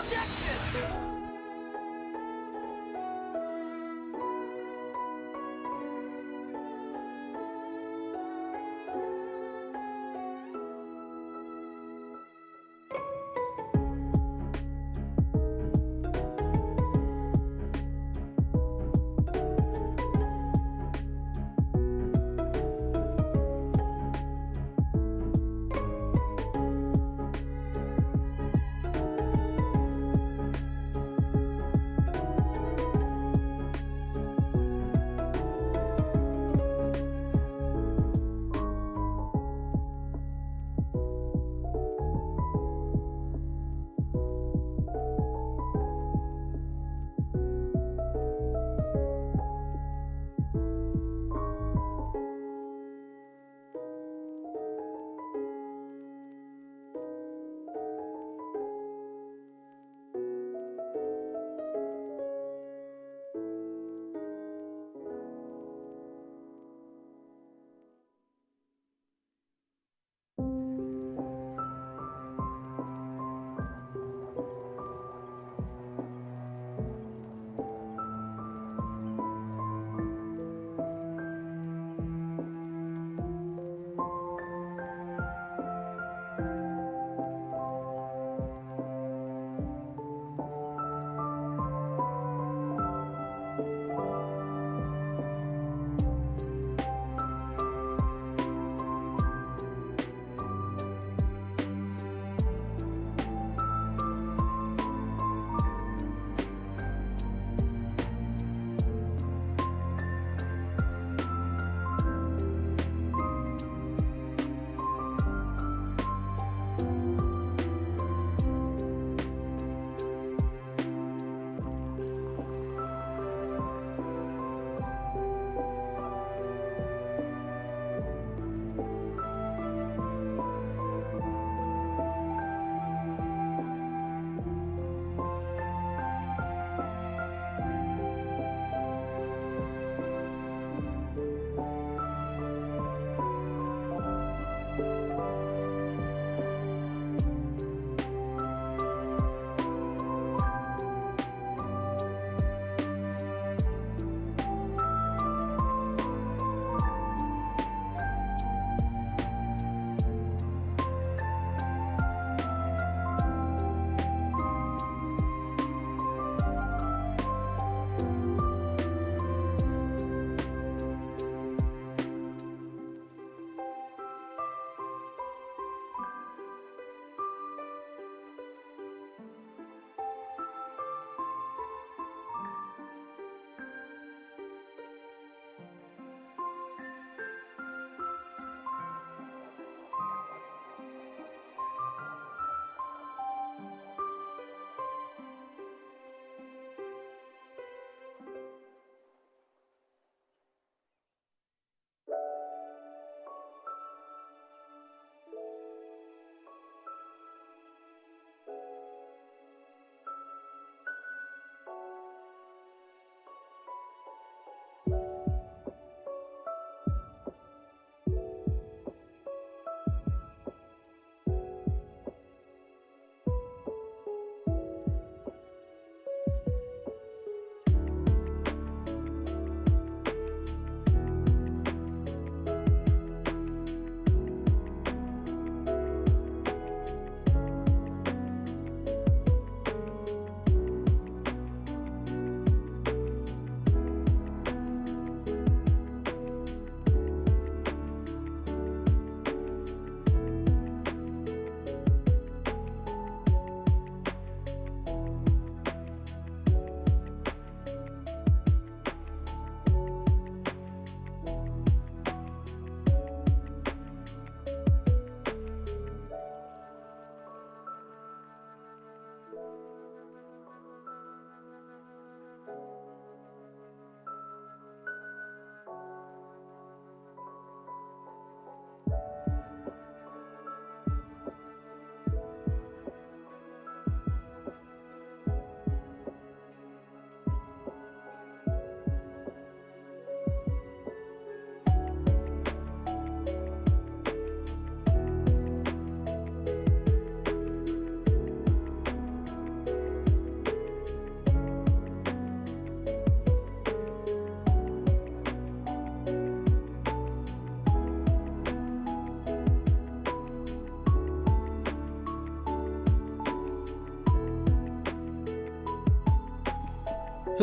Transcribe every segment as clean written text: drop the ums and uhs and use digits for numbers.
Objection!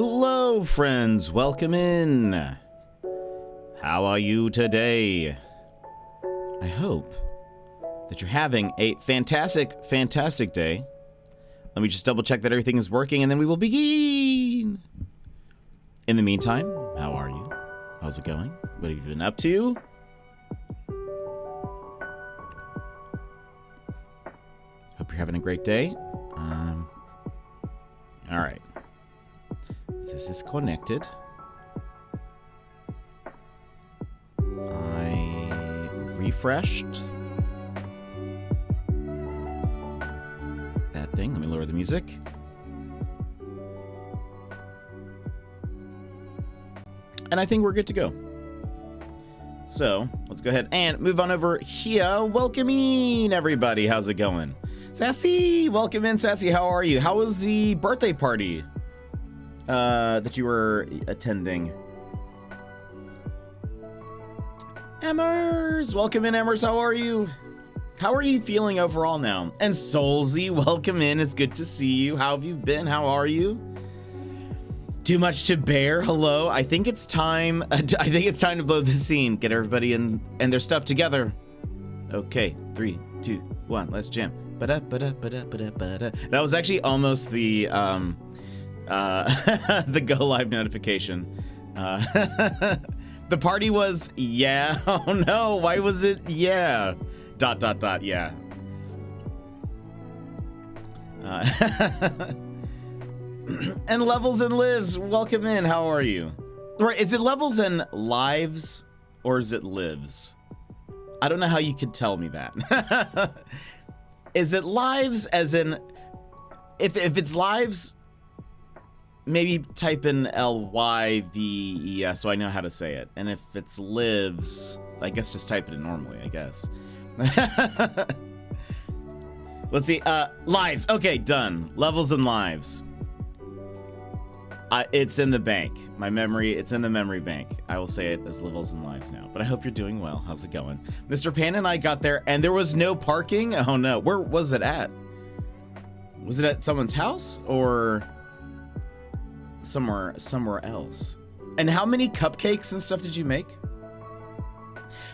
Hello, friends. Welcome in. How are you today? I hope that you're having a fantastic, fantastic day. Let me just double check that everything is working and then we will begin. In the meantime, how are you? How's it going? What have you been up to? Hope you're having a great day. All right. This is connected. I refreshed that thing. Let me lower the music. And I think we're good to go. So let's go ahead and move on over here. Welcome in, everybody. How's it going? Sassy, welcome in, Sassy. How are you? How was the birthday party that you were attending? Emmers, welcome in, Emmers. How are you? How are you feeling overall now? And Soulsy, welcome in. It's good to see you. How have you been? How are you? Too much to bear. Hello. I think it's time. I think it's time to blow the scene. Get everybody in and their stuff together. Okay, 3, 2, 1. Let's jam. That was actually almost the the go live notification. The party was yeah. Oh no, why was it yeah? ... yeah. And Levels and Lives, welcome in. How are you? Right, is it Levels and Lives or is it Lives? I don't know how you could tell me that. Is it lives as in, if it's lives, maybe type in L-Y-V-E-S so I know how to say it. And if it's lives, I guess just type it in normally, I guess. Let's see, lives, okay, done. Levels and lives. It's in the bank. My memory, it's in the memory bank. I will say it as Levels and Lives now, but I hope you're doing well. How's it going? Mr. Pan and I got there and there was no parking. Oh no, where was it at? Was it at someone's house or somewhere else? And how many cupcakes and stuff did you make?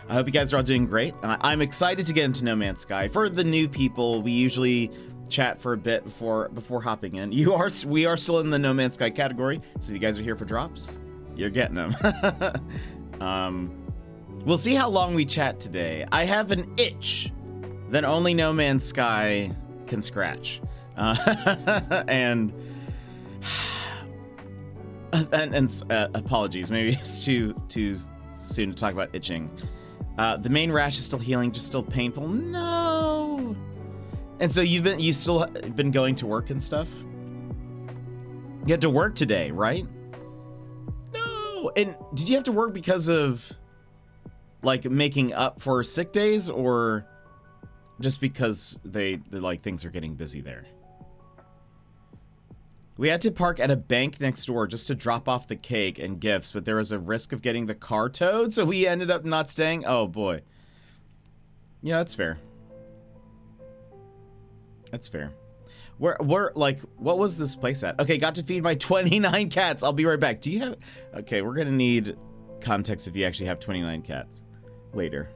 I hope you guys are all doing great. I'm excited to get into No Man's Sky. For the new people, we usually chat for a bit before hopping in. We are still in the No Man's Sky category, so if you guys are here for drops, you're getting them. We'll see how long we chat today. I have an itch that only No Man's Sky can scratch, and apologies, maybe it's too soon to talk about itching. The main rash is still healing, just still painful. No. And so you still been going to work and stuff? You had to work today, right? No. And did you have to work because of like making up for sick days or just because they like things are getting busy there? We had to park at a bank next door just to drop off the cake and gifts, but there was a risk of getting the car towed, so we ended up not staying. Oh boy. Yeah, that's fair. That's fair. We're like, what was this place at? Okay, got to feed my 29 cats. I'll be right back. Do you have... Okay, we're gonna need context if you actually have 29 cats later.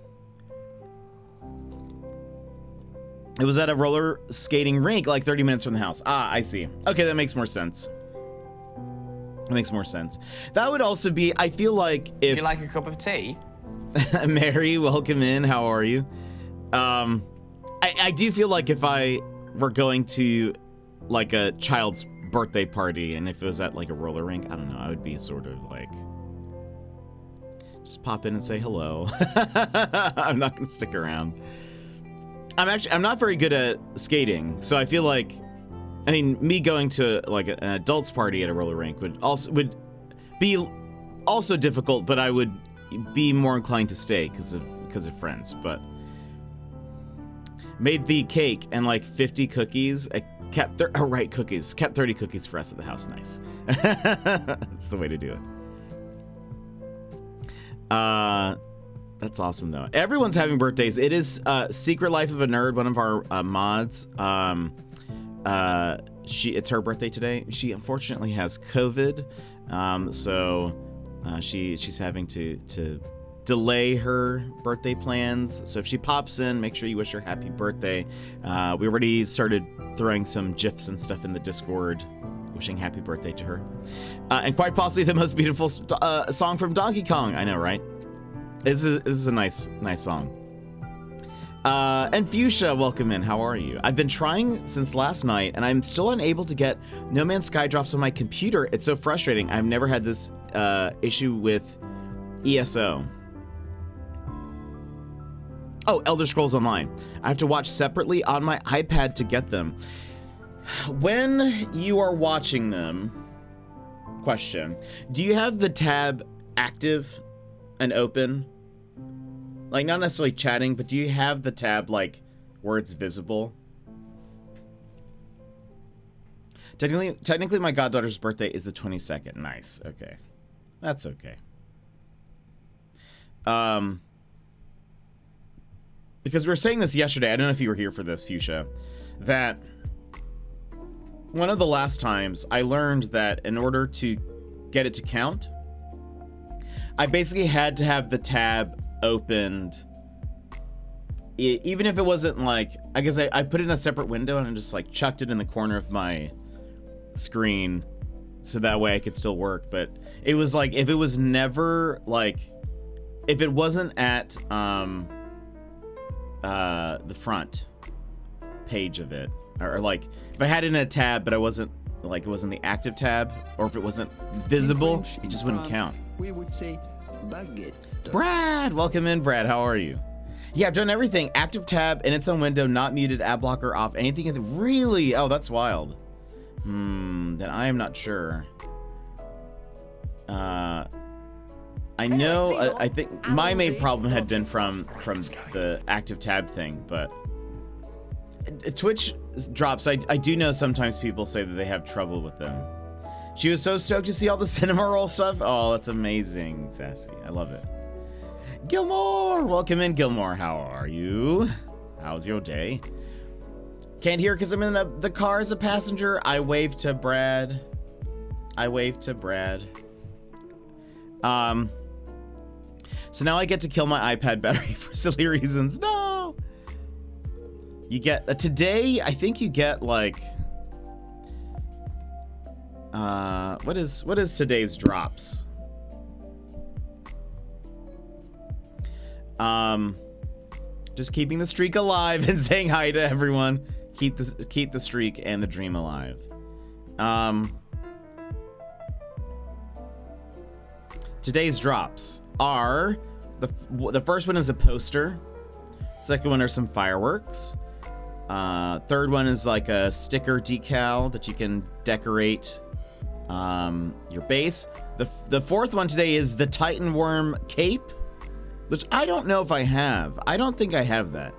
It was at a roller skating rink like 30 minutes from the house. Ah, I see. Okay, that makes more sense. That makes more sense. That would also be, I feel like if... Would you like a cup of tea? Mary, welcome in. How are you? I do feel like if I were going to like a child's birthday party and if it was at like a roller rink, I don't know, I would be sort of like, just pop in and say hello. I'm not gonna stick around. I'm not very good at skating, so I feel like, I mean, me going to like an adult's party at a roller rink would be also difficult, but I would be more inclined to stay because of friends. But made the cake and like 50 cookies. I kept cookies. Kept 30 cookies for us at the house. Nice. That's the way to do it. That's awesome though. Everyone's having birthdays. It is Secret Life of a Nerd, one of our mods. it's her birthday today. She unfortunately has COVID, so she's having to delay her birthday plans. So if she pops in, make sure you wish her happy birthday. We already started throwing some GIFs and stuff in the Discord, wishing happy birthday to her. And quite possibly the most beautiful song from Donkey Kong. I know, right? This is a nice song. And Fuchsia, welcome in. How are you? I've been trying since last night, and I'm still unable to get No Man's Sky drops on my computer. It's so frustrating. I've never had this issue with ESO. Oh, Elder Scrolls Online. I have to watch separately on my iPad to get them. When you are watching them, question, do you have the tab active and open? Like, not necessarily chatting, but do you have the tab, like, where it's visible? Technically, my goddaughter's birthday is the 22nd. Nice. Okay. That's okay. Because we were saying this yesterday, I don't know if you were here for this, Fuchsia, that one of the last times I learned that in order to get it to count, I basically had to have the tab opened, even if it wasn't like, I guess I put it in a separate window and I just like chucked it in the corner of my screen so that way I could still work. But it was like, if it was never like, if it wasn't at the front page of it, or like if I had it in a tab but I wasn't like, it wasn't the active tab, or if it wasn't visible, it just wouldn't count. We would say baguette. Brad, welcome in, Brad. How are you? Yeah, I've done everything. Active tab in its own window, not muted, ad blocker off, anything. Really? Oh, that's wild. Then I am not sure. I know. I think my main problem had been from the active tab thing, but Twitch drops. I do know sometimes people say that they have trouble with them. She was so stoked to see all the cinema roll stuff. Oh, that's amazing, Sassy. I love it. Gilmore, welcome in, Gilmore. How are you? How's your day? Can't hear because I'm in the car as a passenger. I waved to Brad. So now I get to kill my iPad battery for silly reasons. No. You get today. I think you get like. What is today's drops? Just keeping the streak alive and saying hi to everyone. Keep the streak and the dream alive. Today's drops are the first one is a poster. Second one are some fireworks. Third one is like a sticker decal that you can decorate your base. The fourth one today is the Titan Worm cape, which I don't know if I have. I don't think I have that.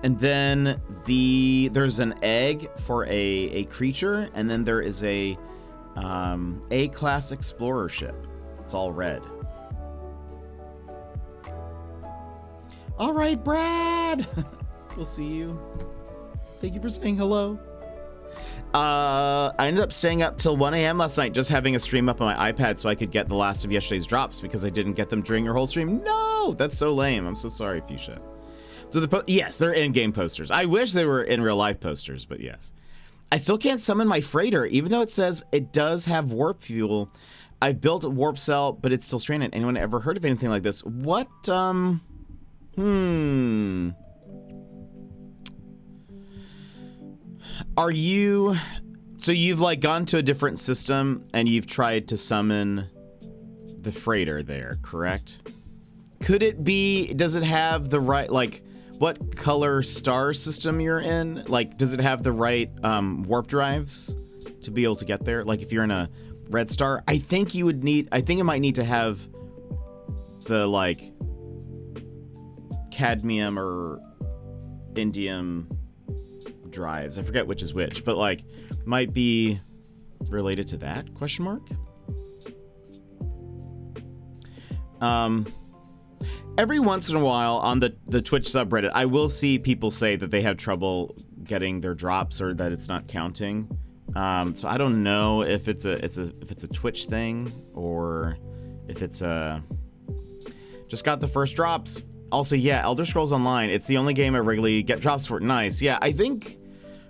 And then there's an egg for a creature, and then there is a A-class explorer ship. It's all red. All right, Brad. We'll see you. Thank you for saying hello. I ended up staying up till 1 a.m. last night just having a stream up on my iPad so I could get the last of yesterday's drops because I didn't get them during your whole stream. No, that's so lame. I'm so sorry, Fuchsia. So yes, they're in-game posters. I wish they were in real life posters, but yes. I still can't summon my freighter, even though it says it does have warp fuel. I've built a warp cell, but it's still stranded. Anyone ever heard of anything like this? What, Are you, so you've like gone to a different system and you've tried to summon the freighter there, correct? Could it be, does it have the right, like, what color star system you're in? Like, does it have the right warp drives to be able to get there? Like, if you're in a red star, I think you would need, I think it might need to have the, like, cadmium or indium drives. I forget which is which, but, like, might be related to that, question mark? Every once in a while on the Twitch subreddit, I will see people say that they have trouble getting their drops or that it's not counting. So I don't know if it's a Twitch thing or if it's just got the first drops. Also, yeah, Elder Scrolls Online. It's the only game I regularly get drops for. Nice. Yeah, I think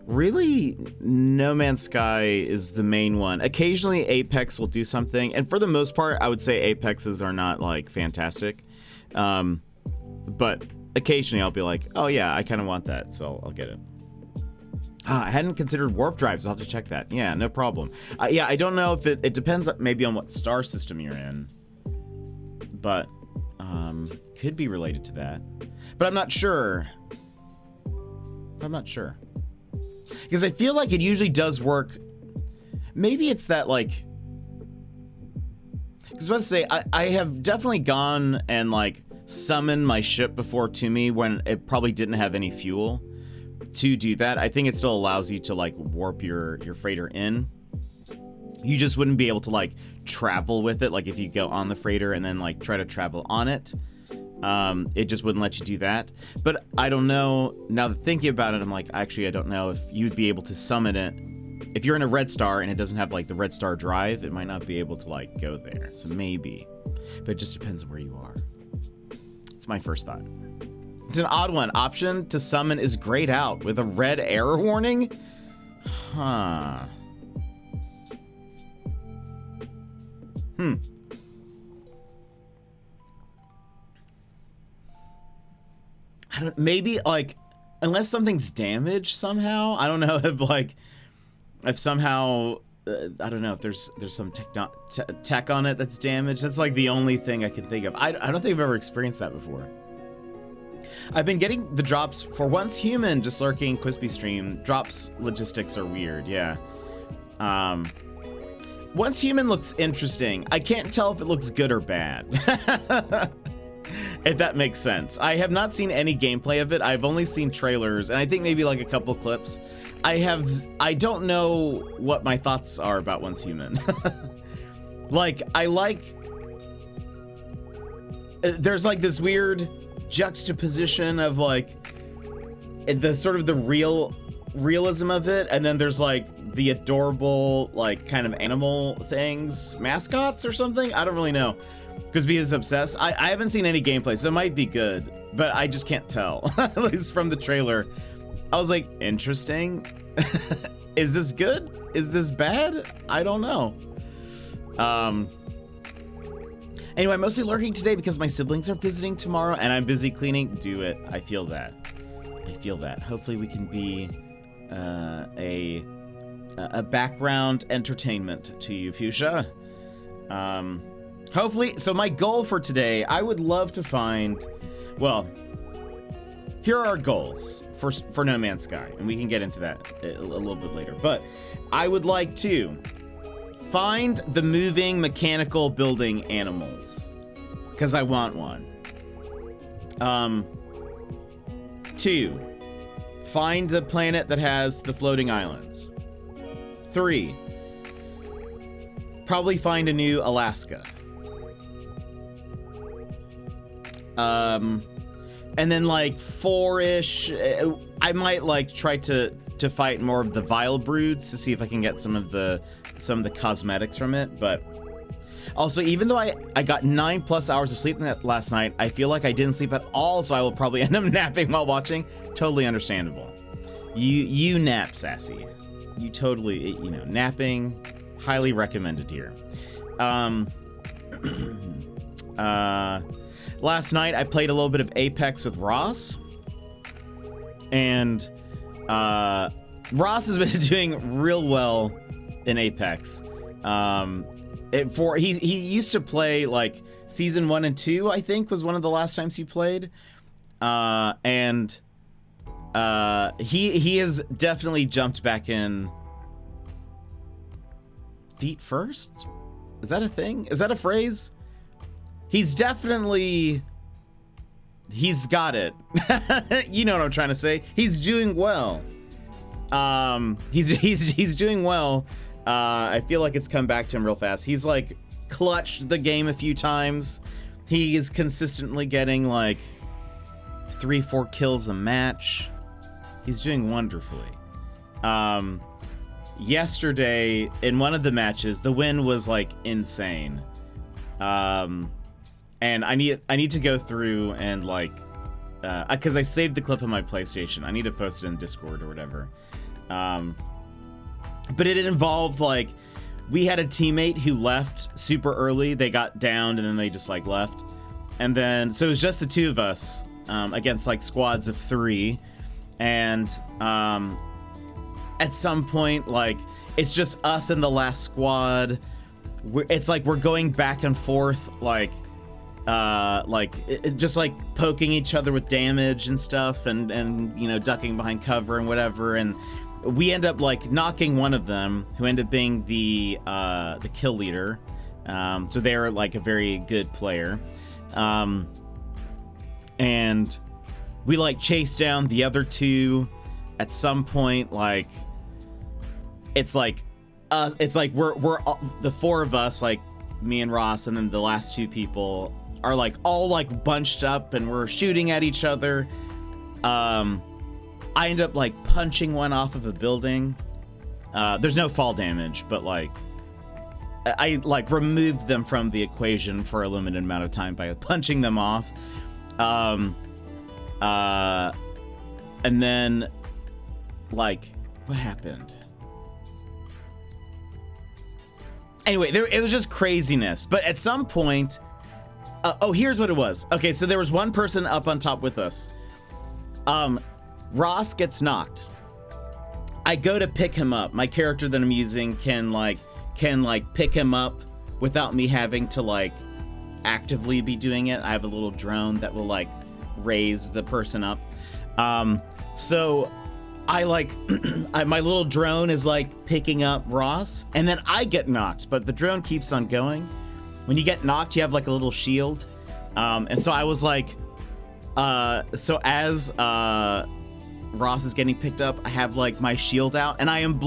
really No Man's Sky is the main one. Occasionally Apex will do something, and for the most part, I would say Apexes are not like fantastic. But occasionally I'll be like, oh yeah, I kind of want that, so I'll get it. I hadn't considered warp drives. I'll have to check that. Yeah, no problem. Yeah, I don't know if it depends maybe on what star system you're in, but could be related to that. But I'm not sure. Because I feel like it usually does work. Maybe it's that like, because I was about to say, I have definitely gone and like summoned my ship before to me when it probably didn't have any fuel to do that. I think it still allows you to like warp your freighter in. You just wouldn't be able to like travel with it. Like if you go on the freighter and then like try to travel on it, it just wouldn't let you do that. But I don't know, now that thinking about it, I'm like, actually, I don't know if you'd be able to summon it. If you're in a red star and it doesn't have like the red star drive, it might not be able to like go there. So maybe, but it just depends on where you are. It's my first thought. It's an odd one. Option to summon is grayed out with a red error warning. Huh. I don't, maybe like, unless something's damaged somehow. I don't know if somehow, I don't know if there's some tech on it that's damaged. That's like the only thing I can think of. I don't think I've ever experienced that before. I've been getting the drops for Once Human, just lurking Quispy stream. Drops logistics are weird, yeah. Once Human looks interesting. I can't tell if it looks good or bad. If that makes sense. I have not seen any gameplay of it. I've only seen trailers, and I think maybe like a couple clips. I don't know what my thoughts are about Once Human. There's like this weird juxtaposition of like the sort of the realism of it, and then there's like the adorable like kind of animal things, mascots or something. I don't really know. Quispy is obsessed. I haven't seen any gameplay, so it might be good, but I just can't tell. At least from the trailer. I was like, interesting. Is this good? Is this bad? I don't know. Anyway, I'm mostly lurking today because my siblings are visiting tomorrow and I'm busy cleaning. Do it. I feel that. Hopefully we can be a background entertainment to you, Fuchsia. Hopefully, so my goal for today, I would love to find, well, here are our goals for No Man's Sky, and we can get into that a little bit later, but I would like to find the moving mechanical building animals, because I want one. 2, find the planet that has the floating islands. 3, probably find a new Alaska. And then like 4-ish, I might like try to fight more of the Vile Broods to see if I can get some of the cosmetics from it. But also, even though I got 9+ hours of sleep last night, I feel like I didn't sleep at all, so I will probably end up napping while watching. Totally understandable. You nap, Sassy. You totally, napping, highly recommended here. Last night, I played a little bit of Apex with Ross, and Ross has been doing real well in Apex. He used to play like season 1 and 2, I think, was one of the last times he played, and he has definitely jumped back in feet first. Is that a thing? Is that a phrase? He's got it. You know what I'm trying to say. He's doing well. He's doing well. I feel like it's come back to him real fast. He's like clutched the game a few times. He is consistently getting like 3-4 kills a match. He's doing wonderfully. Yesterday, in one of the matches, the win was, like, insane. And I need to go through and, like, because I saved the clip on my PlayStation. I need to post it in Discord or whatever. But it involved, like, we had a teammate who left super early. They got downed and then they just, like, left. And then, so it was just the two of us against, like, squads of 3. And at some point, like, it's just us and the last squad. It's like we're going back and forth, like just like poking each other with damage and stuff, and you know, ducking behind cover and whatever. And we end up like knocking one of them, who ended up being the kill leader. So they're like a very good player, and we like chase down the other 2. At some point, like it's like we're the 4 of us, like me and Ross, and then the last 2 people are like all like bunched up, and we're shooting at each other. I end up like punching one off of a building. There's no fall damage, but like I like removed them from the equation for a limited amount of time by punching them off. And then, like, what happened? Anyway, it was just craziness. But at some point, here's what it was. Okay, so there was one person up on top with us. Ross gets knocked. I go to pick him up. My character that I'm using can pick him up without me having to like actively be doing it. I have a little drone that will like raise the person up. So I like my little drone is like picking up Ross, and then I get knocked, but the drone keeps on going. When you get knocked, you have like a little shield. And so I was like, so as Ross is getting picked up, I have like my shield out, and I'm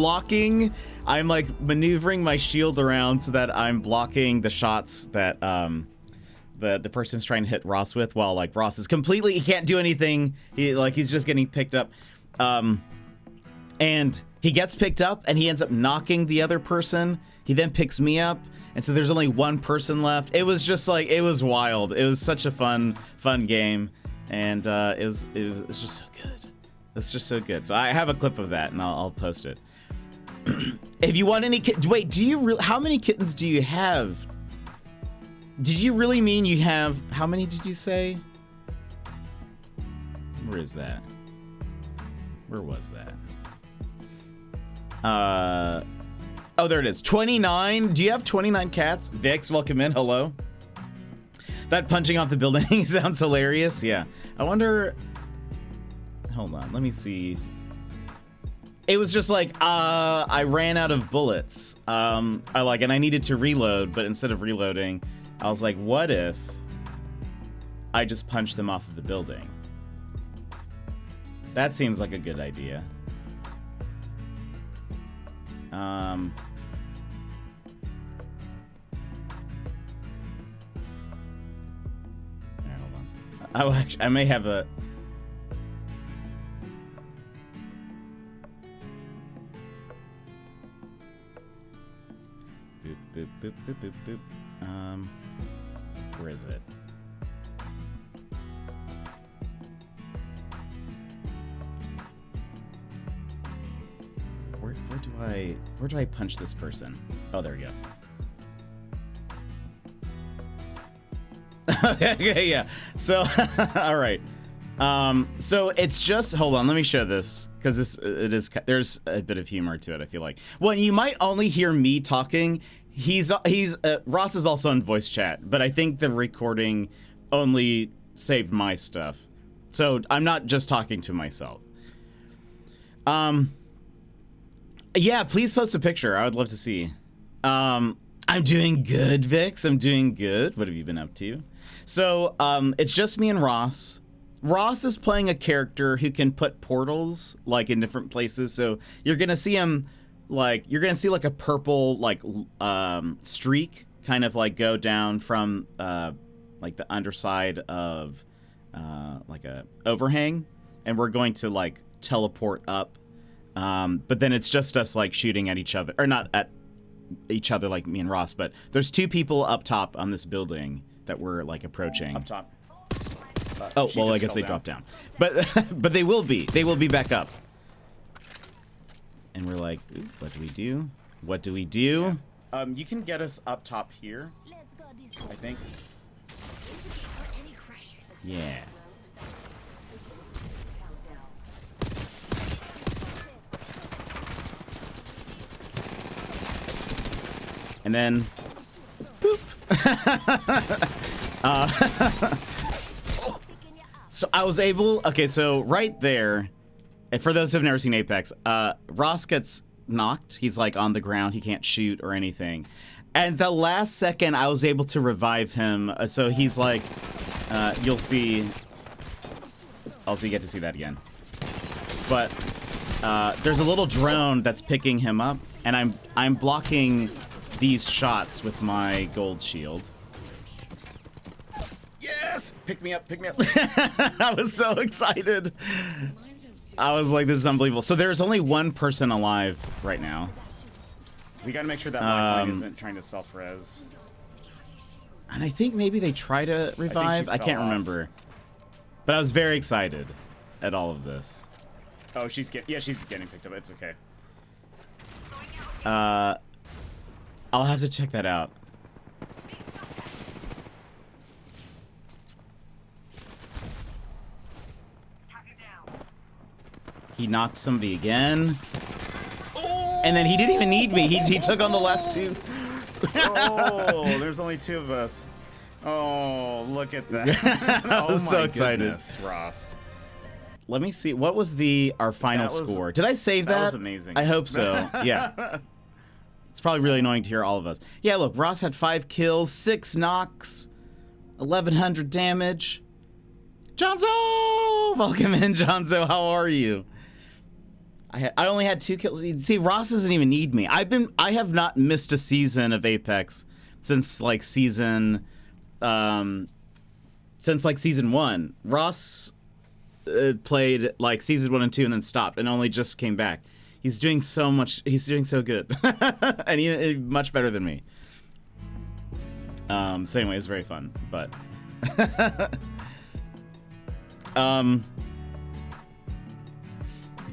like maneuvering my shield around so that I'm blocking the shots that the person's trying to hit Ross with, while like Ross is he can't do anything. He's just getting picked up. And he gets picked up and he ends up knocking the other person. He then picks me up. And so there's only one person left. It was just like, it was wild. It was such a fun game. And it was just so good. It's just so good. So I have a clip of that and I'll post it. If you want any wait, how many kittens do you have? Did you really mean you have, how many did you say? Where is that? Where was that? Oh, there it is. 29. Do you have 29 cats? Vix, welcome in. Hello. That punching off the building sounds hilarious. Yeah. I wonder. Hold on. Let me see. It was just like, I ran out of bullets. And I needed to reload, but instead of reloading, I was like, what if I just punched them off of the building? That seems like a good idea. Hold on. I may have a. Boop, boop, boop, boop, boop, boop. Where is it? Where do I punch this person? Oh, there we go. Okay, yeah. So, all right. So it's just, hold on, let me show this, because there's a bit of humor to it, I feel like. Well, you might only hear me talking. Ross is also in voice chat, but I think the recording only saved my stuff. So I'm not just talking to myself. Yeah, please post a picture. I would love to see. I'm doing good, Vix. I'm doing good. What have you been up to? So, it's just me and Ross. Ross is playing a character who can put portals, like, in different places. So you're gonna see him, like, you're gonna see, like, a purple, like, streak kind of, like, go down from, like, the underside of, like, a overhang. And we're going to, like, teleport up. But then it's just us like shooting at each other, or not at each other like me and Ross, but there's 2 people up top on this building that we're like approaching. Up top. Oh, well, I guess they dropped down. But but they will be back up. And we're like, ooh, what do we do? What do we do? You can get us up top here, I think. Yeah. And then, boop. So I was able, okay, so right there, and for those who've never seen Apex, Ross gets knocked. He's like on the ground. He can't shoot or anything. And the last second, I was able to revive him. So he's like, you'll see. Also, you get to see that again. But there's a little drone that's picking him up, and I'm blocking these shots with my gold shield. Yes! Pick me up, pick me up. I was so excited. I was like, this is unbelievable. So there's only 1 person alive right now. We gotta make sure that lifeline isn't trying to self-res. And I think maybe they try to revive. I can't remember. But I was very excited at all of this. Oh, she's getting picked up. It's okay. I'll have to check that out. He knocked somebody again. And then he didn't even need me. He took on the last 2. Oh, there's only 2 of us. Oh, look at that. I was so excited. Goodness, Ross. Let me see. What was our final score? Did I save that? That was amazing. I hope so. Yeah. It's probably really annoying to hear all of us. Yeah, look, Ross had 5 kills, 6 knocks, 1,100 damage. Jonzo! Welcome in, Jonzo. How are you? I only had 2 kills. See, Ross doesn't even need me. I have not missed a season of Apex since like season 1. Ross played like season 1 and 2 and then stopped and only just came back. He's doing so much. He's doing so good, and he much better than me. So anyway, it's very fun, but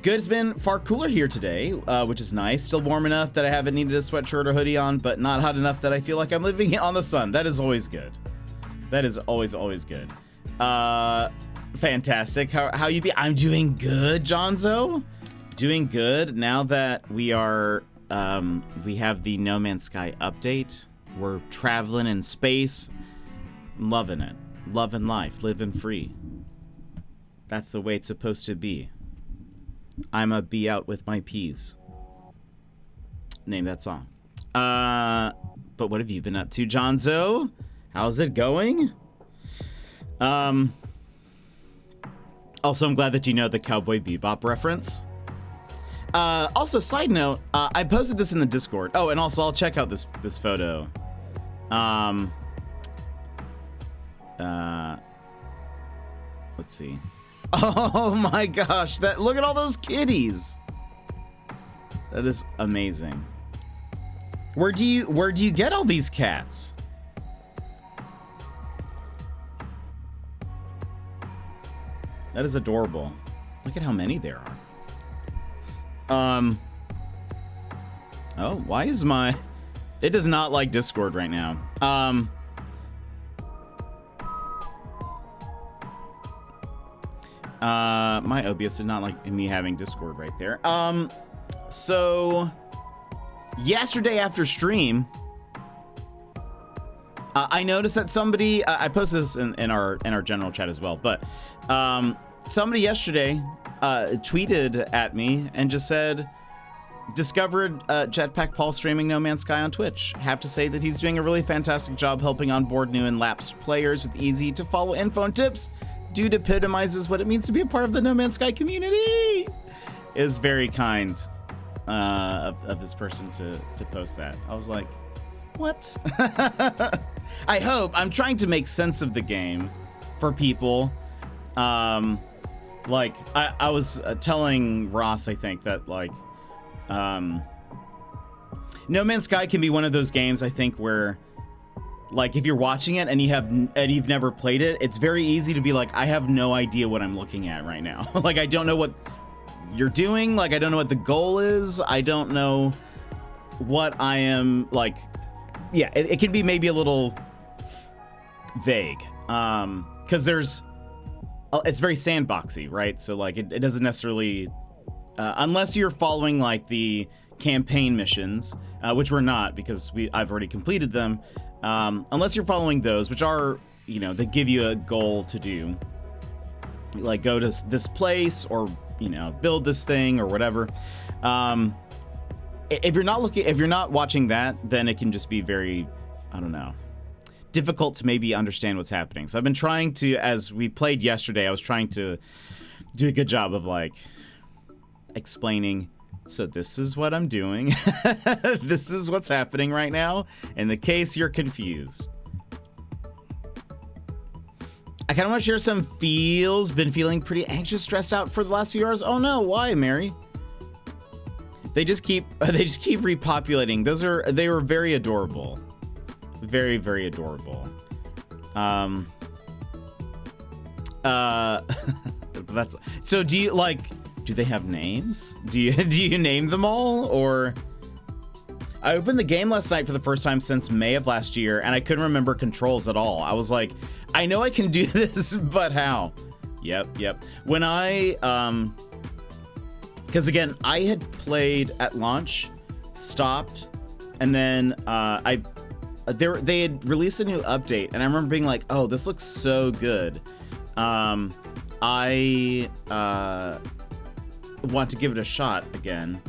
good. It's been far cooler here today, which is nice. Still warm enough that I haven't needed a sweatshirt or hoodie on, but not hot enough that I feel like I'm living on the sun. That is always good. That is always good. Fantastic. How you be? I'm doing good, Jonzo. Doing good now that we are. We have the No Man's Sky update. We're traveling in space. I'm loving it. Loving life. Living free. That's the way it's supposed to be. I'm a bee out with my peas. Name that song. But what have you been up to, Jonzo? How's it going? Also, I'm glad that you know the Cowboy Bebop reference. Also, side note, I posted this in the Discord. Oh, and also I'll check out this photo. Let's see. Oh my gosh, look at all those kitties. That is amazing. Where do you get all these cats? That is adorable. Look at how many there are. Oh, why is it does not like Discord right now. My OBS did not like me having Discord right there. So yesterday after stream, I noticed that somebody, I posted this in our general chat as well, but somebody yesterday tweeted at me and just said, discovered Jetpack Paul streaming No Man's Sky on Twitch. Have to say that he's doing a really fantastic job helping onboard new and lapsed players with easy to follow info and tips. Dude epitomizes what it means to be a part of the No Man's Sky community. Is very kind of this person to post that. I was like, what? I'm trying to make sense of the game for people. Like, I was telling Ross, I think, that, like, No Man's Sky can be one of those games, I think, where, like, if you're watching it and you've never played it, it's very easy to be like, I have no idea what I'm looking at right now. Like, I don't know what you're doing. Like, I don't know what the goal is. I don't know what I am, like, yeah, it can be maybe a little vague. Because it's very sandboxy, right? So, like, it doesn't necessarily, unless you're following, like, the campaign missions, which we're not, because I've already completed them. Unless you're following those, which are, you know, they give you a goal to do, like go to this place or, you know, build this thing or whatever. If you're not watching that, then it can just be very, I don't know, difficult to maybe understand what's happening. So I've been trying to, as we played yesterday, I was trying to do a good job of, like, explaining, so this is what I'm doing. This is what's happening right now, in the case you're confused. I kind of want to share some feels. Been feeling pretty anxious, stressed out for the last few hours. Oh no, why, Mary? They just keep repopulating. They were very adorable. Very, very adorable. That's so. Do you like? Do they have names? Do you name them all, or? I opened the game last night for the first time since May of last year, and I couldn't remember controls at all. I was like, I know I can do this, but how? Yep. When I because again, I had played at launch, stopped, and then they had released a new update, and I remember being like, oh, this looks so good. I want to give it a shot again.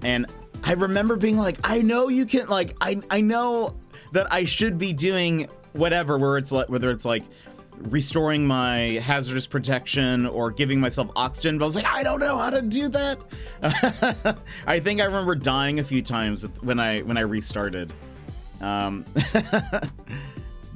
And I remember being like, I know you can, like, I know that I should be doing whatever, whether it's like restoring my hazardous protection or giving myself oxygen, but I was like, I don't know how to do that. I think I remember dying a few times when I restarted. They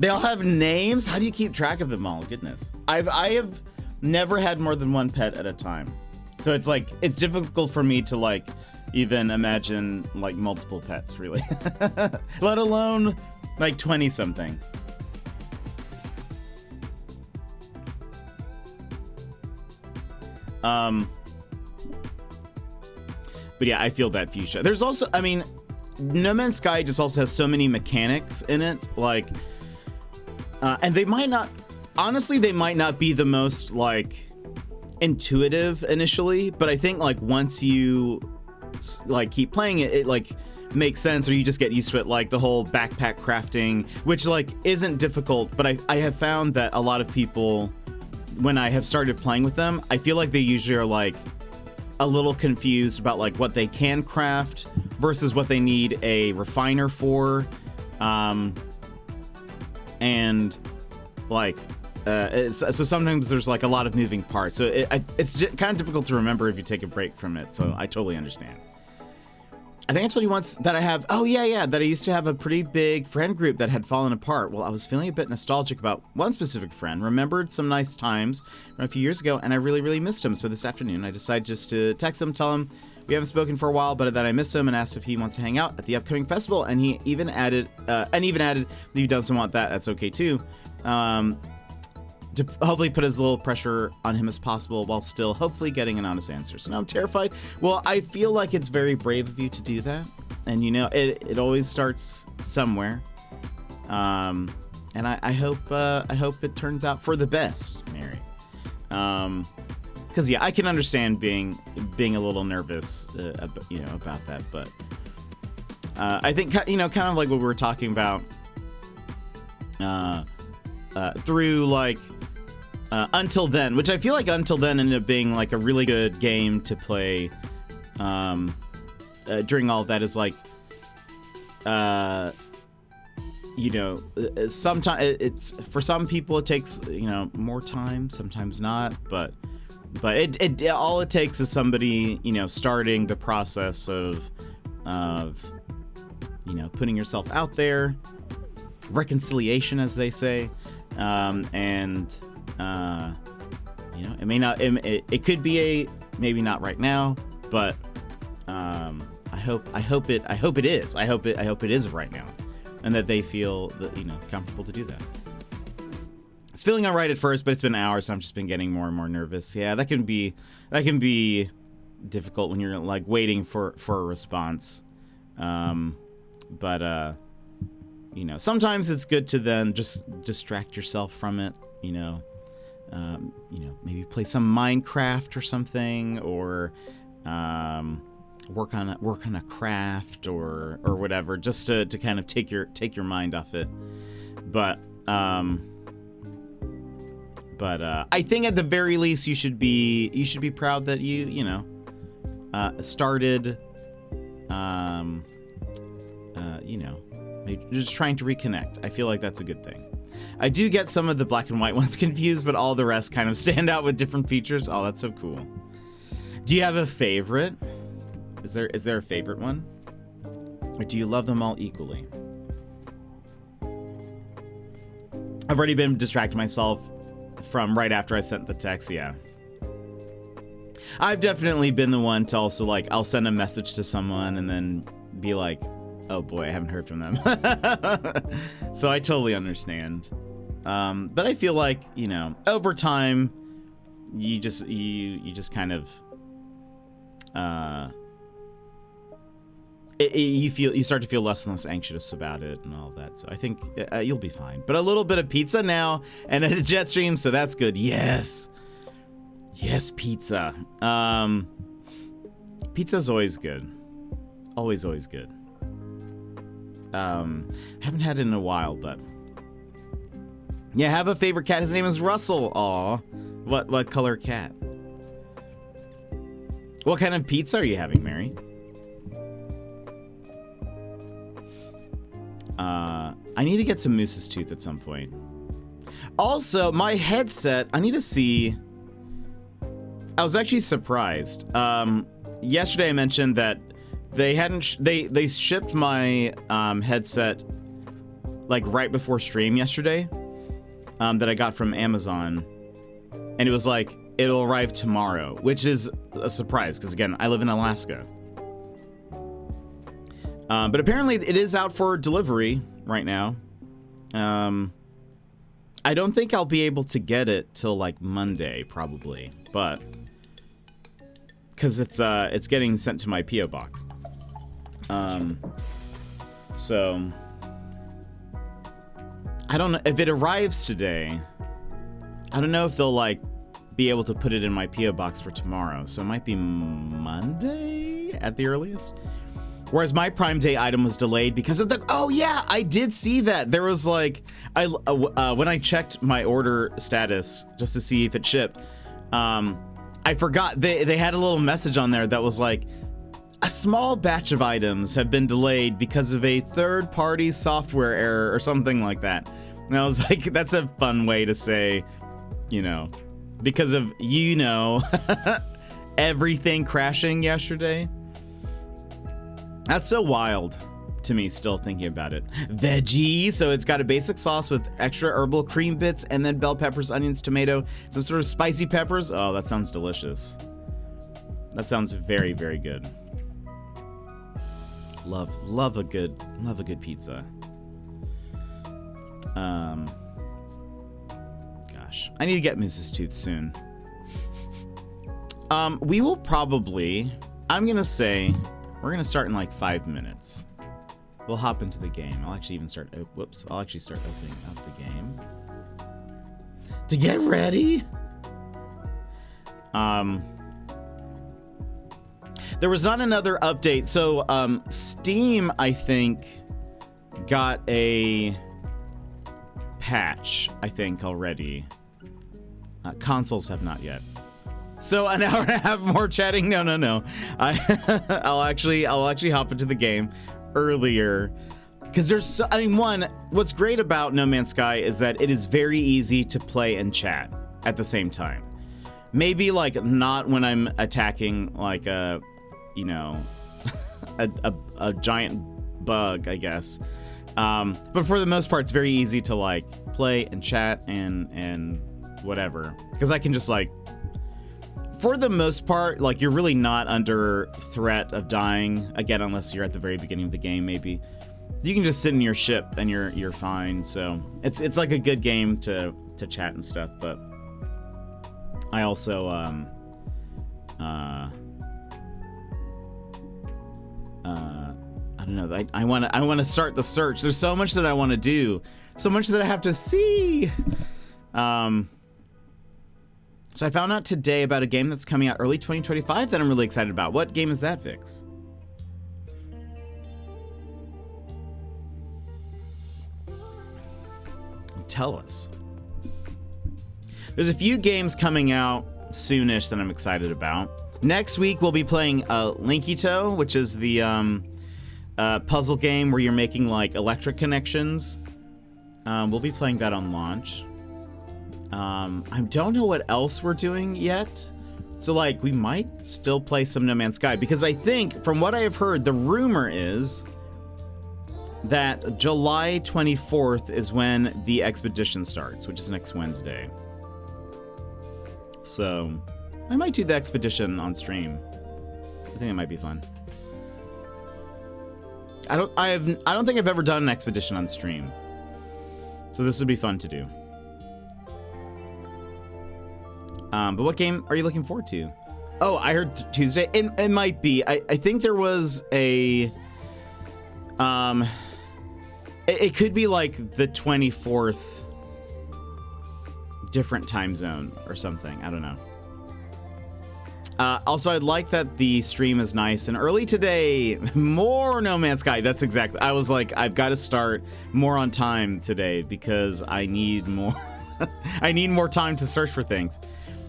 all have names. How do you keep track of them all? Goodness. I have never had more than one pet at a time. So it's like, it's difficult for me to, like, even imagine, like, multiple pets, really. Let alone, like, 20 something. But yeah, I feel bad, Fuchsia. There's also, I mean, No Man's Sky just also has so many mechanics in it, like, and they might not be the most, like, intuitive initially, but I think, like, once you, like, keep playing it, it, like, makes sense, or you just get used to it, like the whole backpack crafting, which, like, isn't difficult, but I have found that a lot of people, when I have started playing with them, I feel like they usually are, like, a little confused about, like, what they can craft versus what they need a refiner for, and, like, so sometimes there's, like, a lot of moving parts, so it's kind of difficult to remember if you take a break from it, so I totally understand. I think I told you once that that I used to have a pretty big friend group that had fallen apart. Well, I was feeling a bit nostalgic about one specific friend, remembered some nice times from a few years ago, and I really, really missed him. So this afternoon, I decided just to text him, tell him we haven't spoken for a while, but that I miss him, and asked if he wants to hang out at the upcoming festival. And he even added, if he doesn't want that, that's okay too. To hopefully put as little pressure on him as possible while still hopefully getting an honest answer. So now I'm terrified. Well, I feel like it's very brave of you to do that. And, you know, it always starts somewhere. And I hope it turns out for the best, Mary. Because, yeah, I can understand being a little nervous, about that. But I think, kind of like what we were talking about through, like, Until Then, which I feel like Until Then ended up being, like, a really good game to play during all of that, is like, sometimes it's, for some people it takes, more time, sometimes not, but it all it takes is somebody, starting the process of putting yourself out there, reconciliation, as they say, and You know, it may not. It could be maybe not right now, but I hope it is. I hope it is right now, and that they feel comfortable to do that. It's feeling all right at first, but it's been hours, so I've just been getting more and more nervous. Yeah, that can be difficult when you're like waiting for a response. But sometimes it's good to then just distract yourself from it. Maybe play some Minecraft or something, or work on a craft or whatever, just to kind of take your mind off it. But I think at the very least you should be proud that you started just trying to reconnect. I feel like that's a good thing. I do get some of the black and white ones confused, but all the rest kind of stand out with different features. Oh, that's so cool. Do you have a favorite? Is there a favorite one? Or do you love them all equally? I've already been distracting myself from right after I sent the text, yeah. I've definitely been the one to also, like, I'll send a message to someone and then be like, oh boy, I haven't heard from them. So I totally understand. But I feel like, over time, you just kind of, you start to feel less and less anxious about it and all that. So I think you'll be fine. But a little bit of pizza now and a jet stream, so that's good. Yes, pizza. Pizza's always good. Always good. Haven't had it in a while, but yeah, I have a favorite cat. His name is Russell. Aw, what color cat? What kind of pizza are you having, Mary? I need to get some Moose's Tooth at some point. Also, my headset, I need to see. I was actually surprised. Yesterday I mentioned that they hadn't they shipped my headset like right before stream yesterday, that I got from Amazon, and it was like it'll arrive tomorrow, which is a surprise because again, I live in Alaska. But apparently it is out for delivery right now. I don't think I'll be able to get it till like Monday probably, but because it's getting sent to my PO box. So I don't know if it arrives today. I don't know if they'll like be able to put it in my PO box for tomorrow. So it might be Monday at the earliest. Whereas my Prime Day item was delayed because of the. Oh yeah, I did see that. There was like, when I checked my order status just to see if it shipped, I forgot they had a little message on there that was like, a small batch of items have been delayed because of a third-party software error or something like that. And I was like, that's a fun way to say, because of everything crashing yesterday. That's so wild to me, still thinking about it. Veggie, so it's got a basic sauce with extra herbal cream bits and then bell peppers, onions, tomato, some sort of spicy peppers. Oh, that sounds delicious. That sounds very, very good. Love a good pizza. Gosh, I need to get Moose's Tooth soon. We will probably, I'm gonna say, we're gonna start in like 5 minutes. We'll hop into the game. I'll actually start opening up the game. To get ready. There was not another update. So, Steam, I think, got a patch, I think, already. Consoles have not yet. So an hour and a half more chatting? No. I'll actually hop into the game earlier. Because there's what's great about No Man's Sky is that it is very easy to play and chat at the same time. Maybe like not when I'm attacking like a giant bug, I guess. But for the most part, it's very easy to like play and chat and whatever. Because I can just like for the most part, like, you're really not under threat of dying again, unless you're at the very beginning of the game. Maybe you can just sit in your ship and you're fine. So it's like a good game to chat and stuff. But I also I don't know. I want to start the search. There's so much that I want to do, so much that I have to see. So I found out today about a game that's coming out early 2025 that I'm really excited about. What game is that, Vix? Tell us. There's a few games coming out soonish that I'm excited about. Next week we'll be playing Linkito, which is the puzzle game where you're making like electric connections. We'll be playing that on launch. I don't know what else we're doing yet. So like we might still play some No Man's Sky, because I think from what I have heard, the rumor is that July 24th is when the expedition starts, which is next Wednesday. So I might do the expedition on stream. I think it might be fun. I don't think I've ever done an expedition on stream. So this would be fun to do. But what game are you looking forward to? Oh, I heard Tuesday. It might be. I think there was a it could be like the 24th different time zone or something. I don't know. Also, I'd like that the stream is nice and early today. More No Man's Sky. That's exactly. I was like, I've got to start more on time today because I need more. I need more time to search for things.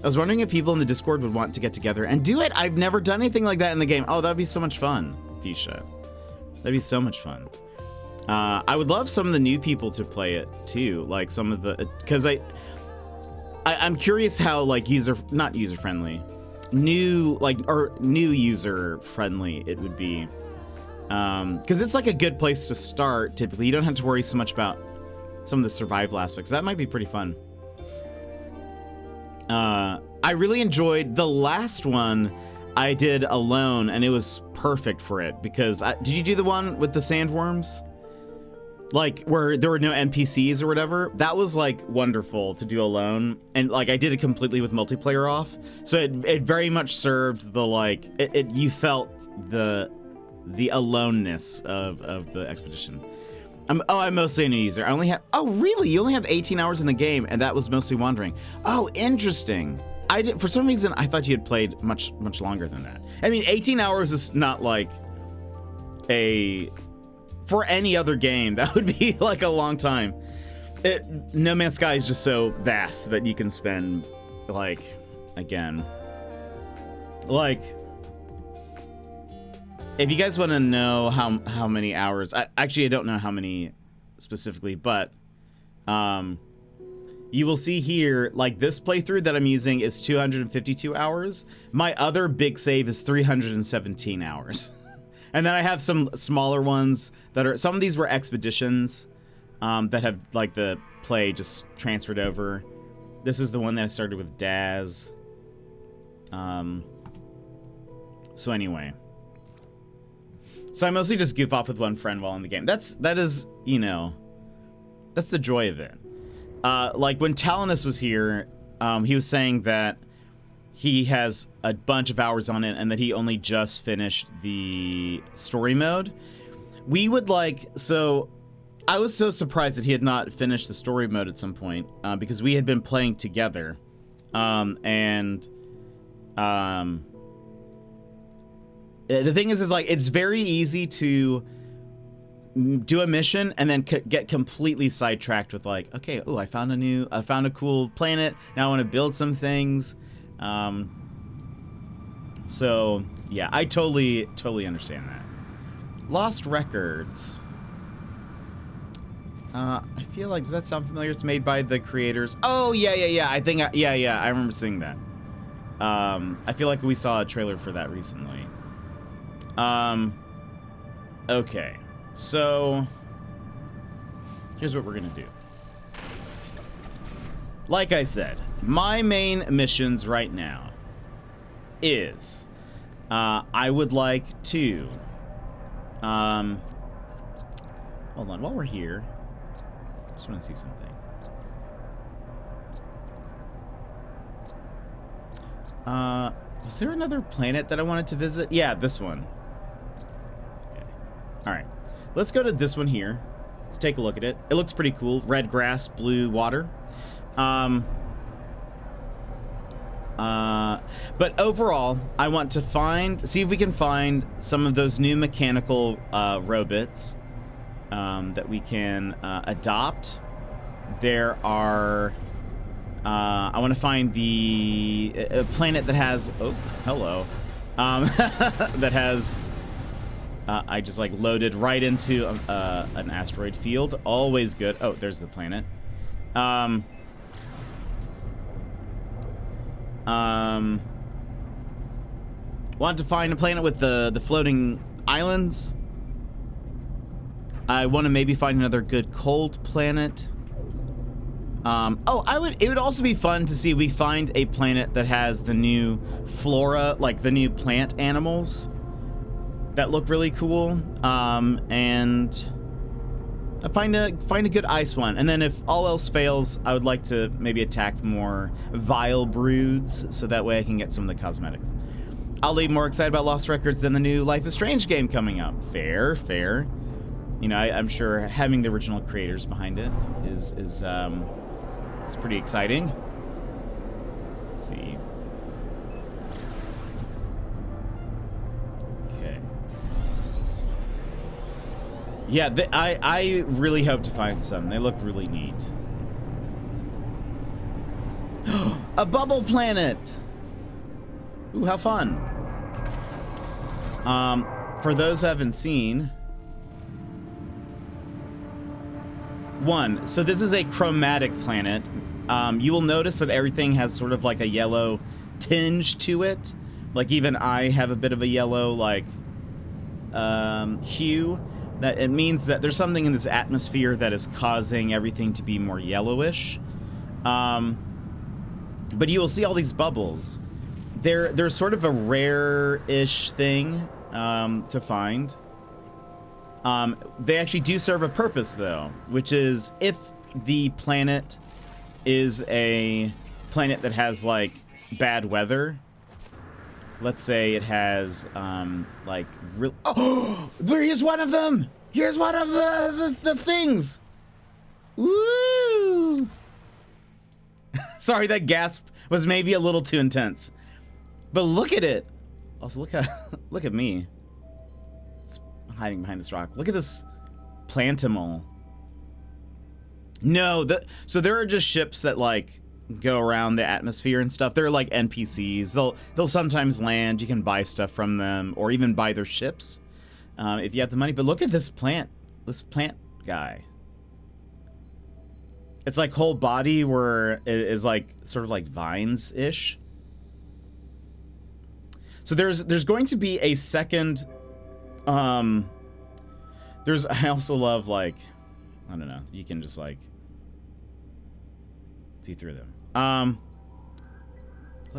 I was wondering if people in the Discord would want to get together and do it. I've never done anything like that in the game. Oh, that'd be so much fun, Fuchsia. That'd be so much fun. I would love some of the new people to play it too, like some of the, because I'm curious how like not user friendly, new user friendly it would be, because it's like a good place to start. Typically, you don't have to worry so much about some of the survival aspects. That might be pretty fun. I really enjoyed the last one I did alone, and it was perfect for it because did you do the one with the sandworms? Like where there were no NPCs or whatever? That was like wonderful to do alone, and like I did it completely with multiplayer off, so it very much served the like you felt the aloneness of the expedition. I'm mostly a new user. I only have. Oh, really? You only have 18 hours in the game, and that was mostly wandering. Oh, interesting. For some reason, I thought you had played much longer than that. I mean, 18 hours is not like for any other game, that would be like a long time. No Man's Sky is just so vast that you can spend like, again, like. If you guys want to know how many hours, actually I don't know how many specifically, but you will see here, like this playthrough that I'm using is 252 hours. My other big save is 317 hours. And then I have some smaller ones that are, some of these were expeditions that have like the play just transferred over. This is the one that I started with Daz. So anyway. So I mostly just goof off with one friend while in the game. That is, you know, that's the joy of it. Like when Talinus was here, he was saying that he has a bunch of hours on it and that he only just finished the story mode. We would like, so I was so surprised that he had not finished the story mode at some point, because we had been playing together, the thing is like, it's very easy to do a mission and then get completely sidetracked with like, okay, oh, I found a cool planet. Now I want to build some things. So yeah, I totally understand that. Lost Records. I feel like, does that sound familiar? It's made by the creators. Oh yeah. I think, I remember seeing that. I feel like we saw a trailer for that recently. Okay, so here's what we're gonna do. Like I said, my main missions right now is I would like to hold on, while we're here, just want to see something. Was there another planet that I wanted to visit? Yeah, this one. Okay. All right. Let's go to this one here. Let's take a look at it. It looks pretty cool. Red grass, blue water. But overall, I want to see if we can find some of those new mechanical robots that we can adopt. There are... I want to find a planet that has... Oh, hello. That has... I just, like, loaded right into an asteroid field. Always good. Oh, there's the planet. Want to find a planet with the floating islands. I want to maybe find another good cold planet. It would also be fun to see if we find a planet that has the new flora, like the new plant animals that look really cool. And find a good ice one. And then if all else fails, I would like to maybe attack more vile broods so that way I can get some of the cosmetics. I'll be more excited about Lost Records than the new Life is Strange game coming up. Fair. You know, I'm sure having the original creators behind it is pretty exciting. Let's see. Okay. Yeah, I really hope to find some. They look really neat. A bubble planet! Ooh, how fun. For those who haven't seen... So this is a chromatic planet. You will notice that everything has sort of like a yellow tinge to it. Like even I have a bit of a yellow like hue. That it means that there's something in this atmosphere that is causing everything to be more yellowish. But you will see all these bubbles. They're sort of a rare-ish thing to find. They actually do serve a purpose, though, which is if the planet is a planet that has, like, bad weather, let's say it has, like, real... Oh! Here's one of them! Here's one of the things! Woo! Sorry, that gasp was maybe a little too intense. But look at it! Also, look at me. Hiding behind this rock. Look at this plantimal. No, so there are just ships that like go around the atmosphere and stuff. They're like NPCs. They'll sometimes land. You can buy stuff from them or even buy their ships if you have the money. But look at this plant guy. It's like whole body where it is like sort of like vines-ish. So there's going to be a second. I also love, like, I don't know, you can just, like, see through them.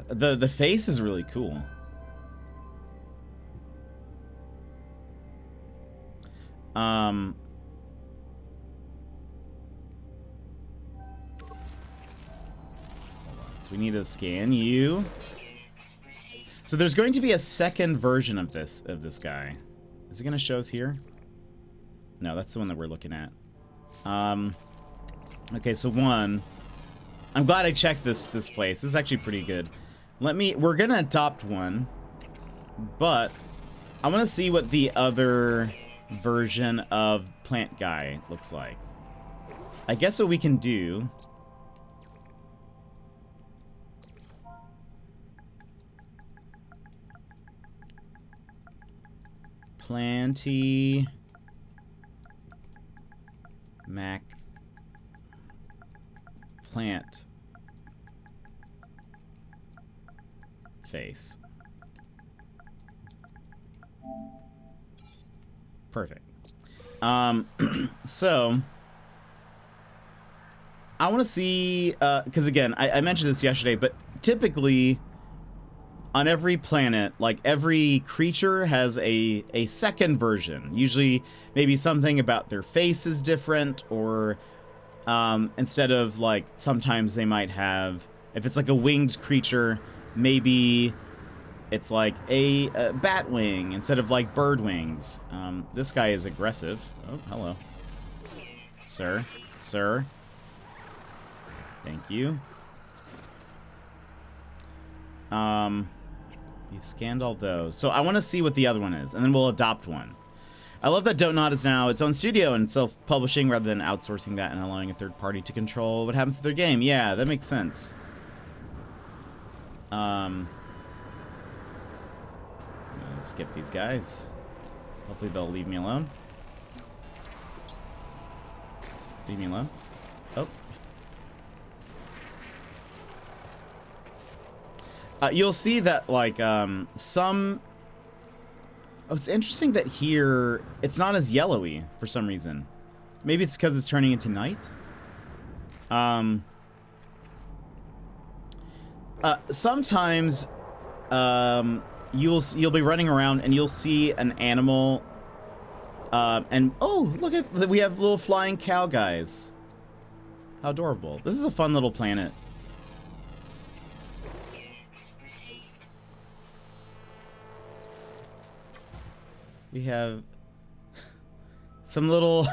The face is really cool. So we need to scan you. So there's going to be a second version of this guy. Is it going to show us here? No, that's the one that we're looking at. Okay, so one. I'm glad I checked this place. This is actually pretty good. We're going to adopt one, but I want to see what the other version of plant guy looks like. I guess what we can do... Planty Mac plant face. Perfect. So I want to see because again I mentioned this yesterday, but typically on every planet, like every creature has a second version. Usually maybe something about their face is different, or instead of like, sometimes they might have, if it's like a winged creature, maybe it's like a bat wing instead of like bird wings. This guy is aggressive. Oh, hello. Sir. Sir. Thank you. You've scanned all those. So I want to see what the other one is, and then we'll adopt one. I love that Dontnod is now its own studio and self-publishing rather than outsourcing that and allowing a third party to control what happens to their game. Yeah, that makes sense. Let's skip these guys. Hopefully they'll leave me alone. Leave me alone. Oh. You'll see that, like, some... Oh, it's interesting that here, it's not as yellowy for some reason. Maybe it's because it's turning into night? Sometimes, you'll be running around and you'll see an animal, and, oh, look at, we have little flying cow guys. How adorable. This is a fun little planet. We have some little...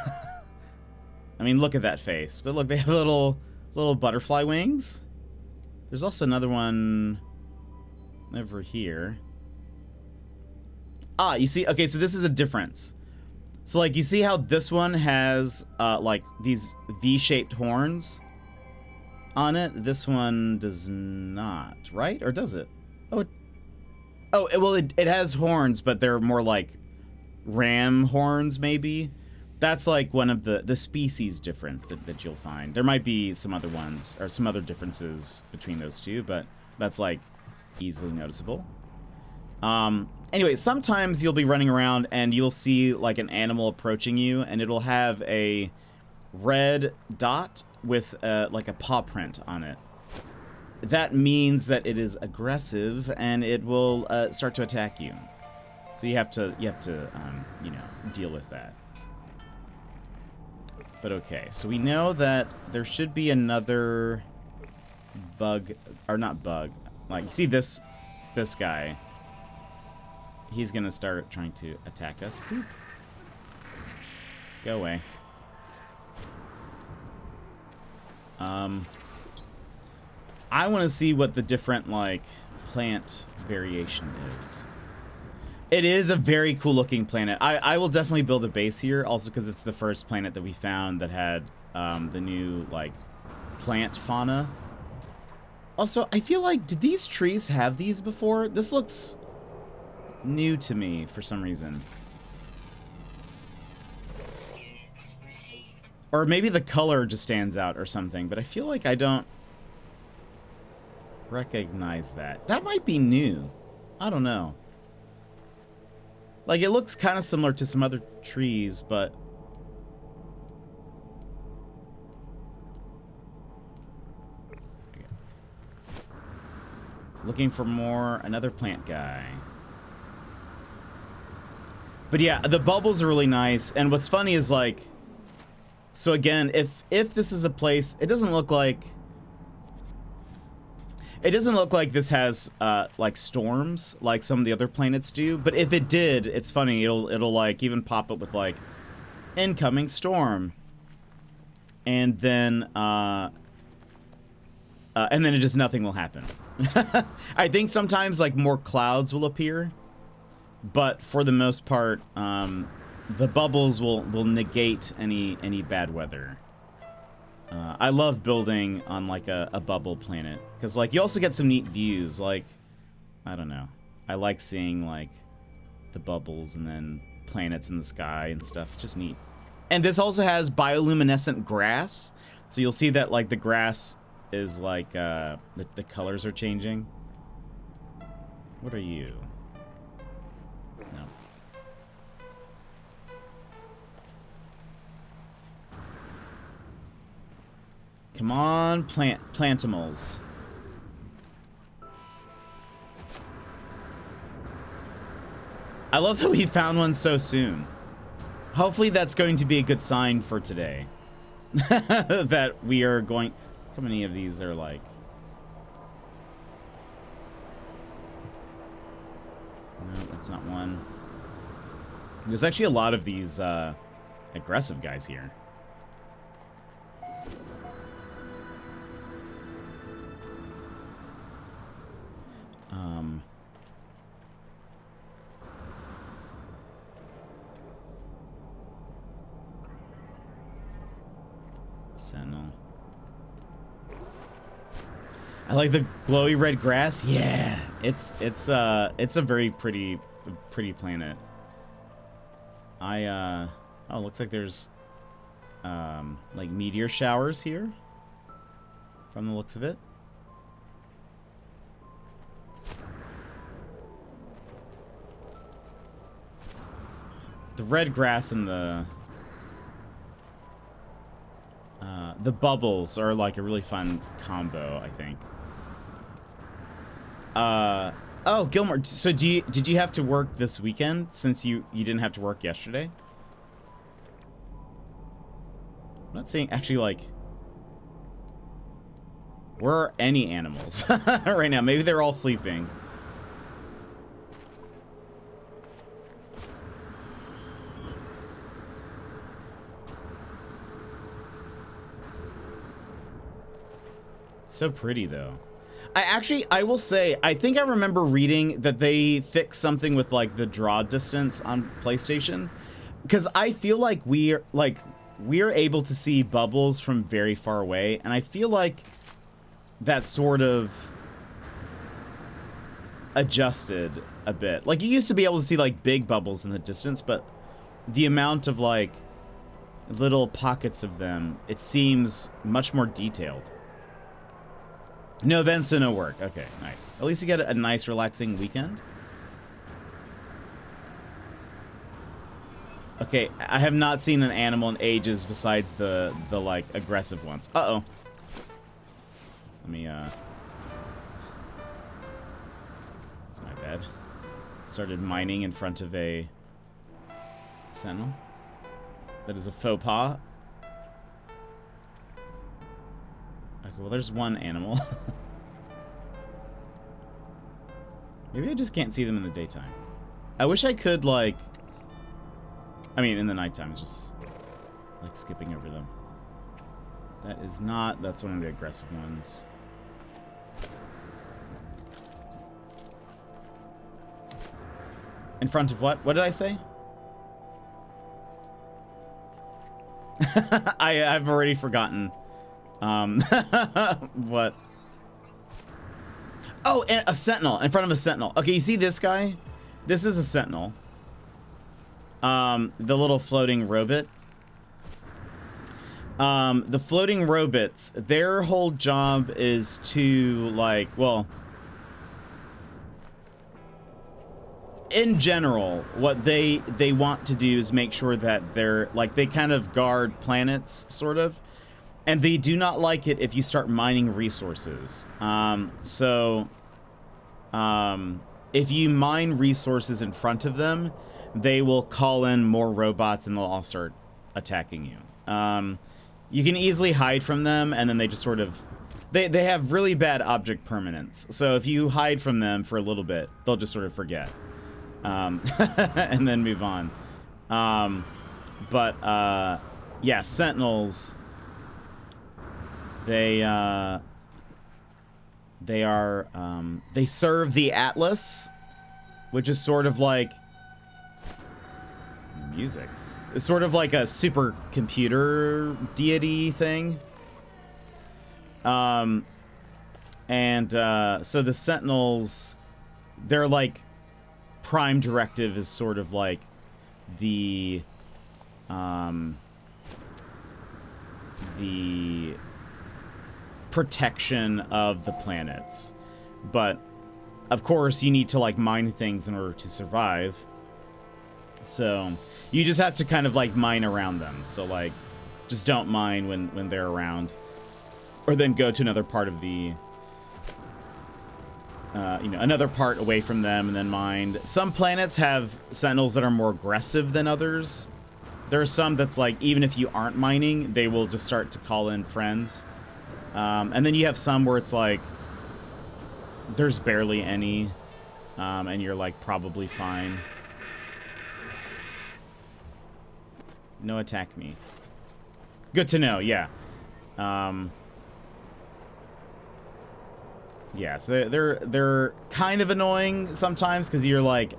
I mean, look at that face. But look, they have little butterfly wings. There's also another one over here. Ah, you see? Okay, so this is a difference. So, like, you see how this one has, like, these V-shaped horns on it? This one does not, right? Or does it? Well, it has horns, but they're more like ram horns, maybe. That's like one of the species difference that you'll find. There might be some other ones or some other differences between those two, but that's like easily noticeable. Anyway, sometimes you'll be running around and you'll see like an animal approaching you, and it'll have a red dot with like a paw print on it. That means that it is aggressive and it will start to attack you. So you have to you know, deal with that. But okay, so we know that there should be another bug, or not bug. Like, you see this guy. He's gonna start trying to attack us. Boop. Go away. I want to see what the different, like, plant variation is. It is a very cool looking planet. I will definitely build a base here, also because it's the first planet that we found that had the new, like, plant fauna. Also, I feel like, did these trees have these before? This looks new to me for some reason. Or maybe the color just stands out or something, but I feel like I don't recognize that. That might be new. I don't know. Like, it looks kind of similar to some other trees, but... Okay. Looking for more, another plant guy. But yeah, the bubbles are really nice, and what's funny is, like... So again, if this is a place, it doesn't look like... It doesn't look like this has, like, storms, like some of the other planets do, but if it did, it's funny, it'll like, even pop up with, like, incoming storm. And then it just, nothing will happen. I think sometimes, like, more clouds will appear, but for the most part, the bubbles will negate any bad weather. I love building on, like, a bubble planet. Because, like, you also get some neat views. Like, I don't know. I like seeing, like, the bubbles and then planets in the sky and stuff. It's just neat. And this also has bioluminescent grass. So you'll see that, like, the grass is, like, the colors are changing. What are you? No. Come on, plantimals. I love that we found one so soon. Hopefully that's going to be a good sign for today. That we are going... How many of these are like... No, that's not one. There's actually a lot of these aggressive guys here. Sentinel. I like the glowy red grass. Yeah, it's a very pretty planet. Oh, looks like there's like meteor showers here from the looks of it. The red grass and the bubbles are like a really fun combo, I think. Oh, Gilmore, so did you have to work this weekend since you didn't have to work yesterday? I'm not saying actually like where are any animals right now? Maybe they're all sleeping. So pretty though. I will say, I think I remember reading that they fixed something with like the draw distance on PlayStation, because I feel like we're able to see bubbles from very far away, and I feel like that sort of adjusted a bit. Like you used to be able to see like big bubbles in the distance, but the amount of like little pockets of them, it seems much more detailed. No events, so no work. Okay, nice. At least you get a nice, relaxing weekend. Okay, I have not seen an animal in ages besides the like, aggressive ones. Uh-oh. Let me, It's my bad. Started mining in front of a sentinel. That is a faux pas. Okay, well, there's one animal. Maybe I just can't see them in the daytime. I wish I could, like... I mean, in the nighttime, it's just, like, skipping over them. That is not... That's one of the aggressive ones. In front of what? What did I say? I've already forgotten. What? Oh, and a sentinel in front of a sentinel. Okay, you see this guy? This is a sentinel. The little floating robot. The floating robots, their whole job is to, like, well, in general, what they want to do is make sure that they're, like, they kind of guard planets, sort of. And they do not like it if you start mining resources. If you mine resources in front of them, they will call in more robots and they'll all start attacking you. You can easily hide from them, and then they just sort of... They have really bad object permanence. So if you hide from them for a little bit, they'll just sort of forget. And then move on. Yeah, sentinels... They serve the Atlas, which is sort of like music. It's sort of like a supercomputer deity thing. So the Sentinels, their like prime directive is sort of like the protection of the planets. But of course you need to like mine things in order to survive, so you just have to kind of like mine around them. So like just don't mine when they're around, or then go to another part of the another part away from them and then mined. Some planets have sentinels that are more aggressive than others. There are some that's like, even if you aren't mining, they will just start to call in friends. And then you have some where it's like, there's barely any, and you're like probably fine. No attack me. Good to know, yeah. Yeah, so they're kind of annoying sometimes because you're like,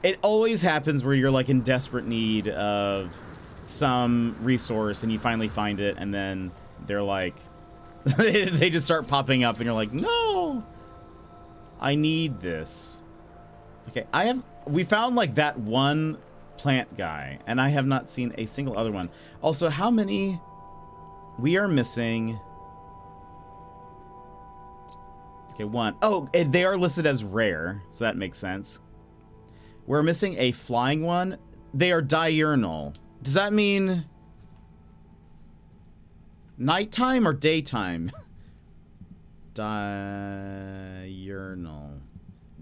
it always happens where you're like in desperate need of some resource and you finally find it and then they're like, they just start popping up and you're like, no, I need this. Okay, we found like that one plant guy and I have not seen a single other one. Also, how many? We are missing. Okay, one. Oh, they are listed as rare, so that makes sense. We're missing a flying one. They are diurnal. Does that mean nighttime or daytime? Diurnal.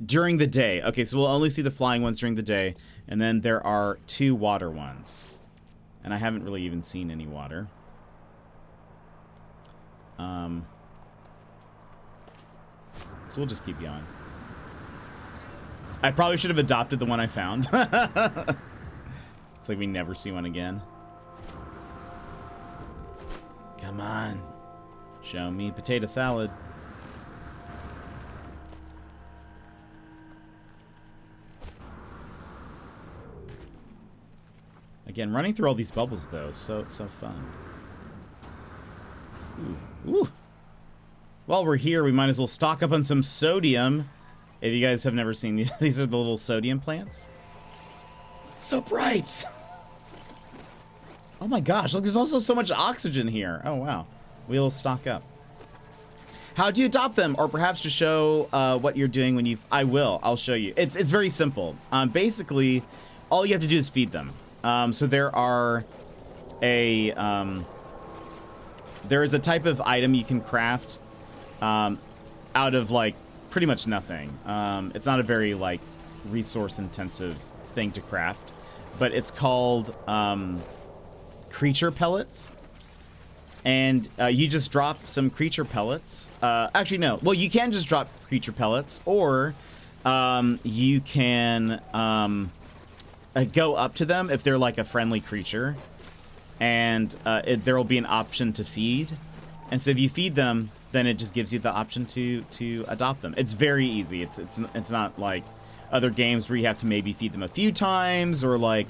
During the day. Okay, so we'll only see the flying ones during the day, and then there are 2 water ones. And I haven't really even seen any water. So we'll just keep going. I probably should have adopted the one I found. It's like we never see one again. Come on. Show me potato salad. Again, running through all these bubbles though is so fun. Ooh. Ooh. While we're here, we might as well stock up on some sodium. If you guys have never seen these are the little sodium plants. So bright. Oh my gosh, look, there's also so much oxygen here. Oh wow. We'll stock up. How do you adopt them? Or perhaps to show what you're doing when I'll show you. It's very simple. Basically, all you have to do is feed them. So there is a type of item you can craft out of like pretty much nothing. It's not a very like resource intensive thing to craft, but it's called creature pellets. And you just drop some creature pellets. Actually, no. Well, you can just drop creature pellets, or you can go up to them if they're like a friendly creature, and there will be an option to feed. And so if you feed them, then it just gives you the option to adopt them. It's very easy. It's not like other games where you have to maybe feed them a few times, or like,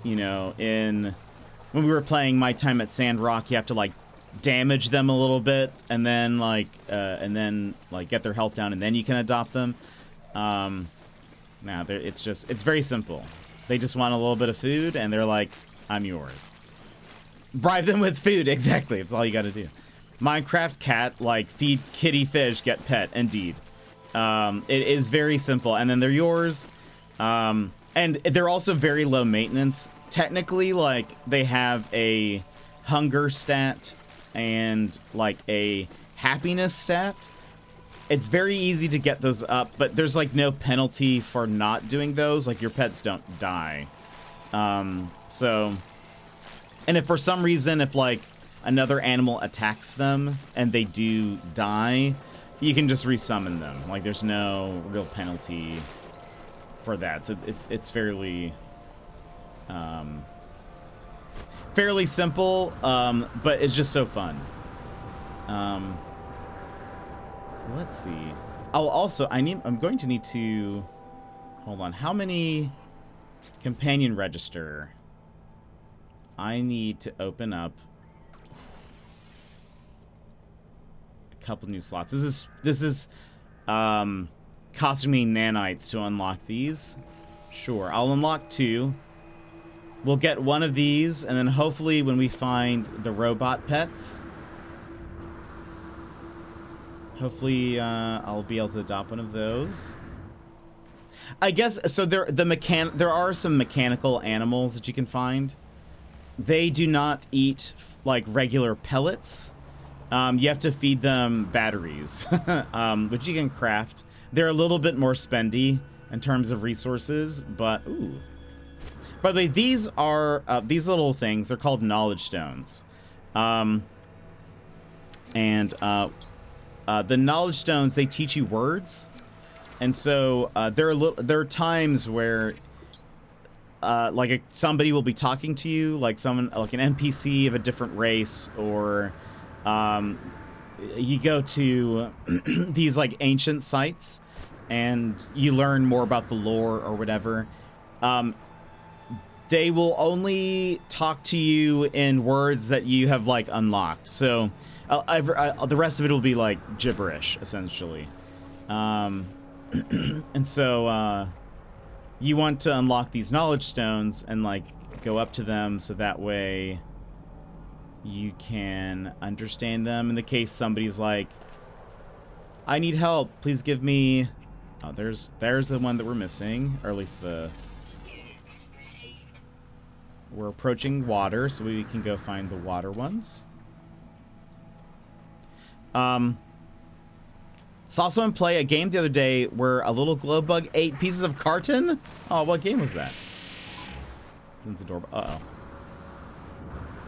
you know, when we were playing My Time at Sandrock, you have to like damage them a little bit and then get their health down and then you can adopt them. It's very simple. They just want a little bit of food and they're like, I'm yours. Bribe them with food, exactly. It's all you got to do. Minecraft cat, like, feed kitty fish, get pet, indeed. It is very simple, and then they're yours. And they're also very low maintenance. Technically, like, they have a hunger stat and, like, a happiness stat. It's very easy to get those up, but there's, like, no penalty for not doing those. Like, your pets don't die. And if for some reason, if, like, another animal attacks them and they do die, you can just resummon them. Like, there's no real penalty for that. So it's fairly simple, but it's just so fun. So let's see. I'm going to need to, hold on. How many companion register? I need to open up a couple new slots. This is costing me nanites to unlock these. Sure, I'll unlock 2. We'll get one of these, and then hopefully when we find the robot pets, hopefully I'll be able to adopt one of those. I guess so. There are some mechanical animals that you can find. They do not eat like regular pellets. You have to feed them batteries, which you can craft. They're a little bit more spendy in terms of resources, but ooh. By the way, these are these little things. They're called knowledge stones, the knowledge stones, they teach you words, and so there are times where like somebody will be talking to you, like someone like an NPC of a different race, or you go to these like ancient sites and you learn more about the lore or whatever. They will only talk to you in words that you have like unlocked. So the rest of it will be like gibberish essentially. And so you want to unlock these knowledge stones and like go up to them so that way you can understand them. In the case somebody's like, I need help, please give me... Oh, there's the one that we're missing, or at least we're approaching water, so we can go find the water ones. Saw someone play a game the other day where a little glow bug ate pieces of carton. Oh, what game was that? The door. Uh-oh.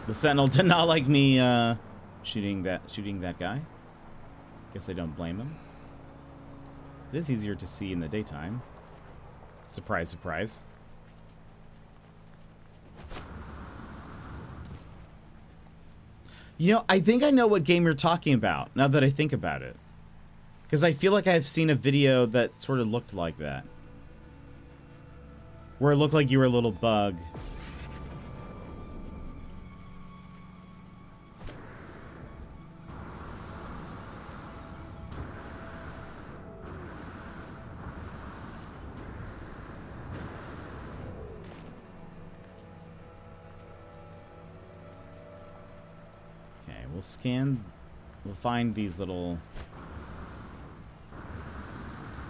The Sentinel did not like me shooting that guy. Guess I don't blame him. It is easier to see in the daytime. Surprise, surprise. You know, I think I know what game you're talking about, now that I think about it. Because I feel like I've seen a video that sort of looked like that. Where it looked like you were a little bug. We'll find these little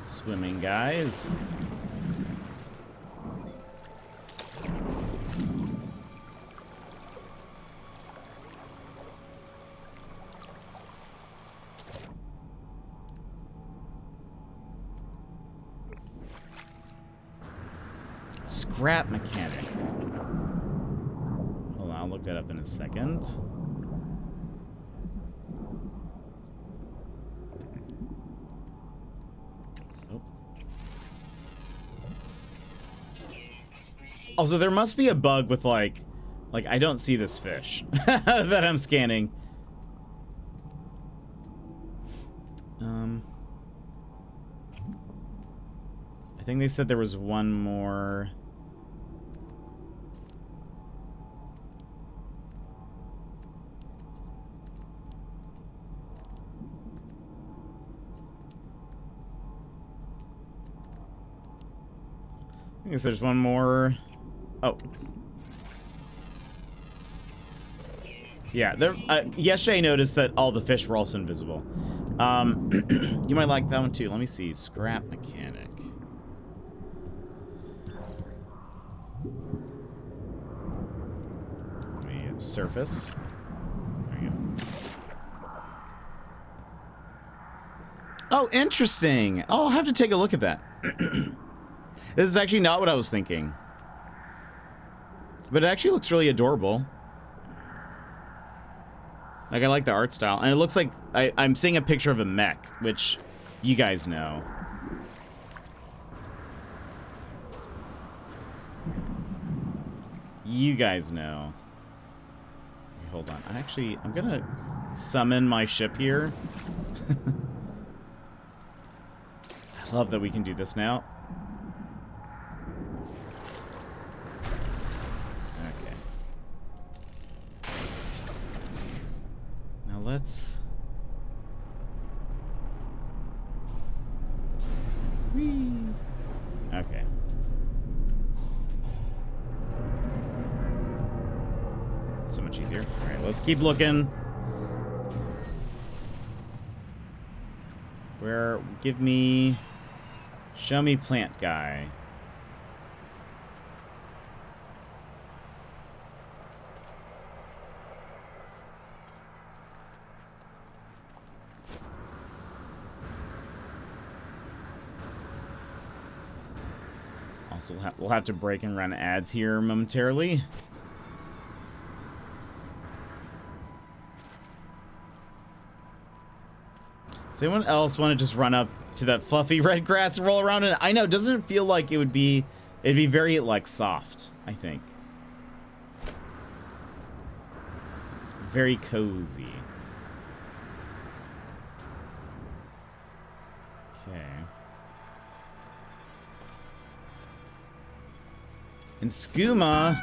swimming guys. Scrap mechanic. Hold on, I'll look that up in a second. Also, there must be a bug with like I don't see this fish that I'm scanning. I think they said there was one more. I guess there's one more. Oh. Yeah, there. Yesterday I noticed that all the fish were also invisible. You might like that one too. Let me see. Scrap mechanic. Let me surface. There you go. Oh, interesting. Oh, I'll have to take a look at that. This is actually not what I was thinking. But it actually looks really adorable. Like, I like the art style. And it looks like I'm seeing a picture of a mech, which you guys know. You guys know. Okay, hold on. I'm gonna summon my ship here. I love that we can do this now. Let's... Whee! Okay. So much easier. Alright, let's keep looking. Show me plant guy. So we'll have to break and run ads here momentarily. Does anyone else want to just run up to that fluffy red grass and roll around in it? I know, doesn't it feel like it'd be very like soft, I think. Very cozy. Okay. And Skooma,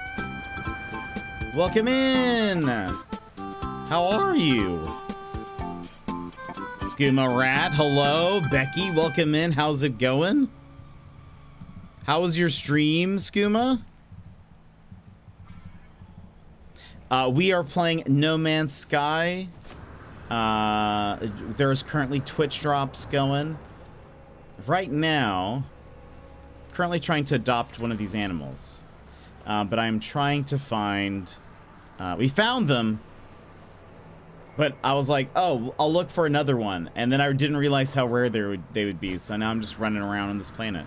welcome in. How are you? Skooma Rat, hello. Becky, welcome in. How's it going? How was your stream, Skooma? We are playing No Man's Sky. There's currently Twitch drops going. Right now, currently trying to adopt one of these animals. But I'm trying to find... we found them. But I was like, oh, I'll look for another one. And then I didn't realize how rare they would be. So now I'm just running around on this planet.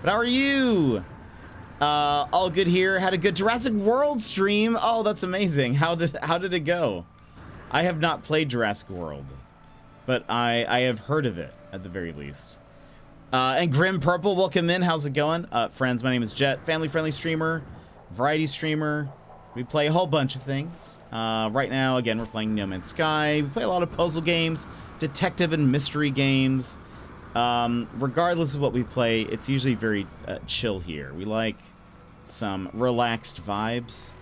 But how are you? All good here. Had a good Jurassic World stream. Oh, that's amazing. How did it go? I have not played Jurassic World. But I have heard of it, at the very least. And Grim Purple, welcome in. How's it going? Friends, my name is Jet. Family-friendly streamer. Variety streamer. We play a whole bunch of things. Right now, again, we're playing No Man's Sky. We play a lot of puzzle games, detective and mystery games. Regardless of what we play, it's usually very chill here. We like some relaxed vibes.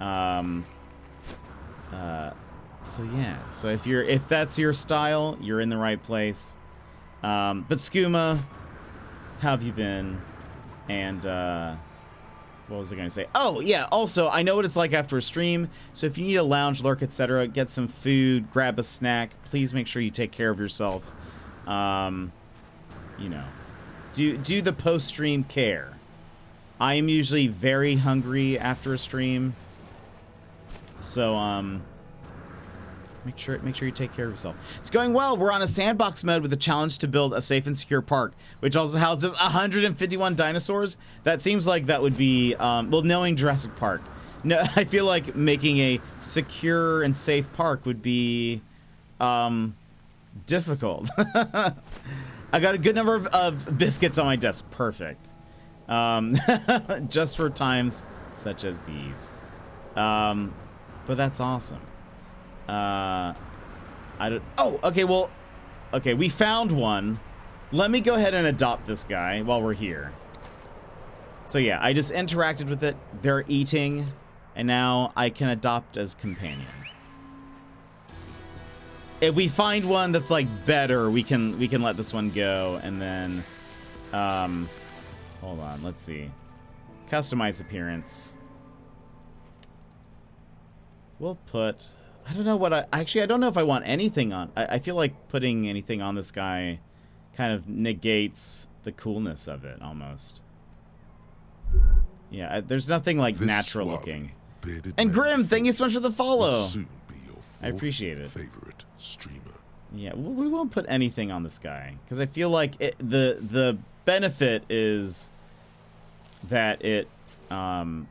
So yeah. So if that's your style, you're in the right place. But Skooma, how have you been? And what was I going to say? Oh, yeah, also, I know what it's like after a stream, so if you need a lounge, lurk, etc., get some food, grab a snack, please make sure you take care of yourself. You know, do the post-stream care. I am usually very hungry after a stream, so, make sure you take care of yourself. It's going well. We're on a sandbox mode with a challenge to build a safe and secure park, which also houses 151 dinosaurs. That seems like that would be, well, knowing Jurassic Park. No, I feel like making a secure and safe park would be, difficult. I got a good number of biscuits on my desk. Perfect. Just for times such as these. But that's awesome. I don't... Oh, okay, well... Okay, we found one. Let me go ahead and adopt this guy while we're here. So yeah, I just interacted with it. They're eating, and now I can adopt as companion. If we find one that's, like, better, we can let this one go, and then... hold on, let's see. Customize appearance. We'll put... I don't know what I don't know if I want anything on. I feel like putting anything on this guy kind of negates the coolness of it almost. Yeah, there's nothing like natural looking. And Grim, thank you so much for the follow. I appreciate it. Favorite streamer. Yeah, we won't put anything on this guy because I feel like the benefit is that it oh,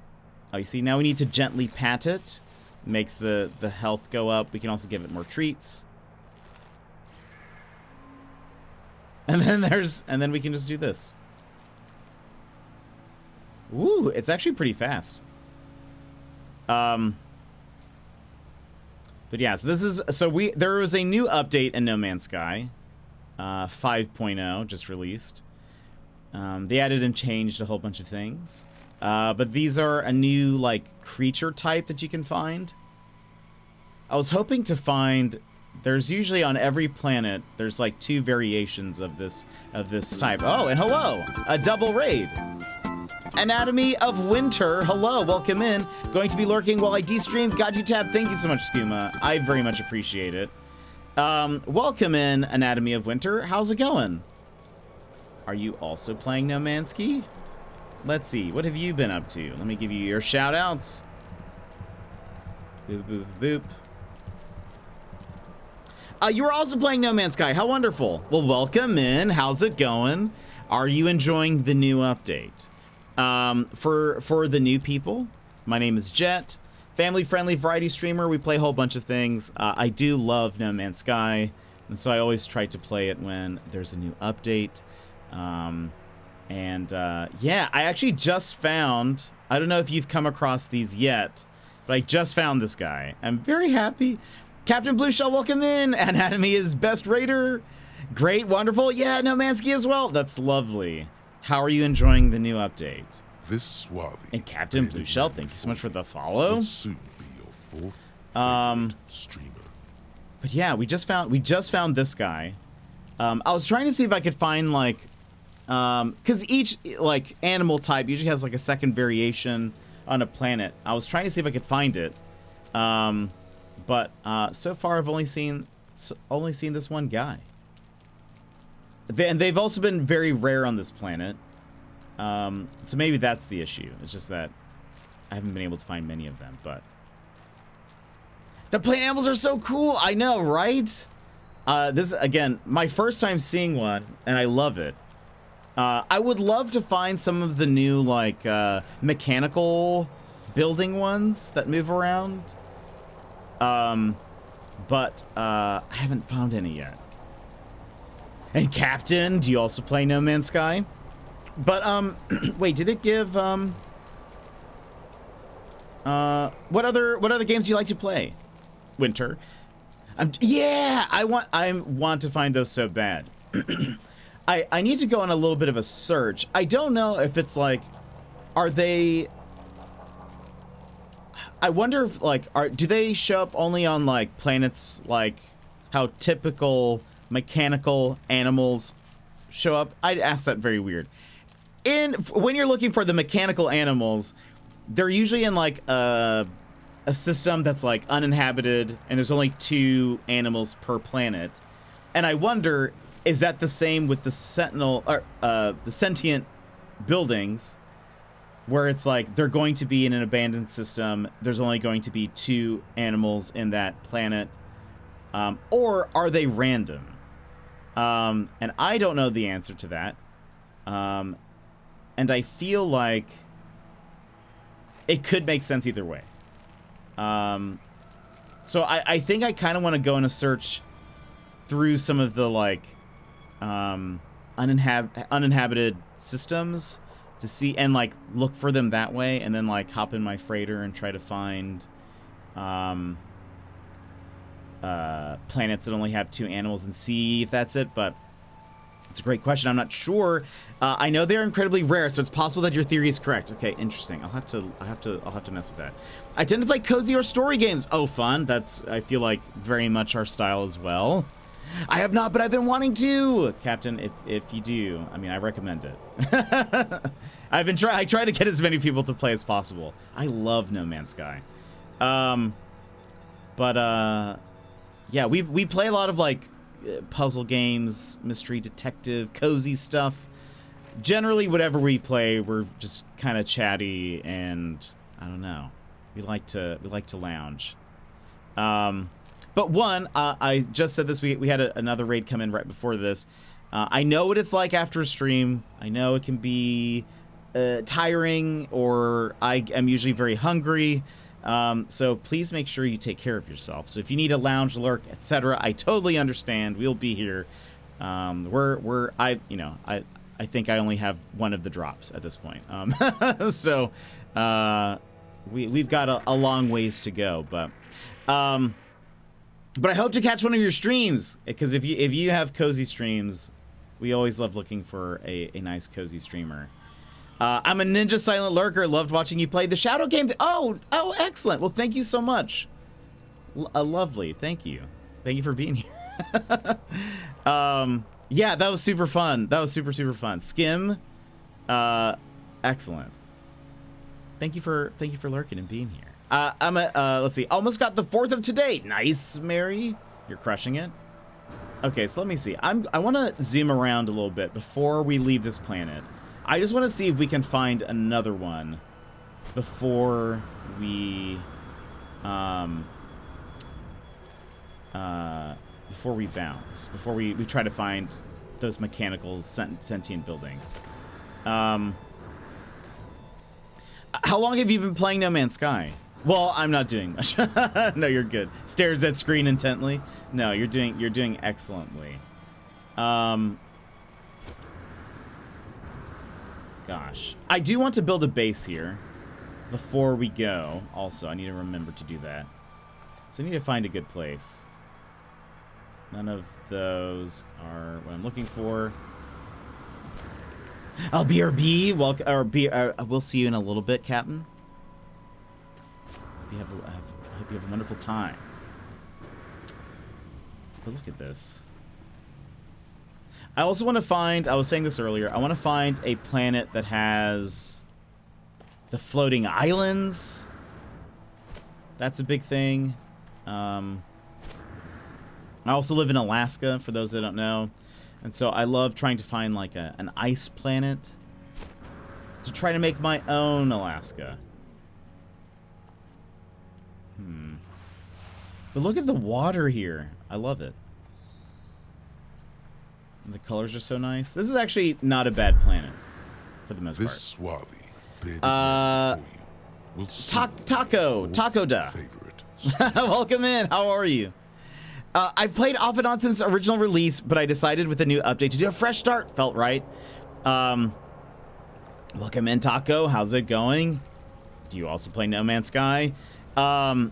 you see, now we need to gently pat it. Makes the health go up. We can also give it more treats. And then we can just do this. Ooh, it's actually pretty fast. But yeah, so there was a new update in No Man's Sky. 5.0 just released. They added and changed a whole bunch of things. But these are a new, like, creature type that you can find. I was hoping to find... There's usually on every planet, there's, like, 2 variations of this type. Oh, and hello! A double raid! Anatomy of Winter, hello, welcome in. Going to be lurking while I de-stream. Got you tab, thank you so much, Skooma. I very much appreciate it. Welcome in, Anatomy of Winter. How's it going? Are you also playing No Man's Sky? Let's see, what have you been up to? Let me give you your shout-outs. Boop, boop, boop. You were also playing No Man's Sky. How wonderful. Well, welcome in. How's it going? Are you enjoying the new update? For the new people, my name is Jet, family-friendly variety streamer. We play a whole bunch of things. I do love No Man's Sky, and so I always try to play it when there's a new update. Yeah, I actually just found, I don't know if you've come across these yet, but I just found this guy. I'm very happy. Captain Blue Shell, welcome in. Anatomy is best raider. Great, wonderful. Yeah, No Man's Sky as well. That's lovely. How are you enjoying the new update? This swarthy And Captain Blue Shell, thank you so much for the follow. will soon be your fourth favorite streamer. But yeah, we just found this guy. I was trying to see if I could find like, because each like animal type usually has like a second variation on a planet. I was trying to see if I could find it, but so far I've only seen this one guy. And they've also been very rare on this planet, so maybe that's the issue. It's just that I haven't been able to find many of them. But the plant animals are so cool. I know, right? This is, again, my first time seeing one, and I love it. I would love to find some of the new, like, mechanical building ones that move around. But I haven't found any yet. And Captain, do you also play No Man's Sky? But, wait, did it give, what other games do you like to play? Winter. Yeah, I want to find those so bad. I need to go on a little bit of a search. I don't know if it's like, are they, I wonder if like, do they show up only on like planets like how typical mechanical animals show up? I'd ask that very weird. When you're looking for the mechanical animals, they're usually in like a system that's like uninhabited, and there's only 2 animals per planet. And I wonder, is that the same with the sentinel or the sentient buildings, where it's like they're going to be in an abandoned system, there's only going to be 2 animals in that planet, or are they random? And I don't know the answer to that. And I feel like it could make sense either way. So I think I kind of want to go in a search through some of the like uninhabited systems to see and like look for them that way, and then like hop in my freighter and try to find planets that only have 2 animals and see if that's it. But it's a great question. I'm not sure. I know they're incredibly rare, so it's possible that your theory is correct. Okay, interesting. I'll have to mess with that. I tend to play cozy or story games. Oh, fun. That's, I feel like, very much our style as well. I have not, but I've been wanting to. Captain, if you do, I mean, I recommend it. I try to get as many people to play as possible. I love No Man's Sky. Yeah, we play a lot of like puzzle games, mystery detective, cozy stuff. Generally, whatever we play, we're just kind of chatty, and I don't know. We like to lounge. But one, I just said this. We had another raid come in right before this. I know what it's like after a stream. I know it can be tiring, or I am usually very hungry. So please make sure you take care of yourself. So if you need a lounge, lurk, etc., I totally understand. We'll be here. I think I only have one of the drops at this point. So we've got a long ways to go, but I hope to catch one of your streams, because if you have cozy streams, we always love looking for a nice cozy streamer. I'm a Ninja Silent Lurker. Loved watching you play the Shadow game. Oh, excellent. Well, thank you so much. Lovely. Thank you. Thank you for being here. Yeah, that was super fun. That was super fun. Skim, excellent. Thank you for lurking and being here. Let's see. Almost got the 4th of today. Nice, Mary. You're crushing it. Okay, so let me see. I want to zoom around a little bit before we leave this planet. I just want to see if we can find another one before we bounce, before we try to find those mechanical sentient buildings. How long have you been playing No Man's Sky? Well, I'm not doing much. No, you're good. Stares at screen intently. No, you're doing excellently. Gosh. I do want to build a base here before we go. Also, I need to remember to do that. So I need to find a good place. None of those are what I'm looking for. I'll BRB. Welcome, or we'll see you in a little bit, Captain. I hope you have a wonderful time. But look at this. I also want to find, I was saying this earlier, I want to find a planet that has the floating islands. That's a big thing. I also live in Alaska, for those that don't know. And so I love trying to find like an ice planet to try to make my own Alaska. But look at the water here. I love it. And the colors are so nice. This is actually not a bad planet, for the most part. This swarthy bearded man before you will soon Taco Da. favorite. Welcome in. How are you? I've played off and on since original release, but I decided with the new update to do a fresh start. Felt right. Welcome in, Taco. How's it going? Do you also play No Man's Sky? Yeah,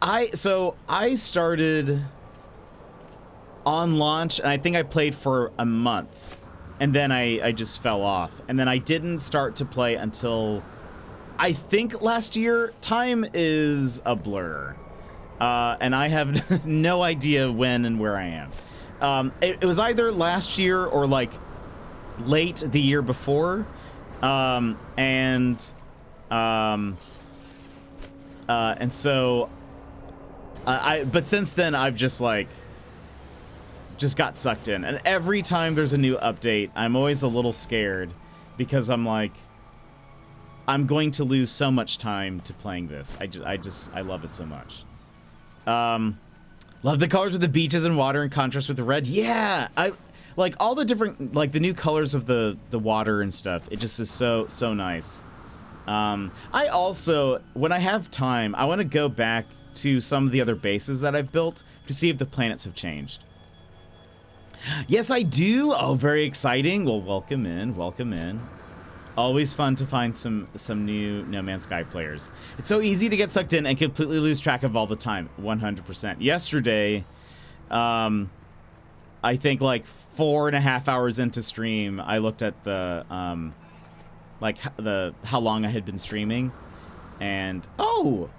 I started on launch, and I think I played for a month, and then I just fell off, and then I didn't start to play until I think last year. Time is a blur, and I have no idea when and where I am. It was either last year or like late the year before, and so but since then I've just got sucked in, and every time there's a new update, I'm always a little scared because I'm like, I'm going to lose so much time to playing this. I love it so much. Love the colors of the beaches and water in contrast with the red. Yeah, I like all the different, like the new colors of the water and stuff. It just is so nice. I also, when I have time, I want to go back to some of the other bases that I've built to see if the planets have changed. Yes, I do. Oh, very exciting. Well, welcome in. Welcome in. Always fun to find some new No Man's Sky players. It's so easy to get sucked in and completely lose track of all the time. 100%. Yesterday, I think like 4.5 hours into stream, I looked at the how long I had been streaming, and oh,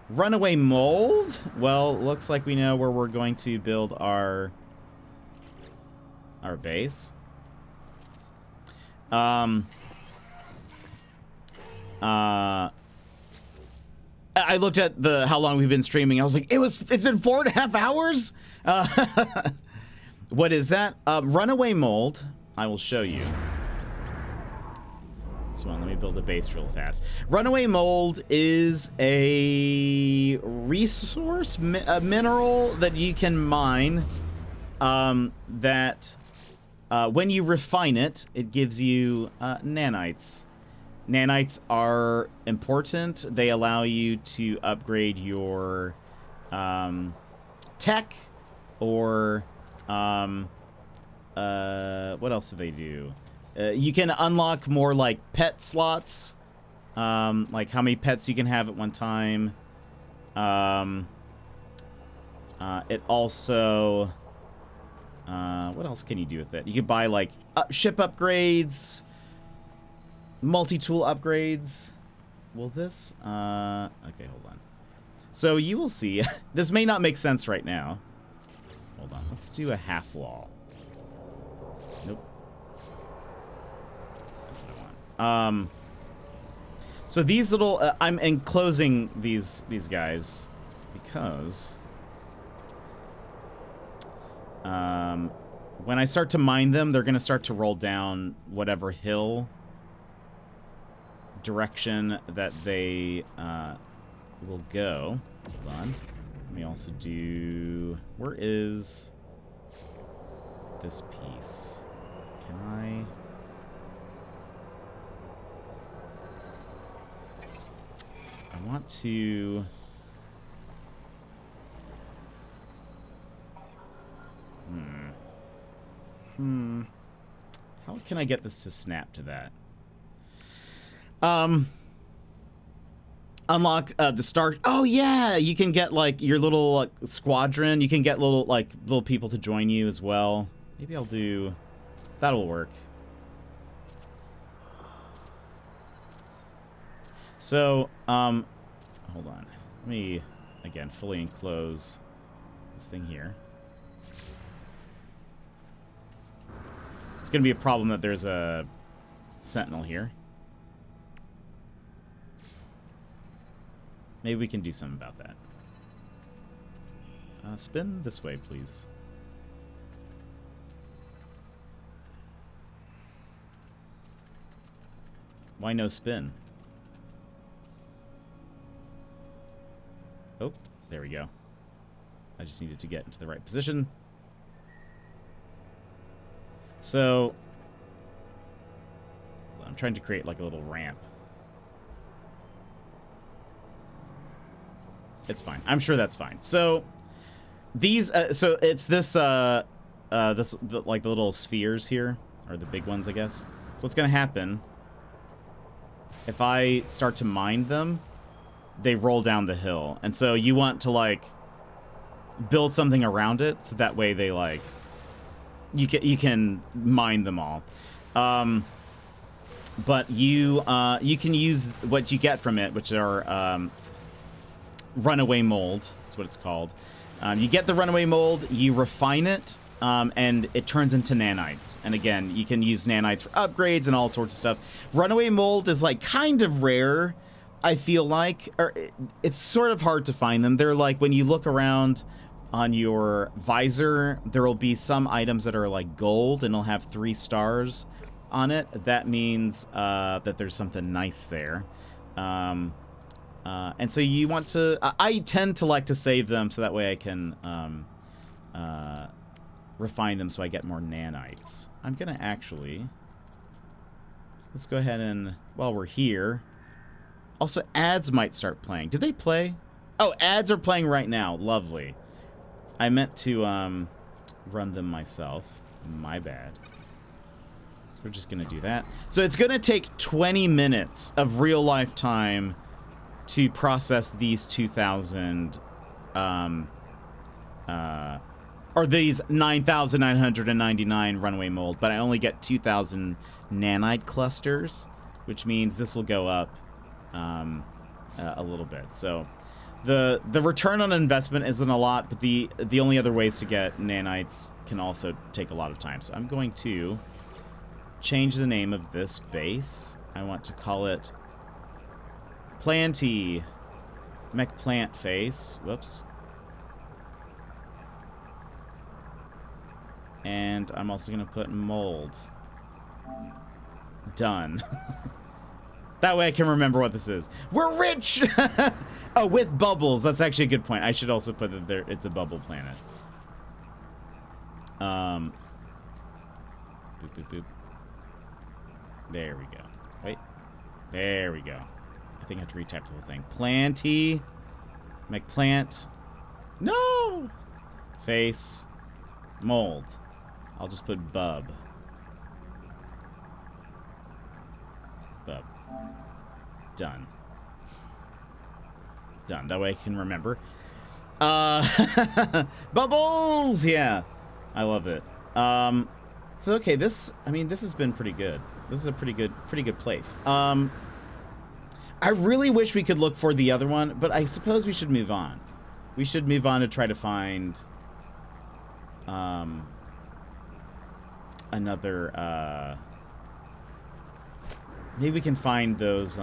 runaway mold. Well, looks like we know where we're going to build our base. I looked at how long we've been streaming. I was like, it's been 4.5 hours. What is that? Runaway mold. I will show you. This one, let me build a base real fast. Runaway mold is a resource, a mineral that you can mine. That when you refine it, it gives you nanites. Nanites are important. They allow you to upgrade your tech, or what else do they do? You can unlock more like pet slots, like how many pets you can have at one time. It also, what else can you do with it? You can buy like ship upgrades, multi-tool upgrades. Will this? Okay, hold on. So you will see. This may not make sense right now. Hold on. Let's do a half wall. Nope. That's what I want. So these little, I'm enclosing these guys because when I start to mine them, they're going to start to roll down whatever hill direction that they will go. Hold on. Let me also do... Where is this piece? Can I... I want to... How can I get this to snap to that? Unlock the star. Oh yeah, you can get like your little squadron. You can get little people to join you as well. Maybe I'll do. That'll work. So hold on. Let me again fully enclose this thing here. It's gonna be a problem that there's a sentinel here. Maybe we can do something about that. Spin this way, please. Why no spin? Oh, there we go. I just needed to get into the right position. So, I'm trying to create like a little ramp. It's fine. I'm sure that's fine. So, these, so it's this, like the little spheres here, or the big ones, I guess. So what's gonna happen, if I start to mine them, they roll down the hill. And so you want to, like, build something around it, so that way they, like, you can mine them all. But you can use what you get from it, which are, runaway mold. That's what it's called. You get the runaway mold, you refine it, and it turns into nanites. And again, you can use nanites for upgrades and all sorts of stuff. Runaway mold is like kind of rare, I feel like. Or it's sort of hard to find them. They're like when you look around on your visor, there will be some items that are like gold and it'll have 3 stars on it. That means that there's something nice there. And so you want to... I tend to like to save them so that way I can refine them so I get more nanites. I'm going to actually... Let's go ahead and... While we're here... Also, ads might start playing. Did they play? Oh, ads are playing right now. Lovely. I meant to run them myself. My bad. We're just going to do that. So it's going to take 20 minutes of real-life time to process these 2,000, or these 9,999 runaway mold, but I only get 2,000 nanite clusters, which means this will go up a little bit. So the return on investment isn't a lot, but the only other ways to get nanites can also take a lot of time. So I'm going to change the name of this base. I want to call it Planty Mech Plant Face. Whoops. And I'm also going to put mold. Done. That way I can remember what this is. We're rich! Oh, with bubbles. That's actually a good point. I should also put that there. It's a bubble planet. Boop, boop, boop. There we go. Wait. There we go. I think I have to retype the whole thing. Planty. McPlant. No! Face. Mold. I'll just put bub. Bub. Done. Done. That way I can remember. Bubbles! Yeah. I love it. So, okay, this has been pretty good. This is a pretty good place. I really wish we could look for the other one, but I suppose we should move on. We should move on to try to find another, maybe we can find those,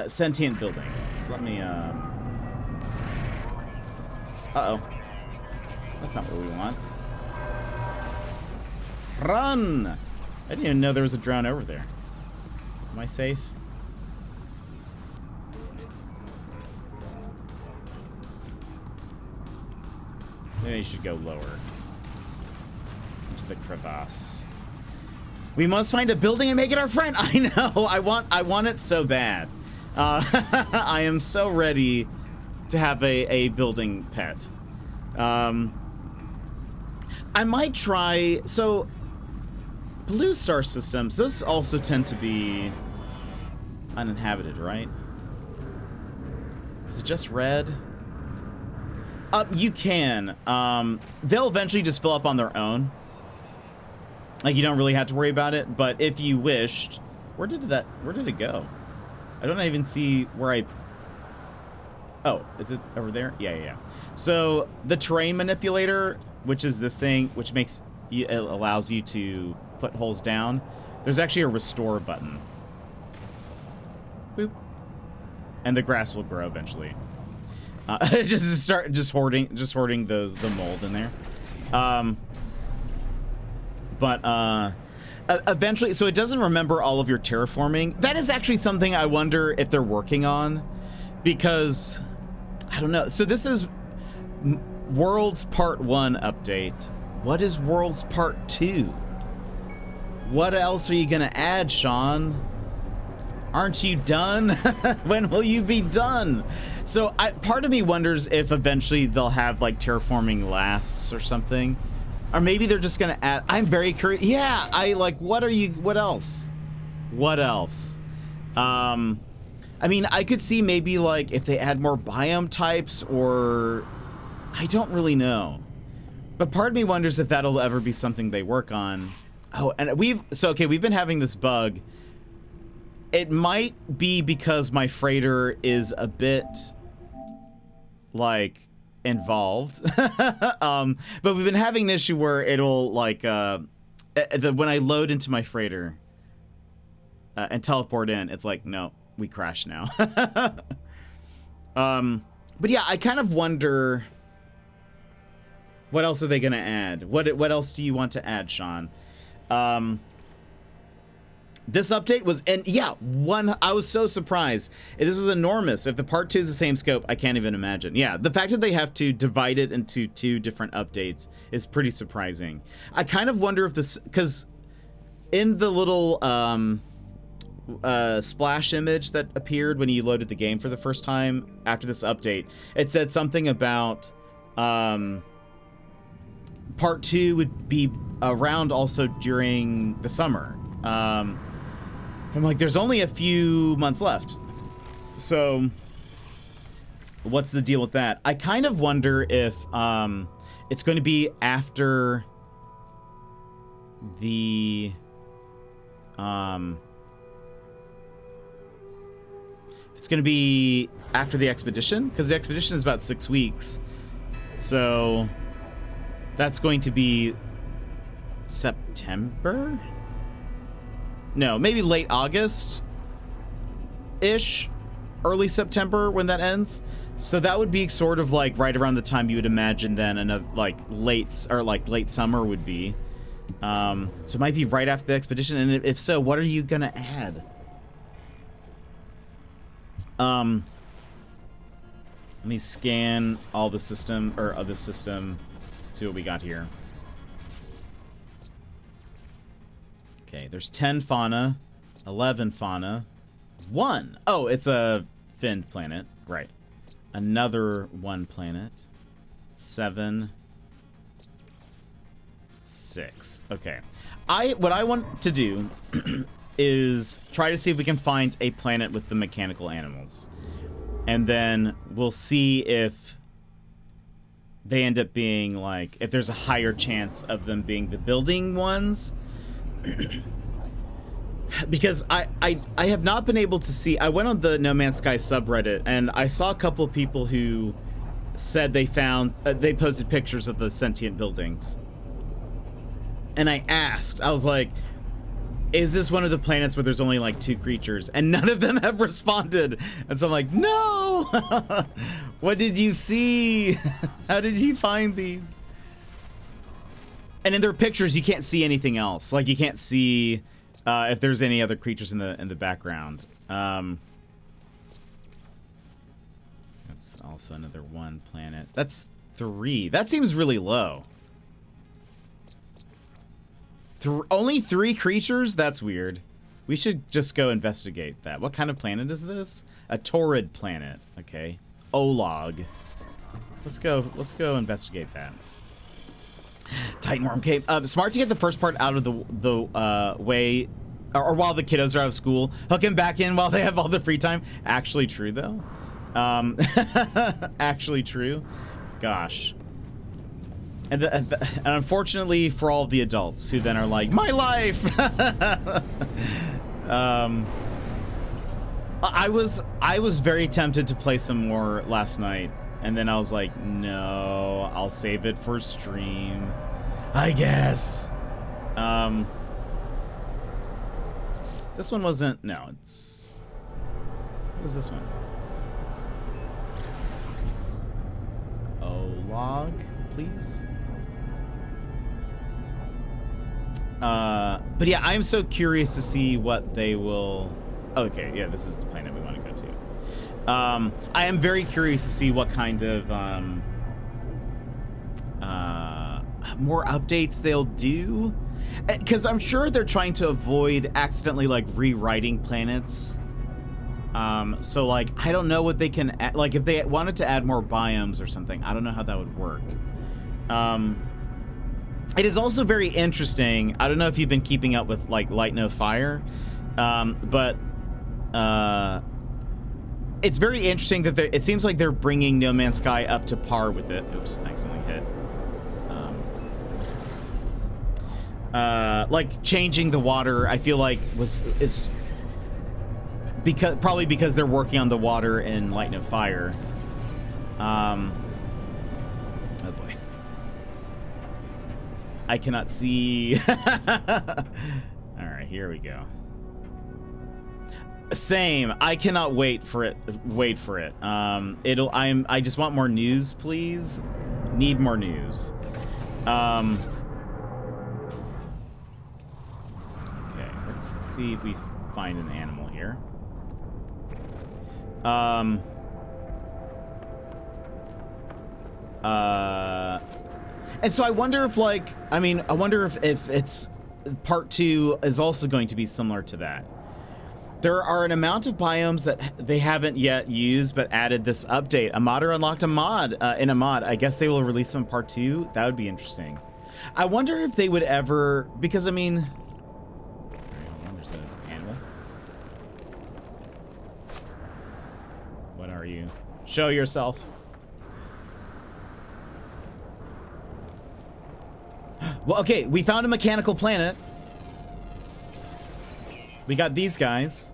sentient buildings. So let me, uh-oh. That's not what we want. Run! I didn't even know there was a drone over there. Am I safe? Maybe you should go lower. Into the crevasse. We must find a building and make it our friend. I know. I want it so bad. I am so ready to have a building pet. I might try. So, blue star systems. Those also tend to be uninhabited, right? Is it just red? You can. They'll eventually just fill up on their own. Like, you don't really have to worry about it, but if you wished... Where did it go? I don't even see where I... Oh, is it over there? Yeah. So, the terrain manipulator, which is this thing, which makes... It allows you to put holes down. There's actually a restore button. Boop. And the grass will grow eventually. Just hoarding the mold in there. But eventually, so it doesn't remember all of your terraforming. That is actually something I wonder if they're working on, because I don't know. So this is Worlds Part 1 update. What is Worlds Part 2? What else are you gonna add, Sean? Aren't you done? When will you be done? So part of me wonders if eventually they'll have like terraforming lasts or something. Or maybe they're just gonna add, I'm very curious. Yeah, what else? What else? I mean, I could see maybe like if they add more biome types, or I don't really know. But part of me wonders if that'll ever be something they work on. Oh, and we've been having this bug. It might be because my freighter is a bit like involved. But we've been having an issue where it'll like when I load into my freighter and teleport in, it's like, no, we crash now. But yeah, I kind of wonder, what else are they gonna add? What else do you want to add, Sean? This update was, and yeah, I was so surprised. This was enormous. If the part 2 is the same scope, I can't even imagine. Yeah, the fact that they have to divide it into 2 different updates is pretty surprising. I kind of wonder if this, because in the little splash image that appeared when you loaded the game for the first time after this update, it said something about part 2 would be around also during the summer. I'm like, there's only a few months left. So what's the deal with that? I kind of wonder if it's going to be after the it's going to be after the expedition, because the expedition is about 6 weeks. So that's going to be September? No, maybe late August-ish, early September when that ends. So that would be sort of like right around the time you would imagine then another like late summer would be. So it might be right after the expedition. And if so, what are you gonna add? Let me scan all the system see what we got here. Okay, there's 10 fauna, 11 fauna, 1. Oh, it's a finned planet, right. Another 1 planet, 7, 6. Okay. What I want to do is try to see if we can find a planet with the mechanical animals. And then we'll see if they end up being like, if there's a higher chance of them being the building ones. Because I have not been able to see. I went on the No Man's Sky subreddit and I saw a couple of people who said they found they posted pictures of the sentient buildings, and I asked, I was like, is this one of the planets where there's only like 2 creatures? And none of them have responded. And so I'm like, no. What did you see? How did you find these? And in their pictures, you can't see anything else. Like, you can't see if there's any other creatures in the background. That's also another 1 planet. That's 3. That seems really low. Only 3 creatures? That's weird. We should just go investigate that. What kind of planet is this? A Torrid planet. Okay. Olog. Let's go investigate that. Titan Worm Cave. Smart to get the first part out of the way, or while the kiddos are out of school. Hook him back in while they have all the free time. Actually true, though. Actually true. Gosh. And unfortunately for all of the adults who then are like, my life! I was very tempted to play some more last night, and then I was like, no, I'll save it for stream, I guess. This one wasn't, no, it's, what is this one? Log, please. But yeah, I'm so curious to see what they will. Okay, yeah, this is the planet we want to go to. I am very curious to see what kind of more updates they'll do, because I'm sure they're trying to avoid accidentally like rewriting planets. So like, I don't know what they can add, like if they wanted to add more biomes or something, I don't know how that would work. It is also very interesting. I don't know if you've been keeping up with like Light No Fire, but it's very interesting that it seems like they're bringing No Man's Sky up to par with it. Oops, I accidentally hit. Like changing the water, I feel like is probably because they're working on the water in Light No Fire. Oh boy. I cannot see. Alright, here we go. Same. I cannot wait for it. I just want more news, please. Need more news. Okay, let's see if we find an animal here. And so I wonder if like, I wonder if it's part 2 is also going to be similar to that. There are an amount of biomes that they haven't yet used, but added this update. A modder unlocked a mod in a mod. I guess they will release them in part 2. That would be interesting. I wonder if they would ever, because I mean, there's an animal. What are you? Show yourself. Well, okay, we found a mechanical planet. We got these guys.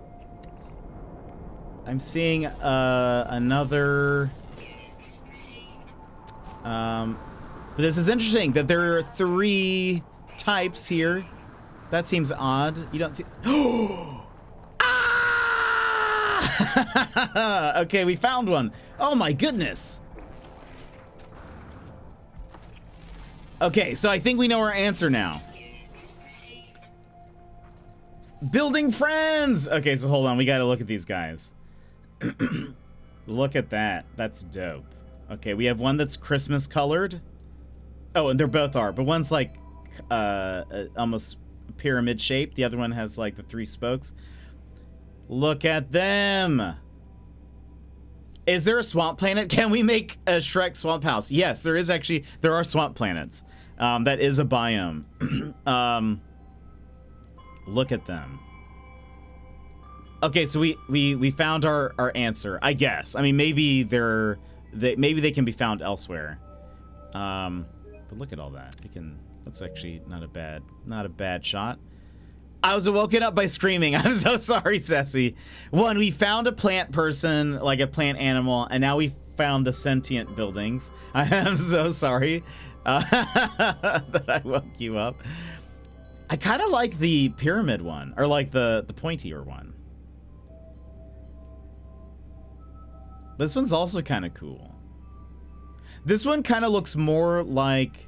I'm seeing another. But this is interesting that there are 3 types here. That seems odd. You don't see. Ah! Okay, we found one. Oh my goodness. Okay, so I think we know our answer now. Building friends! Okay, so hold on. We gotta look at these guys. Look at that. That's dope. Okay, we have one that's Christmas colored. Oh, and they're both are. But one's like almost pyramid shaped. The other one has like the 3 spokes. Look at them. Is there a swamp planet? Can we make a Shrek swamp house? Yes, there is actually. There are swamp planets. That is a biome. Look at them. Okay, so we found our answer, I guess. I mean, maybe maybe they can be found elsewhere. But look at all that. That's actually not a bad shot. I was woken up by screaming. I'm so sorry, Sassy. One, we found a plant person, like a plant animal, and now we found the sentient buildings. I am so sorry that I woke you up. I kind of like the pyramid one, or like the pointier one. This one's also kind of cool. This one kind of looks more like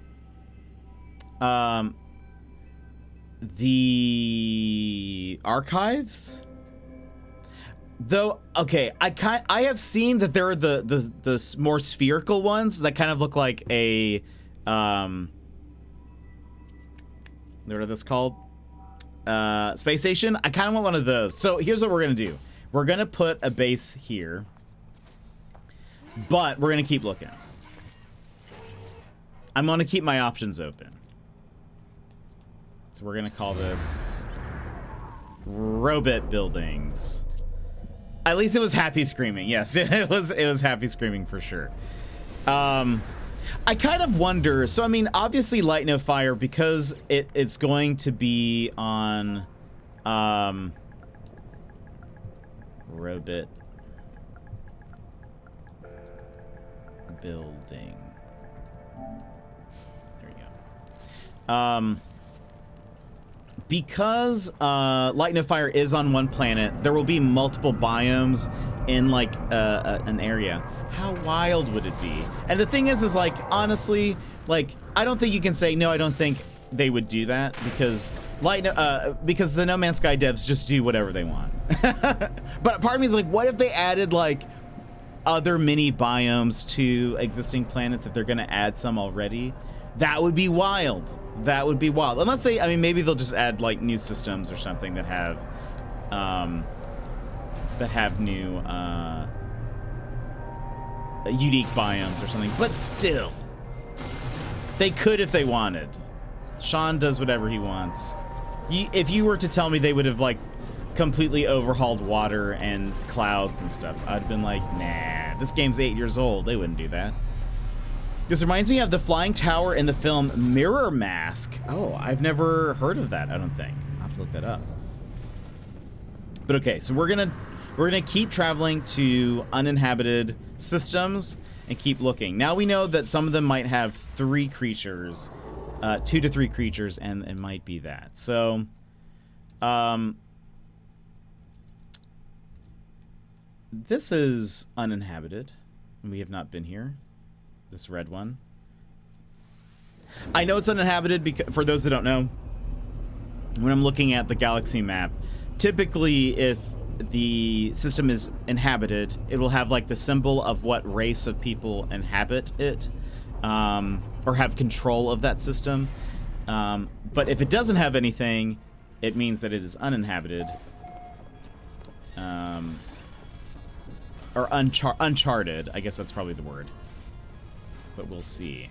the archives, though. Okay, I have seen that there are the more spherical ones that kind of look like a What are those called? Space station. I kind of want one of those. So here's what we're gonna do. We're gonna put a base here, but we're gonna keep looking. I'm gonna keep my options open. So we're gonna call this Robot Buildings. At least it was happy screaming. Yes, it was happy screaming for sure. I kind of wonder, so I mean, obviously Light No Fire, because it's going to be on Robot Building. There you go. Because Light No Fire is on one planet, there will be multiple biomes in like an area. How wild would it be? And the thing is like, honestly, like, I don't think you can say, no, I don't think they would do that, because because the No Man's Sky devs just do whatever they want. But part of me is like, what if they added like other mini biomes to existing planets if they're gonna add some already? That would be wild. That would be wild. Unless they, I mean, maybe they'll just add like new systems or something that have new unique biomes or something. But still, they could if they wanted. Sean does whatever he wants. If you were to tell me they would have like completely overhauled water and clouds and stuff, I'd have been like, nah, this game's 8 years old. They wouldn't do that. This reminds me of the flying tower in the film Mirror Mask. Oh, I've never heard of that, I don't think. I'll have to look that up. But okay, so we're gonna keep traveling to uninhabited systems and keep looking. Now we know that some of them might have 3 creatures, 2 to 3 creatures, and it might be that. So, this is uninhabited. We have not been here. This red one. I know it's uninhabited because, for those that don't know, when I'm looking at the galaxy map, typically if the system is inhabited, it will have like the symbol of what race of people inhabit it, or have control of that system. But if it doesn't have anything, it means that it is uninhabited. Or uncharted, I guess that's probably the word. But we'll see.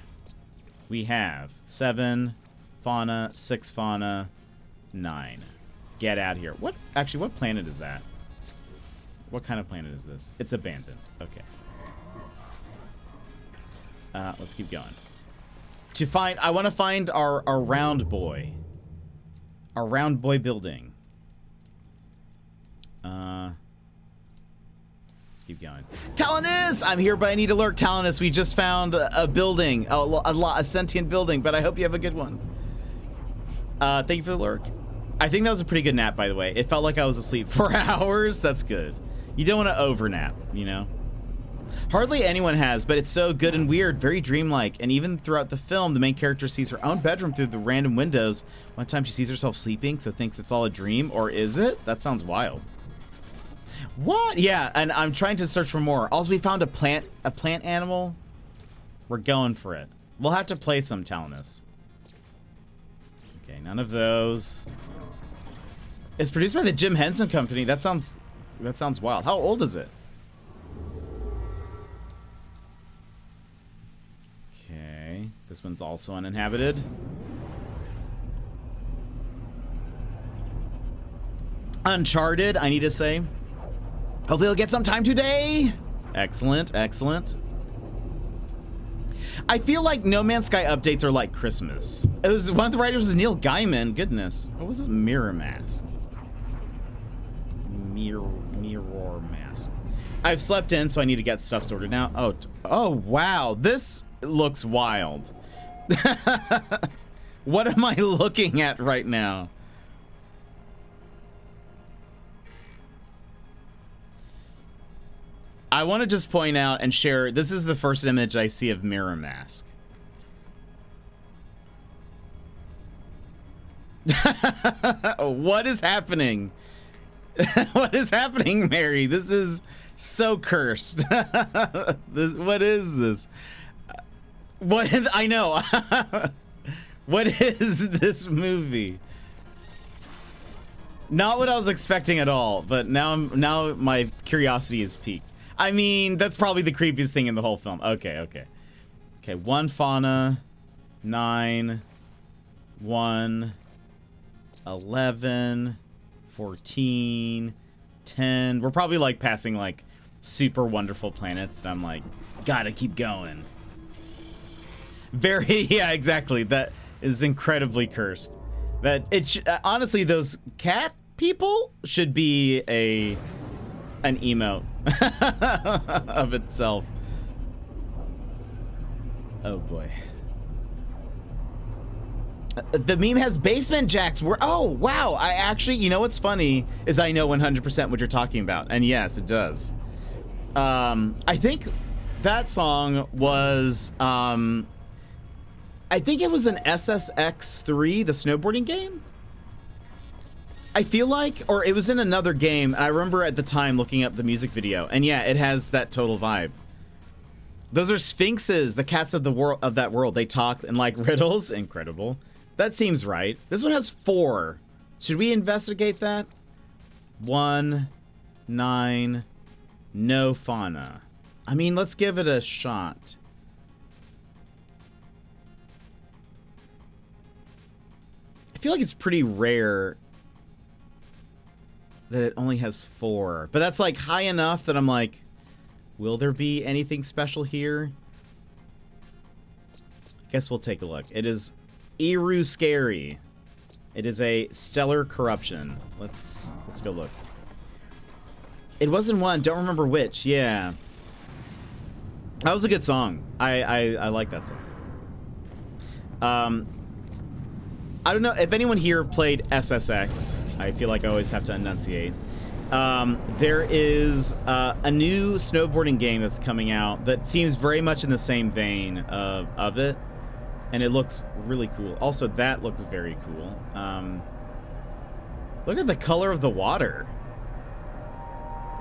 We have 7 fauna, 6 fauna, 9. Get out of here. What? Actually, what planet is that? What kind of planet is this? It's abandoned. Okay. Let's keep going. I want to find our round boy. Our round boy building. Keep going. Talonus! I'm here, but I need to lurk. Talonus, we just found a building, a sentient building, but I hope you have a good one. Thank you for the lurk. I think that was a pretty good nap, by the way. It felt like I was asleep for hours. That's good. You don't want to overnap, you know? Hardly anyone has, but it's so good and weird, very dreamlike. And even throughout the film, the main character sees her own bedroom through the random windows. One time she sees herself sleeping, so thinks it's all a dream, or is it? That sounds wild. What? Yeah, and I'm trying to search for more. Also, we found a plant animal. We're going for it. We'll have to play some Talonus. Okay, none of those. It's produced by the Jim Henson Company. That sounds wild. How old is it? Okay, this one's also uninhabited. Uncharted, I need to say. Hopefully he'll get some time today. Excellent, excellent. I feel like No Man's Sky updates are like Christmas. It was, one of the writers was Neil Gaiman. Goodness. What was this? Mirror Mask. Mirror Mask. I've slept in, so I need to get stuff sorted now. Oh, wow. This looks wild. What am I looking at right now? I want to just point out and share, this is the first image I see of Mirror Mask. What is happening? What is happening, Mary? This is so cursed. What is this? What? I know. What is this movie? Not what I was expecting at all, but now my curiosity is piqued. I mean, that's probably the creepiest thing in the whole film. Okay. Okay, 1 fauna, 9, 1, 11, 14, 10. We're probably like passing like super wonderful planets, and I'm like, gotta keep going. Yeah, exactly. That is incredibly cursed. That honestly, those cat people should be an emote of itself. Oh boy. The meme has basement jacks. Oh wow! I actually, you know what's funny is I know 100% what you're talking about, and yes, it does. I think that song was I think it was an SSX3, the snowboarding game. I feel like, or it was in another game. And I remember at the time looking up the music video, and yeah, it has that total vibe. Those are sphinxes, the cats of the world of that world. They talk and like riddles. Incredible. That seems right. This one has 4. Should we investigate that? 1, 9, no fauna. I mean, let's give it a shot. I feel like it's pretty rare that it only has 4, but that's like high enough that I'm like, will there be anything special here? Guess we'll take a look. It is Eru Scary. It is a stellar corruption. Let's go look. It wasn't one, don't remember which. Yeah. That was a good song. I like that song. I don't know if anyone here played SSX. I feel like I always have to enunciate. There is a new snowboarding game that's coming out that seems very much in the same vein of it, and it looks really cool. Also, that looks very cool. Look at the color of the water.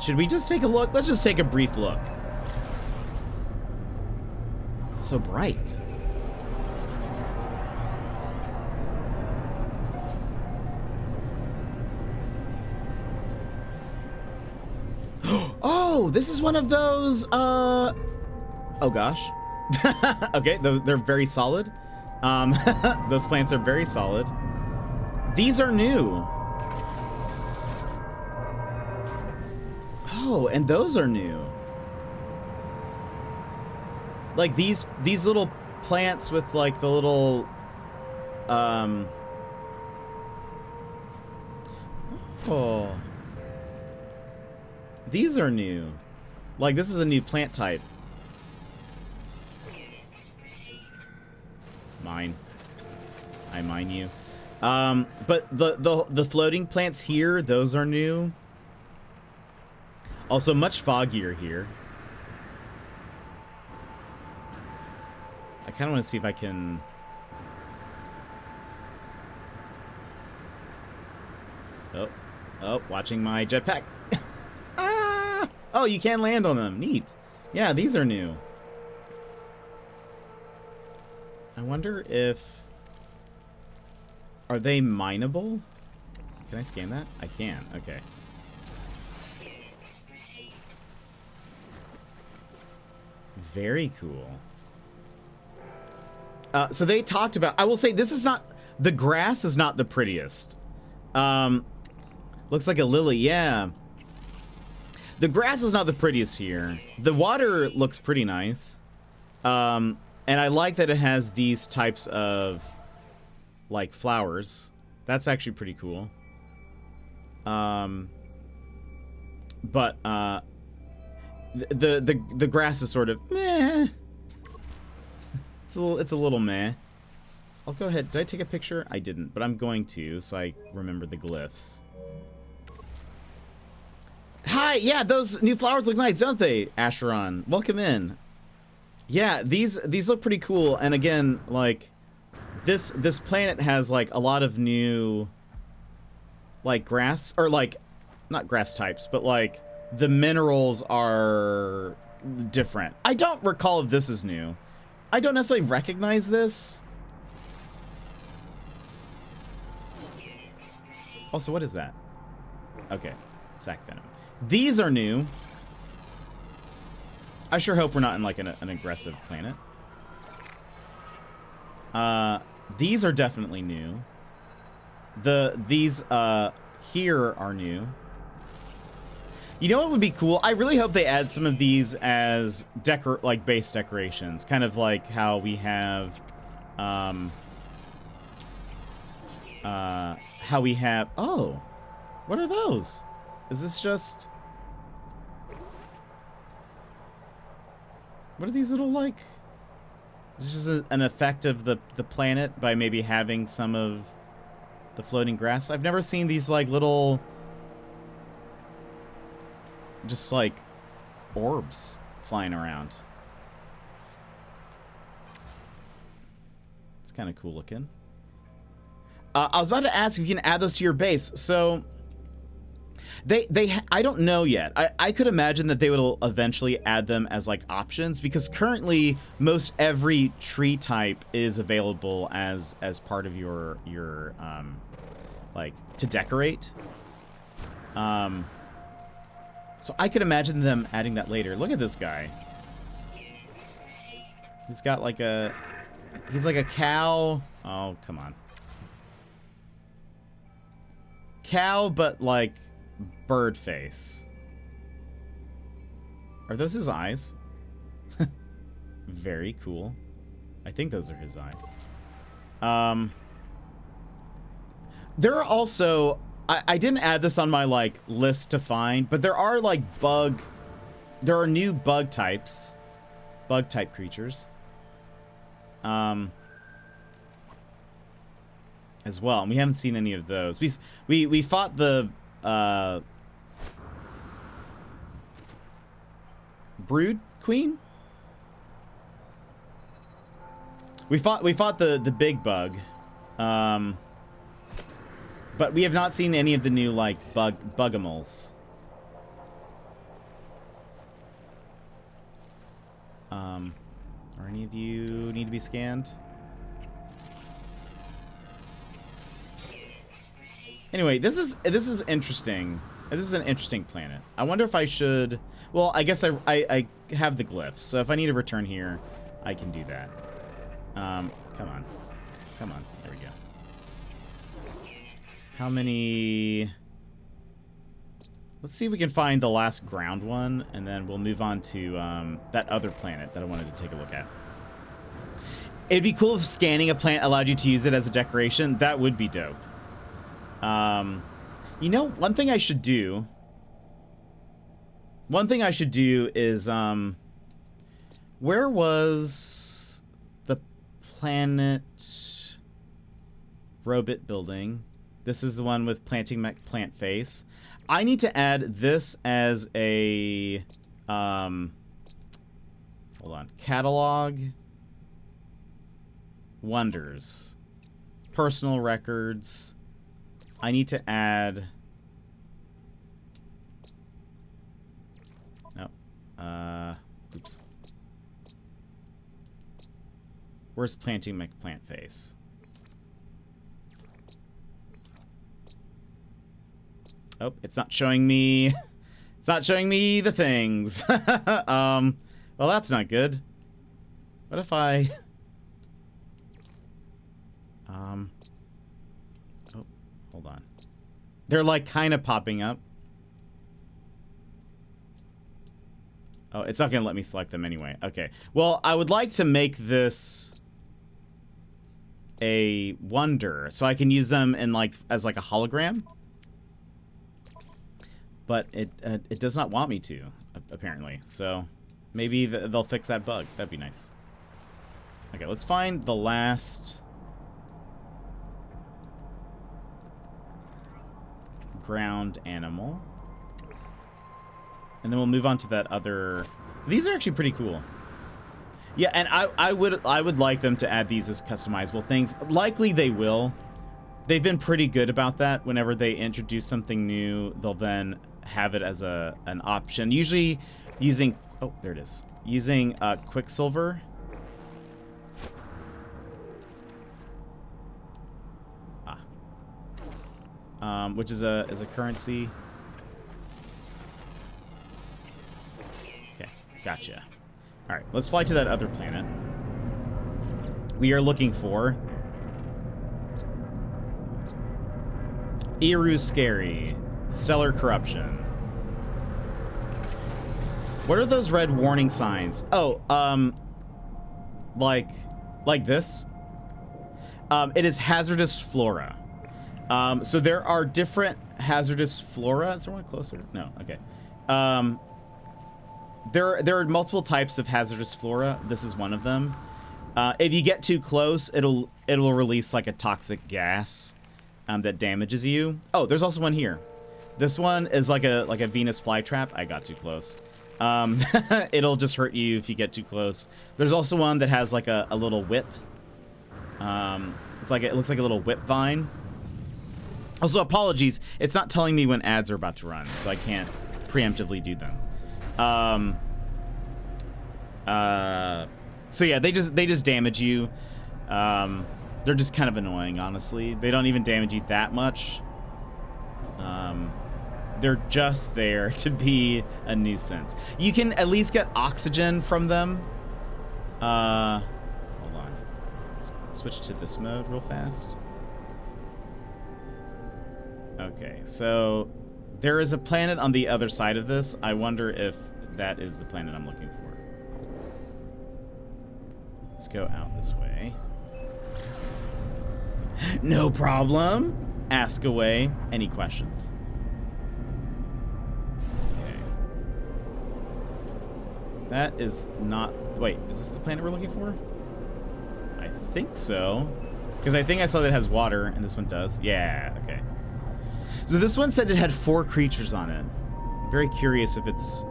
Should we just take a look? Let's just take a brief look. It's so bright. Oh, this is one of those, oh gosh. Okay, they're very solid. Those plants are very solid. These are new. Oh, and those are new. Like these little plants with like the little, oh. These are new. Like, this is a new plant type. Mine. I mine you. But the floating plants here, those are new. Also, much foggier here. I kind of want to see if I can... Oh, watching my jetpack. Oh, you can land on them. Neat. Yeah, these are new. I wonder if... Are they mineable? Can I scan that? I can. Okay. Very cool. So they talked about... I will say, this is not... The grass is not the prettiest. Looks like a lily. Yeah. The grass is not the prettiest here. The water looks pretty nice. And I like that it has these types of, like, flowers. That's actually pretty cool. But the grass is sort of meh. It's a little meh. I'll go ahead. Did I take a picture? I didn't, but I'm going to, so I remember the glyphs. Hi, yeah, those new flowers look nice, don't they, Asheron? Welcome in. Yeah, these look pretty cool, and again, like, this planet has, like, a lot of new, like, grass, or, like, not grass types, but, like, the minerals are different. I don't recall if this is new. I don't necessarily recognize this. Also, what is that? Okay, sac venom. These are new. I sure hope we're not in like an aggressive planet. These are definitely new. These here are new. You know what would be cool? I really hope they add some of these as like base decorations, kind of like how we have oh, what are those? Is this just, what are these little, like, is this just an effect of the planet by maybe having some of the floating grass? I've never seen these like little, just like orbs flying around. It's kind of cool looking. I was about to ask if you can add those to your base. So I don't know yet. I could imagine that they will eventually add them as like options, because currently most every tree type is available as part of your like to decorate. So I could imagine them adding that later. Look at this guy. He's got like he's like a cow. Oh, come on. Cow, but like bird face. Are those his eyes? Very cool. I think those are his eyes. There are also, I didn't add this on my like list to find, but there are like there are new bug type creatures. As well, and we haven't seen any of those. We fought the Brood Queen. We fought the big bug, but we have not seen any of the new like bugamals. Are any of you need to be scanned? Anyway, this is interesting. This is an interesting planet. I wonder if I should. Well, I guess I have the glyphs, so if I need to return here, I can do that. Come on. There we go. How many? Let's see if we can find the last ground one, and then we'll move on to that other planet that I wanted to take a look at. It'd be cool if scanning a planet allowed you to use it as a decoration. That would be dope. You know, one thing I should do is, where was the planet Robit building? This is the one with planting plant face. I need to add this as a, hold on, catalog, wonders, personal records. I need to add... No. Oops. Where's planting plant face? Oh, it's not showing me... It's not showing me the things. Well, that's not good. What if I... Oh, hold on. They're like kind of popping up. Oh, it's not going to let me select them anyway. Okay. Well, I would like to make this a wonder so I can use them in like as like a hologram. But it does not want me to, apparently. So maybe they'll fix that bug. That'd be nice. Okay, let's find the last ground animal. And then we'll move on to that other... These are actually pretty cool. Yeah, and I would like them to add these as customizable things. Likely they will. They've been pretty good about that. Whenever they introduce something new, they'll then have it as an option. Usually using... Oh, there it is. Using Quicksilver. which is a currency. Okay, gotcha. All right, let's fly to that other planet. We are looking for Scary, stellar corruption. What are those red warning signs? Oh, like this. It is hazardous flora. So there are different hazardous flora. Is there one closer? No. Okay. There are multiple types of hazardous flora. This is one of them. If you get too close, it'll release like a toxic gas that damages you. Oh, there's also one here. This one is like a Venus flytrap. I got too close. It'll just hurt you if you get too close. There's also one that has like a little whip. It looks like a little whip vine. Also, apologies. It's not telling me when ads are about to run, so I can't preemptively do them. So yeah, they just damage you. They're just kind of annoying, honestly. They don't even damage you that much. They're just there to be a nuisance. You can at least get oxygen from them. Hold on. Let's switch to this mode real fast. Okay, so there is a planet on the other side of this. I wonder if that is the planet I'm looking for. Let's go out this way. No problem. Ask away. Any questions? Okay. That is not... Wait, is this the planet we're looking for? I think so. Because I think I saw that it has water, and this one does. Yeah, okay. So this one said it had 4 creatures on it. I'm very curious if it's...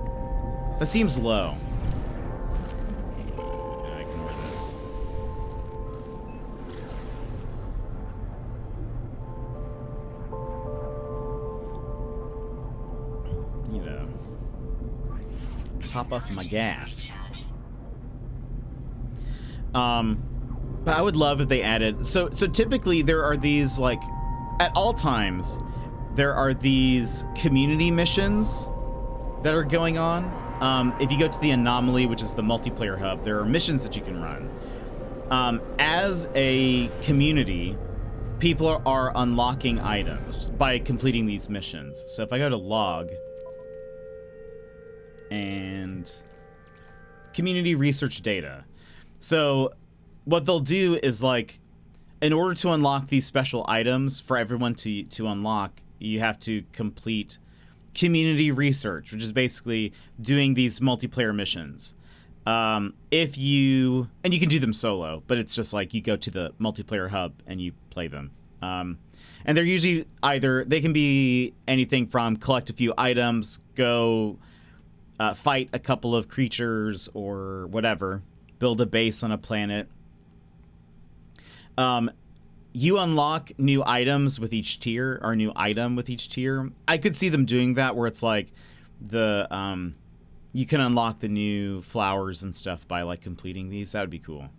That seems low. I ignore this. You know. Top off my gas. But I would love if they added... So typically there are these, like... At all times... There are these community missions that are going on. If you go to the Anomaly, which is the multiplayer hub, there are missions that you can run. As a community, people are unlocking items by completing these missions. So if I go to log and community research data. So what they'll do is, like, in order to unlock these special items for everyone to unlock, you have to complete community research, which is basically doing these multiplayer missions. And you can do them solo, but it's just like you go to the multiplayer hub and you play them. And they're usually they can be anything from collect a few items, go fight a couple of creatures or whatever, build a base on a planet. You unlock new items with each tier, or new item with each tier. I could see them doing that where it's like you can unlock the new flowers and stuff by like completing these. That would be cool.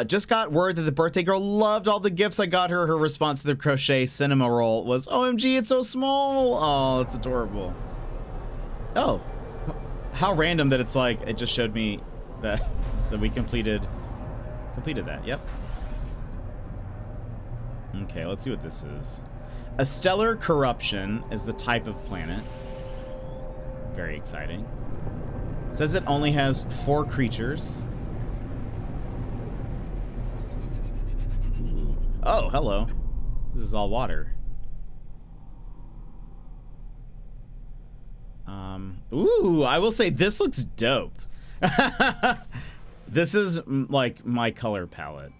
Just got word that the birthday girl loved all the gifts I got her. Her response to the crochet cinema roll was, "OMG, it's so small." Oh, it's adorable. Oh, how random that it's like it just showed me that we completed that. Yep. Okay, let's see what this is. A stellar corruption is the type of planet. Very exciting. It says it only has 4 creatures. Oh, hello. This is all water. Ooh, I will say this looks dope. This is like my color palette.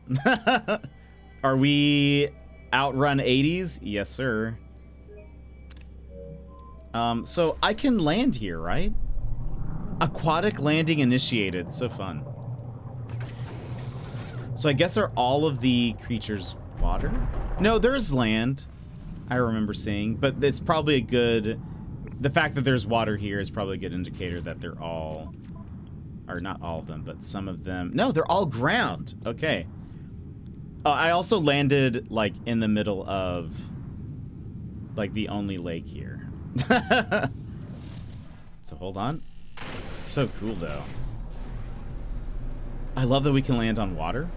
Are we Outrun 80s? Yes, sir. So I can land here, right? Aquatic landing initiated. So fun. So I guess are all of the creatures water? No, there's land. I remember seeing, but it's probably a good... The fact that there's water here is probably a good indicator that they're all... Or not all of them, but some of them... No, they're all ground. Okay. I also landed, like, in the middle of like the only lake here. So hold on. It's so cool though. I love that we can land on water.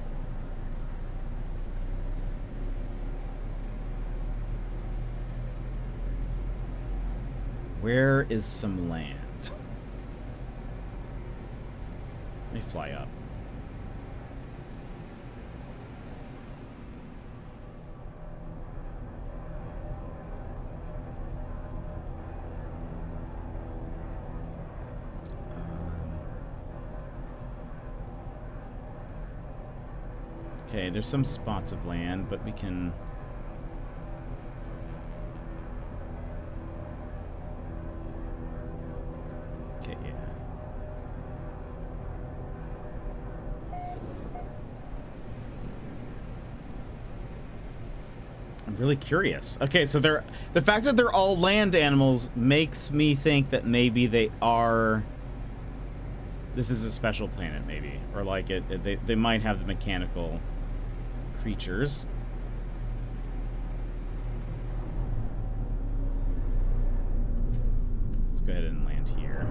Where is some land? Let me fly up. Okay, there's some spots of land, but we can... Okay, yeah. I'm really curious. Okay, so the fact that they're all land animals makes me think that maybe they are... This is a special planet, maybe. Or like they might have the mechanical creatures. Let's go ahead and land here.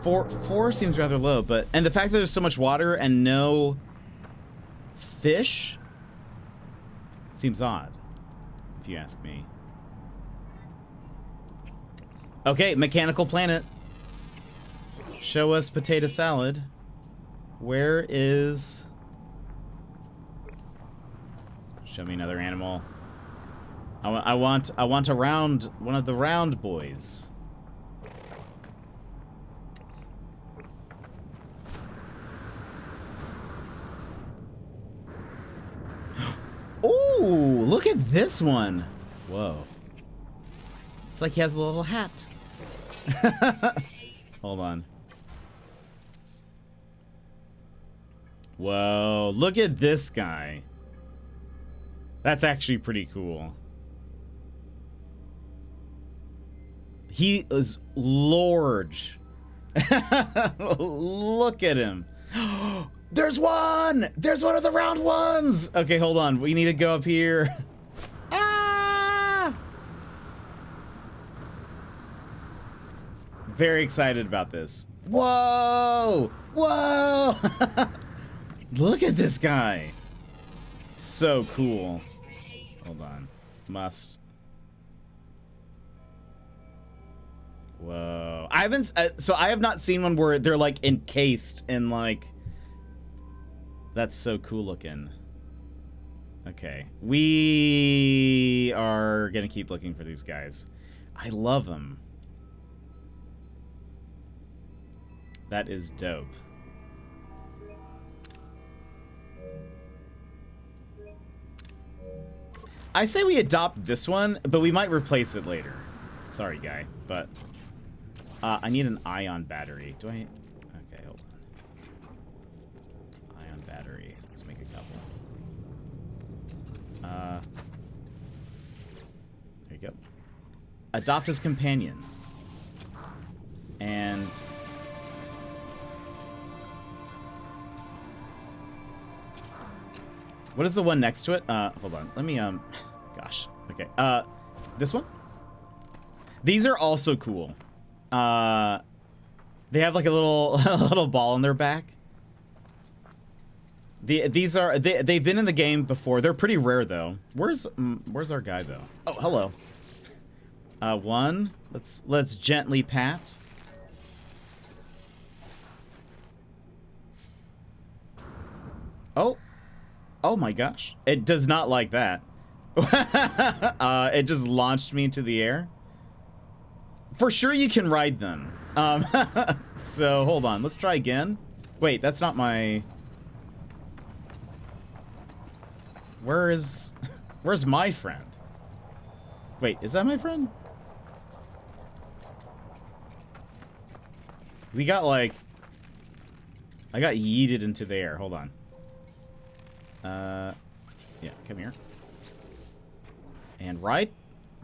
Four seems rather low, but... And the fact that there's so much water and no fish seems odd, if you ask me. Okay, mechanical planet. Show us potato salad. Where is... Show me another animal. I want a round, one of the round boys. Ooh, look at this one. Whoa. It's like he has a little hat. Hold on. Whoa, look at this guy. That's actually pretty cool. He is large. Look at him. There's one! There's one of the round ones! Okay, hold on. We need to go up here. Ah! Very excited about this. Whoa! Whoa! Look at this guy. So cool. Hold on. Must. Whoa. I haven't... so I have not seen one where they're, like, encased in, like... That's so cool looking. Okay. We are gonna keep looking for these guys. I love them. That is dope. I say we adopt this one, but we might replace it later. Sorry, guy, but... I need an ion battery. Do I... Okay, hold on. Ion battery. Let's make a couple. There you go. Adopt as companion. And... What is the one next to it? Hold on. Let me, gosh. Okay. This one? These are also cool. They have like a little, a little ball on their back. These are, they've been in the game before. They're pretty rare though. Where's our guy though? Oh, hello. One. Let's gently pat. Oh. Oh my gosh. It does not like that. It just launched me into the air. For sure you can ride them. So hold on, let's try again. Wait, that's not my... Where's my friend? Wait, is that my friend? We got like... I got yeeted into the air, hold on. Yeah, come here. And ride.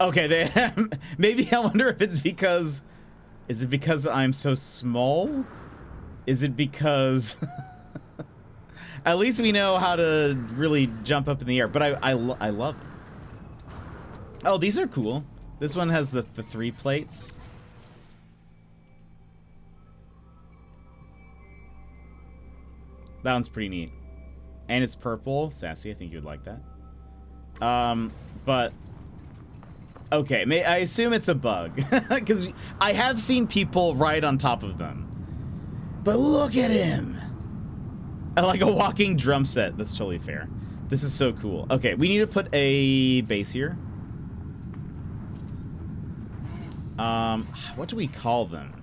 Okay, they maybe I wonder if it's because... Is it because I'm so small? Is it because... At least we know how to really jump up in the air. But I love it. Oh, these are cool. This one has the 3 plates. That one's pretty neat. And it's purple. Sassy, I think you'd like that. But... Okay, I assume it's a bug. Because I have seen people ride on top of them. But look at him! Like a walking drum set. That's totally fair. This is so cool. Okay, we need to put a base here. What do we call them?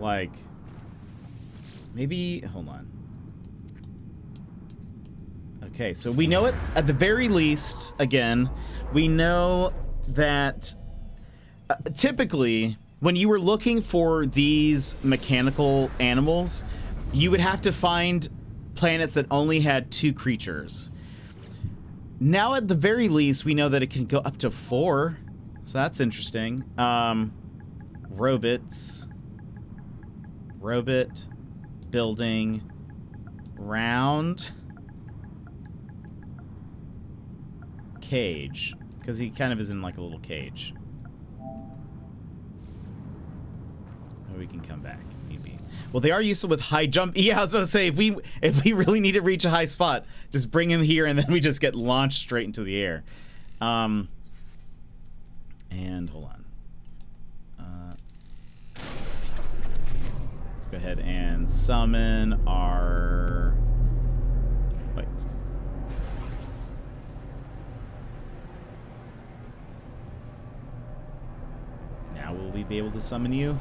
Like... Maybe... Hold on. Okay, so we know it, at the very least, again, we know that typically when you were looking for these mechanical animals, you would have to find planets that only had 2 creatures. Now at the very least, we know that it can go up to 4, so that's interesting. Robots. Robot. Building. Round. Cage, because he kind of is in like a little cage. Oh, we can come back, maybe. Well, they are useful with high jump. Yeah, I was going to say, if we really need to reach a high spot, just bring him here, and then we just get launched straight into the air. And hold on. Let's go ahead and summon our. Wait. Now will we be able to summon you?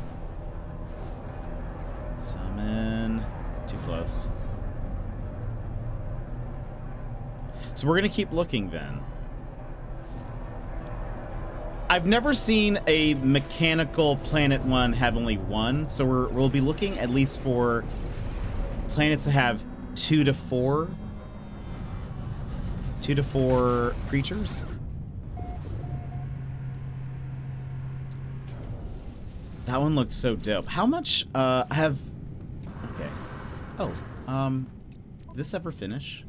Summon. Too close. So we're going to keep looking then. I've never seen a mechanical planet one have only 1, so we'll be looking at least for planets that have 2 to 4. 2 to 4 creatures. That one looked so dope. How much have... Okay. Oh, did this ever finish?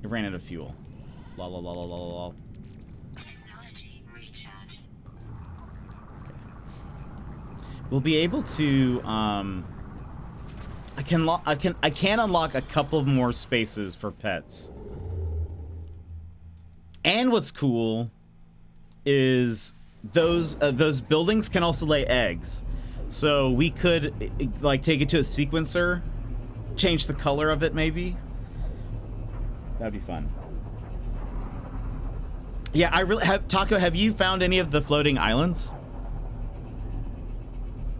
It ran out of fuel. La la la la la la. Okay. We'll be able to I can unlock a couple more spaces for pets. And what's cool is those buildings can also lay eggs. So we could like take it to a sequencer, change the color of it maybe. That'd be fun. Yeah, I really have. Taco, have you found any of the floating islands?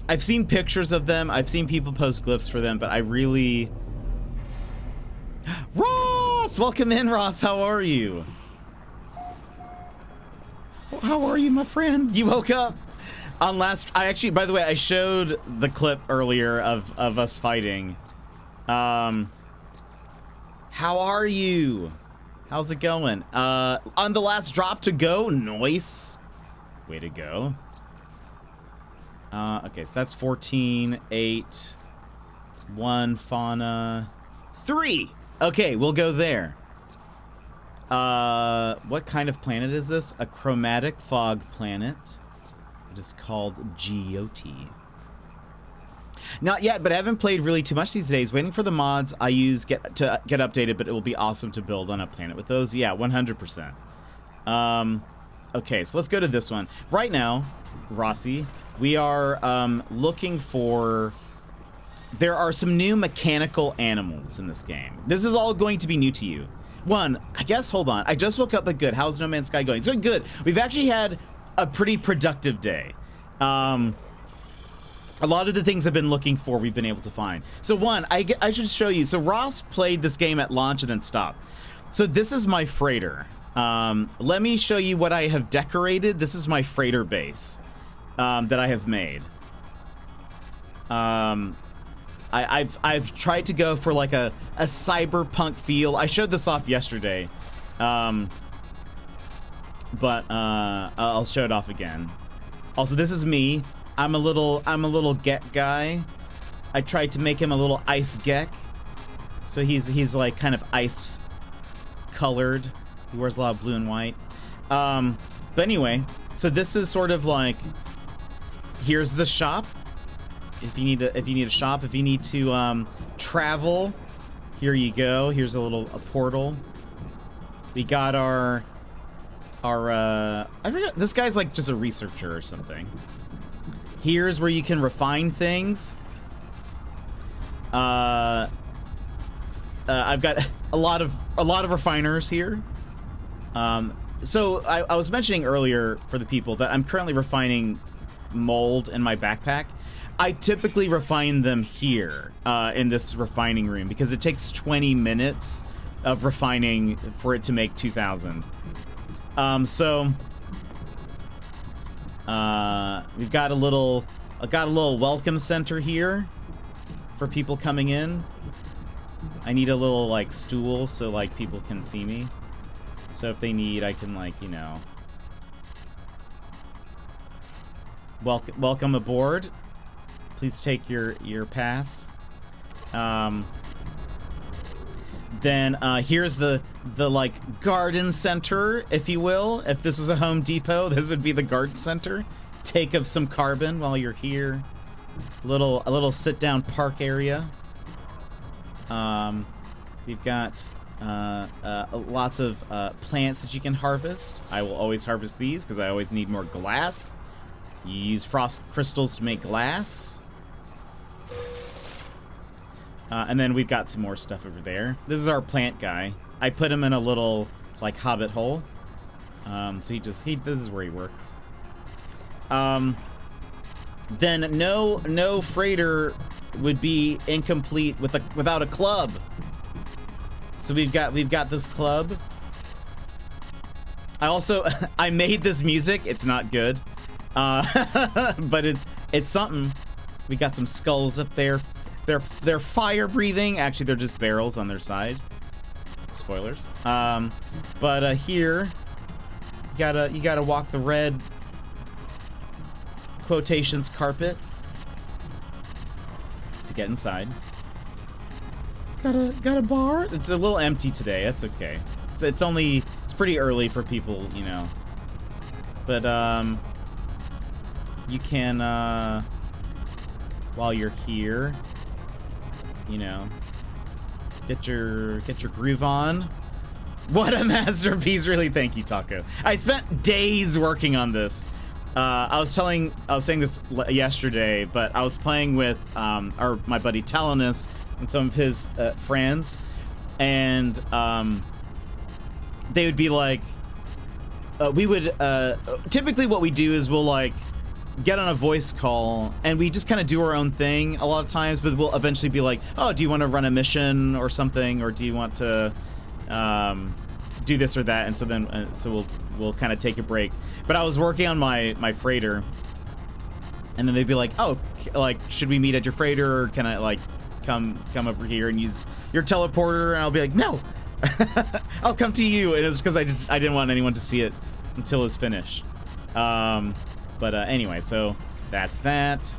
I've seen pictures of them. I've seen people post glyphs for them, but I really... Ross! Welcome in, Ross. How are you? How are you, my friend? You woke up on last... I actually, by the way, I showed the clip earlier of us fighting. How are you? How's it going? On the last drop to go. Nice. Way to go. Okay, so that's 14, 8, 1 fauna, 3. Okay, we'll go there. What kind of planet is this? A chromatic fog planet. It is called Geote. Not yet, but I haven't played really too much these days. Waiting for the mods I use to get updated, but it will be awesome to build on a planet with those. Yeah, 100%. Okay, so let's go to this one. Right now, Rossi, we are looking for... There are some new mechanical animals in this game. This is all going to be new to you. One, I guess, hold on. I just woke up, but good. How's No Man's Sky going? It's going good. We've actually had a pretty productive day. A lot of the things I've been looking for, we've been able to find. So one, I should show you. So Ross played this game at launch and then stopped. So this is my freighter. Let me show you what I have decorated. This is my freighter base that I have made. I've tried to go for like a cyberpunk feel. I showed this off yesterday, but I'll show it off again. Also, this is me. I'm a little Gek guy. I tried to make him a little ice Gek. So he's like kind of ice colored. He wears a lot of blue and white. But anyway, so this is sort of like, here's the shop. If you need a shop, if you need to travel, here you go. Here's a portal. We got our I forgot, this guy's like just a researcher or something. Here's where you can refine things. I've got a lot of refiners here. So I was mentioning earlier for the people that I'm currently refining mold in my backpack. I typically refine them here in this refining room because it takes 20 minutes of refining for it to make 2,000. We've got a little welcome center here for people coming in. I need a little like stool so like people can see me. So if they need, I can like, you know, welcome aboard. Please take your pass. Then here's the like garden center, if you will. If this was a Home Depot, this would be the garden center. Take of some carbon while you're here. A little sit down park area. We've got lots of plants that you can harvest. I will always harvest these because I always need more glass. You use frost crystals to make glass. And then we've got some more stuff over there. This is our plant guy. I put him in a little, like, hobbit hole. So this is where he works. Then no freighter would be incomplete without a club. So we've got this club. I made this music. It's not good. But it's something. We got some skulls up there. They're fire breathing. Actually, they're just barrels on their side. Spoilers. But here, you gotta walk the red quotations carpet to get inside. It's got a bar. It's a little empty today. That's okay. It's pretty early for people, you know. But you can while you're here, you know, get your groove on. What a masterpiece, really. Thank you, Taco. I spent days working on this. I was saying this yesterday, but I was playing with my buddy Talanus and some of his friends, and they would be like, typically what we do is we'll like get on a voice call and we just kind of do our own thing a lot of times, but we'll eventually be like, oh, do you want to run a mission or something, or do you want to do this or that? And so then we'll kind of take a break. But I was working on my freighter, and then they'd be like, oh, like, should we meet at your freighter, or can I like come over here and use your teleporter? And I'll be like, no. I'll come to you. And it was because I didn't want anyone to see it until it's finished. But anyway, so that's that.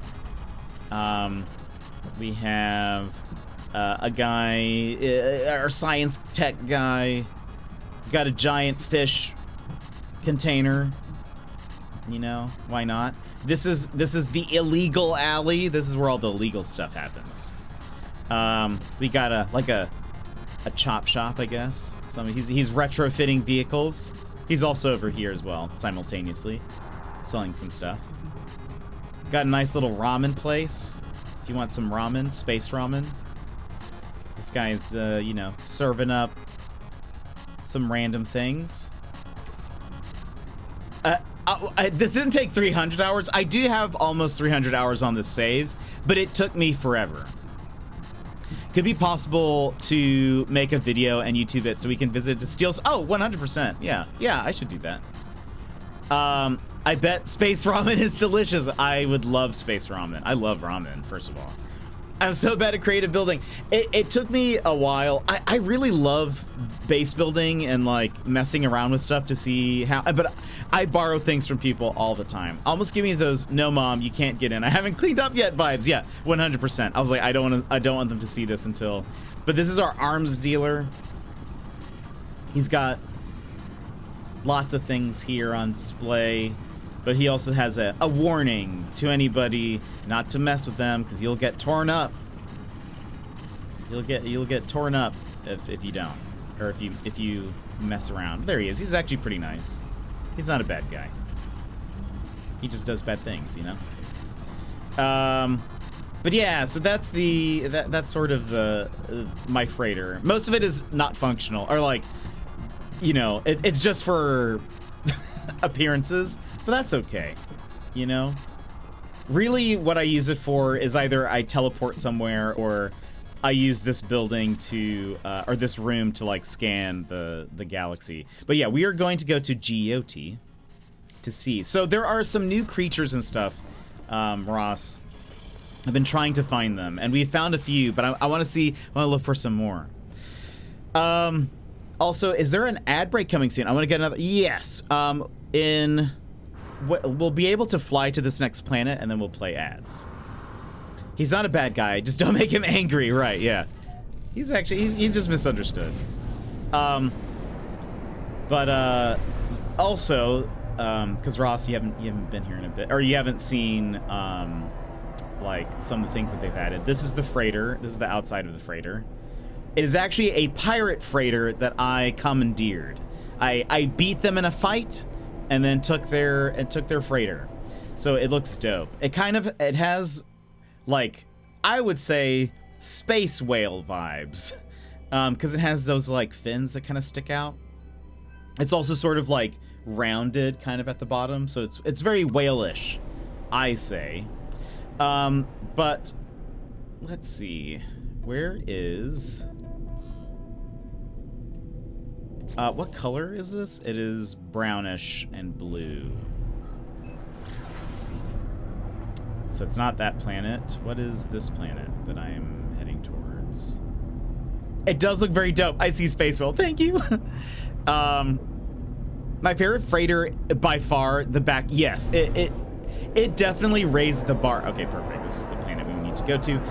We have a guy, our science tech guy, got a giant fish container. You know, why not? This is the illegal alley. This is where all the illegal stuff happens. We got a chop shop, I guess. He's retrofitting vehicles. He's also over here as well, simultaneously, selling some stuff. Got a nice little ramen place. If you want some ramen, space ramen. This guy's, you know, serving up some random things. This didn't take 300 hours. I do have almost 300 hours on this save, but it took me forever. Could be possible to make a video and YouTube it so we can visit the Steel's. Oh, 100%. Yeah, I should do that. I bet space ramen is delicious. I would love space ramen. I love ramen, first of all. I'm so bad at creative building. It took me a while. I really love base building and like messing around with stuff to see how, but I borrow things from people all the time. Almost give me those "no mom, you can't get in, I haven't cleaned up yet" vibes. Yeah, 100%. I was like, I don't want them to see this until. But this is our arms dealer. He's got lots of things here on display. But he also has a warning to anybody not to mess with them because you'll get torn up. You'll get torn up if you don't, or if you mess around. There he is. He's actually pretty nice. He's not a bad guy. He just does bad things, you know. But yeah, so that's that's sort of my freighter. Most of it is not functional, or like, you know, it's just for appearances. But that's okay, you know? Really, what I use it for is either I teleport somewhere or I use this building to, or this room to, like, scan the galaxy. But yeah, we are going to go to GOT to see. So there are some new creatures and stuff, Ross. I've been trying to find them, and we found a few, but I want to look for some more. Also, is there an ad break coming soon? I want to get another, yes, we'll be able to fly to this next planet, and then we'll play ads. He's not a bad guy. Just don't make him angry, right? Yeah. He's just misunderstood. But also, because Ross, you haven't been here in a bit, or you haven't seen like some of the things that they've added. This is the freighter. This is the outside of the freighter. It is actually a pirate freighter that I commandeered. I beat them in a fight, and then took their freighter. So it looks dope. It has, like, I would say space whale vibes, because it has those like fins that kind of stick out. It's also sort of like rounded kind of at the bottom, so it's very whale-ish, I say. But let's see, where is? What color is this? It is brownish and blue. So it's not that planet. What is this planet that I am heading towards? It does look very dope. I see Space Whale. Thank you. My favorite freighter by far, the back. Yes, it definitely raised the bar. Okay, perfect. This is the planet we need to go to.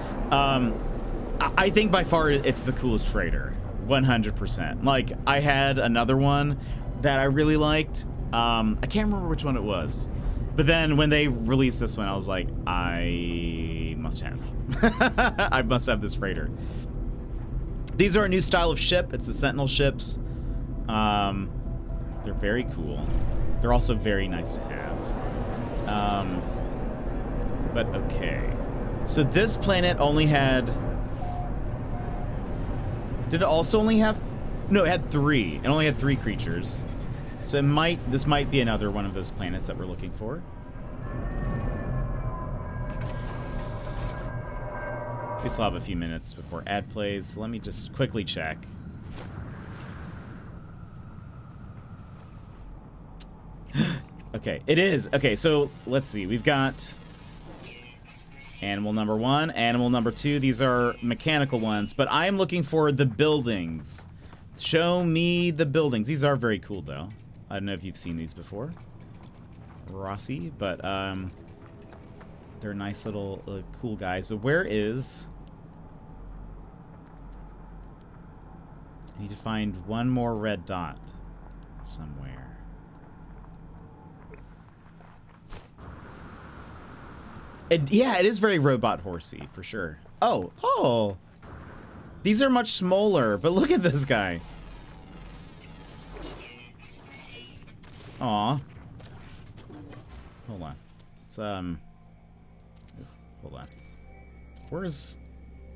I think by far it's the coolest freighter. 100%. Like, I had another one that I really liked. I can't remember which one it was. But then when they released this one, I was like, I must have. I must have this freighter. These are a new style of ship. It's the Sentinel ships. They're very cool. They're also very nice to have. But okay. So this planet only had... Did it also only have... No, it had 3. It only had 3 creatures. So this might be another one of those planets that we're looking for. We still have a few minutes before ad plays. So let me just quickly check. Okay, it is. Okay, so let's see. We've got animal number 1, animal number 2. These are mechanical ones, but I am looking for the buildings. Show me the buildings. These are very cool, though. I don't know if you've seen these before, Rossi, but they're nice little cool guys. But where is... I need to find one more red dot somewhere. Yeah, it is very robot horsey, for sure. Oh! These are much smaller, but look at this guy. Aw. Hold on. It's, hold on. Where's...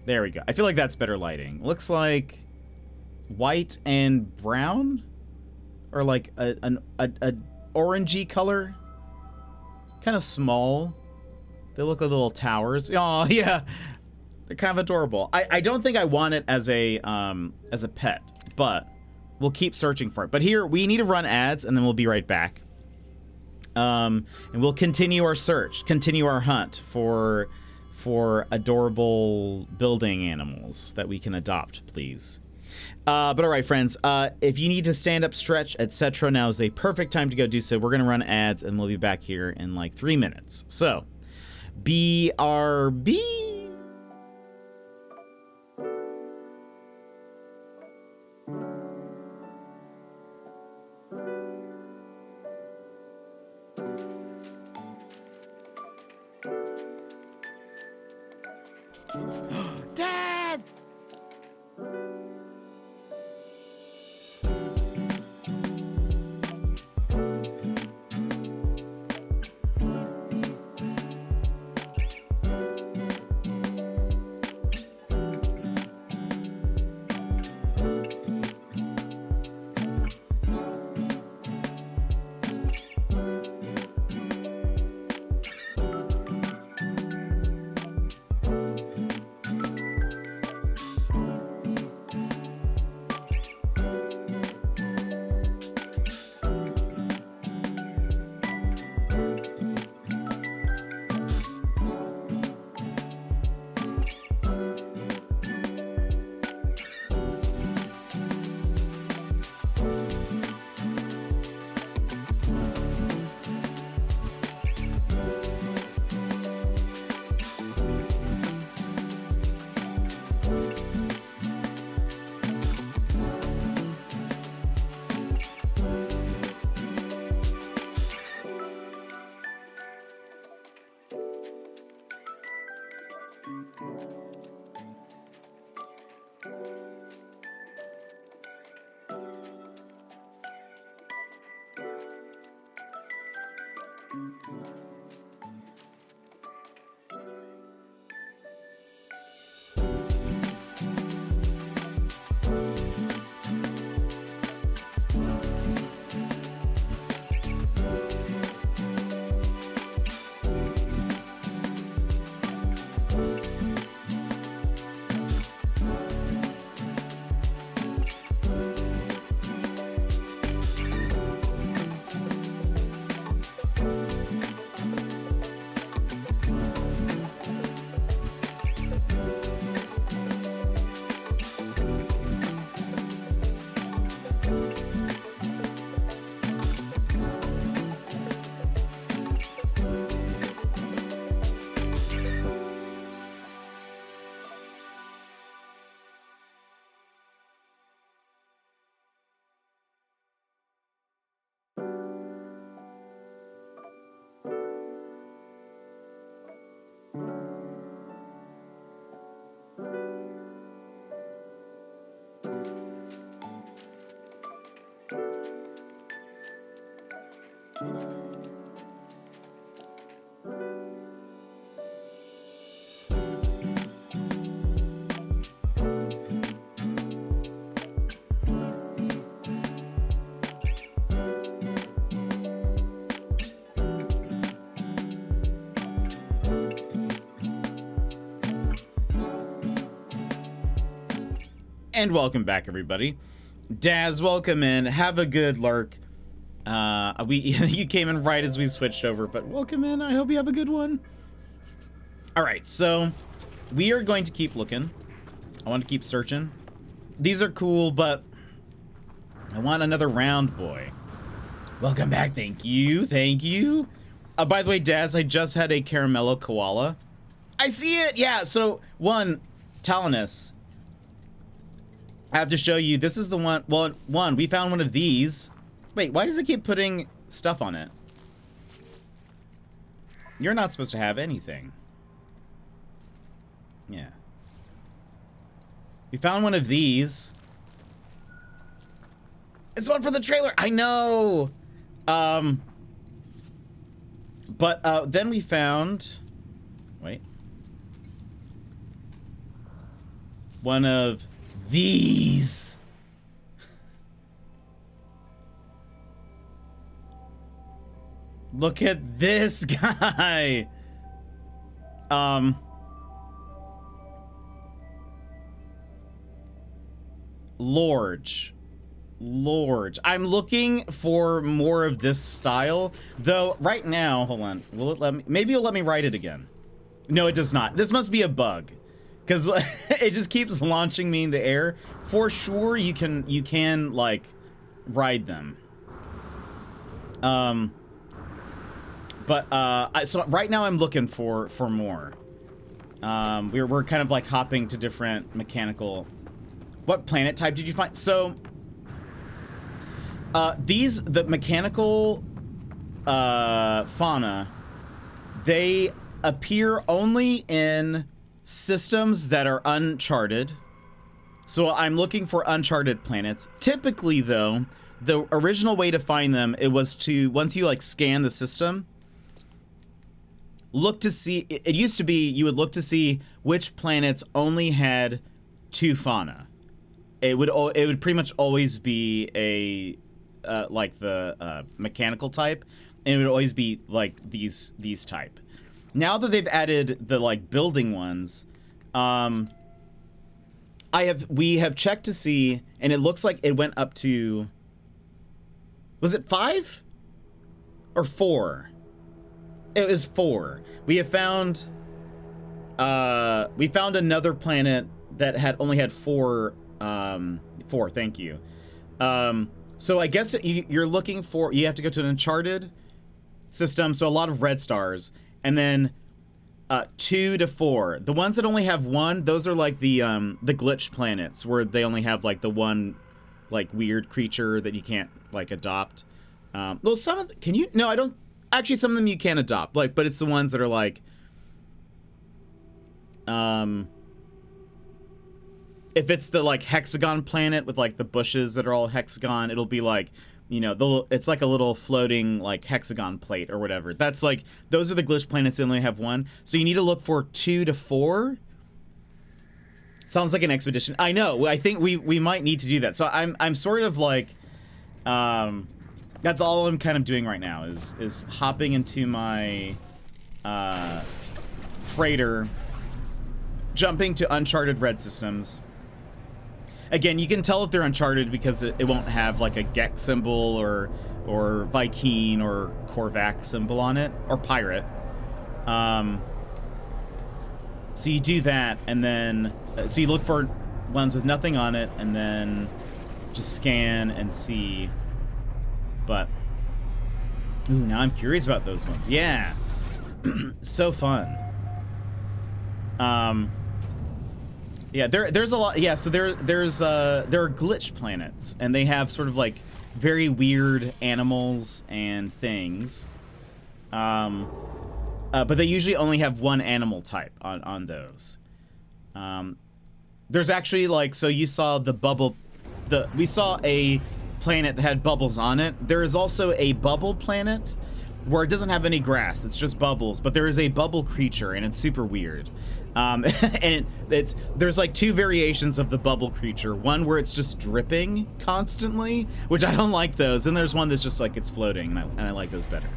There we go. I feel like that's better lighting. Looks like white and brown? Or like an orangey color? Kind of small. They look like little towers. Oh, yeah. They're kind of adorable. I don't think I want it as a pet, but we'll keep searching for it. But here, we need to run ads, and then we'll be right back. And we'll continue our search, continue our hunt for for adorable building animals that we can adopt, please. But all right, friends, if you need to stand up, stretch, etc., now is a perfect time to go do so. We're going to run ads, and we'll be back here in like 3 minutes. So, BRB. Dad! And welcome back, everybody. Daz, welcome in. Have a good lurk. You came in right as we switched over, but welcome in. I hope you have a good one. All right, so we are going to keep looking. I want to keep searching. These are cool, but I want another round boy. Welcome back. Thank you. Thank you. By the way, Daz, I just had a Caramello Koala. I see it. Yeah, so one, Talinus. I have to show you, this is the one, well, we found one of these. Wait, why does it keep putting stuff on it? You're not supposed to have anything. Yeah. We found one of these. It's one for the trailer, I know! But then we found, wait. One of these. Look at this guy. Lorge. I'm looking for more of this style, though right now, hold on. Will it let me? Maybe it'll let me write it again. No, it does not. This must be a bug, because it just keeps launching me in the air. For sure, you can like ride them. So right now I'm looking for more. We're kind of like hopping to different mechanical. What planet type did you find? So the mechanical fauna, they appear only in systems that are uncharted. So I'm looking for uncharted planets. Typically, though, the original way to find them, it was to, once you like scan the system, look to see, it used to be you would look to see which planets only had 2 fauna. It would pretty much always be a like the mechanical type, and it would always be like these type. Now that they've added the like building ones, we have checked to see, and it looks like it went up to, was it 5 or 4? It was 4. We found another planet that only had 4. 4. Thank you. So I guess you're looking for. You have to go to an uncharted system. So a lot of red stars, and then 2 to 4. The ones that only have 1, those are like the glitch planets, where they only have like the one like weird creature that you can't like adopt. Well, some of can you? No, I don't. Actually, some of them you can adopt. Like, but it's the ones that are like, if it's the like hexagon planet with like the bushes that are all hexagon, it'll be like, you know, it's like a little floating like hexagon plate or whatever. That's like, those are the glitch planets that only have 1. So you need to look for 2 to 4. Sounds like an expedition. I know. I think we might need to do that. So I'm sort of like, that's all I'm kind of doing right now is hopping into my freighter, jumping to uncharted red systems. Again, you can tell if they're uncharted because it won't have like a Gek symbol or Vy'keen or Korvax symbol on it, or pirate. So you do that, and then so you look for ones with nothing on it, and then just scan and see. But ooh, now I'm curious about those ones. Yeah, so fun. Yeah, there's a lot. Yeah, so there are glitch planets, and they have sort of like very weird animals and things. But they usually only have 1 animal type on those. There's actually like, so you saw we saw a planet that had bubbles on it. There is also a bubble planet where it doesn't have any grass. It's just bubbles, but there is a bubble creature, and it's super weird. And there's like 2 variations of the bubble creature. One where it's just dripping constantly, which I don't like those. And there's one that's just like it's floating, and I like those better.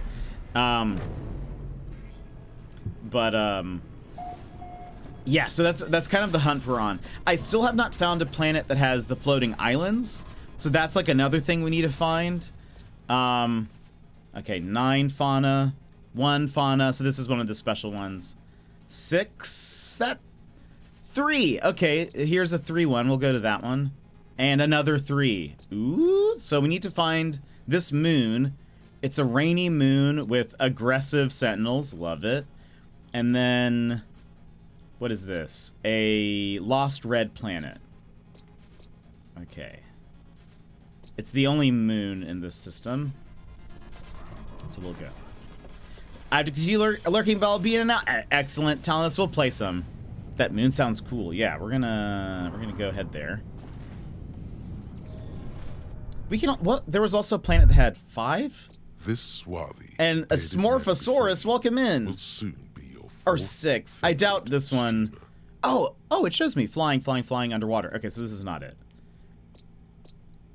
Yeah, so that's kind of the hunt we're on. I still have not found a planet that has the floating islands, so that's like another thing we need to find. Okay, 9 fauna, 1 fauna, so this is one of the special ones. 6, 3. Okay, here's a 3 one. We'll go to that one. And another 3. Ooh, so we need to find this moon. It's a rainy moon with aggressive sentinels. Love it. And then, what is this? A lost red planet. Okay. It's the only moon in this system. So we'll go. I have to see lurking bell be in and out. Excellent. Telling us we'll play some. That moon sounds cool. Yeah, we're gonna go ahead there. We can. What? There was also a planet that had 5. This swarthy and a Smorphosaurus. Welcome in. Will soon be your or 6. I doubt this one. Oh, it shows me flying underwater. Okay, so this is not it.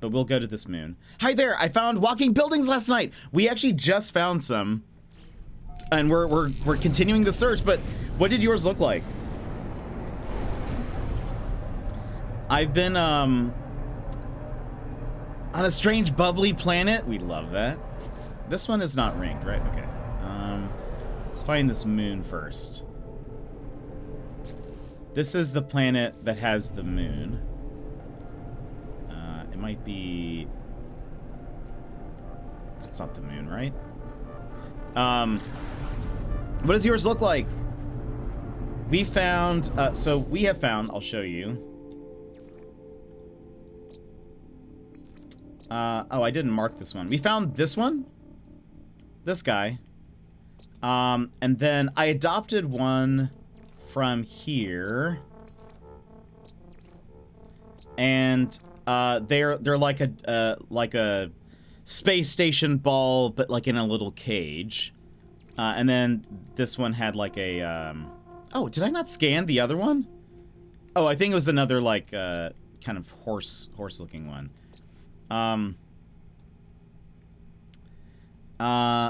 But we'll go to this moon. Hi there. I found walking buildings last night. We actually just found some. And we're continuing the search, but what did yours look like? I've been on a strange bubbly planet. We love that. This one is not ringed, right? Okay. Let's find this moon first. This is the planet that has the moon. It might be... That's not the moon, right? What does yours look like? We found... so we have found... I'll show you. Oh, I didn't mark this one. We found this one. This guy. And then I adopted one from here. And they're like a space station ball, but like in a little cage. And then this one had like a oh, did I not scan the other one? Oh, I think it was another like kind of horse looking one.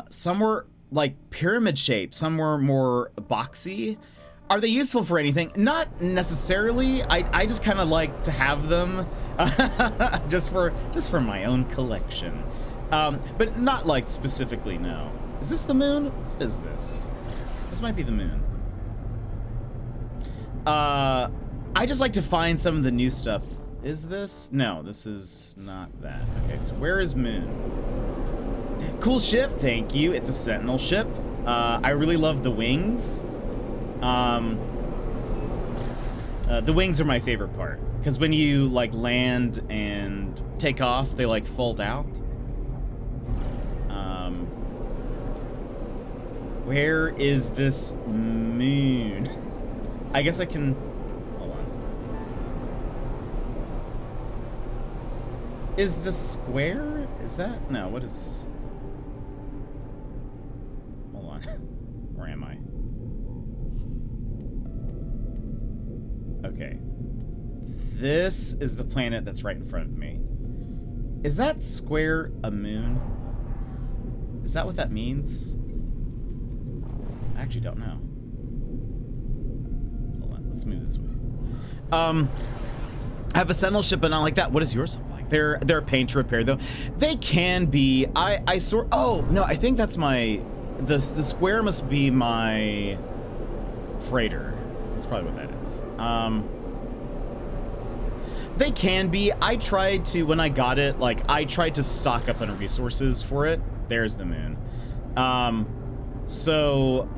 Some were like pyramid shaped, some were more boxy. Are they useful for anything? Not necessarily. I just kind of like to have them just for my own collection. But not like specifically, no. Is this the moon? What is this? This might be the moon. I just like to find some of the new stuff. Is this? No, this is not that. Okay, so where is moon? Cool ship, thank you. It's a Sentinel ship. I really love the wings. The wings are my favorite part, because when you like land and take off, they like fold out. Where is this moon? I guess I can... Hold on. Is the square? Is that? No, what is... Hold on. Where am I? Okay. This is the planet that's right in front of me. Is that square a moon? Is that what that means? I actually don't know. Hold on, let's move this way. I have a Sentinel ship, but not like that. What is yours like? They're a pain to repair, though. They can be. Oh no, I think that's my. The square must be my freighter. That's probably what that is. They can be. I tried to, when I got it, like, I tried to stock up on resources for it. There's the moon. So,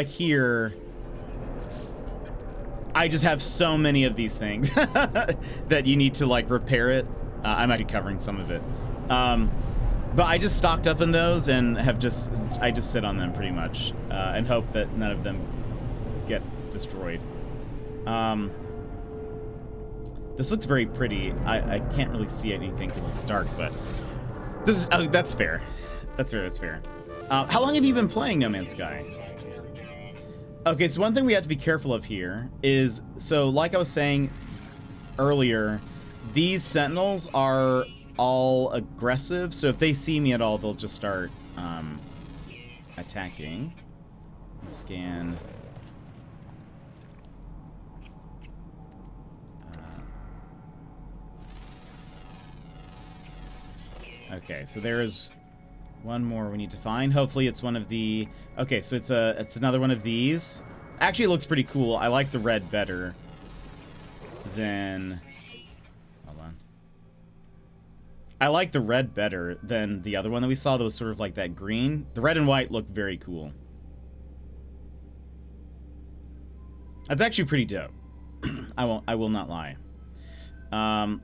here, I just have so many of these things that you need to, like, repair it. I might be covering some of it. But I just stocked up on those and I just sit on them pretty much, and hope that none of them get destroyed. This looks very pretty. I can't really see anything because it's dark, but this is, oh, that's fair. That's fair. How long have you been playing No Man's Sky? Okay, so one thing we have to be careful of here is, so like I was saying earlier, these Sentinels are all aggressive, so if they see me at all, they'll just start attacking. Let's scan. Okay, so there is one more we need to find. Hopefully it's one of the... Okay, so it's another one of these. Actually, it looks pretty cool. I like the red better than... Hold on. I like the red better than the other one that we saw that was sort of like that green. The red and white look very cool. That's actually pretty dope. I will not lie.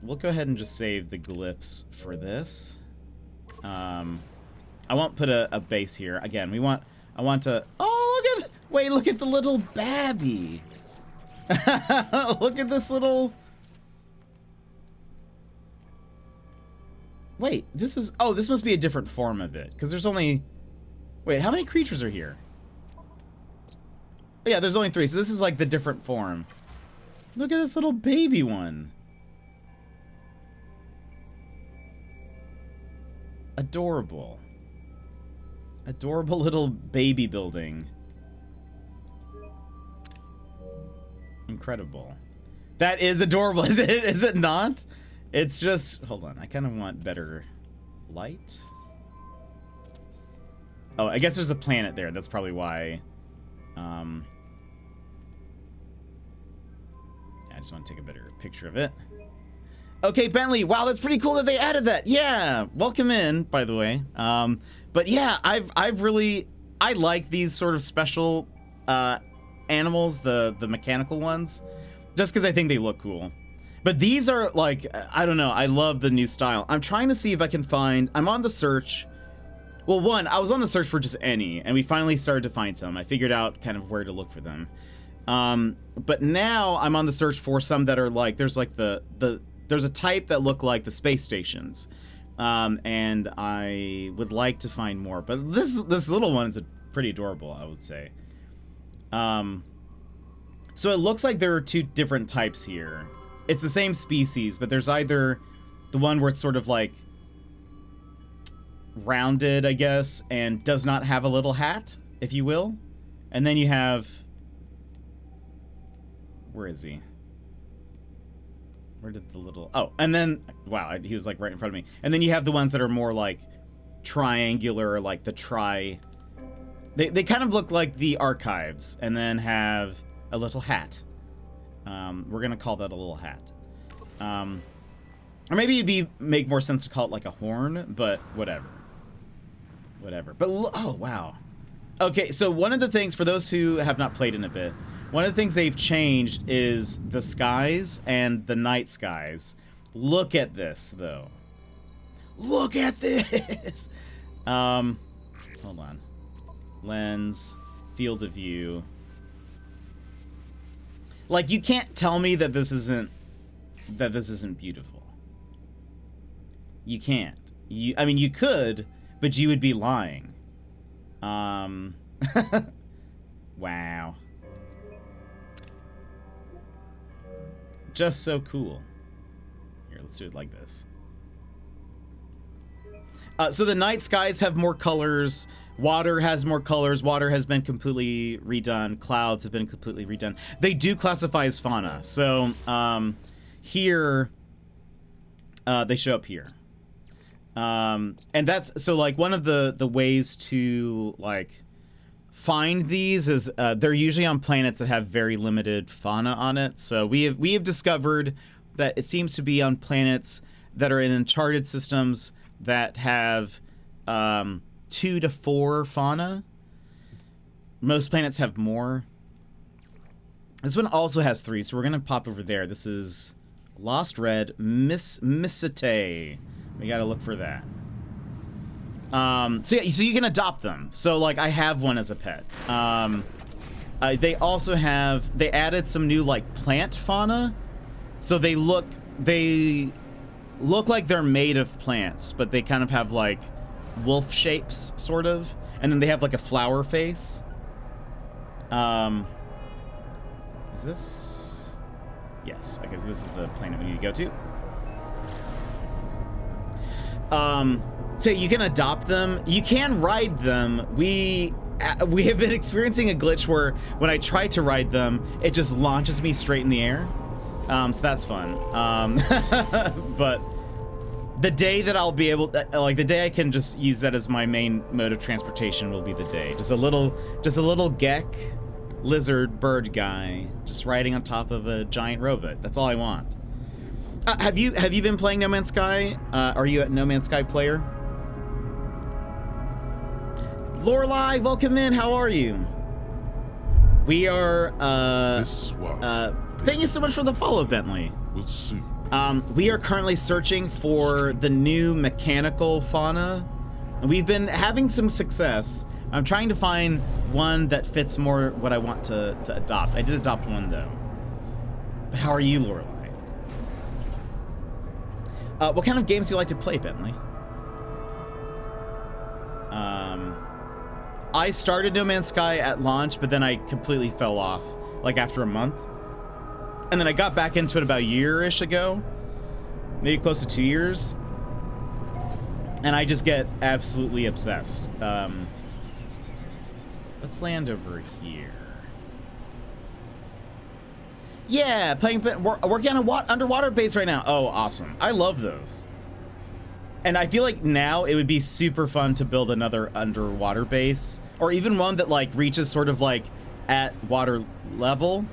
We'll go ahead and just save the glyphs for this. I won't put a base here. Again, I want to... Oh, look at the little babby. Look at this little... Wait, this is... Oh, this must be a different form of it. Because there's only... Wait, how many creatures are here? Oh, yeah, there's only 3. So this is like the different form. Look at this little baby one. Adorable. Adorable little baby building. Incredible. That is adorable. Is it not? It's just... Hold on. I kind of want better light. Oh, I guess there's a planet there. That's probably why I just want to take a better picture of it. Okay, Bentley. Wow, that's pretty cool that they added that. Yeah, welcome in, by the way. But yeah, I like these sort of special animals, the mechanical ones, just because I think they look cool. But these are like, I don't know. I love the new style. I'm trying to see if I can find. I'm on the search. Well, one, I was on the search for just any, and we finally started to find some. I figured out kind of where to look for them. But now I'm on the search for some that are like, there's like there's a type that look like the space stations. And I would like to find more, but this little one is pretty adorable, I would say. So it looks like there are two different types here. It's the same species, but there's either the one where it's sort of like rounded, I guess, and does not have a little hat, if you will. And then you have, where is he? Where did the little... Oh, and then... Wow, he was like right in front of me. And then you have the ones that are more like triangular, like the tri... They kind of look like the archives, and then have a little hat. We're going to call that a little hat. Or maybe it'd make more sense to call it like a horn, but whatever. Whatever. But, oh, wow. Okay, so one of the things, for those who have not played in a bit, one of the things they've changed is the skies and the night skies. Look at this, though. Look at this! Hold on. Lens, field of view. Like, you can't tell me that this isn't beautiful. You can't. I mean, you could, but you would be lying. Wow. Just so cool. Here, let's do it like this. So the night skies have more colors. Water has more colors. Water has been completely redone. Clouds have been completely redone. They do classify as fauna. So here, they show up here. And that's, so like one of the ways to like find these is they're usually on planets that have very limited fauna on it. So we have discovered that it seems to be on planets that are in uncharted systems that have 2 to 4 fauna. Most planets have more. This one also has 3, so we're gonna pop over there. This is Lost Red Missite. We gotta look for that. So yeah, so you can adopt them. So like I have one as a pet. They also have, they added some new like plant fauna. So they look like they're made of plants, but they kind of have like wolf shapes, sort of. And then they have like a flower face. Is this? Yes, okay, so this is the planet we need to go to. So you can adopt them. You can ride them. We have been experiencing a glitch where when I try to ride them, it just launches me straight in the air. So that's fun. But the day that I'll be able, like the day I can just use that as my main mode of transportation will be the day. Just a little geck, lizard, bird guy, just riding on top of a giant robot. That's all I want. Have you been playing No Man's Sky? Are you a No Man's Sky player? Lorelai, welcome in. How are you? We are. Thank you so much for the follow, Bentley. We'll soon. We are currently searching for the new mechanical fauna. We've been having some success. I'm trying to find one that fits more what I want to adopt. I did adopt one though. But how are you, Lorelai? What kind of games do you like to play, Bentley? I started No Man's Sky at launch, but then I completely fell off, like after a month. And then I got back into it about a year-ish ago, maybe close to 2 years. And I just get absolutely obsessed. Let's land over here. Yeah, working on an underwater base right now. Oh, awesome. I love those. And I feel like now it would be super fun to build another underwater base, or even one that like reaches sort of like at water level,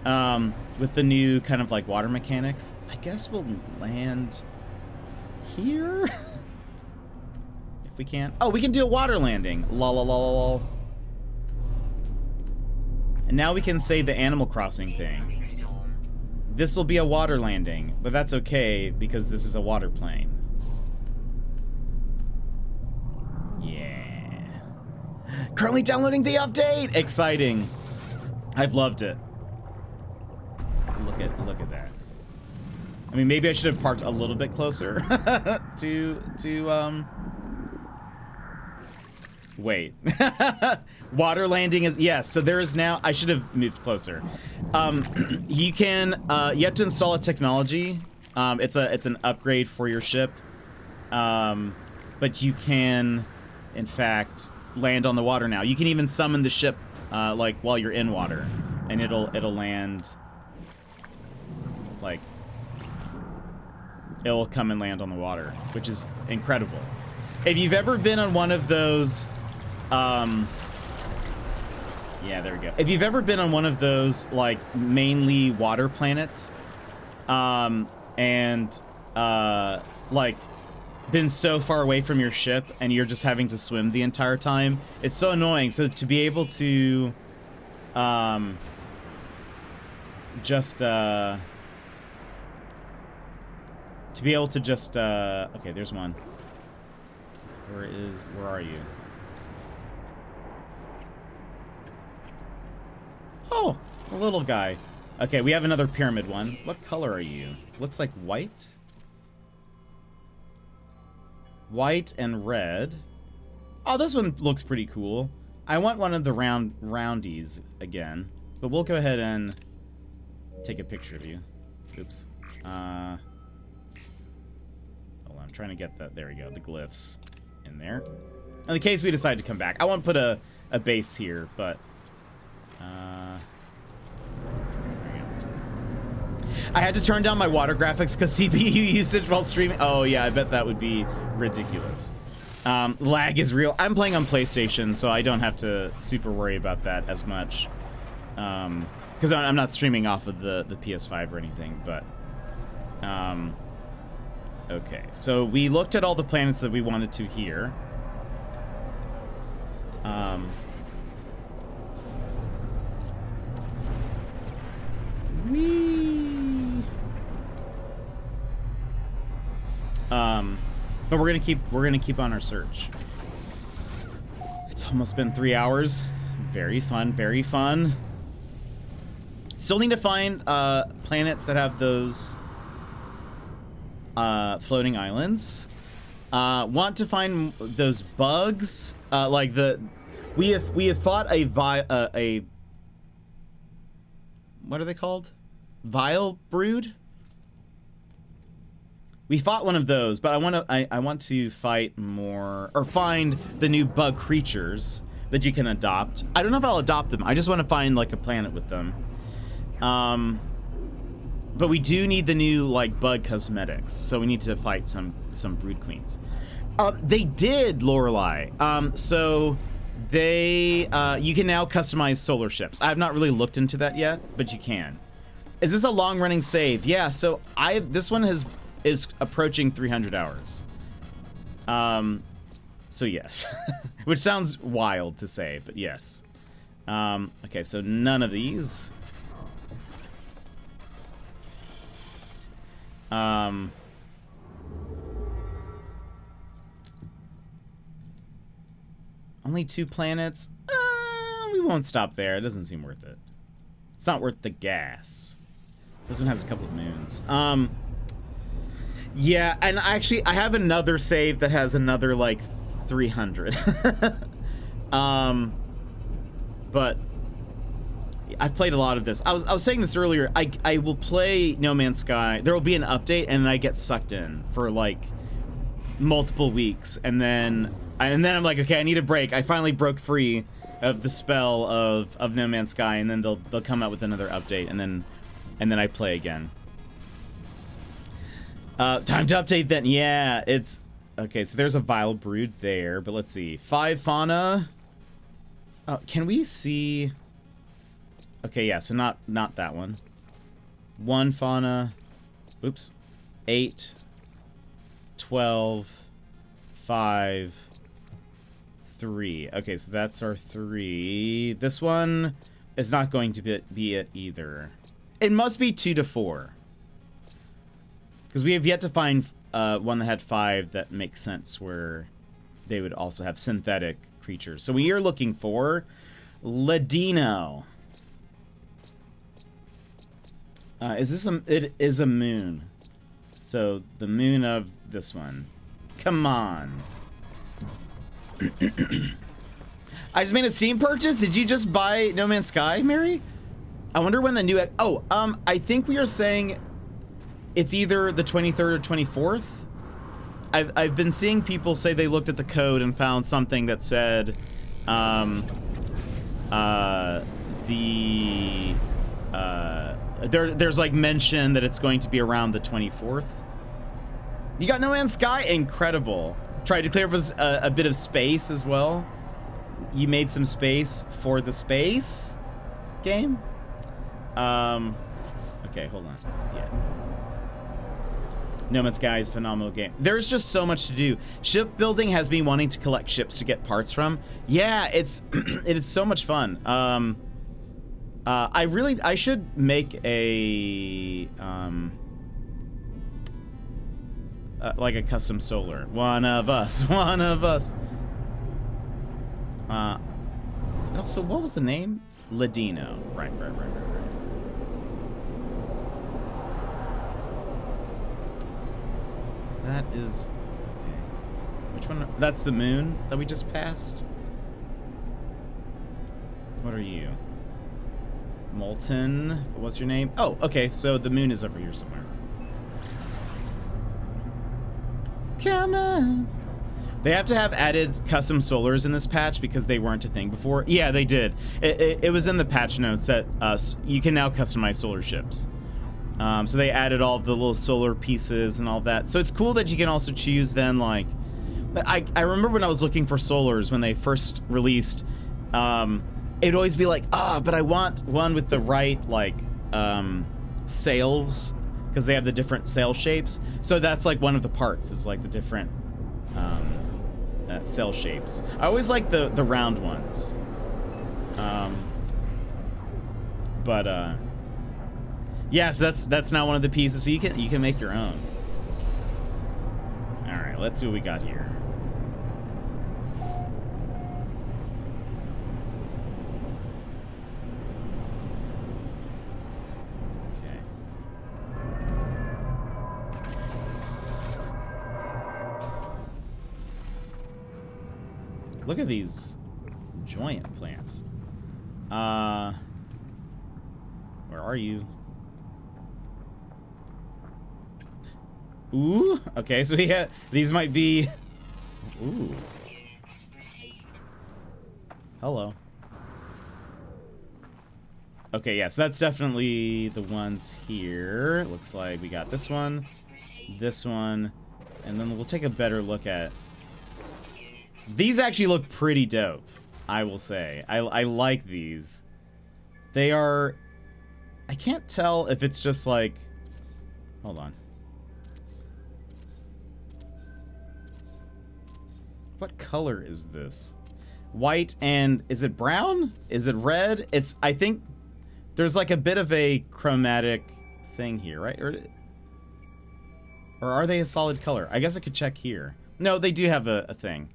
with the new kind of like water mechanics. I guess we'll land here if we can. Oh, we can do a water landing. Lol, lol, lol, lol. And now we can say the Animal Crossing thing. This will be a water landing, but that's okay because this is a water plane. Yeah. Currently downloading the update. Exciting. I've loved it. Look at that. I mean, maybe I should have parked a little bit closer to wait. Water landing is, yes, so there is now, I should have moved closer. You can, you have to install a technology. It's an upgrade for your ship. But you can, in fact, land on the water now. You can even summon the ship, like, while you're in water. And it'll land, like, it'll come and land on the water, which is incredible. If you've ever been on one of those, yeah, there we go. If you've ever been on one of those, like, mainly water planets, like, been so far away from your ship and you're just having to swim the entire time, it's so annoying. So to be able to, okay, there's one. Where are you? Oh, a little guy. Okay, we have another pyramid one. What color are you? Looks like white. White and red. Oh, this one looks pretty cool. I want one of the roundies again, but we'll go ahead and take a picture of you. Oops. Hold on, I'm trying to get that. There we go, the glyphs in there. In the case we decide to come back. I won't put a base here, but there we go. I had to turn down my water graphics because CPU usage while streaming. Oh yeah, I bet that would be ridiculous. Lag is real. I'm playing on PlayStation, so I don't have to super worry about that as much. Because I'm not streaming off of the PS5 or anything, but okay, so we looked at all the planets that we wanted to here. But we're gonna keep on our search. It's almost been 3 hours. Very fun, very fun. Still need to find planets that have those floating islands. Want to find those bugs. Like we have fought a what are they called? Vile brood. We fought one of those, but I want to fight more, or find the new bug creatures that you can adopt. I don't know if I'll adopt them. I just want to find like a planet with them. But we do need the new like bug cosmetics, so we need to fight some brood queens. They did, Lorelei. So they you can now customize solar ships. I have not really looked into that yet, but you can. Is this a long-running save? Yeah. So this one is approaching 300 hours. So yes, which sounds wild to say, but yes. Okay, so none of these. Only 2 planets? We won't stop there. It doesn't seem worth it. It's not worth the gas. This one has a couple of moons. Yeah, and actually, I have another save that has another, like, 300. But I've played a lot of this. I was saying this earlier. I will play No Man's Sky. There will be an update, and then I get sucked in for, like, multiple weeks, and then I'm like, okay, I need a break. I finally broke free of the spell of No Man's Sky, and then they'll come out with another update, and then I play again. Time to update then. Yeah, it's okay. So there's a vile brood there, but let's see. 5 fauna. Can we see? Okay, yeah, so not that one. 1 fauna. Oops. 8. 12. 5. 3. Okay, so that's our 3. This one is not going to be it either. It must be 2 to 4. Because we have yet to find one that had 5 that makes sense where they would also have synthetic creatures. So we are looking for Ladino. It is a moon. So the moon of this one. Come on. I just made a Steam purchase. Did you just buy No Man's Sky, Mary? I wonder when the new... I think we are saying it's either the 23rd or 24th. I've been seeing people say they looked at the code and found something that said there's like mention that it's going to be around the 24th. You got No Man's Sky? Incredible. Tried to clear up a bit of space as well. You made some space for the space game? Okay, hold on. Yeah. No Man's Sky is a phenomenal game. There's just so much to do. Shipbuilding has me wanting to collect ships to get parts from. Yeah, it is so much fun. I should make a like a custom solar. One of us. Also, what was the name? Ladino. Right. That is... okay. Which one? That's the moon that we just passed? What are you? Molten. What's your name? Oh, okay, so the moon is over here somewhere. Come on. They have to have added custom solars in this patch because they weren't a thing before. Yeah, they did. It was in the patch notes that you can now customize solar ships. So they added all of the little solar pieces and all that. So it's cool that you can also choose then, like... I remember when I was looking for solars when they first released, it'd always be like, but I want one with the right, like, sails, because they have the different sail shapes. So that's, like, one of the parts, is, like, the different sail shapes. I always like the round ones. Yeah, so that's now one of the pieces, so you can make your own. All right, let's see what we got here. Okay. Look at these giant plants. Where are you? Ooh, okay, so these might be... Ooh. Hello. Okay, yeah, so that's definitely the ones here. Looks like we got this one, and then we'll take a better look at... These actually look pretty dope, I will say. I like these. They are... I can't tell if it's just like... Hold on. What color is this? White and... Is it brown? Is it red? It's... I think there's like a bit of a chromatic thing here, right? Or are they a solid color? I guess I could check here. No, they do have a thing.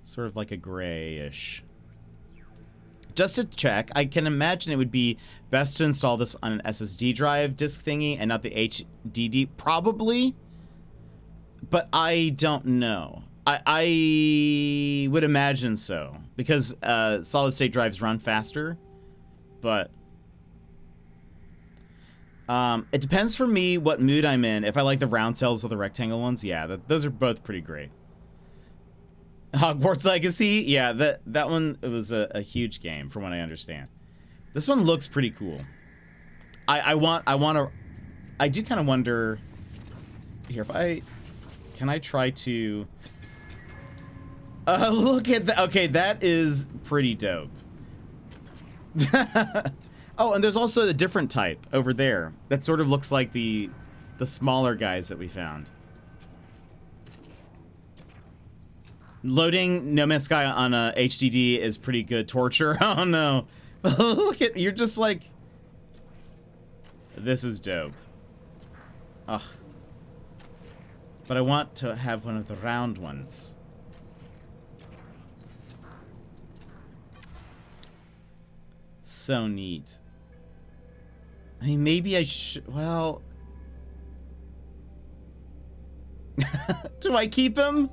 Sort of like a grayish. Just to check, I can imagine it would be best to install this on an SSD drive disk thingy and not the HDD. Probably. But I don't know. I would imagine so. Because solid state drives run faster. But it depends for me what mood I'm in. If I like the round cells or the rectangle ones, yeah, those are both pretty great. Hogwarts Legacy, yeah, that one, it was a huge game from what I understand. This one looks pretty cool. I do kind of wonder here can I try to look at that. Okay, that is pretty dope. Oh, and there's also a different type over there that sort of looks like the smaller guys that we found. Loading No Man's Sky on a HDD is pretty good torture. Oh no. Look at, you're just like, this is dope. Ugh. But I want to have one of the round ones. So neat. I mean, maybe I should, well. Do I keep him?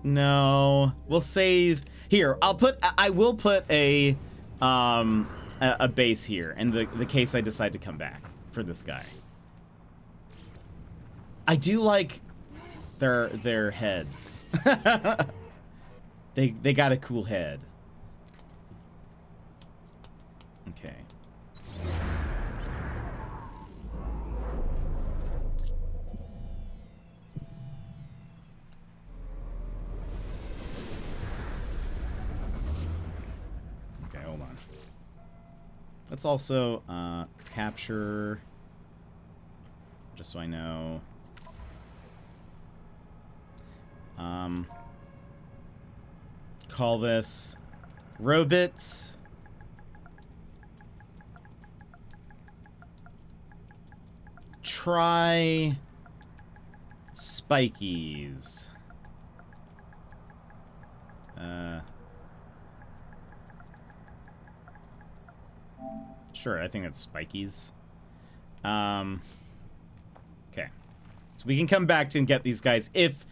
No, we'll save here. I will put a base here in the case I decide to come back for this guy. I do like their heads. They got a cool head. Okay. Let's also capture, just so I know. Call this Robits. Try Spikies. Sure, I think that's Spikies. Okay. So we can come back and get these guys if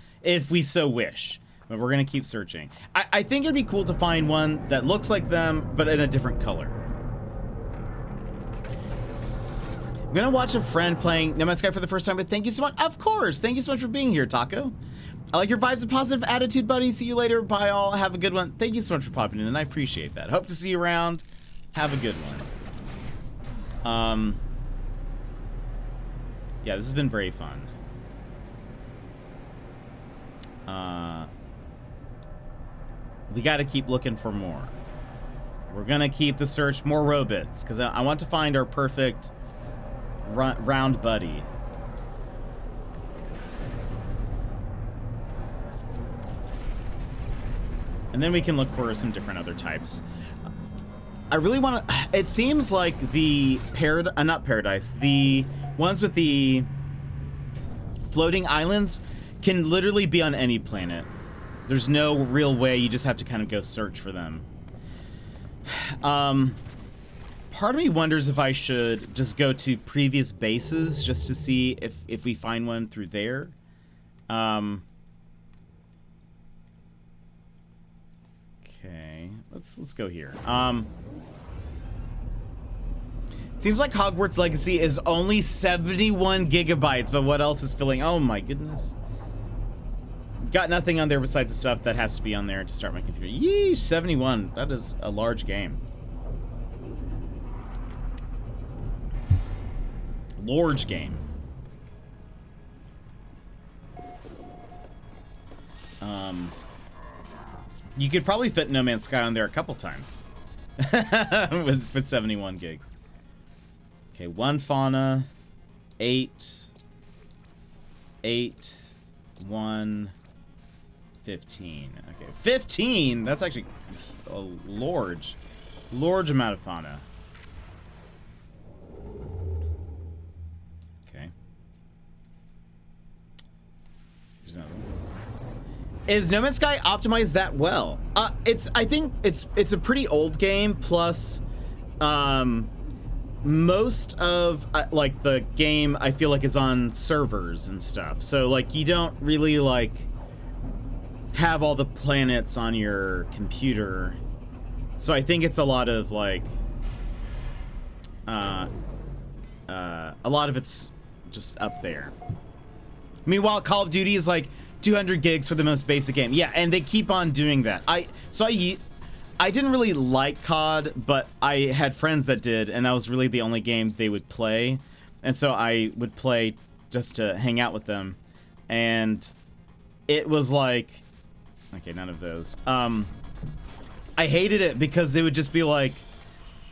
we so wish. But we're gonna keep searching. I think it'd be cool to find one that looks like them, but in a different color. I'm gonna watch a friend playing No Man's Sky for the first time, but thank you so much. Of course, thank you so much for being here, Taco. I like your vibes and positive attitude, buddy. See you later. Bye, all. Have a good one. Thank you so much for popping in, and I appreciate that. Hope to see you around. Have a good one. Yeah, this has been very fun. We got to keep looking for more. We're gonna keep the search more Robits because I want to find our perfect round buddy. And then we can look for some different other types. I really want to. It seems like the not paradise. The ones with the floating islands can literally be on any planet. There's no real way. You just have to kind of go search for them. Part of me wonders if I should just go to previous bases just to see if we find one through there. Okay, let's go here. Seems like Hogwarts Legacy is only 71 gigabytes, but what else is filling? Oh my goodness. Got nothing on there besides the stuff that has to be on there to start my computer. Yeesh, 71. That is a large game. Large game. You could probably fit No Man's Sky on there a couple times. with 71 gigs. Okay, 1 fauna, 8, 1, 15. Okay, 15. That's actually a large amount of fauna. Okay. There's another one. Is No Man's Sky optimized that well? I think it's a pretty old game. Plus, most of like the game I feel like is on servers and stuff. So like you don't really like have all the planets on your computer. So I think it's a lot of like a lot of it's just up there. Meanwhile, Call of Duty is like 200 gigs for the most basic game. Yeah, and they keep on doing that. I didn't really like COD, but I had friends that did, and that was really the only game they would play. And so I would play just to hang out with them. And it was like, okay, none of those. I hated it because it would just be like,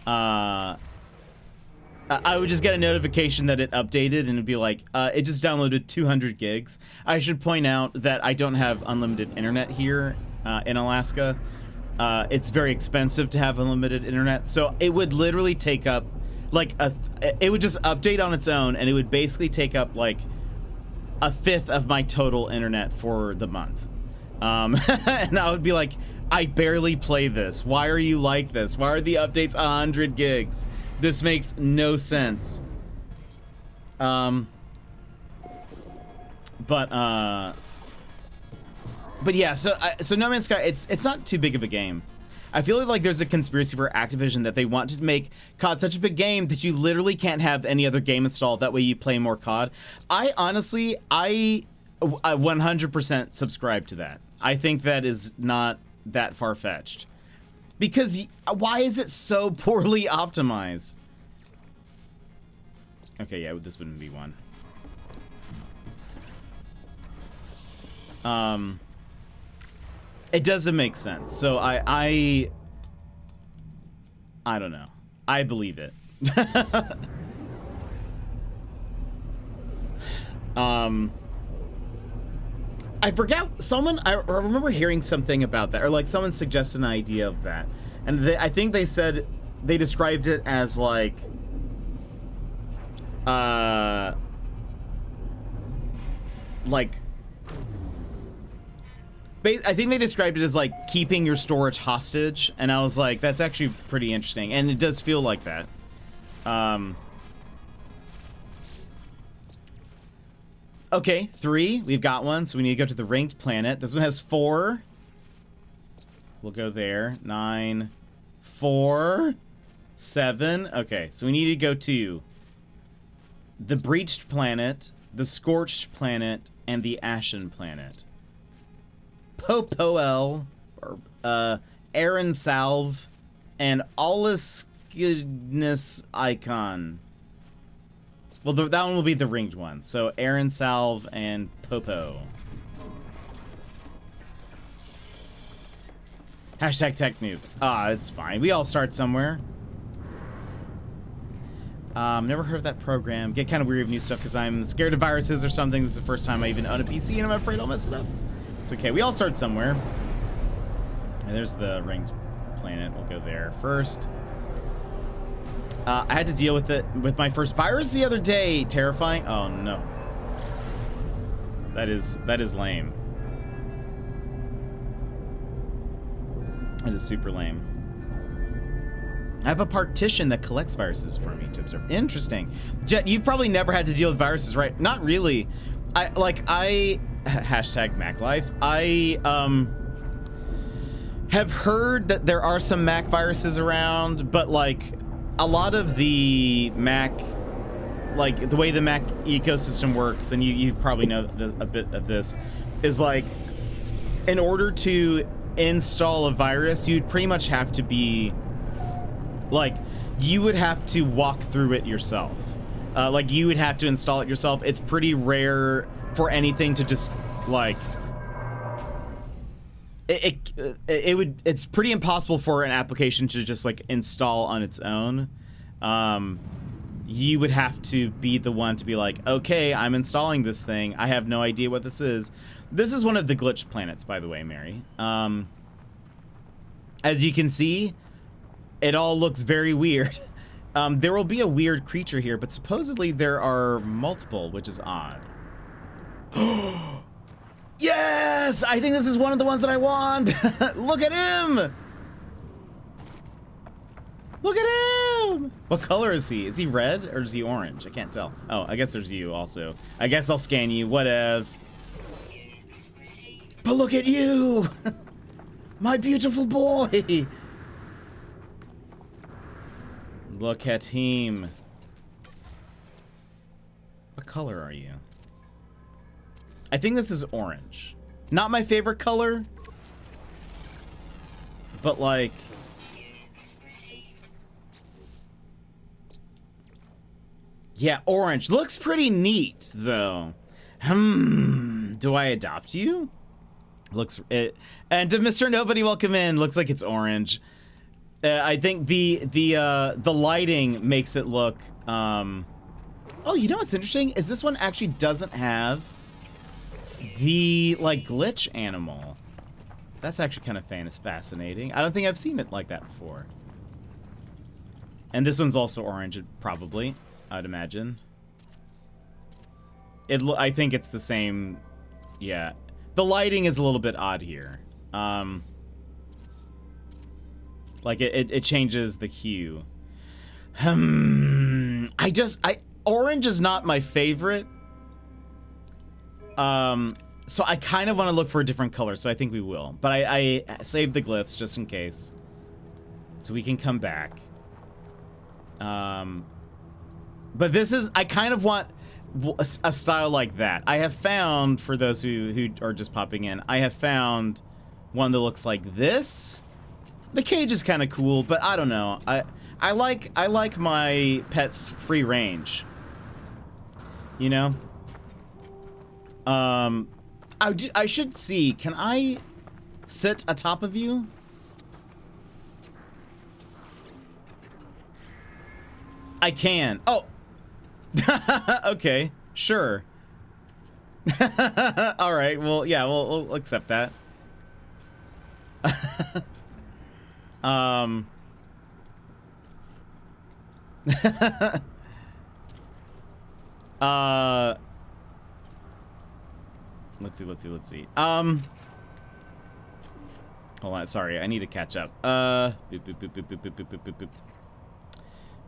I would just get a notification that it updated and it'd be like, it just downloaded 200 gigs. I should point out that I don't have unlimited internet here in Alaska. It's very expensive to have unlimited internet, so it would literally take up like it would just update on its own, and it would basically take up like a fifth of my total internet for the month. And I would be like, I barely play this. Why are you like this? Why are the updates 100 gigs? This makes no sense. But yeah, so No Man's Sky, it's not too big of a game. I feel like there's a conspiracy for Activision that they want to make COD such a big game that you literally can't have any other game installed. That way you play more COD. I 100% subscribe to that. I think that is not that far-fetched. Because why is it so poorly optimized? Okay, yeah, this wouldn't be one. It doesn't make sense. So I don't know. I believe it. I forgot I remember hearing something about that, or like someone suggested an idea of that, and I think they said they described it as like I think they described it as like keeping your storage hostage, and I was like, that's actually pretty interesting, and it does feel like that. Okay, 3, we've got one, so we need to go to the ranked planet. This one has 4. We'll go there. 9, 4, 7. Okay, so we need to go to the breached planet, the scorched planet, and the ashen planet. Popoel, or Aaron Salve, and Oliskidness Icon. Well, that one will be the ringed one. So Aaron Salve and Popo. Hashtag tech noob. It's fine. We all start somewhere. Never heard of that program. Get kind of weary of new stuff because I'm scared of viruses or something. This is the first time I even own a PC, and I'm afraid I'll mess it up. It's okay. We all start somewhere. And there's the ringed planet. We'll go there first. I had to deal with it with my first virus the other day. Terrifying. Oh no. That is lame. That is super lame. I have a partition that collects viruses for me to observe. Interesting. Jet, you've probably never had to deal with viruses, right? Not really. Hashtag MacLife. I have heard that there are some Mac viruses around, but like a lot of the Mac, like the way the Mac ecosystem works, and you probably know a bit of this, is like in order to install a virus, you'd pretty much have to be like, you would have to walk through it yourself. Like you would have to install it yourself. It's pretty rare for anything to just like it's pretty impossible for an application to just like install on its own. You would have to be the one to be like, okay, I'm installing this thing. I have no idea what this is. This is one of the glitched planets, by the way, Mary. As you can see, it all looks very weird. There will be a weird creature here, but supposedly there are multiple, which is odd. Yes! I think this is one of the ones that I want! Look at him! Look at him! What color is he? Is he red or is he orange? I can't tell. Oh, I guess there's you also. I guess I'll scan you, whatever. But look at you! My beautiful boy! Look at him. What color are you? I think this is orange. Not my favorite color, but like, yeah, orange. Looks pretty neat though. Do I adopt you? Looks it. And to Mr. Nobody, welcome in. Looks like it's orange. I think the lighting makes it look. Oh, you know what's interesting is this one actually doesn't have the like glitch animal. That's actually kind of fascinating. I don't think I've seen it like that before. And this one's also orange, probably. I'd imagine. I think it's the same. Yeah, the lighting is a little bit odd here. Like it changes the hue. Orange is not my favorite. So I kind of want to look for a different color, so I think we will. But I saved the glyphs just in case, so we can come back. But this is, I kind of want a style like that. I have found, for those who are just popping in, I have found one that looks like this. The cage is kind of cool, but I don't know. I like my pets free range. You know? I should see, can I sit atop of you? I can. Oh. Okay, sure. All right, well, yeah, we'll accept that. Let's see. Hold on, sorry, I need to catch up. Boop, boop, boop, boop, boop, boop, boop, boop, boop, boop.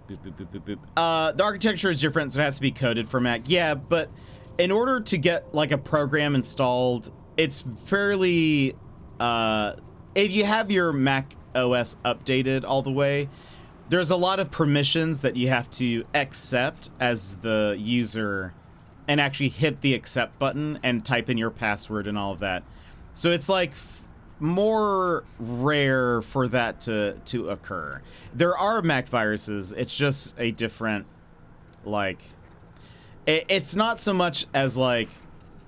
Boop, boop, boop, boop, boop. The architecture is different, so it has to be coded for Mac. Yeah, but in order to get like a program installed, it's fairly, if you have your Mac OS updated all the way, there's a lot of permissions that you have to accept as the user and actually hit the accept button and type in your password and all of that. So it's like more rare for that to occur. There are Mac viruses, it's just a different, like, it's not so much as like,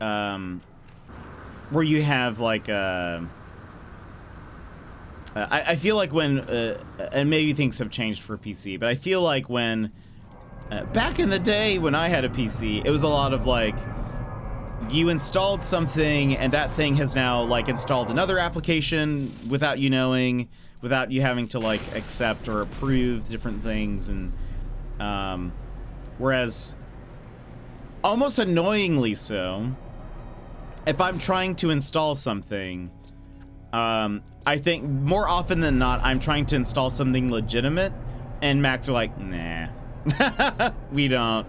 where you have like, I feel like when, and maybe things have changed for PC, but I feel like when, back in the day when I had a PC, it was a lot of like, you installed something and that thing has now like installed another application without you knowing, without you having to like accept or approve different things. And whereas almost annoyingly so, if I'm trying to install something, I think more often than not, I'm trying to install something legitimate and Macs are like, nah, we don't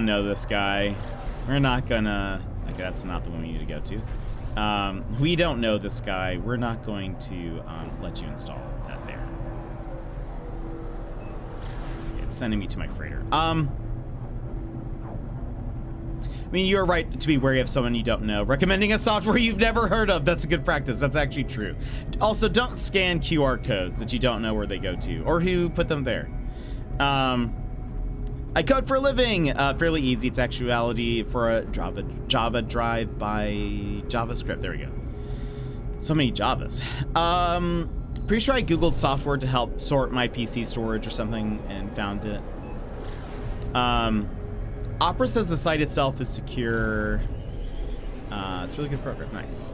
know this guy. We're not gonna, okay, that's not the one we need to go to. We don't know this guy. We're not going to let you install that there. It's sending me to my freighter. I mean, you're right to be wary of someone you don't know. Recommending a software you've never heard of, that's a good practice. That's actually true. Also, don't scan QR codes that you don't know where they go to or who put them there. I code for a living. Fairly easy. It's actuality for a Java drive by JavaScript. There we go. So many Javas. Pretty sure I Googled software to help sort my PC storage or something and found it. Opera says the site itself is secure. It's a really good program. Nice.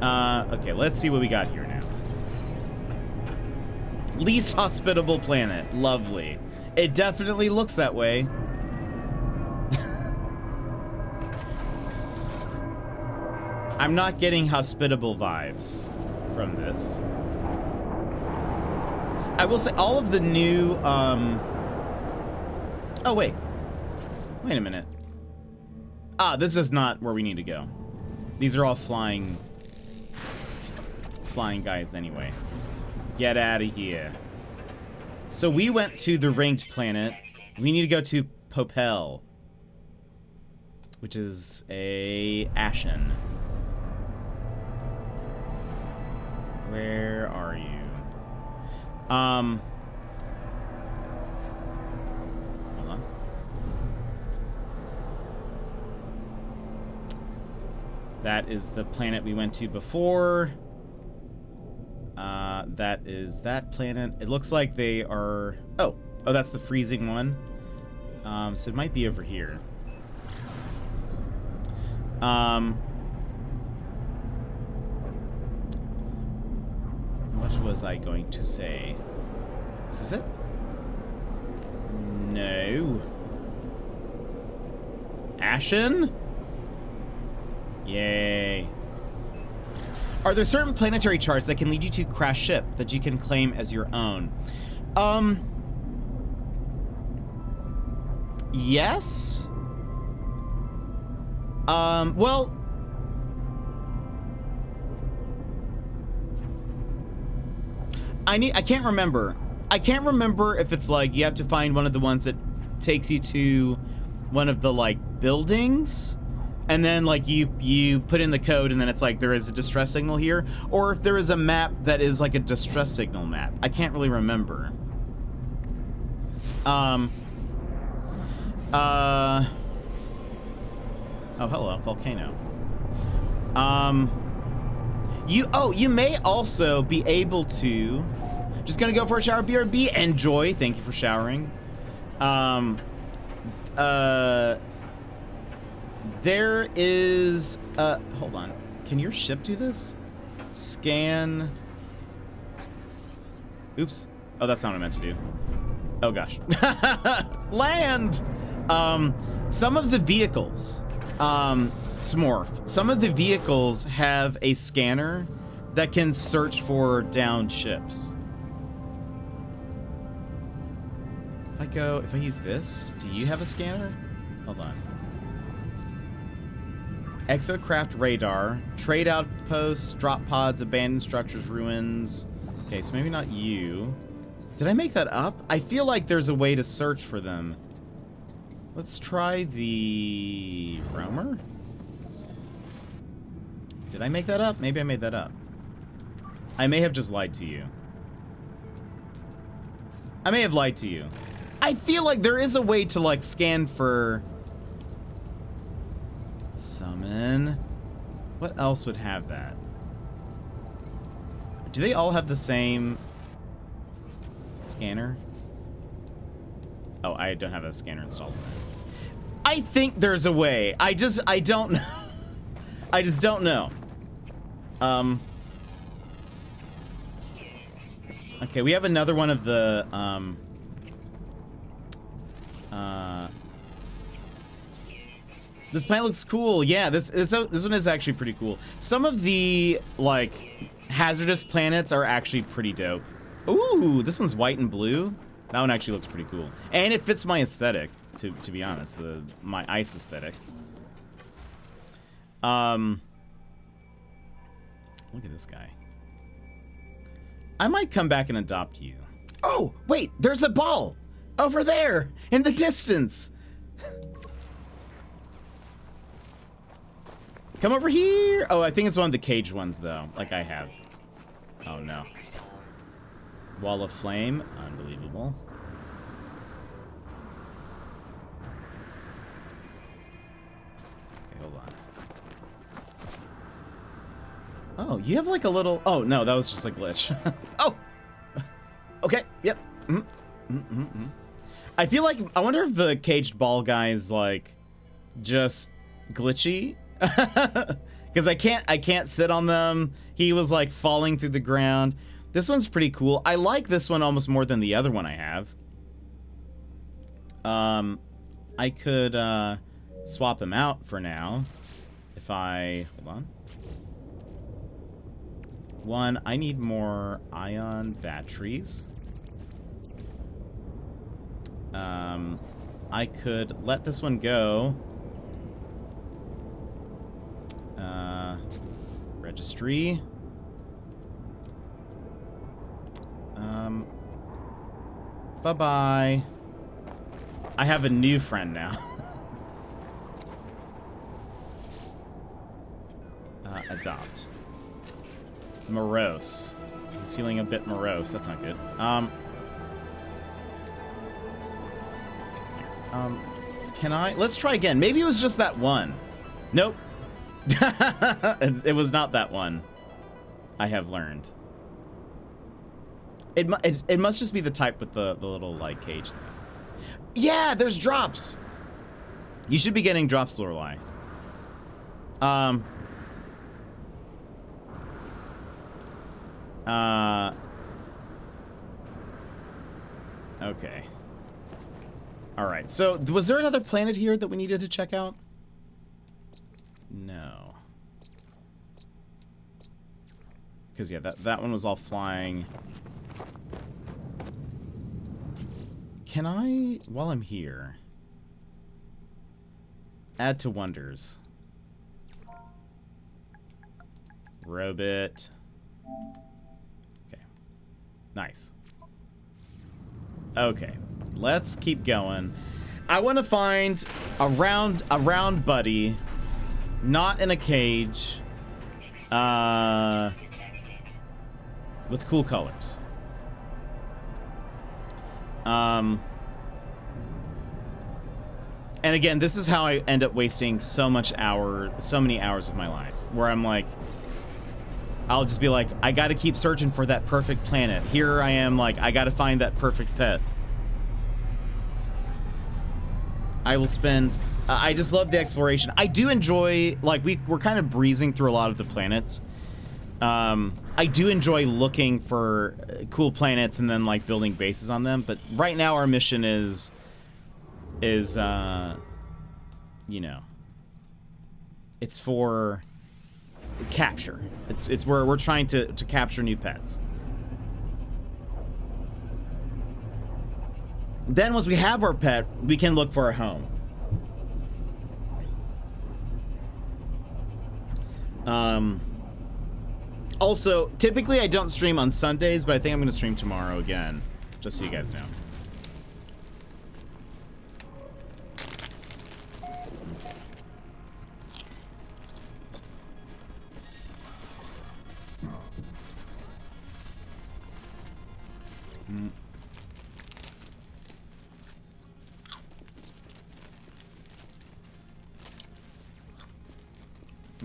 Okay, let's see what we got here now. Least hospitable planet. Lovely. It definitely looks that way. I'm not getting hospitable vibes from this. I will say all of the new, oh, wait. Wait a minute. Ah, this is not where we need to go. These are all flying guys anyway. Get out of here. So we went to the ringed planet. We need to go to Popel, which is a Ashen. Where are you? Hold on. That is the planet we went to before. That is that planet. It looks like they are... Oh, that's the freezing one. So it might be over here. What was I going to say? Is this it? No. Ashen? Yay. Are there certain planetary charts that can lead you to crash ship that you can claim as your own? Yes. Well, I can't remember. I can't remember if it's like you have to find one of the ones that takes you to one of the like buildings, and then like you put in the code, and then it's like there is a distress signal here, or if there is a map that is like a distress signal map. I can't really remember. Oh, hello, volcano. You may also be able to, just gonna go for a shower, BRB, enjoy, thank you for showering. There is, hold on, can your ship do this? Scan, oops, oh, that's not what I meant to do. Oh gosh, land! Some of the vehicles, Smorf, some of the vehicles have a scanner that can search for downed ships. If I use this, do you have a scanner? Hold on. Exocraft radar, trade outposts, drop pods, abandoned structures, ruins. Okay, so maybe not you. Did I make that up? I feel like there's a way to search for them. Let's try the roamer. Did I make that up? Maybe I made that up. I may have just lied to you. I may have lied to you. I feel like there is a way to like scan for summon. What else would have that? Do they all have the same scanner? Oh, I don't have a scanner installed. I think there's a way. I don't know. I just don't know. Okay, we have another one of the this planet looks cool. Yeah, this one is actually pretty cool. Some of the like hazardous planets are actually pretty dope. Ooh, this one's white and blue. That one actually looks pretty cool, and it fits my aesthetic. To be honest, my ice aesthetic. Look at this guy. I might come back and adopt you. Oh, wait, there's a ball over there in the distance. Come over here. Oh, I think it's one of the caged ones though, like I have. Oh no. Wall of flame, unbelievable. Okay, hold on. Oh, you have like a little, oh no, that was just a glitch. Oh, okay, yep. I feel like, I wonder if the caged ball guy is like just glitchy. Because I can't sit on them. He was like falling through the ground. This one's pretty cool. I like this one almost more than the other one I have. I could swap him out for now. If I, hold on. I need more ion batteries. I could let this one go. Registry. Bye-bye. I have a new friend now. Adopt. Morose. He's feeling a bit morose. That's not good. Can I? Let's try again. Maybe it was just that one. Nope. It was not that one. I have learned. It must just be the type with the little like cage thing. Yeah, there's drops. You should be getting drops, Lorelei. Okay. All right. So, was there another planet here that we needed to check out? No. Because yeah, that one was all flying. Can I, while I'm here, add to wonders? Robot. Okay. Nice. Okay. Let's keep going. I want to find a round buddy, not in a cage, with cool colors. And again, this is how I end up wasting so many hours of my life, where I'm like, I'll just be like, I gotta keep searching for that perfect planet. Here I am, like, I gotta find that perfect pet. I will spend, I just love the exploration. I do enjoy, like, we're kind of breezing through a lot of the planets. I do enjoy looking for cool planets and then, like, building bases on them, but right now our mission is, you know, it's for capture. It's where we're trying to capture new pets. Then once we have our pet, we can look for a home. Also, typically I don't stream on Sundays, but I think I'm going to stream tomorrow again, just so you guys know.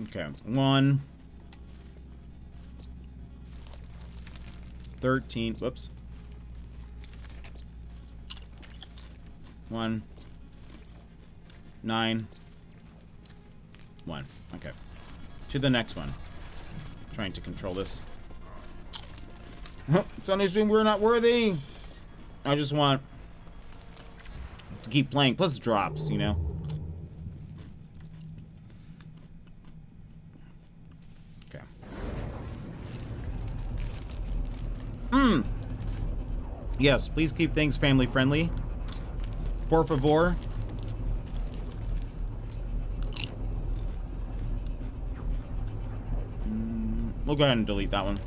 Okay, 1, 13, whoops. 1, 9, 1. Okay. To the next one. Trying to control this. Sunday stream, we're not worthy. I just want to keep playing. Plus drops, you know? Okay. Yes, please keep things family friendly. Por favor. We'll go ahead and delete that one.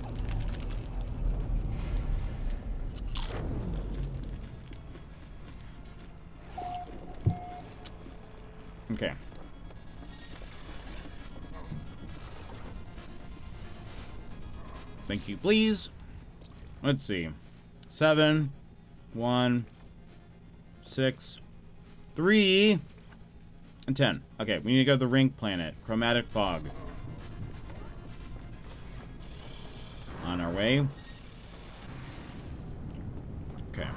Okay. Thank you, please. Let's see. 7, 1, 6, 3, and 10. Okay, we need to go to the ring planet. Chromatic fog. On our way. Okay.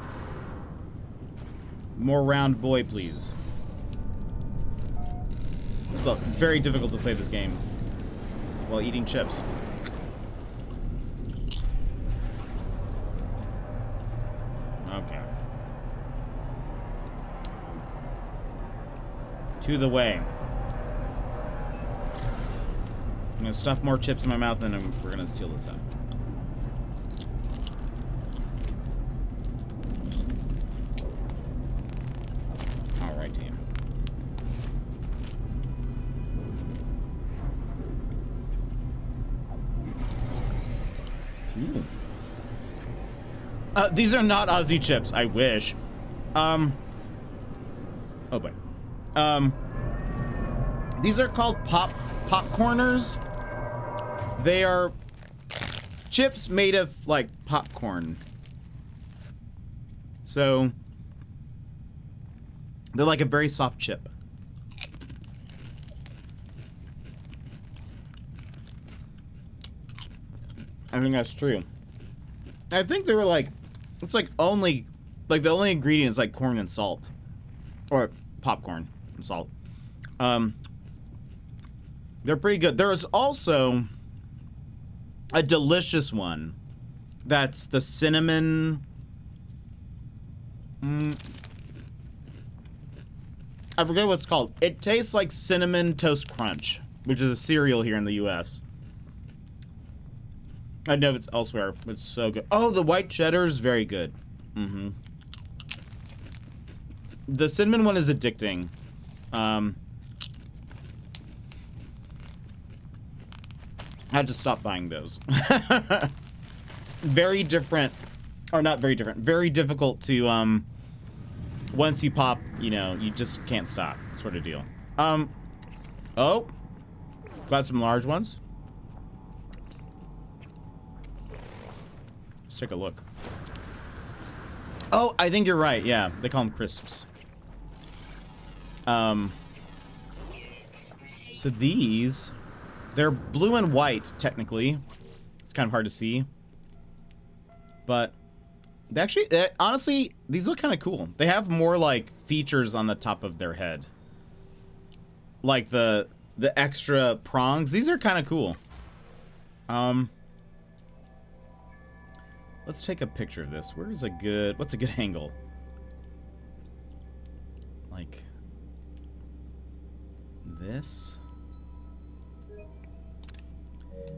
More round boy, please. It's very difficult to play this game while eating chips. Okay. To the way. I'm gonna stuff more chips in my mouth and then we're gonna seal this up. Alright, team. Ooh. These are not Aussie chips. I wish. Oh boy. These are called popcorners. They are chips made of like popcorn. So they're like a very soft chip. I think that's true. I think they were like It's like only, like the only ingredient is like corn and salt, or popcorn and salt. They're pretty good. There's also a delicious one. That's the cinnamon. I forget what it's called. It tastes like Cinnamon Toast Crunch, which is a cereal here in the U.S. I know it's elsewhere. It's so good. Oh, the white cheddar is very good. Mm-hmm. The cinnamon one is addicting. I had to stop buying those. Very different, or not very different. Very difficult to once you pop, you know, you just can't stop, sort of deal. Oh, got some large ones. Let's take a look. Oh, I think you're right. Yeah, they call them crisps. So these, they're blue and white, technically. It's kind of hard to see. But they actually, honestly, these look kind of cool. They have more, like, features on the top of their head. Like the extra prongs. These are kind of cool. Let's take a picture of this. What's a good angle? Like this.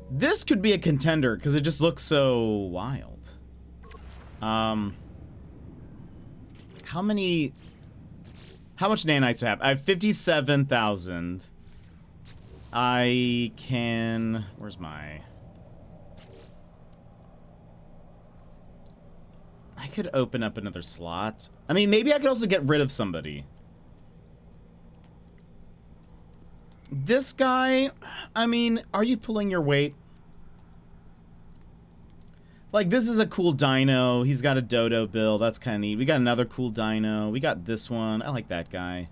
This could be a contender because it just looks so wild. How much nanites do I have? I have 57,000. I can, where's my, I could open up another slot. I mean, maybe I could also get rid of somebody. This guy, I mean, are you pulling your weight? Like, this is a cool dino. He's got a dodo bill. That's kind of neat. We got another cool dino. We got this one. I like that guy.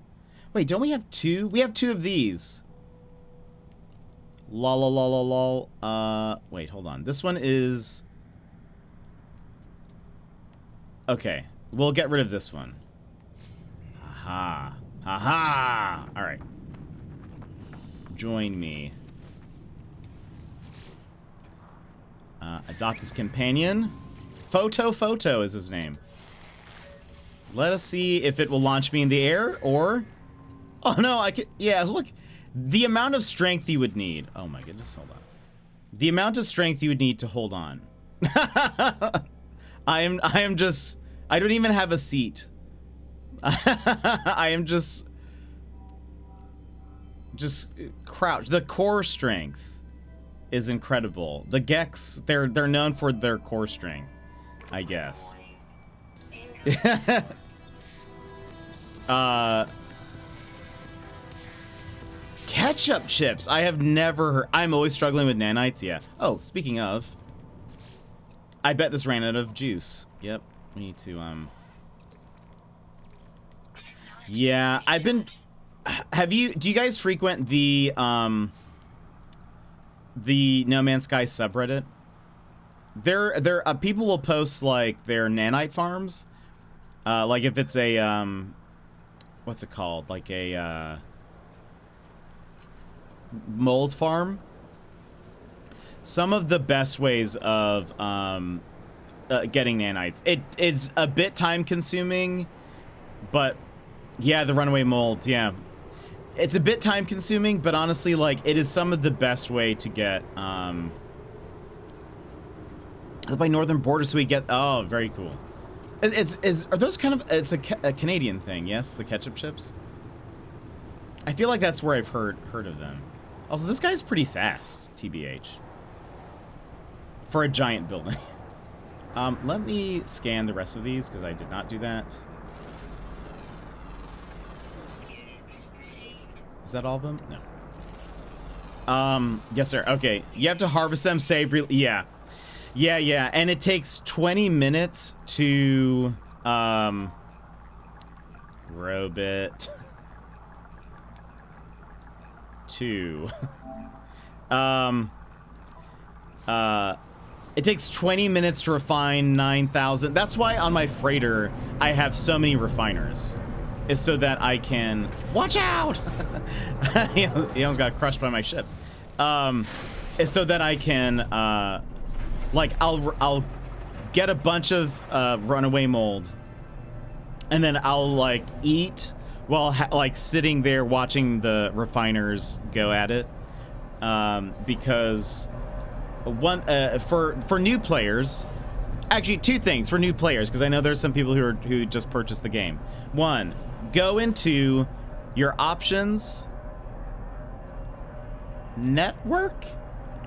Wait, don't we have two? We have two of these. Lol, lol, lol, lol, lol. Wait, hold on. This one is... Okay, we'll get rid of this one. Haha. Haha! Alright. Join me. Adopt his companion. Photo is his name. Let us see if it will launch me in the air, or... Oh no, I could... Yeah, look. The amount of strength you would need... Oh my goodness, hold on. The amount of strength you would need to hold on. I am just... I don't even have a seat. I am just crouched. The core strength is incredible. The Geks, they're known for their core strength, I guess. Ketchup chips. I have never heard. I'm always struggling with nanites. Yeah. Oh, speaking of, I bet this ran out of juice. Yep. We need to yeah, I've been... do you guys frequent the No Man's Sky subreddit? People will post, like, their nanite farms. Like, if it's a, what's it called? Like a, mold farm. Some of the best ways of, getting nanites. It's a bit time-consuming, but... Yeah, the runaway molds, yeah. It's a bit time-consuming, but honestly, like, it is some of the best way to get, by Northern Border, so we get... Oh, very cool. Are those kind of... It's a Canadian thing, yes? The ketchup chips? I feel like that's where I've heard of them. Also, this guy's pretty fast, TBH. For a giant building. Let me scan the rest of these, because I did not do that. Is that all of them? No. Yes, sir. Okay. You have to harvest them, save... Yeah. Yeah. And it takes 20 minutes to... Robit. 2. It takes 20 minutes to refine 9,000. That's why on my freighter, I have so many refiners. Is so that I can... Watch out! He almost got crushed by my ship. Is so that I can, like, I'll get a bunch of runaway mold. And then I'll, like, eat while, like, sitting there watching the refiners go at it. Because... for new players, actually 2 things for new players, because I know there's some people who just purchased the game. 1, go into your options, network,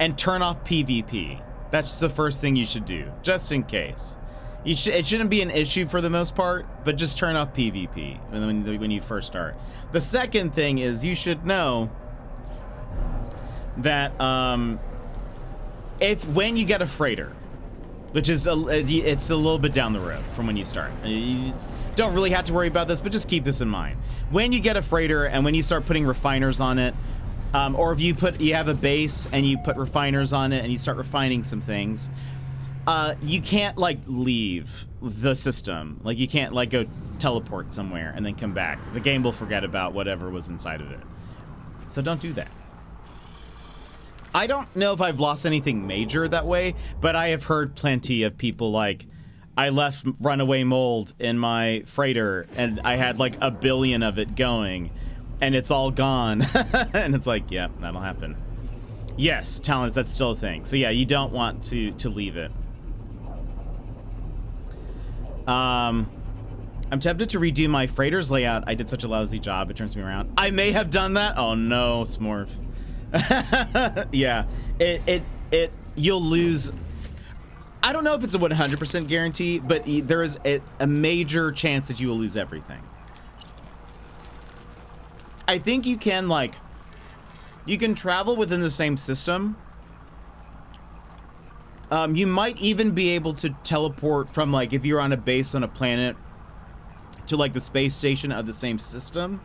and turn off PvP. That's the first thing you should do, just in case. It shouldn't be an issue for the most part, but just turn off PvP when you first start. The second thing is you should know that when you get a freighter, which is it's a little bit down the road from when you start. You don't really have to worry about this, but just keep this in mind. When you get a freighter and when you start putting refiners on it, or if you have a base and you put refiners on it and you start refining some things, you can't like leave the system. Like you can't like go teleport somewhere and then come back. The game will forget about whatever was inside of it. So don't do that. I don't know if I've lost anything major that way, but I have heard plenty of people like, I left runaway mold in my freighter and I had like 1 billion of it going and it's all gone. And it's like, yeah, that'll happen. Yes, talents, that's still a thing. So yeah, you don't want to leave it. I'm tempted to redo my freighter's layout. I did such a lousy job, it turns me around. I may have done that. Oh no, Smorf. Yeah, you'll lose. I don't know if it's a 100% guarantee, but there is a major chance that you will lose everything. I think you can you can travel within the same system. You might even be able to teleport from if you're on a base on a planet to the space station of the same system,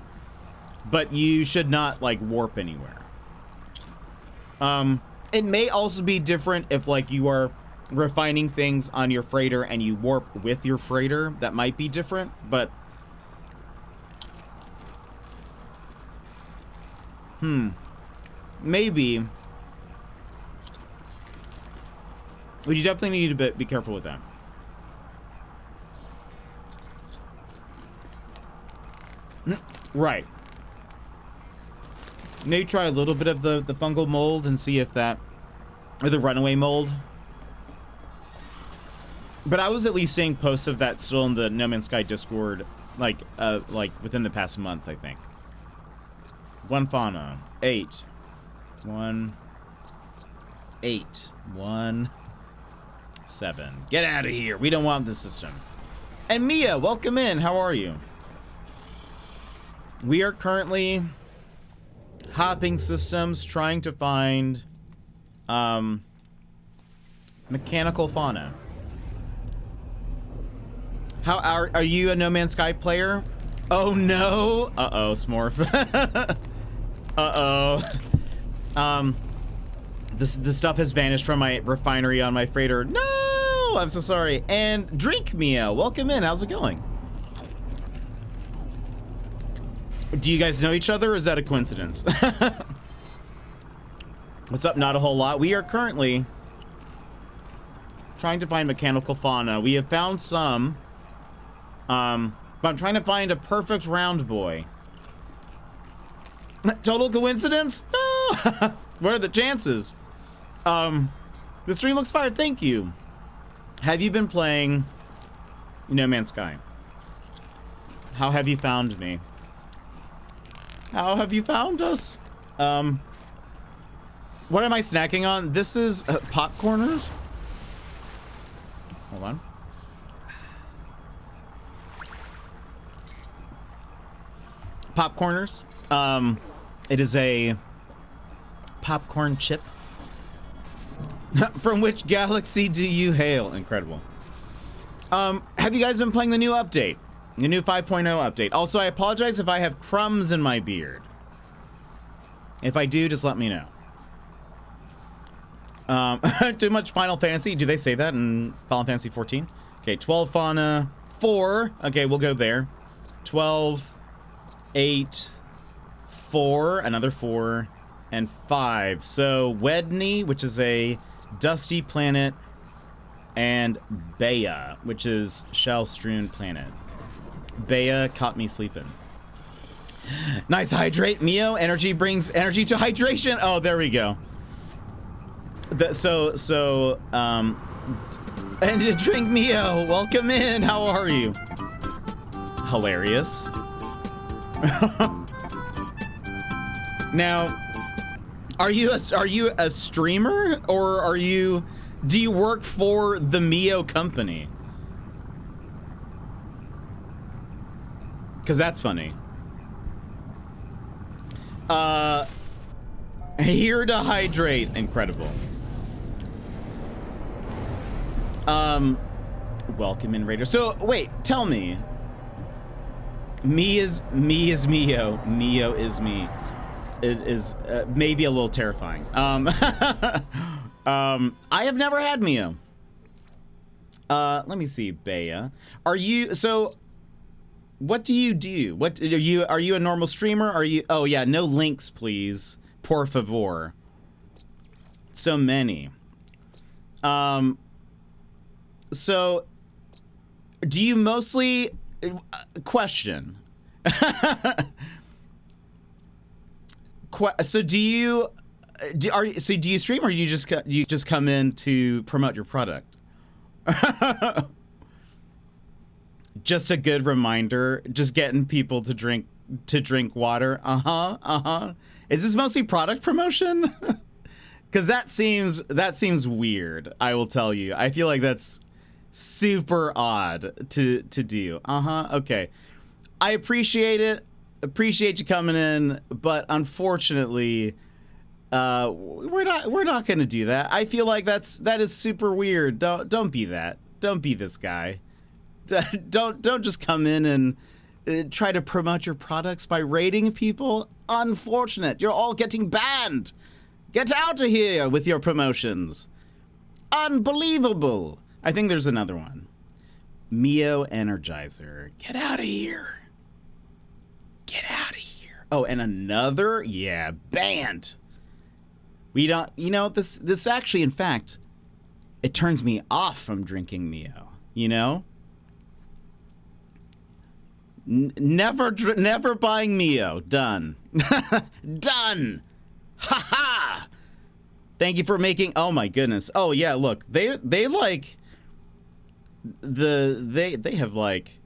but you should not warp anywhere. It may also be different if you are refining things on your freighter and you warp with your freighter. That might be different, but maybe. But you definitely need to be careful with that. Right. Maybe try a little bit of the fungal mold and see if that, or the runaway mold. But I was at least seeing posts of that still in the No Man's Sky Discord, within the past month, I think. 1 fauna, 8, 1, 8, 1, 7. Get out of here. We don't want this system. And Mia, welcome in. How are you? We are currently hopping systems, trying to find mechanical fauna. How are you a No Man's Sky player? Oh no! Uh-oh, Smorf. Uh-oh. The stuff has vanished from my refinery on my freighter. No! I'm so sorry. And Drink Mia, welcome in. How's it going? Do you guys know each other, or is that a coincidence? What's up? Not a whole lot. We are currently trying to find mechanical fauna. We have found some, but I'm trying to find a perfect round boy. Total coincidence? No! What are the chances? The stream looks fire. Thank you. Have you been playing No Man's Sky? How have you found me? How have you found us? What am I snacking on? This is popcorners. Hold on. Popcorners. It is a popcorn chip. From which galaxy do you hail? Incredible. Have you guys been playing the new update? The new 5.0 update. Also, I apologize if I have crumbs in my beard. If I do, just let me know. Too much Final Fantasy. Do they say that in Final Fantasy 14? Okay, 12 fauna, 4. Okay, we'll go there. 12, 8, 4, another 4, and 5. So Wedney, which is a dusty planet, and Bea, which is shell-strewn planet. Bea caught me sleeping. Nice hydrate, Mio. Energy brings energy to hydration. Oh, there we go. And to drink Mio. Welcome in. How are you? Hilarious. Now, are you a streamer, or do you work for the Mio company? Because that's funny. Here to hydrate. Incredible. Welcome in, Raider. So, wait, tell me. Me is Mio. Mio is me. It is maybe a little terrifying. I have never had Mio. Let me see, Bea. Are you, so, what do you do? What, are you a normal streamer? Are you, oh yeah, no links, please. Por favor. So many. So, do you mostly, question. So do you stream, or do you just come in to promote your product? Just a good reminder, just getting people to drink water. Is this mostly product promotion? Because that seems weird. I will tell you. I feel like that's super odd to do. Okay. I appreciate it. Appreciate you coming in, but unfortunately, we're not gonna do that. I feel like that is super weird. Don't be that. Don't be this guy. Don't just come in and try to promote your products by rating people. Unfortunate. You're all getting banned. Get out of here with your promotions. Unbelievable. I think there's another one. Mio Energizer. Get out of here. Get out of here. Oh, and another? Yeah, banned. We don't, this actually, in fact, it turns me off from drinking Mio, you know? Never buying Mio. Done. Done. Ha ha. Thank you for making, oh my goodness. Oh yeah, look, they like, they have like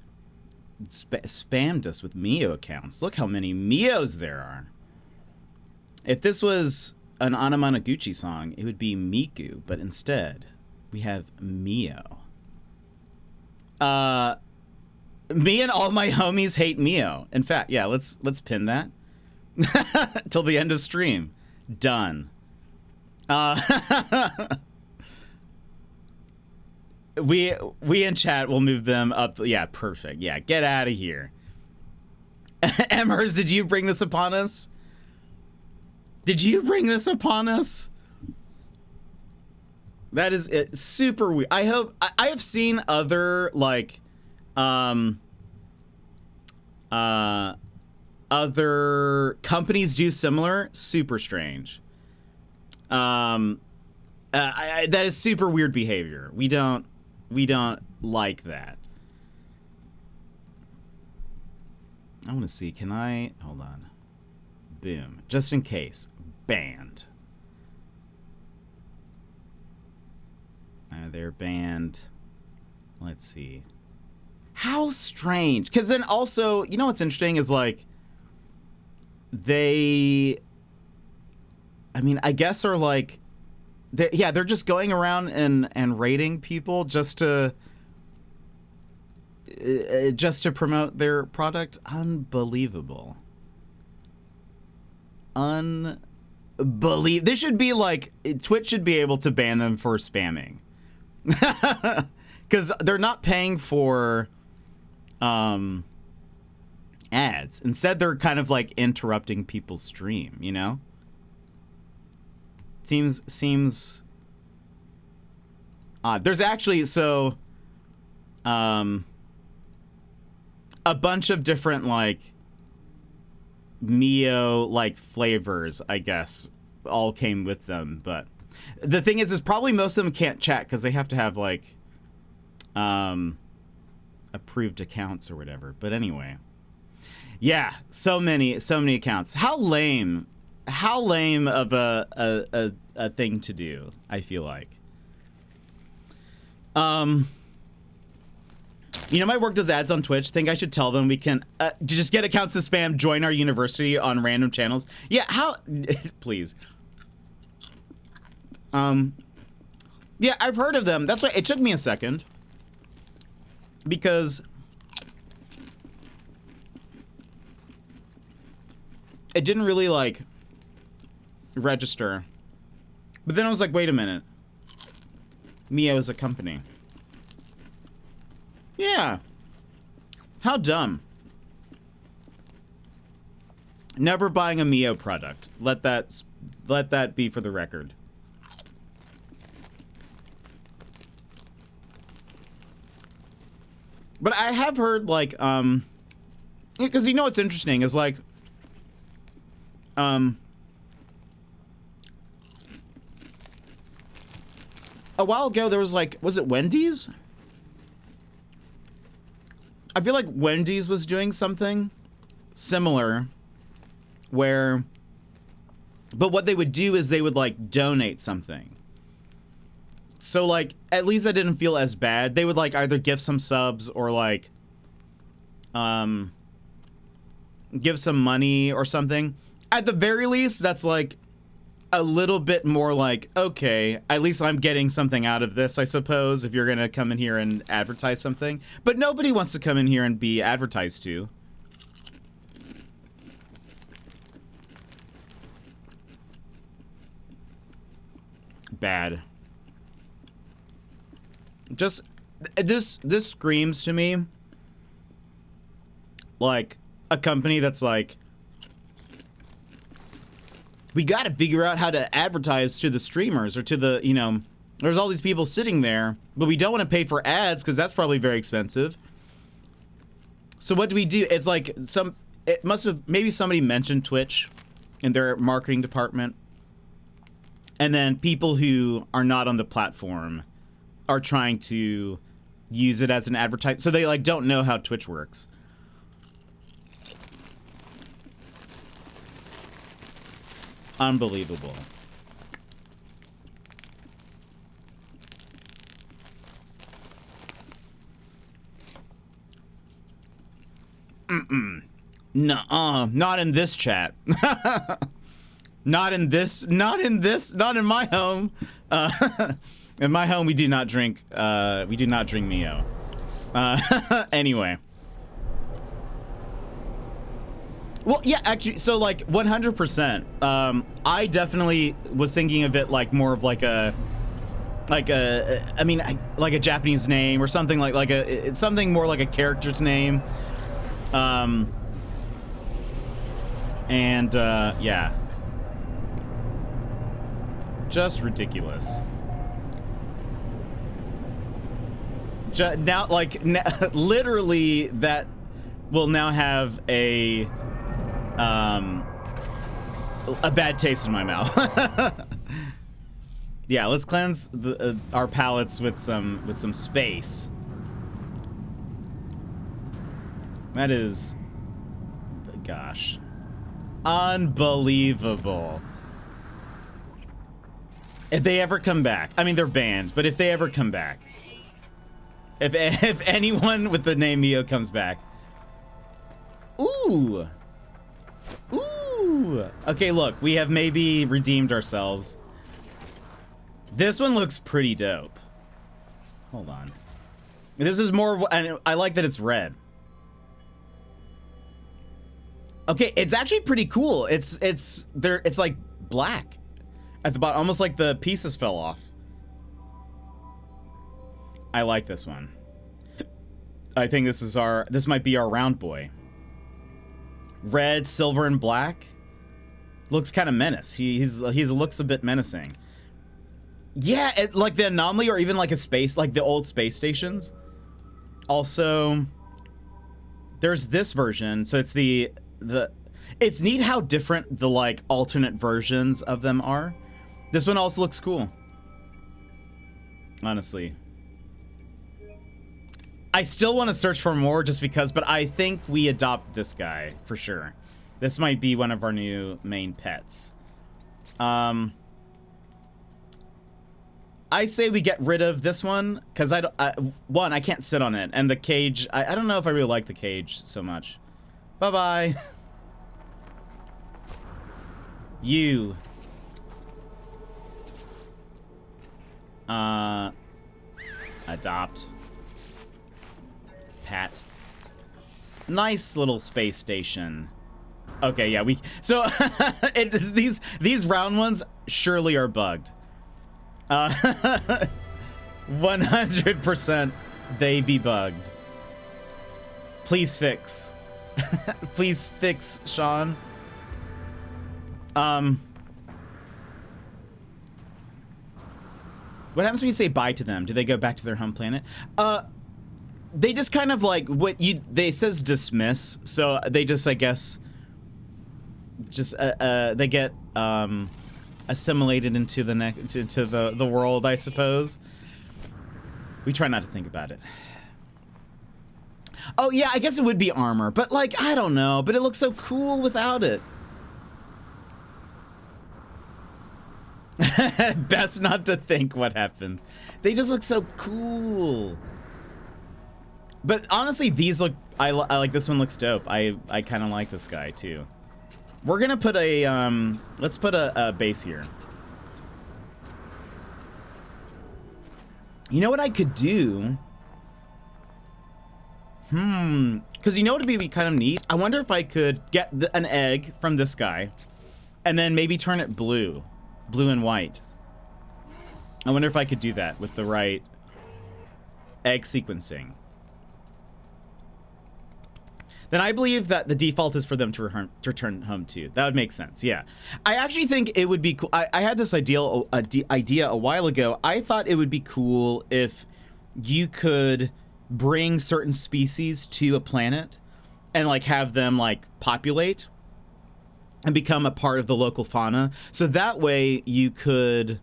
spammed us with Mio accounts. Look how many Mios there are. If this was an Anamanaguchi song, it would be Miku, but instead we have Mio. Me and all my homies hate Mio. In fact, yeah, let's pin that till the end of stream. Done. We in chat will move them up. Yeah, perfect. Yeah, get out of here. Emers, did you bring this upon us? Did you bring this upon us? That is super weird. I hope I have seen other like other companies do similar. Super strange. That is super weird behavior. We don't like that. I want to see. Can I hold on? Boom. Just in case. Banned. They're banned. Let's see. How strange. Because then also, you know what's interesting is like they, I mean, I guess are like, they're just going around and rating people just to promote their product. Unbelievable. This should be like, Twitch should be able to ban them for spamming. Because they're not paying for ads. Instead, they're kind of like interrupting people's stream, you know? Seems There's actually, so, a bunch of different, like, Mio, like, flavors, I guess, all came with them, but the thing is probably most of them can't chat because they have to have, like, approved accounts or whatever, but anyway. Yeah, so many accounts. How lame of a thing to do, I feel like. You know, my work does ads on Twitch. Think I should tell them we can just get accounts to spam, join our university on random channels. Yeah, how? Please. Yeah, I've heard of them. That's why it took me a second. Because it didn't really, like, register. But then I was like, wait a minute. Mio is a company. Yeah. How dumb. Never buying a Mio product. Let that be for the record. But I have heard, like, because you know what's interesting is, like, a while ago there was, like, was it Wendy's? I feel like Wendy's was doing something similar where, but what they would do is they would, like, donate something. So, like, at least I didn't feel as bad. They would, like, either give some subs or, like, give some money or something. At the very least, that's, like, a little bit more like, okay, at least I'm getting something out of this, I suppose, if you're gonna come in here and advertise something. But nobody wants to come in here and be advertised to. Bad. Just, this screams to me like a company that's like, we got to figure out how to advertise to the streamers or to the, you know, there's all these people sitting there, but we don't want to pay for ads because that's probably very expensive. So what do we do? It's like it must have, maybe somebody mentioned Twitch in their marketing department. And then people who are not on the platform are trying to use it as an advertise. So they, like, don't know how Twitch works. Unbelievable. Nuh-uh. Not in this chat. Not in my home. In my home, we do not drink Mio. Anyway. Well, yeah, actually, so, like, 100%. I definitely was thinking of it like more of like a Japanese name or something it's something more like a character's name. Yeah. Just ridiculous. Now, like, literally, that will now have a bad taste in my mouth. Yeah, let's cleanse our palates with some space. That is, gosh, unbelievable. If they ever come back, I mean, they're banned, but if they ever come back, if anyone with the name Mio comes back, ooh. Okay, look, we have maybe redeemed ourselves. This one looks pretty dope. Hold on. This is more, and I like that it's red. Okay, it's actually pretty cool. It's like black at the bottom, almost like the pieces fell off. I like this one. I think this might be our round boy. Red, silver, and black. Looks kind of menace. He looks a bit menacing. Yeah, like the anomaly, or even like a space, like the old space stations. Also, there's this version, so it's it's neat how different the like alternate versions of them are. This one also looks cool. Honestly. I still want to search for more just because, but I think we adopt this guy for sure. This might be one of our new main pets. I say we get rid of this one because I can't sit on it, and the cage, I don't know if I really like the cage so much. Bye-bye. You. Adopt. Pat. Nice little space station. Okay, yeah, so these round ones surely are bugged. 100% they be bugged. Please fix. Please fix, Sean. What happens when you say bye to them? Do they go back to their home planet? They just kind of like they says dismiss, so they just, I guess, just they get assimilated into the world, I suppose. We try not to think about it. Oh yeah, I guess it would be armor, but like, I don't know, but it looks so cool without it. Best not to think what happens. They just look so cool. But honestly, these look, I like this one, looks dope. I kind of like this guy too. We're gonna put a, let's put a base here. You know what I could do? Because you know what would be kind of neat? I wonder if I could get an egg from this guy and then maybe turn it blue and white. I wonder if I could do that with the right egg sequencing. Then I believe that the default is for them to return home to. That would make sense, yeah. I actually think it would be cool. I had this idea a while ago. I thought it would be cool if you could bring certain species to a planet and like have them like populate and become a part of the local fauna. So that way you could,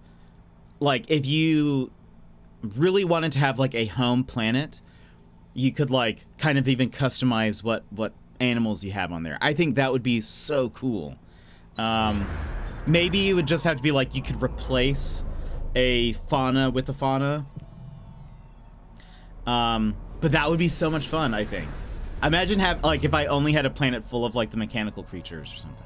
like, if you really wanted to have like a home planet, you could like kind of even customize what animals you have on there. I think that would be so cool. Maybe it would just have to be like you could replace a fauna with a fauna. But that would be so much fun, I think. Imagine if I only had a planet full of like the mechanical creatures or something.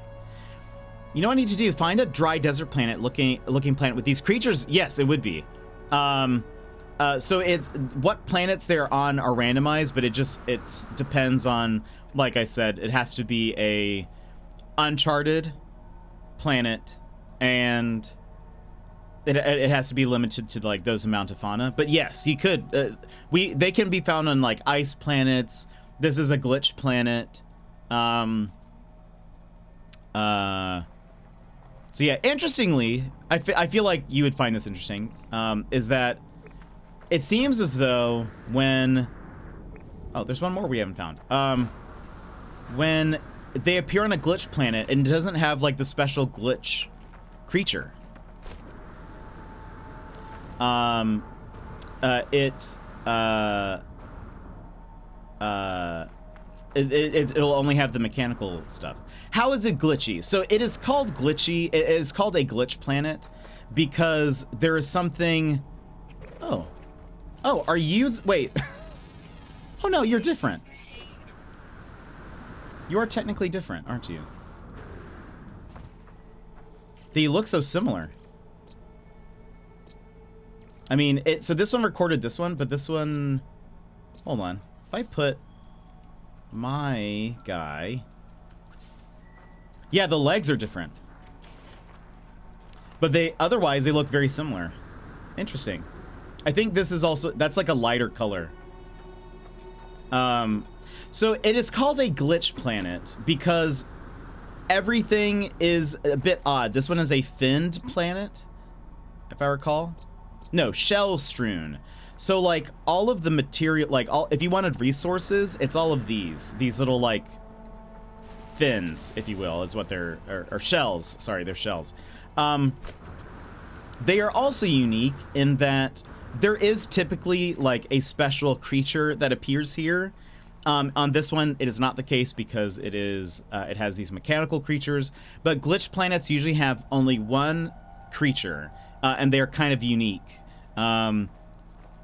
You know what I need to do? Find a dry desert planet looking planet with these creatures. Yes, it would be. So it's what planets they're on are randomized, but it depends on, like I said, it has to be a uncharted planet, and it has to be limited to like those amount of fauna. But yes, you could. They can be found on like ice planets. This is a glitch planet. So yeah, interestingly, I feel like you would find this interesting. Is that it seems as though when there's one more we haven't found. When they appear on a glitch planet and it doesn't have like the special glitch creature. It'll only have the mechanical stuff. How is it glitchy? So it is called glitchy. It is called a glitch planet because there is something. Oh, are you? Wait. Oh no, you're different. You are technically different, aren't you? They look so similar. I mean, so this one recorded this one, but this one. Hold on. If I put my guy. Yeah, the legs are different. But otherwise they look very similar. Interesting. I think this is also, that's like a lighter color. So it is called a glitch planet because everything is a bit odd. This one is a finned planet, if I recall. No, shell strewn. So like all of the material, like if you wanted resources, it's all of these little like fins, if you will, is what they're, or shells. Sorry, they're shells. They are also unique in that there is typically like a special creature that appears here. On this one, it is not the case because it has these mechanical creatures, but glitch planets usually have only one creature, and they're kind of unique.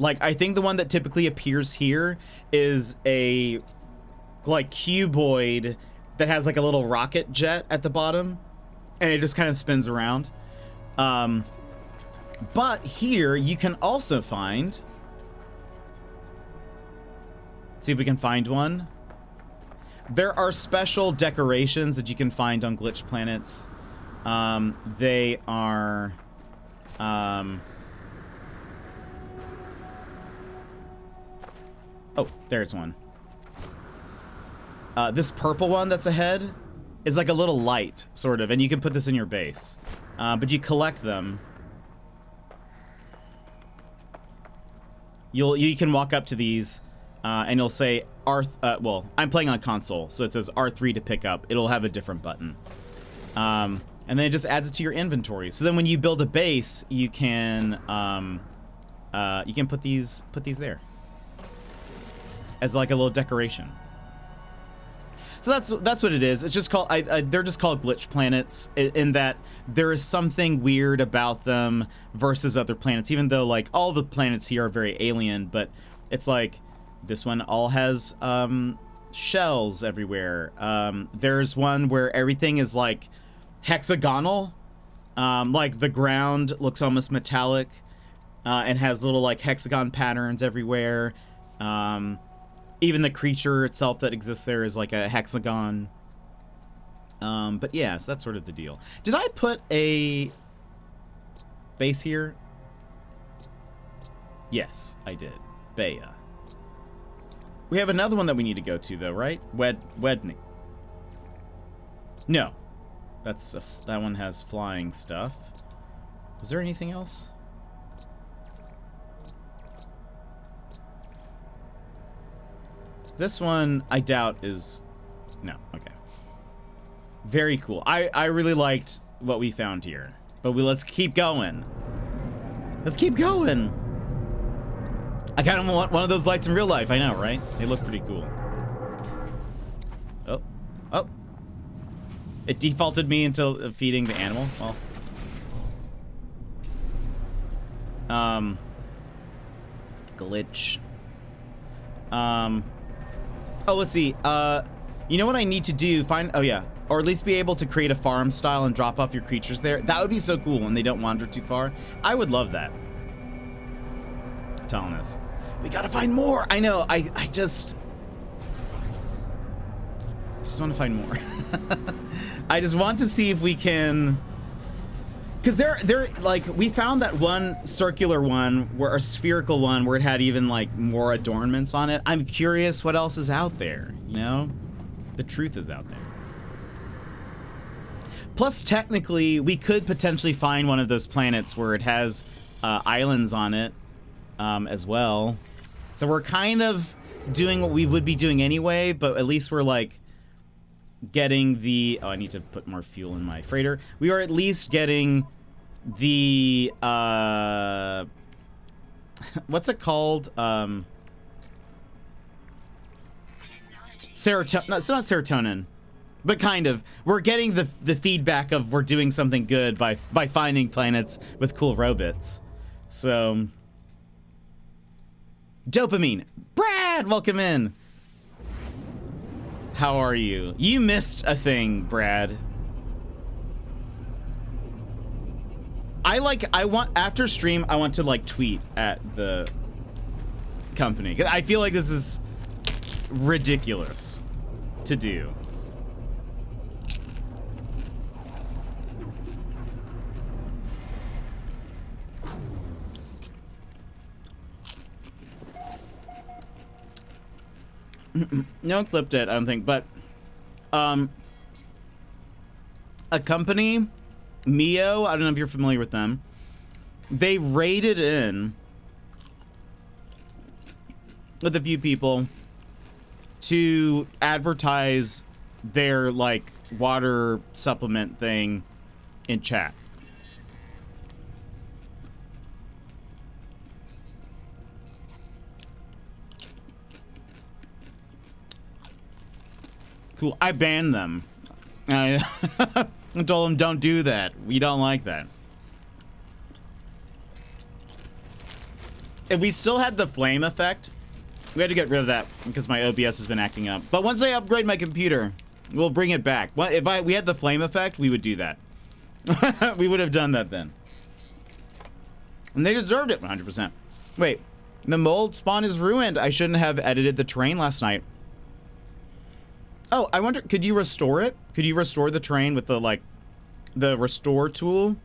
Like I think the one that typically appears here is a like cuboid that has like a little rocket jet at the bottom, and it just kind of spins around. But here you can also find. See if we can find one. There are special decorations that you can find on glitch planets. They are. Oh, there's one. This purple one that's ahead is like a little light, sort of, and you can put this in your base. But you collect them. You can walk up to these, and you'll say well, I'm playing on console, so it says R3 to pick up. It'll have a different button. And then it just adds it to your inventory. So then when you build a base, you can put these there as like a little decoration. So that's what it is. It's just called they're just called glitch planets in that there is something weird about them versus other planets, even though like all the planets here are very alien, but it's like this one all has shells everywhere. There's one where everything is like hexagonal, like the ground looks almost metallic, and has little like hexagon patterns everywhere. Even the creature itself that exists there is like a hexagon. But yeah, so that's sort of the deal. Did I put a base here? Yes, I did. Bea. We have another one that we need to go to though, right? Wedney. No. That one has flying stuff. Is there anything else? This one, I doubt is... No, okay. Very cool. I really liked what we found here. But let's keep going. Let's keep going! I kind of want one of those lights in real life, I know, right? They look pretty cool. Oh. Oh. It defaulted me into feeding the animal. Well. Glitch. Oh, let's see. You know what I need to do? Oh, yeah. Or at least be able to create a farm style and drop off your creatures there. That would be so cool when they don't wander too far. I would love that. Telling us. We gotta find more. I know. I just want to find more. I just want to see if we can... Because they're like, we found that one circular one, a spherical one, where it had even like more adornments on it. I'm curious what else is out there, you know? The truth is out there. Plus, technically, we could potentially find one of those planets where it has islands on it as well. So we're kind of doing what we would be doing anyway, but at least we're like getting the... Oh, I need to put more fuel in my freighter. We are at least getting the... what's it called? Serotonin. No, it's not serotonin. But kind of. We're getting the feedback of we're doing something good by finding planets with cool robots. So... Dopamine. Brad, welcome in. How are you? You missed a thing, Brad. After stream, I want to like tweet at the company. 'Cause I feel like this is ridiculous to do. No clipped it, I don't think, but a company, Mio, I don't know if you're familiar with them, they raided in with a few people to advertise their like water supplement thing in chat. Cool. I banned them. I told them don't do that. We don't like that. If we still had the flame effect, we had to get rid of that because my OBS has been acting up. But once I upgrade my computer, we'll bring it back. If we had the flame effect, we would do that. We would have done that then. And they deserved it 100%. Wait, the mold spawn is ruined. I shouldn't have edited the terrain last night. Oh, I wonder, could you restore it? Could you restore the terrain with the, like, the restore tool?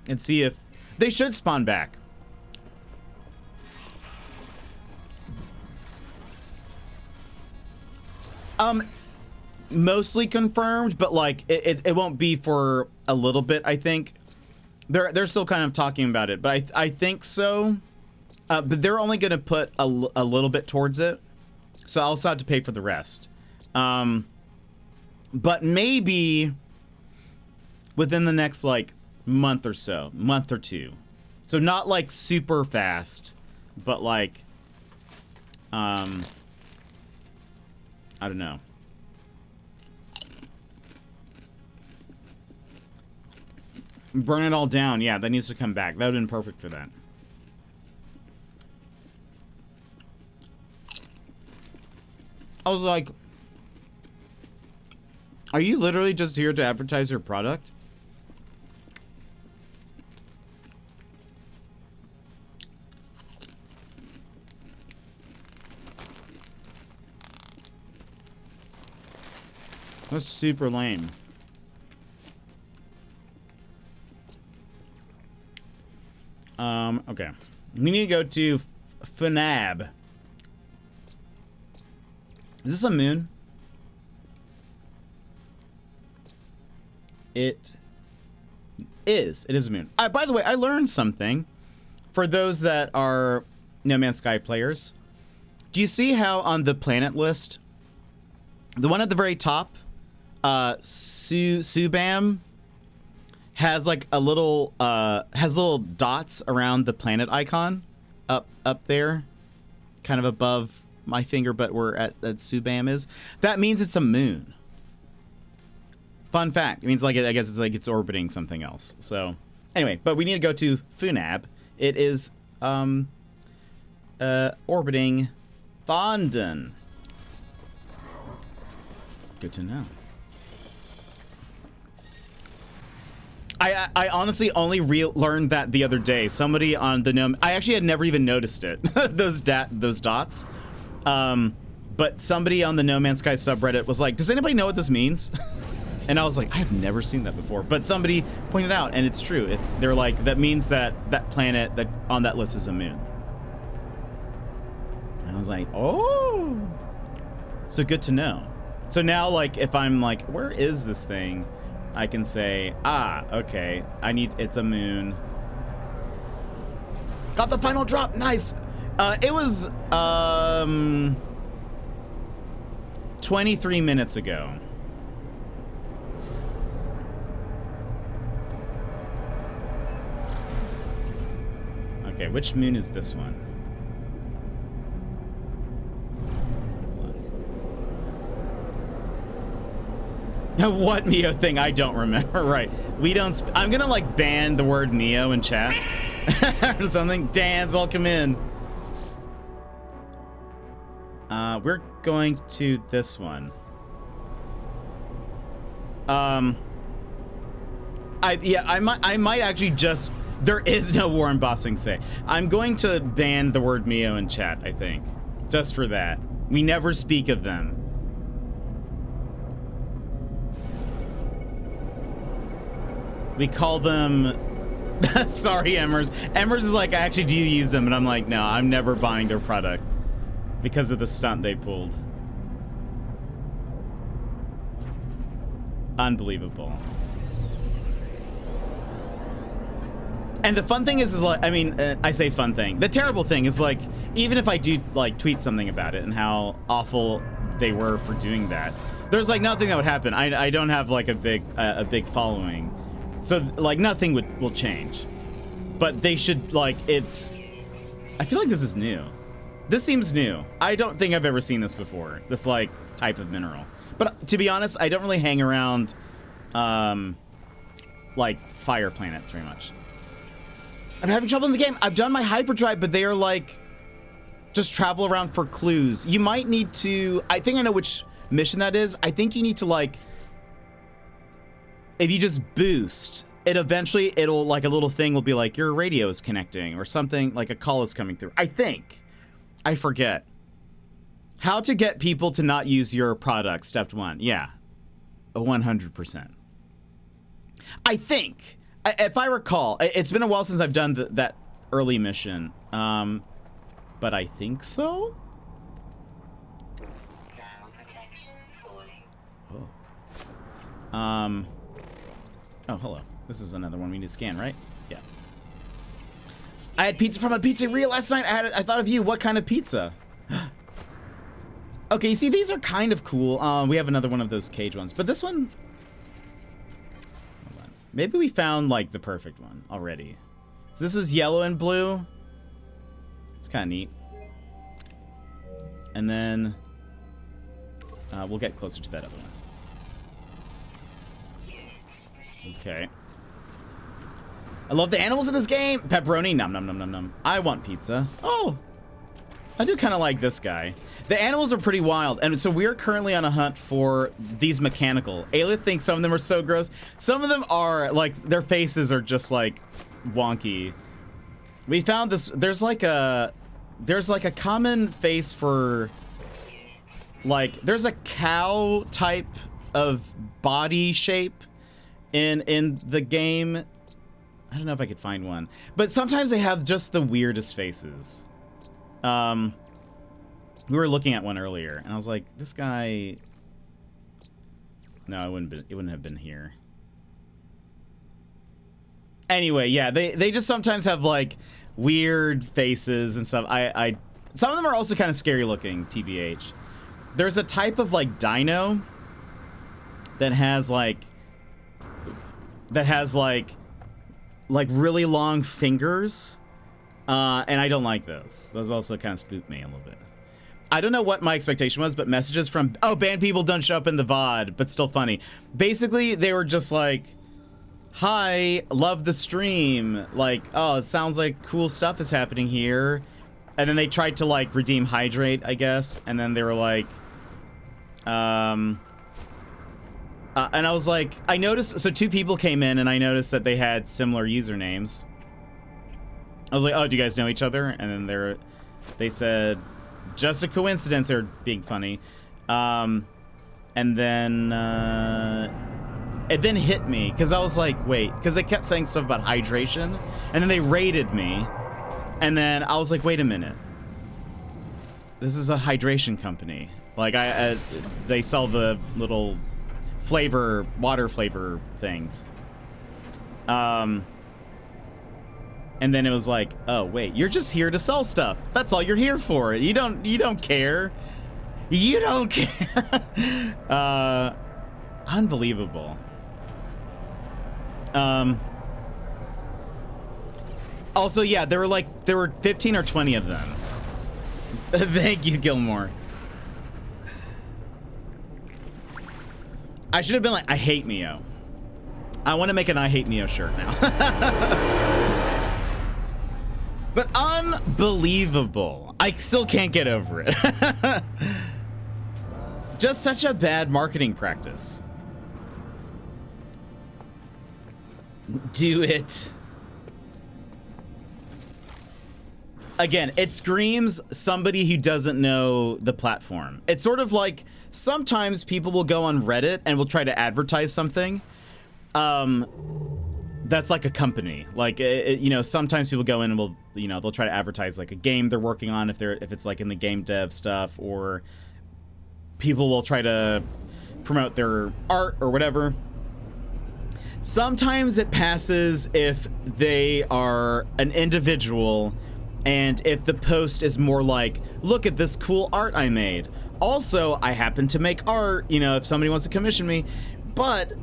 And see if... They should spawn back. Mostly confirmed, but, like, it won't be for a little bit, I think. They're still kind of talking about it, but I think so. But they're only going to put a little bit towards it. So I'll also have to pay for the rest. But maybe within the next, like, month or so. Month or two. So not, like, super fast. But, like, I don't know. Burn it all down. Yeah, that needs to come back. That would have been perfect for that. I was like... Are you literally just here to advertise your product? That's super lame. Okay. We need to go to FNAB. Is this a moon? It is. It is a moon. By the way, I learned something. For those that are No Man's Sky players, do you see how on the planet list, the one at the very top, Subam, has like a little, has little dots around the planet icon, up there, kind of above my finger, but where at Subam is. That means it's a moon. Fun fact. It means like I guess it's like it's orbiting something else. So anyway, but we need to go to FNAB. It is orbiting Thondon. Good to know. I honestly only learned that the other day. Somebody on the gnome. I actually had never even noticed it. those dots. But somebody on the No Man's Sky subreddit was like, "Does anybody know what this means?" And I was like, I've never seen that before. But somebody pointed out, and it's true. They're like, that means that that planet that on that list is a moon. And I was like, oh, so good to know. So now, like, if I'm like, where is this thing? I can say, okay, it's a moon. Got the final drop, nice. It was 23 minutes ago. Okay, which moon is this one? What Mio thing? I don't remember. Right. We don't. I'm gonna like ban the word Mio in chat or something. Dan's, welcome in. We're going to this one. I might actually just. There is no war in Ba Sing Se. I'm going to ban the word Mio in chat, I think. Just for that. We never speak of them. We call them... Sorry, Emmers. Emmers is like, actually, do you use them? And I'm like, no, I'm never buying their product. Because of the stunt they pulled. Unbelievable. And the fun thing is like, I mean, I say fun thing. The terrible thing is like, even if I do like tweet something about it and how awful they were for doing that, there's like nothing that would happen. I don't have like a big following, so like nothing will change. But they should like I feel like this is new. This seems new. I don't think I've ever seen this before. This like type of mineral. But to be honest, I don't really hang around like fire planets very much. I'm having trouble in the game. I've done my hyperdrive, but they are like, just travel around for clues. You might need to, I think I know which mission that is. I think you need to like, if you just boost, it'll like a little thing will be like your radio is connecting or something, like a call is coming through. I think, I forget. How to get people to not use your product, step 1. Yeah, 100%. I think. If I recall, it's been a while since I've done that early mission, but I think so. Oh. Oh, hello. This is another one we need to scan, right? Yeah. I had pizza from a pizzeria last night. I thought of you. What kind of pizza? Okay, you see, these are kind of cool. We have another one of those cage ones, but this one. Maybe we found like the perfect one already. So this is yellow and blue. It's kind of neat. And then we'll get closer to that other one. Okay. I love the animals in this game. Pepperoni, nom nom nom nom nom. I want pizza. Oh, I do kind of like this guy. The animals are pretty wild, and so we're currently on a hunt for these mechanical. Aelith thinks some of them are so gross. Some of them are, like, their faces are just, like, wonky. We found this, there's like a common face for, like, there's a cow type of body shape in the game. I don't know if I could find one, but sometimes they have just the weirdest faces. We were looking at one earlier, and I was like, this guy. No, it wouldn't have been here. Anyway, yeah, they just sometimes have like weird faces and stuff. Some of them are also kind of scary looking, TBH. There's a type of like dino that has like really long fingers. And I don't like those. Those also kind of spook me a little bit. I don't know what my expectation was, but messages from, oh, banned people don't show up in the VOD, but still funny. Basically, they were just like, hi, love the stream. Like, oh, it sounds like cool stuff is happening here. And then they tried to like redeem Hydrate, I guess. And then they were like, and I was like, I noticed, so 2 people came in and I noticed that they had similar usernames. I was like, oh, do you guys know each other? And then they said, just a coincidence. They're being funny. And then it then hit me because I was like, wait, because they kept saying stuff about hydration, and then they raided me, and then I was like, wait a minute, this is a hydration company. Like they sell the little water flavor things. And then it was like, oh wait, you're just here to sell stuff. That's all you're here for. You don't care. You don't care. Unbelievable. Also, yeah, there were 15 or 20 of them. Thank you, Gilmore. I should have been like, I hate Mio. I want to make an I hate Mio shirt now. But unbelievable. I still can't get over it. Just such a bad marketing practice. Do it. Again, it screams somebody who doesn't know the platform. It's sort of like sometimes people will go on Reddit and will try to advertise something. That's like a company. Like, you know, sometimes people go in and will, you know, they'll try to advertise like a game they're working on if it's like in the game dev stuff, or people will try to promote their art or whatever. Sometimes it passes if they are an individual and if the post is more like, look at this cool art I made. Also, I happen to make art, you know, if somebody wants to commission me. But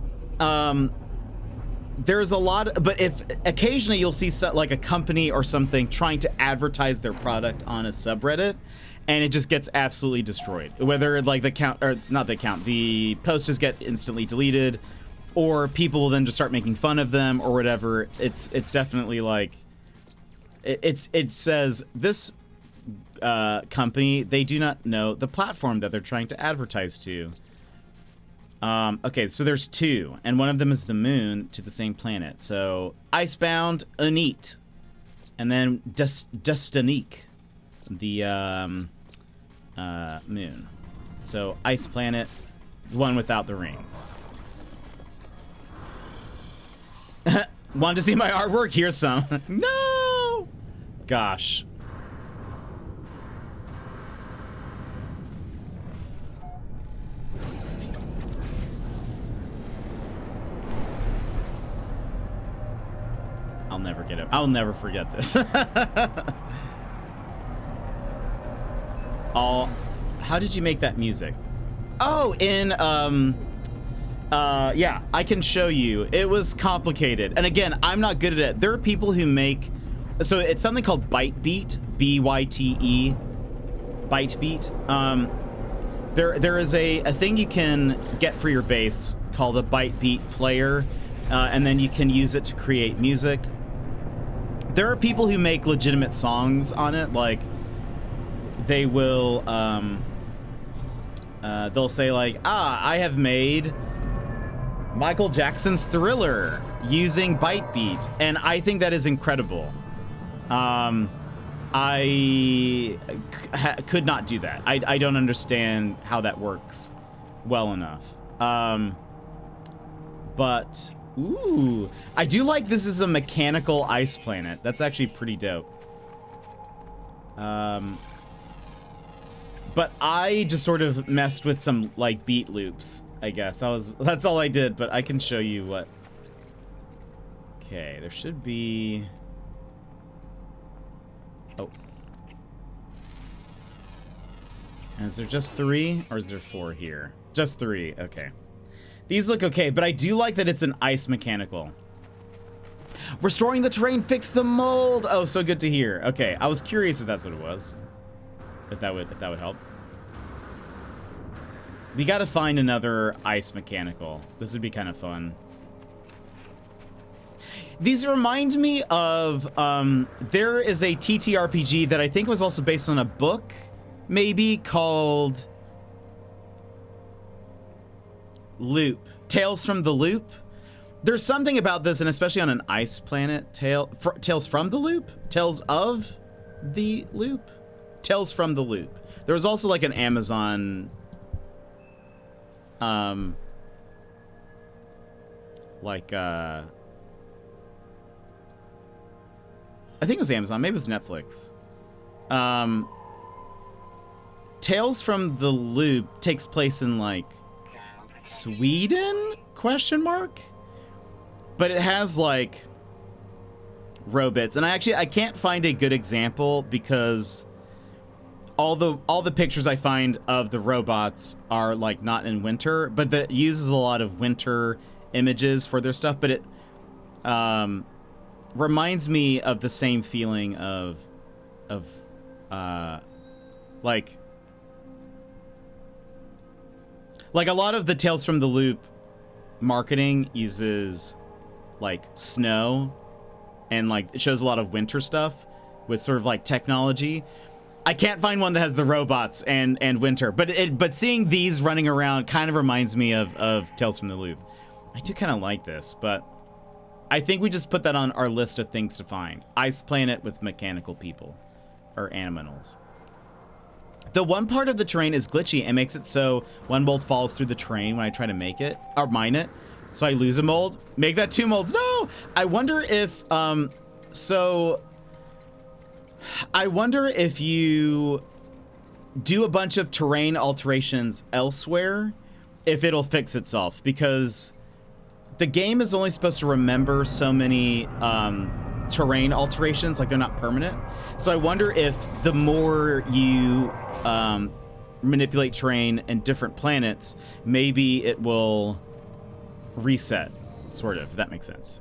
there's a lot, but if occasionally you'll see like a company or something trying to advertise their product on a subreddit, and it just gets absolutely destroyed. Whether like the account, or not the account, the post just get instantly deleted, or people will then just start making fun of them or whatever. It's definitely like, it says this company, they do not know the platform that they're trying to advertise to. Okay, so there's two, and one of them is the moon to the same planet. So Icebound, Anit, and then Dustanique, the moon. So Ice Planet, the one without the rings. Want to see my artwork? Here's some. No! Gosh. I'll never get it. I'll never forget this. How did you make that music? Oh, in yeah, I can show you. It was complicated. And again, I'm not good at it. There are people who make, so it's something called Bytebeat, B-Y-T-E, Bytebeat. There is a thing you can get for your bass called a Bytebeat player, and then you can use it to create music. There are people who make legitimate songs on it, like they will they'll say like, I have made Michael Jackson's Thriller using Bytebeat, and I think that is incredible. I could not do that. I don't understand how that works well enough. But ooh, I do like this is a mechanical ice planet. That's actually pretty dope. But I just sort of messed with some like beat loops, I guess. That's all I did, but I can show you what. Okay, there should be. Oh. And is there just 3 or is there 4 here? Just 3, okay. These look okay, but I do like that it's an ice mechanical. Restoring the terrain, fix the mold. Oh, so good to hear. Okay, I was curious if that's what it was. If that would help. We gotta find another ice mechanical. This would be kind of fun. These remind me of, there is a TTRPG that I think was also based on a book, maybe, called Loop. Tales from the Loop. There's something about this, and especially on an ice planet. Tales from the Loop? Tales of the Loop? Tales from the Loop. There was also like an Amazon, I think it was Amazon, maybe it was Netflix. Tales from the Loop takes place in like Sweden? Question mark? But it has like robots, and I can't find a good example because all the pictures I find of the robots are like not in winter, but that uses a lot of winter images for their stuff. But it reminds me of the same feeling of like a lot of the Tales from the Loop marketing uses like snow and like it shows a lot of winter stuff with sort of like technology. I can't find one that has the robots and winter, but seeing these running around kind of reminds me of Tales from the Loop. I do kind of like this, but I think we just put that on our list of things to find. Ice planet with mechanical people or animals. The one part of the terrain is glitchy and makes it so one mold falls through the terrain when I try to make it or mine it. So I lose a mold. Make that 2 molds. No! I wonder if, I wonder if you do a bunch of terrain alterations elsewhere, if it'll fix itself. Because the game is only supposed to remember so many terrain alterations, like they're not permanent. So I wonder if the more you manipulate terrain and different planets, maybe it will reset, sort of, if that makes sense.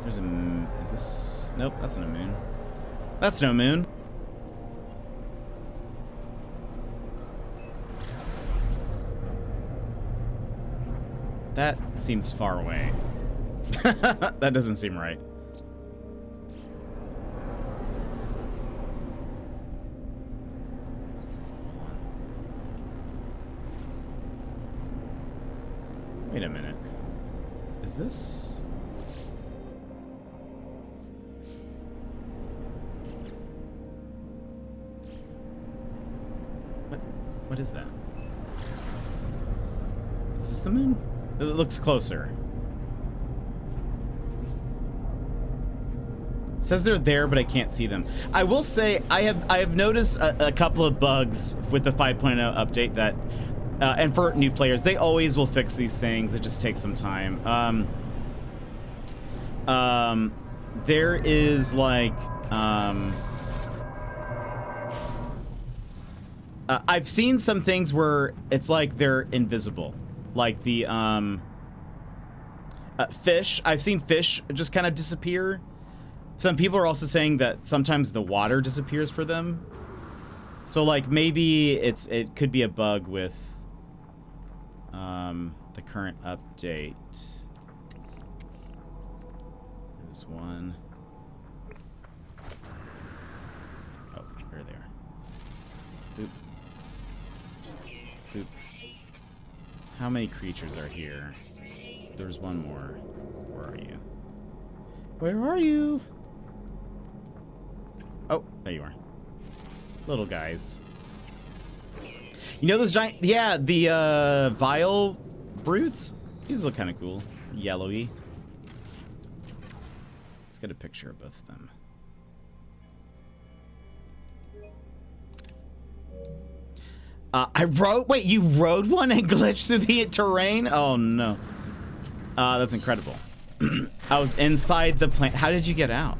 There's a, is this, nope, that's not a moon. That's no moon. That seems far away. That doesn't seem right. Wait a minute. Is this? What is that? Is this the moon? It looks closer. It says they're there, but I can't see them. I will say I have noticed a couple of bugs with the 5.0 update that, and for new players, they always will fix these things. It just takes some time. There is like I've seen some things where it's like they're invisible. Like the fish. I've seen fish just kind of disappear. Some people are also saying that sometimes the water disappears for them. So like maybe it could be a bug with the current update. There's one. Oh, there they are. Oop. Oop. How many creatures are here? There's one more. Where are you? Where are you? Oh, there you are. Little guys. You know those giant... Yeah, the Vile Brutes? These look kind of cool. Yellowy. Let's get a picture of both of them. I rode... Wait, you rode one and glitched through the terrain? Oh, no. That's incredible. I was inside the plant. How did you get out?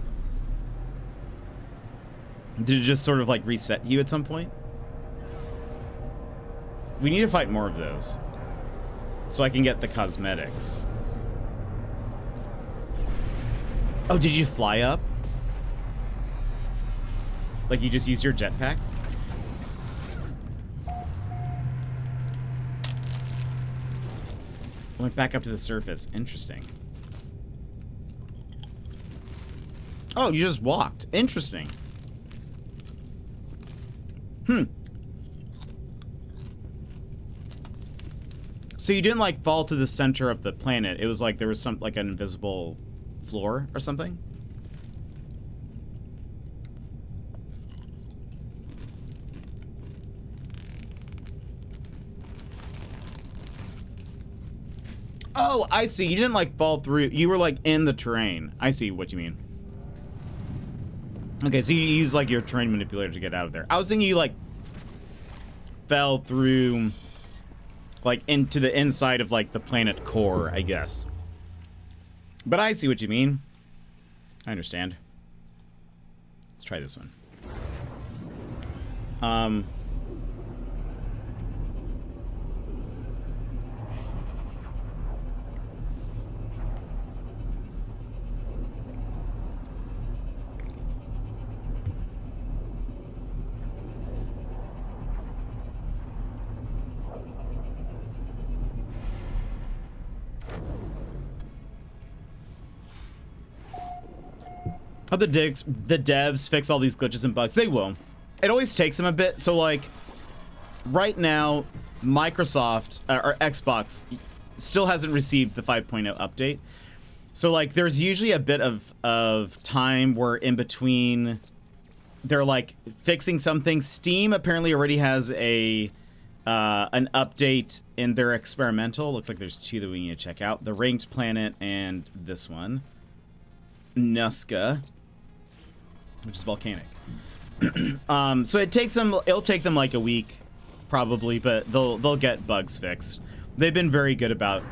Did it just sort of like reset you at some point? We need to fight more of those so I can get the cosmetics. Oh, did you fly up? Like you just used your jetpack? Went back up to the surface. Interesting. Oh, you just walked. Interesting. So you didn't like fall to the center of the planet. It was like there was some like an invisible floor or something. Oh, I see. You didn't like fall through. You were like in the terrain. I see what you mean. Okay, so you use like your terrain manipulator to get out of there. I was thinking you like fell through like into the inside of like the planet core, I guess. But I see what you mean. I understand. Let's try this one. How the devs fix all these glitches and bugs? They will. It always takes them a bit. So like, right now, Microsoft or Xbox still hasn't received the 5.0 update. So like, there's usually a bit of time where in between, they're like fixing something. Steam apparently already has a an update in their experimental. Looks like there's two that we need to check out: the Ranked Planet and this one. Nuska, which is volcanic. So it'll take them like a week, probably, but they'll get bugs fixed. They've been very good about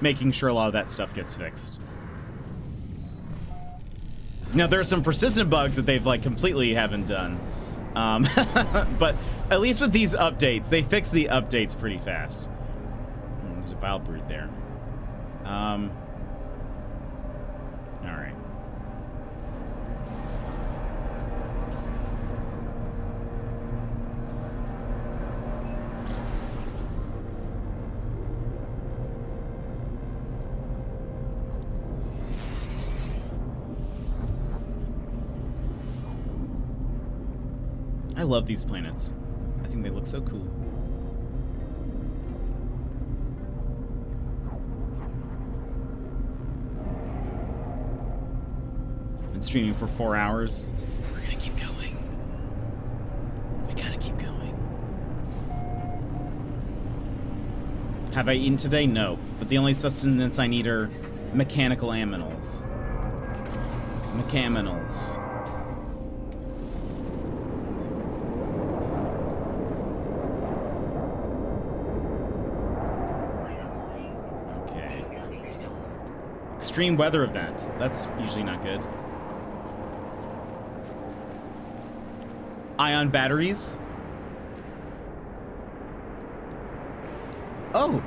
making sure a lot of that stuff gets fixed. Now there are some persistent bugs that they've like completely haven't done, but at least with these updates, they fix the updates pretty fast. There's a vile brood there. All right. I love these planets. I think they look so cool. Been streaming for 4 hours. We're gonna keep going. We gotta keep going. Have I eaten today? No. But the only sustenance I need are mechanical aminals. Mechaminals. Extreme weather event. That's usually not good. Ion batteries. Oh!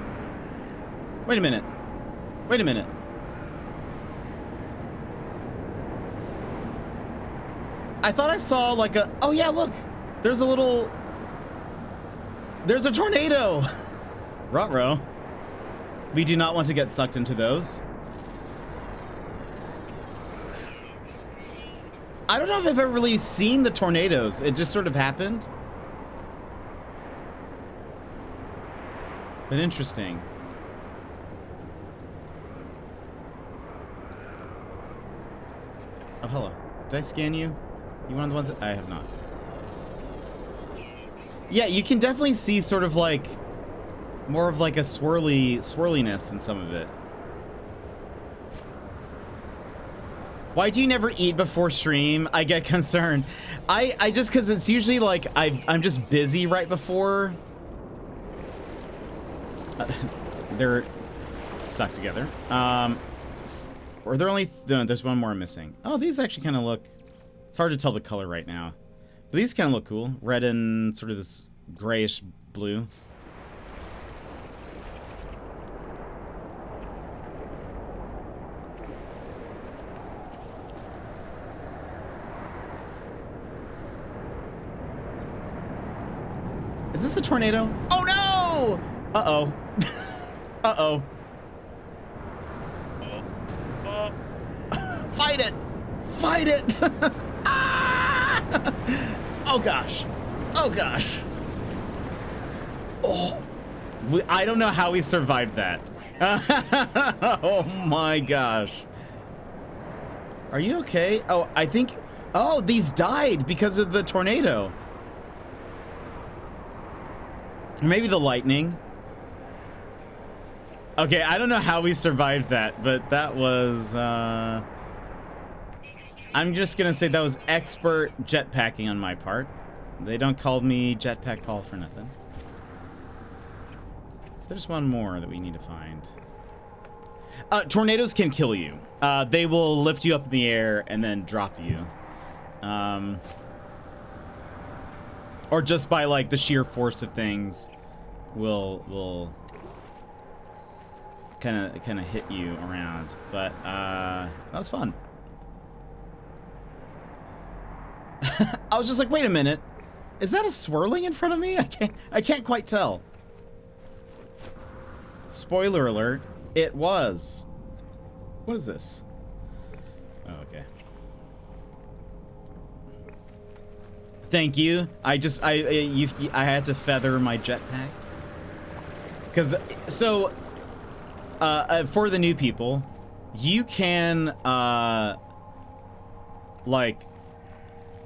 Wait a minute. Wait a minute. I thought I saw like a... Oh yeah, look! There's a little... There's a tornado! Ruh-roh. We do not want to get sucked into those. I don't know if I've ever really seen the tornadoes. It just sort of happened. But interesting. Oh, hello. Did I scan you? You one of the ones that I have not. Yeah, you can definitely see sort of like more of like a swirliness in some of it. Why do you never eat before stream? I get concerned. I just, cause it's usually like, I'm just busy right before. They're stuck together. Or they're only, no, there's one more missing. Oh, these actually kind of look, it's hard to tell the color right now. But these kind of look cool. Red and sort of this grayish blue. Is this a tornado? Oh no! Uh-oh. Uh-oh. Fight it! Fight it! Ah! Oh gosh. Oh gosh. Oh. I don't know how we survived that. Oh my gosh. Are you okay? Oh, I think... Oh, these died because of the tornado. Or maybe the lightning. Okay, I don't know how we survived that, but that was, I'm just gonna say that was expert jetpacking on my part. They don't call me Jetpack Paul for nothing. So there's one more that we need to find. Tornadoes can kill you. They will lift you up in the air and then drop you. Or just by like the sheer force of things will kind of hit you around. But that was fun. I was just like, wait a minute, is that a swirling in front of me? I can't quite tell. Spoiler alert, it was. What is this? Oh, okay. Thank you. I had to feather my jetpack. Cause so for the new people, you can like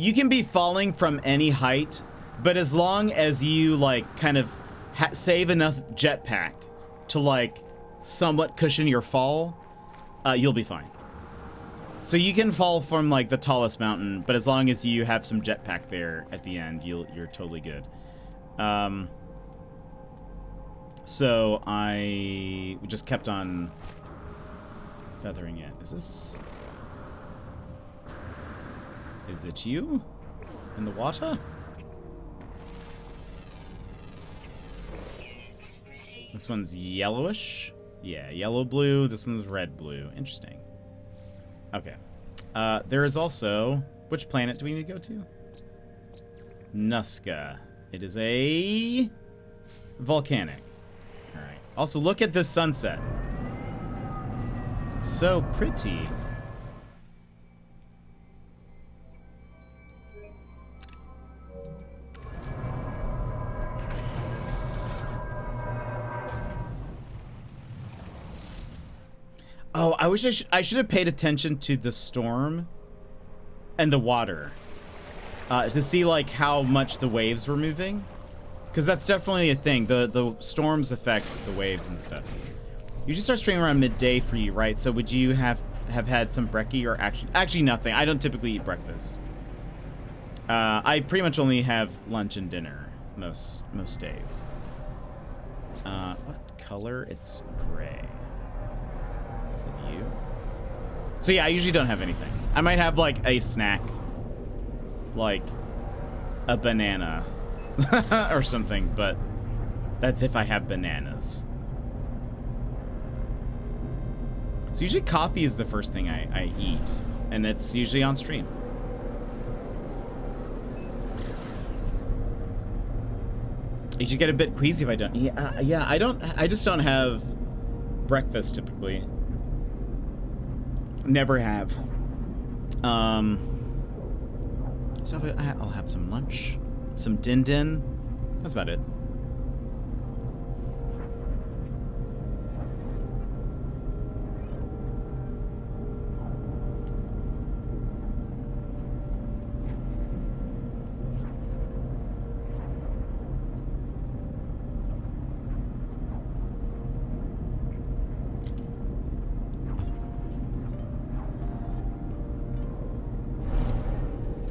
you can be falling from any height, but as long as you like kind of save enough jetpack to like somewhat cushion your fall, you'll be fine. So you can fall from like the tallest mountain, but as long as you have some jetpack there at the end, you're totally good. So I just kept on feathering it. Is it you in the water? This one's yellowish. Yeah, yellow blue. This one's red blue. Interesting. Okay. There is also... Which planet do we need to go to? Nuska. It is a... volcanic. Alright. Also, look at this sunset. So pretty. Oh, I wish I should have paid attention to the storm and the water to see like how much the waves were moving, because that's definitely a thing. The storms affect the waves and stuff. You should start streaming around midday for you, right? So would you have had some brekkie or actually nothing? I don't typically eat breakfast. I pretty much only have lunch and dinner most days. What color? It's gray. Is it you? So yeah, I usually don't have anything. I might have like a snack, like a banana or something, but that's if I have bananas. So usually coffee is the first thing I eat, and it's usually on stream. You should get a bit queasy if I don't. Yeah, I just don't have breakfast typically. Never have. So I'll have some lunch, some din din. That's about it.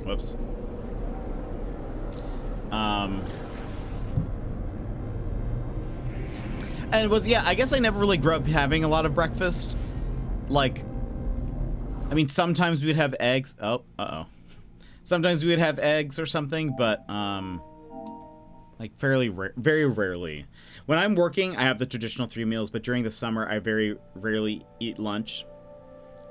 Whoops. And yeah, I guess I never really grew up having a lot of breakfast. Like, I mean, sometimes we'd have eggs. Oh, sometimes we would have eggs or something, but, like very rarely. When I'm working, I have the traditional 3 meals, but during the summer, I very rarely eat lunch.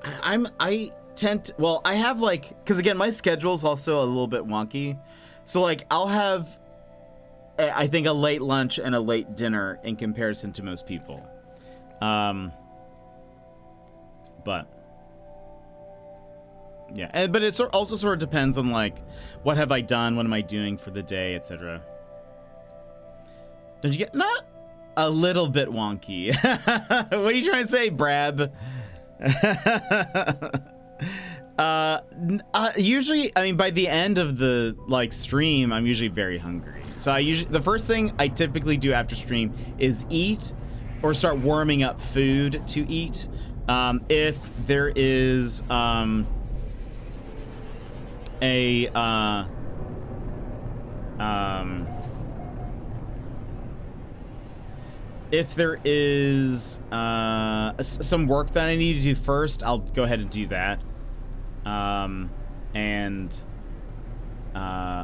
I tend to, well, I have like, because again, my schedule's also a little bit wonky. So like, I'll have, I think, a late lunch and a late dinner in comparison to most people. But yeah, but it also sort of depends on like, what have I done? What am I doing for the day, etc. Don't you get, not a little bit wonky. What are you trying to say, Brab? Usually, I mean, by the end of the like stream, I'm usually very hungry. So the first thing I typically do after stream is eat or start warming up food to eat. If there is if there is some work that I need to do first, I'll go ahead and do that.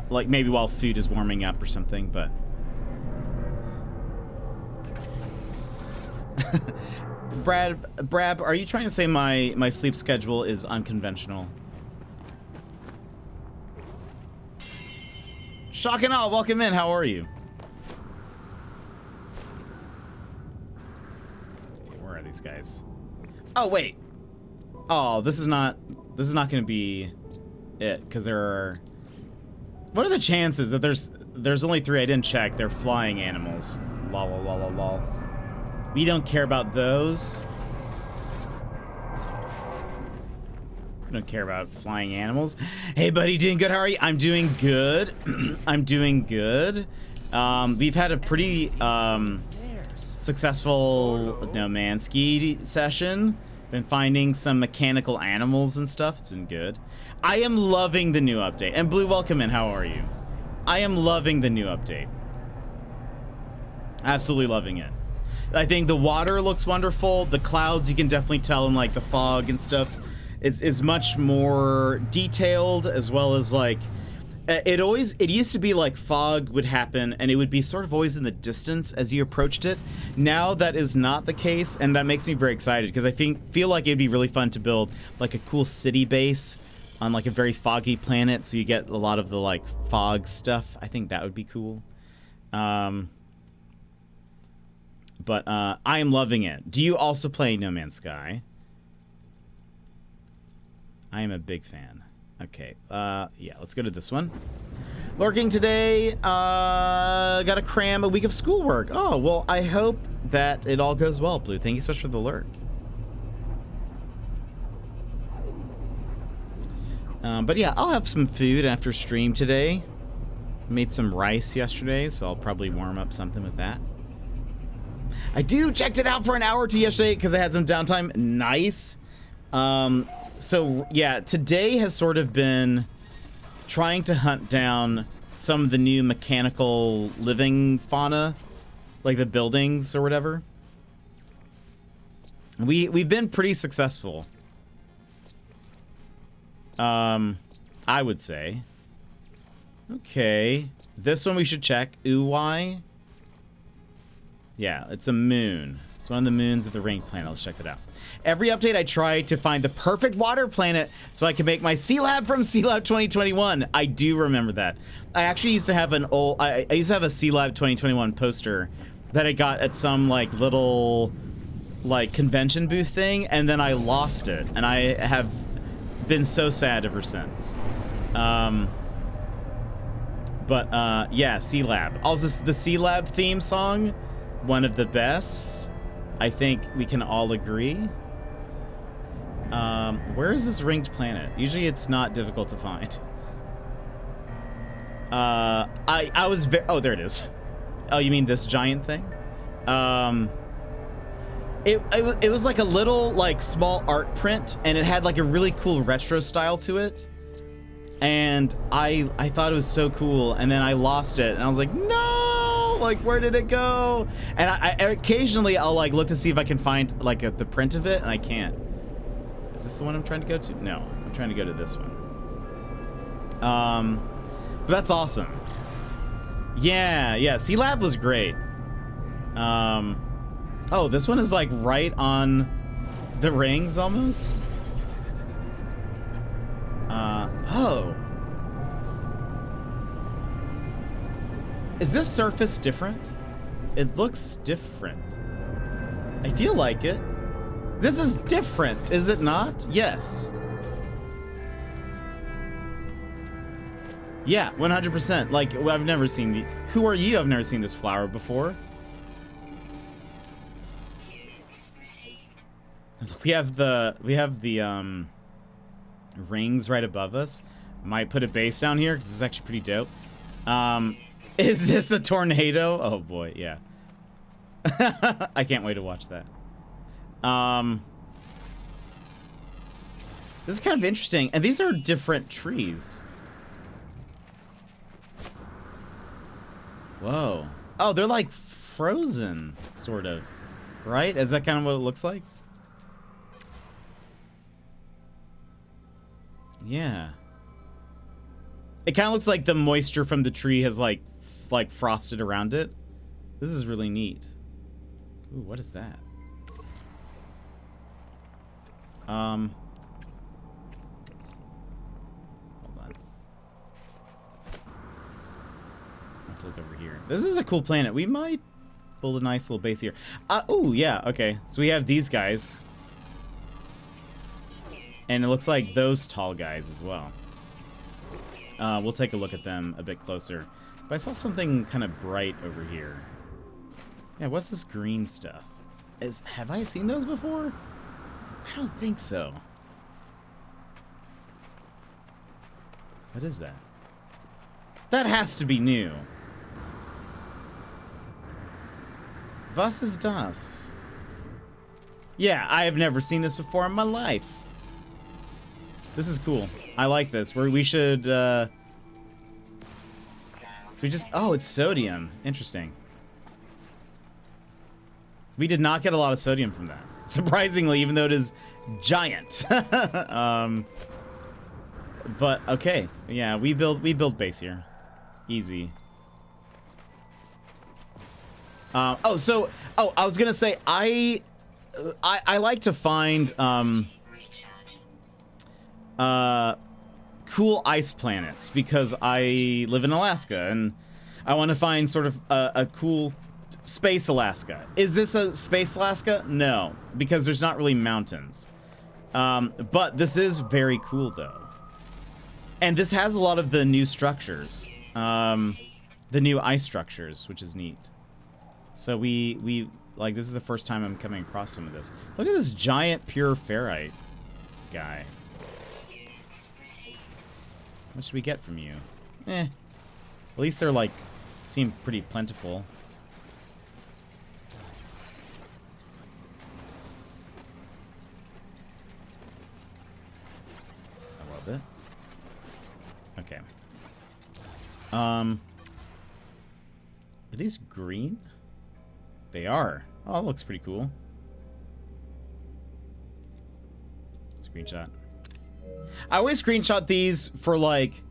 Like maybe while food is warming up or something, but Brab, are you trying to say my sleep schedule is unconventional? Shock and all, welcome in. How are you? Where are these guys? Oh wait. Oh, this is not going to be it, because there are. What are the chances that there's only 3 I didn't check? They're flying animals. Lol, lol, lol, lol, lol. We don't care about those. We don't care about flying animals. Hey, buddy, doing good? How are you? I'm doing good. I'm doing good. We've had a pretty successful No Man's Ski session. Been finding some mechanical animals and stuff. It's been good. I am loving the new update. And Blue, welcome in. How are you? I am loving the new update. Absolutely loving it. I think the water looks wonderful. The clouds, you can definitely tell in like the fog and stuff. It's much more detailed, as well as like it used to be like fog would happen and it would be sort of always in the distance as you approached it. Now that is not the case, and that makes me very excited because I feel like it'd be really fun to build like a cool city base on like a very foggy planet, so you get a lot of the like fog stuff. I think that would be cool. But I am loving it. Do you also play No Man's Sky? I am a big fan. Okay, yeah, let's go to this one. Lurking today, gotta cram a week of schoolwork. Oh, well, I hope that it all goes well, Blue. Thank you so much for the lurk. But yeah, I'll have some food after stream today. Made some rice yesterday, so I'll probably warm up something with that. I checked it out for an hour or two yesterday because I had some downtime. Nice. So yeah, today has sort of been trying to hunt down some of the new mechanical living fauna, like the buildings or whatever. We've been pretty successful. I would say. Okay, this one we should check. Uwai. Yeah, it's a moon. It's one of the moons of the ring planet. Let's check that out. Every update I try to find the perfect water planet so I can make my Sealab from Sealab 2021. I do remember that. I actually used to have an old, I used to have a Sealab 2021 poster that I got at some like little like convention booth thing, and then I lost it, and I have been so sad ever since. Yeah, Sealab. Also, the Sealab theme song, one of the best. I think we can all agree. Where is this ringed planet? Usually it's not difficult to find. I was oh, there it is. Oh, you mean this giant thing? It was like a little like small art print, and it had like a really cool retro style to it. And I thought it was so cool, and then I lost it, and I was like, no, like where did it go? And I occasionally I'll like look to see if I can find like the print of it, and I can't. Is this the one I'm trying to go to? No, I'm trying to go to this one. But that's awesome. Yeah, Sealab was great. Oh, this one is like right on the rings almost. Oh. Is this surface different? It looks different. I feel like it. This is different, is it not? Yes. Yeah, 100%. Like, I've never seen the... Who are you? I've never seen this flower before. We have the rings right above us. Might put a base down here because it's actually pretty dope. Is this a tornado? Oh boy, yeah. I can't wait to watch that. This is kind of interesting, and these are different trees. Whoa. Oh, they're like frozen, sort of. Right? Is that kind of what it looks like? Yeah. It kind of looks like the moisture from the tree has like frosted around it. This is really neat. Ooh, what is that? Hold on. Let's look over here. This is a cool planet. We might build a nice little base here. Oh, yeah, okay. So we have these guys. And it looks like those tall guys as well. We'll take a look at them a bit closer. But I saw something kind of bright over here. Yeah, what's this green stuff? Have I seen those before? I don't think so. What is that? That has to be new. Was ist das? Yeah, I have never seen this before in my life. This is cool. I like this. We should, so we just, oh, it's sodium. Interesting. We did not get a lot of sodium from that. Surprisingly, even though it is giant. But, okay. Yeah, we build base here. Easy. I was gonna say, I like to find, cool ice planets because I live in Alaska and I want to find sort of a cool space Alaska. Is this a space Alaska? No, because there's not really mountains. But this is very cool though. And this has a lot of the new structures. The new ice structures, which is neat. So we like, this is the first time I'm coming across some of this. Look at this giant pure ferrite guy. What should we get from you? At least they're like, seem pretty plentiful. I love it. Okay. Are these green? They are. Oh, it looks pretty cool. Screenshot. I always screenshot these for like,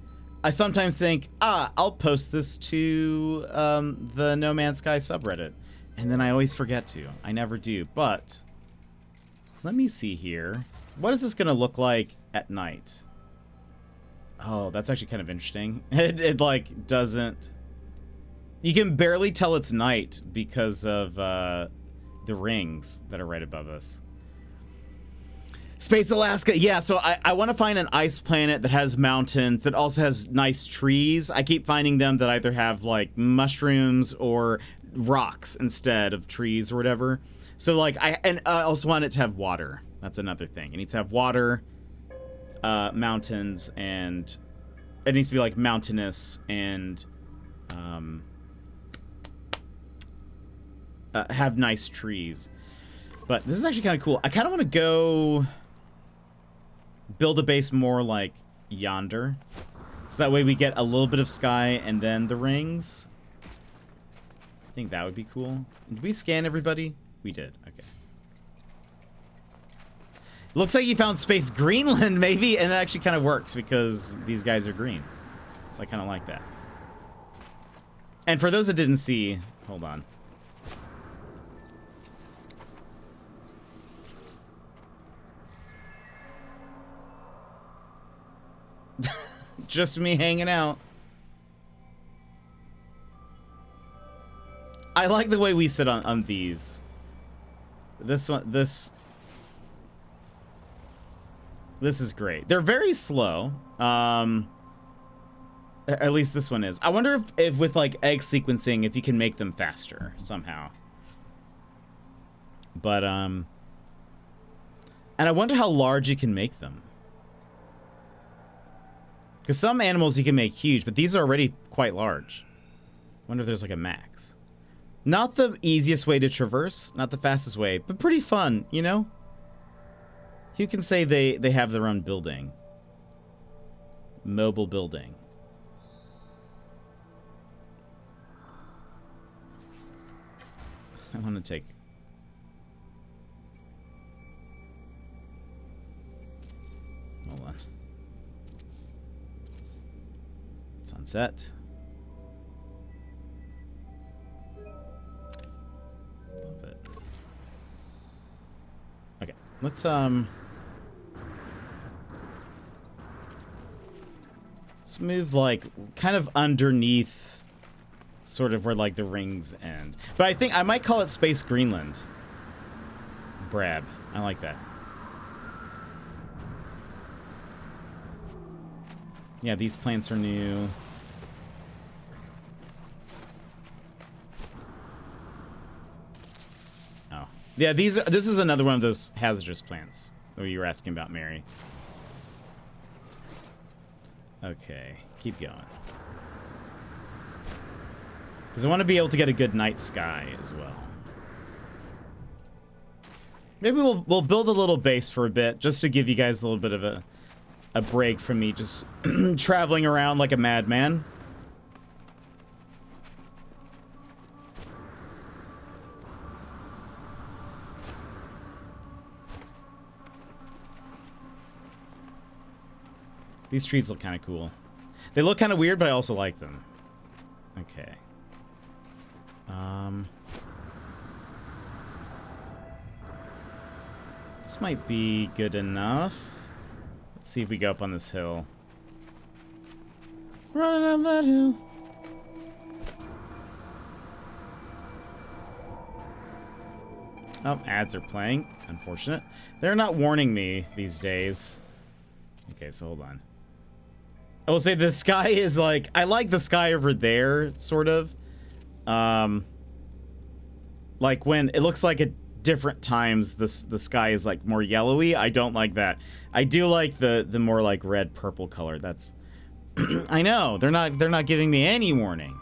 I sometimes think, I'll post this to the No Man's Sky subreddit. And then I always forget to. I never do. But let me see here. What is this going to look like at night? Oh, that's actually kind of interesting. It like doesn't... You can barely tell it's night because of the rings that are right above us. Space Alaska, yeah, so I want to find an ice planet that has mountains, that also has nice trees. I keep finding them that either have, like, mushrooms or rocks instead of trees or whatever. So, like, I also want it to have water. That's another thing. It needs to have water, mountains, and it needs to be, like, mountainous and have nice trees. But this is actually kind of cool. I kind of want to go... build a base more like yonder, so that way we get a little bit of sky and then the rings. I think that would be cool. Did we scan everybody? We did. Okay. Looks like you found Space Greenland, maybe, and that actually kind of works because these guys are green. So I kind of like that. And for those that didn't see, hold on. Just me hanging out. I like the way we sit on these. This one, this is great. They're very slow. At least this one is. I wonder if with like egg sequencing, if you can make them faster somehow. But and I wonder how large you can make them. Because some animals you can make huge, but these are already quite large. Wonder if there's like a max. Not the easiest way to traverse, not the fastest way, but pretty fun, you know? You can say they have their own building. Mobile building. I want to take... Hold on. Sunset. Love it. Okay, let's move like kind of underneath sort of where like the rings end. But I think I might call it Space Greenland. Brab. I like that. Yeah, these plants are new. Oh. Yeah, this is another one of those hazardous plants that you were asking about, Mary. Okay, keep going. Because I want to be able to get a good night sky as well. Maybe we'll build a little base for a bit, just to give you guys a little bit of a break from me just traveling around like a madman. These trees look kind of cool. They look kind of weird, but I also like them. Okay. This might be good enough. Let's see if we go up on this hill. Running up that hill. Oh, ads are playing. Unfortunate. They're not warning me these days. Okay, so hold on. I will say the sky is like, I like the sky over there, sort of. Like when it looks like at different times the sky is like more yellowy. I don't like that. I do like the more like red purple color. That's I know, they're not giving me any warning.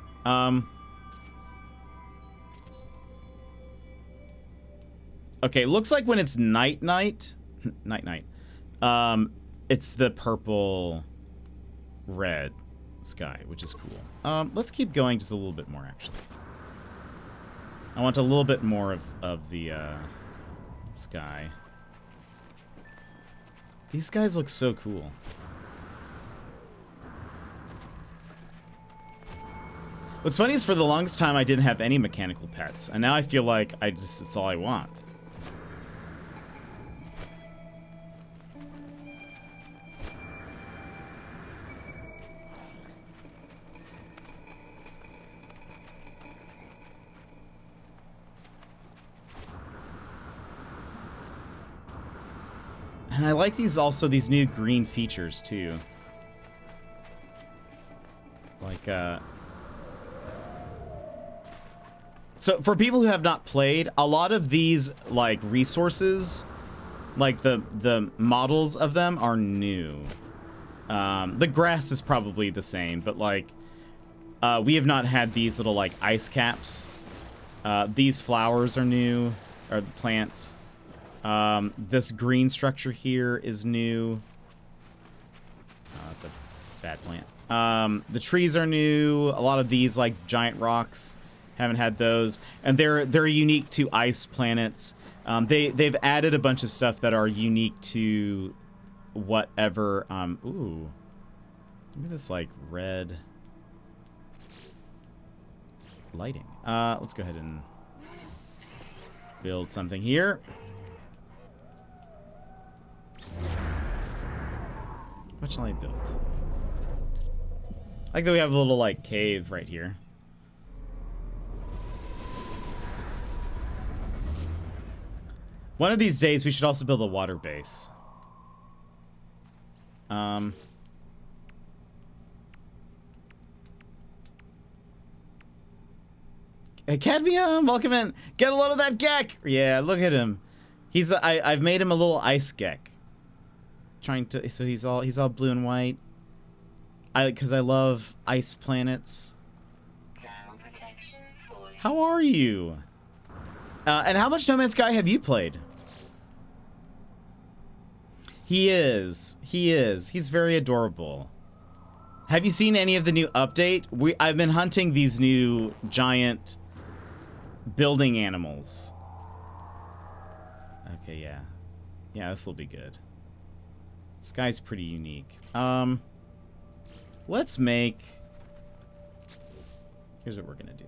Okay, looks like when it's night, it's the purple red sky, which is cool. Let's keep going just a little bit more, actually. I want a little bit more of the sky. These guys look so cool. What's funny is for the longest time I didn't have any mechanical pets, and now I feel like it's all I want. And I like these new green features too. Like, so for people who have not played, a lot of these like resources, like the models of them are new. The grass is probably the same, but like, we have not had these little like ice caps. These flowers are new, or the plants. This green structure here is new. Oh, that's a bad plant. The trees are new. A lot of these like giant rocks, haven't had those, and they're unique to ice planets. They've added a bunch of stuff that are unique to whatever. Ooh, look at this like red lighting. Let's go ahead and build something here. What shall I build? I like that we have a little like cave right here. One of these days we should also build a water base. Hey, Cadmium, welcome in. Get a load of that Gek. Yeah, look at him. I've made him a little ice Gek. So he's all blue and white. Because I love ice planets. How are you? And how much No Man's Sky have you played? He is. He's very adorable. Have you seen any of the new update? I've been hunting these new giant building animals. Okay, yeah. Yeah, this will be good. This guy's pretty unique. Let's make... Here's what we're gonna do.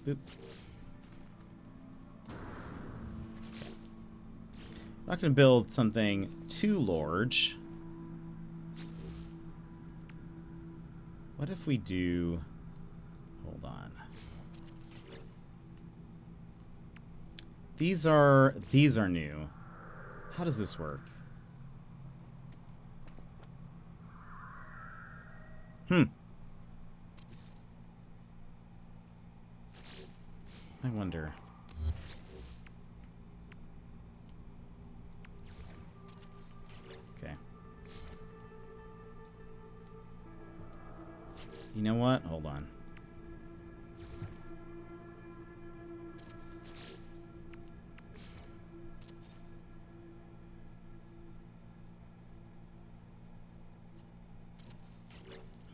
Boop. I'm not gonna build something too large. What if we do... Hold on. These are new. How does this work? I wonder. Okay. what? Hold on.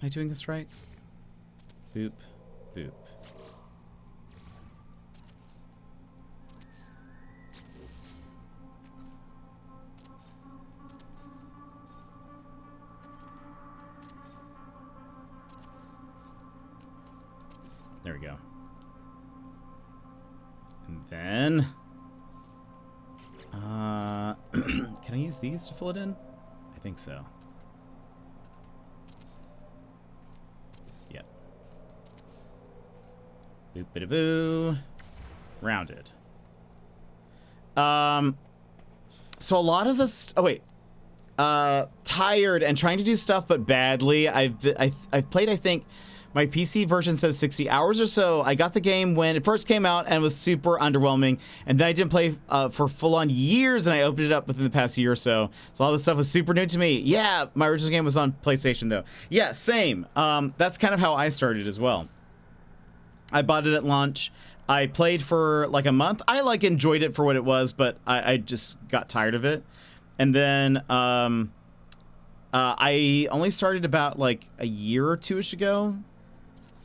Am I doing this right? Boop, boop. There we go. And then, can I use these to fill it in? I think so. Yep. Boop bida boo. Rounded. So a lot of this. Oh wait. Tired and trying to do stuff, but badly. I've played. I think my PC version says 60 hours or so. I got the game when it first came out and it was super underwhelming. And then I didn't play for full-on years, and I opened it up within the past year or so. So all this stuff was super new to me. Yeah, my original game was on PlayStation, though. Yeah, same. That's kind of how I started as well. I bought it at launch. I played for like a month. I like enjoyed it for what it was, but I just got tired of it. And then I only started about like a year or two-ish ago.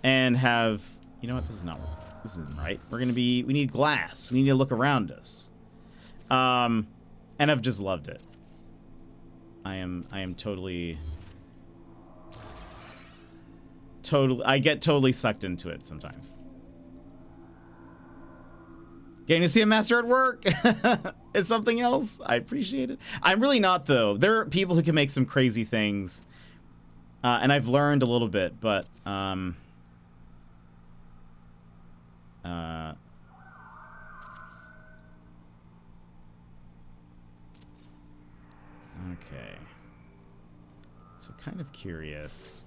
And have, you know what, this isn't right. We need glass. We need to look around us. And I've just loved it. I am totally, I get totally sucked into it sometimes. Getting to see a master at work is something else. I appreciate it. I'm really not, though. There are people who can make some crazy things. And I've learned a little bit, but, okay. So kind of curious.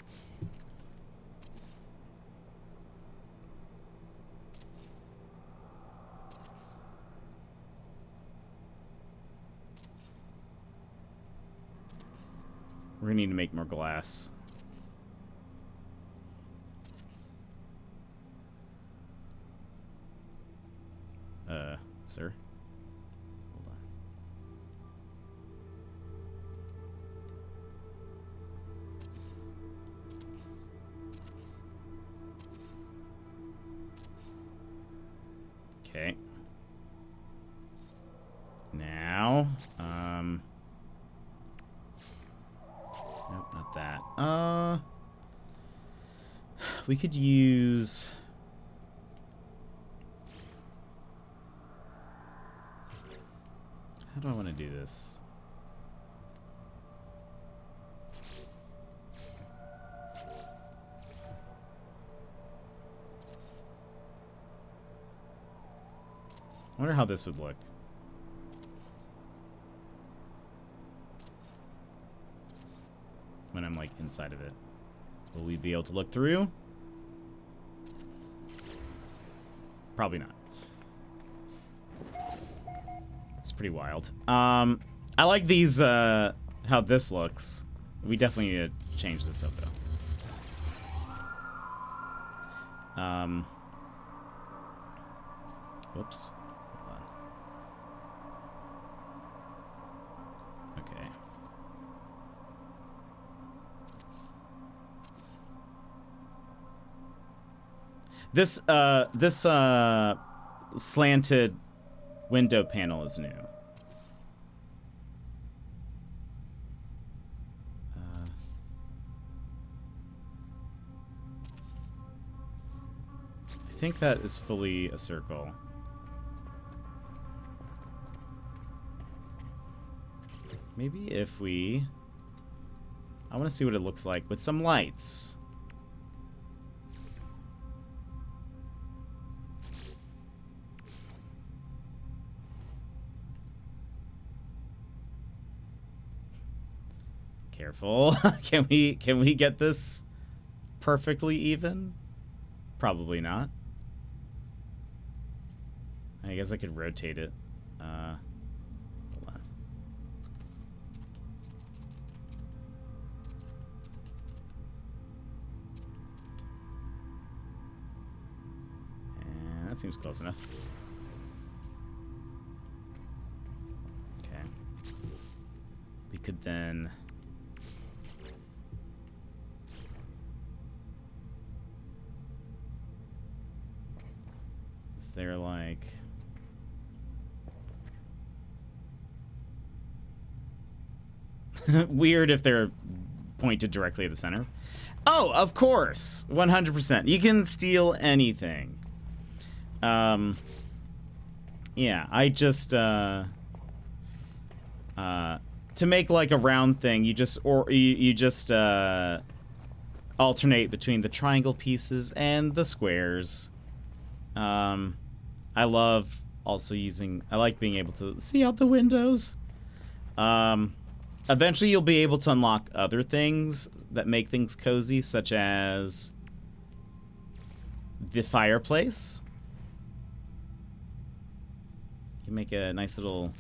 We're gonna need to make more glass. Sir? Hold on. Okay. Now, nope, not that. We could use... How do I want to do this? I wonder how this would look. When I'm like inside of it. Will we be able to look through? Probably not. It's pretty wild. I like these, how this looks. We definitely need to change this up, though. Whoops. Hold on. Okay. This slanted window panel is new. I think that is fully a circle. Maybe if we... I want to see what it looks like with some lights. Careful. Can we get this perfectly even? Probably not. I guess I could rotate it. Hold on. that seems close enough. Okay. We could then... Is there like... Weird if they're pointed directly at the center. Oh, of course. 100%. You can steal anything. Yeah, I just, to make like a round thing, you just, alternate between the triangle pieces and the squares. I love also using, I like being able to see out the windows. Eventually you'll be able to unlock other things that make things cozy, such as the fireplace. You can make a nice little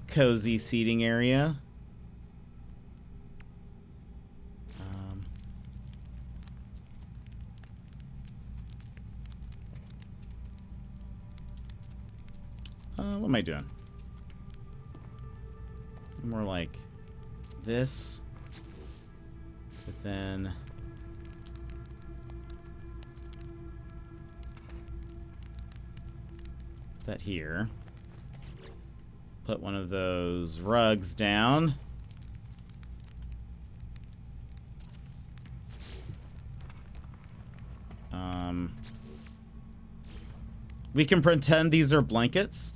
cozy seating area. What am I doing? More like this, but then put that here. Put one of those rugs down. We can pretend these are blankets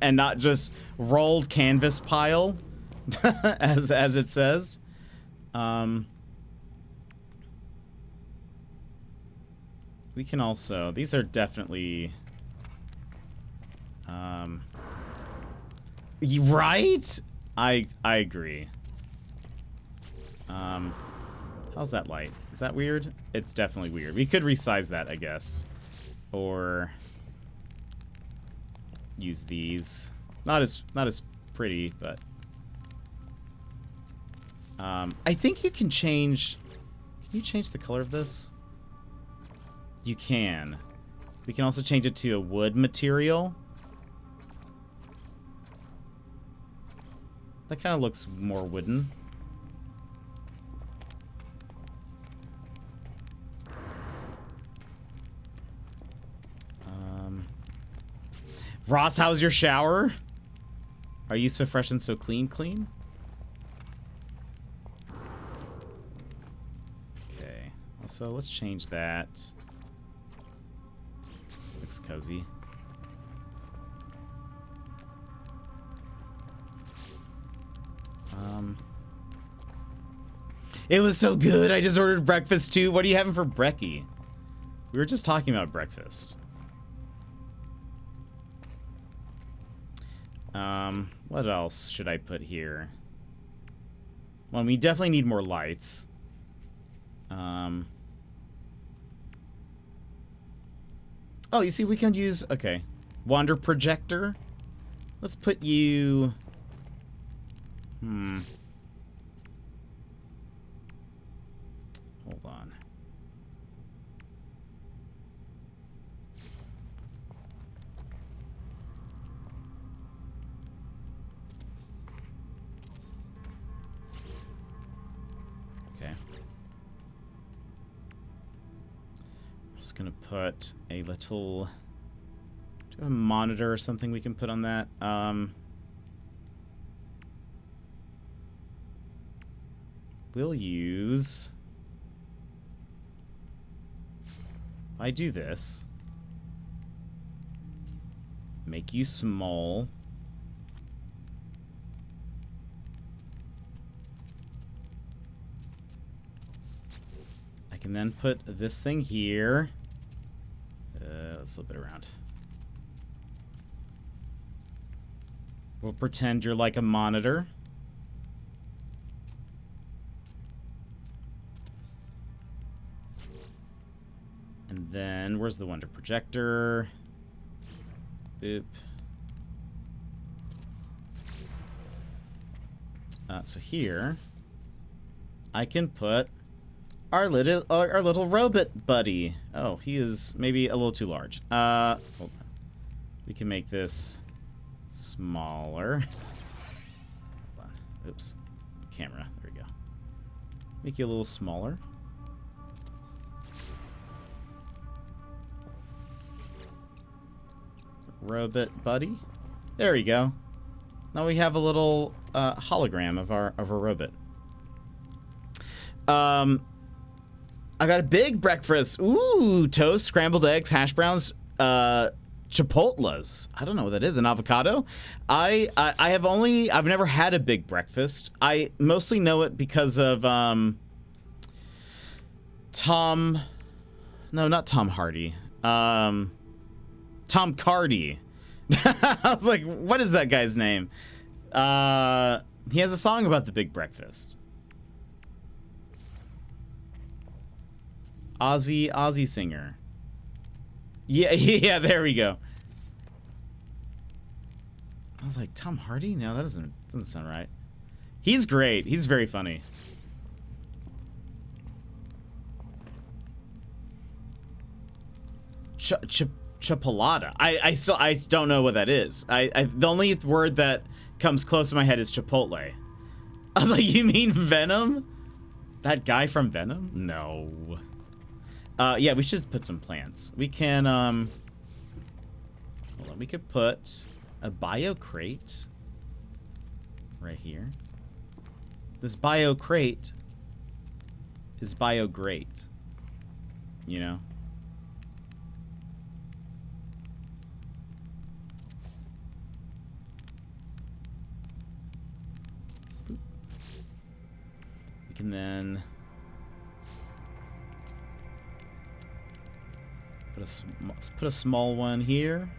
and not just rolled canvas pile. as it says. We can also, these are definitely right? I agree. How's that light? Is that weird? It's definitely weird. We could resize that, I guess. Or use these. Not as pretty, but I think you can change... Can you change the color of this? You can. We can also change it to a wood material. That kind of looks more wooden. Ross, how's your shower? Are you so fresh and so clean? Okay. Also, let's change that. Looks cozy. It was so good. I just ordered breakfast too. What are you having for brekkie? We were just talking about breakfast. What else should I put here? Well, we definitely need more lights. Oh, you see, we can use... Okay. Wander projector. Let's put you... Hold on. Okay. I'm just gonna put a little... Do you have a monitor or something we can put on that? We'll use... If I do this, make you small. I can then put this thing here. Let's flip it around. We'll pretend you're like a monitor. And then, where's the Wonder projector? Boop. So here, I can put our little robot buddy. Oh, he is maybe a little too large. Hold on. We can make this smaller. Hold on. Oops. Camera. There we go. Make you a little smaller. Robot buddy. There we go. Now we have a little hologram of our robot. I got a big breakfast. Ooh, toast, scrambled eggs, hash browns, chipotles. I don't know what that is. An avocado. I've never had a big breakfast. I mostly know it because of not Tom Hardy. Tom Cardy. I was like, what is that guy's name? He has a song about the big breakfast. Aussie singer. Yeah, there we go. I was like, Tom Hardy? No, that doesn't sound right. He's great. He's very funny. Chipolata. I don't know what that is. The only word that comes close to my head is Chipotle. I was like, you mean Venom? That guy from Venom? No. Yeah, we should put some plants. We can, hold on, we could put a bio crate right here. This bio crate is bio great, you know? Boop. We can then put a small one here.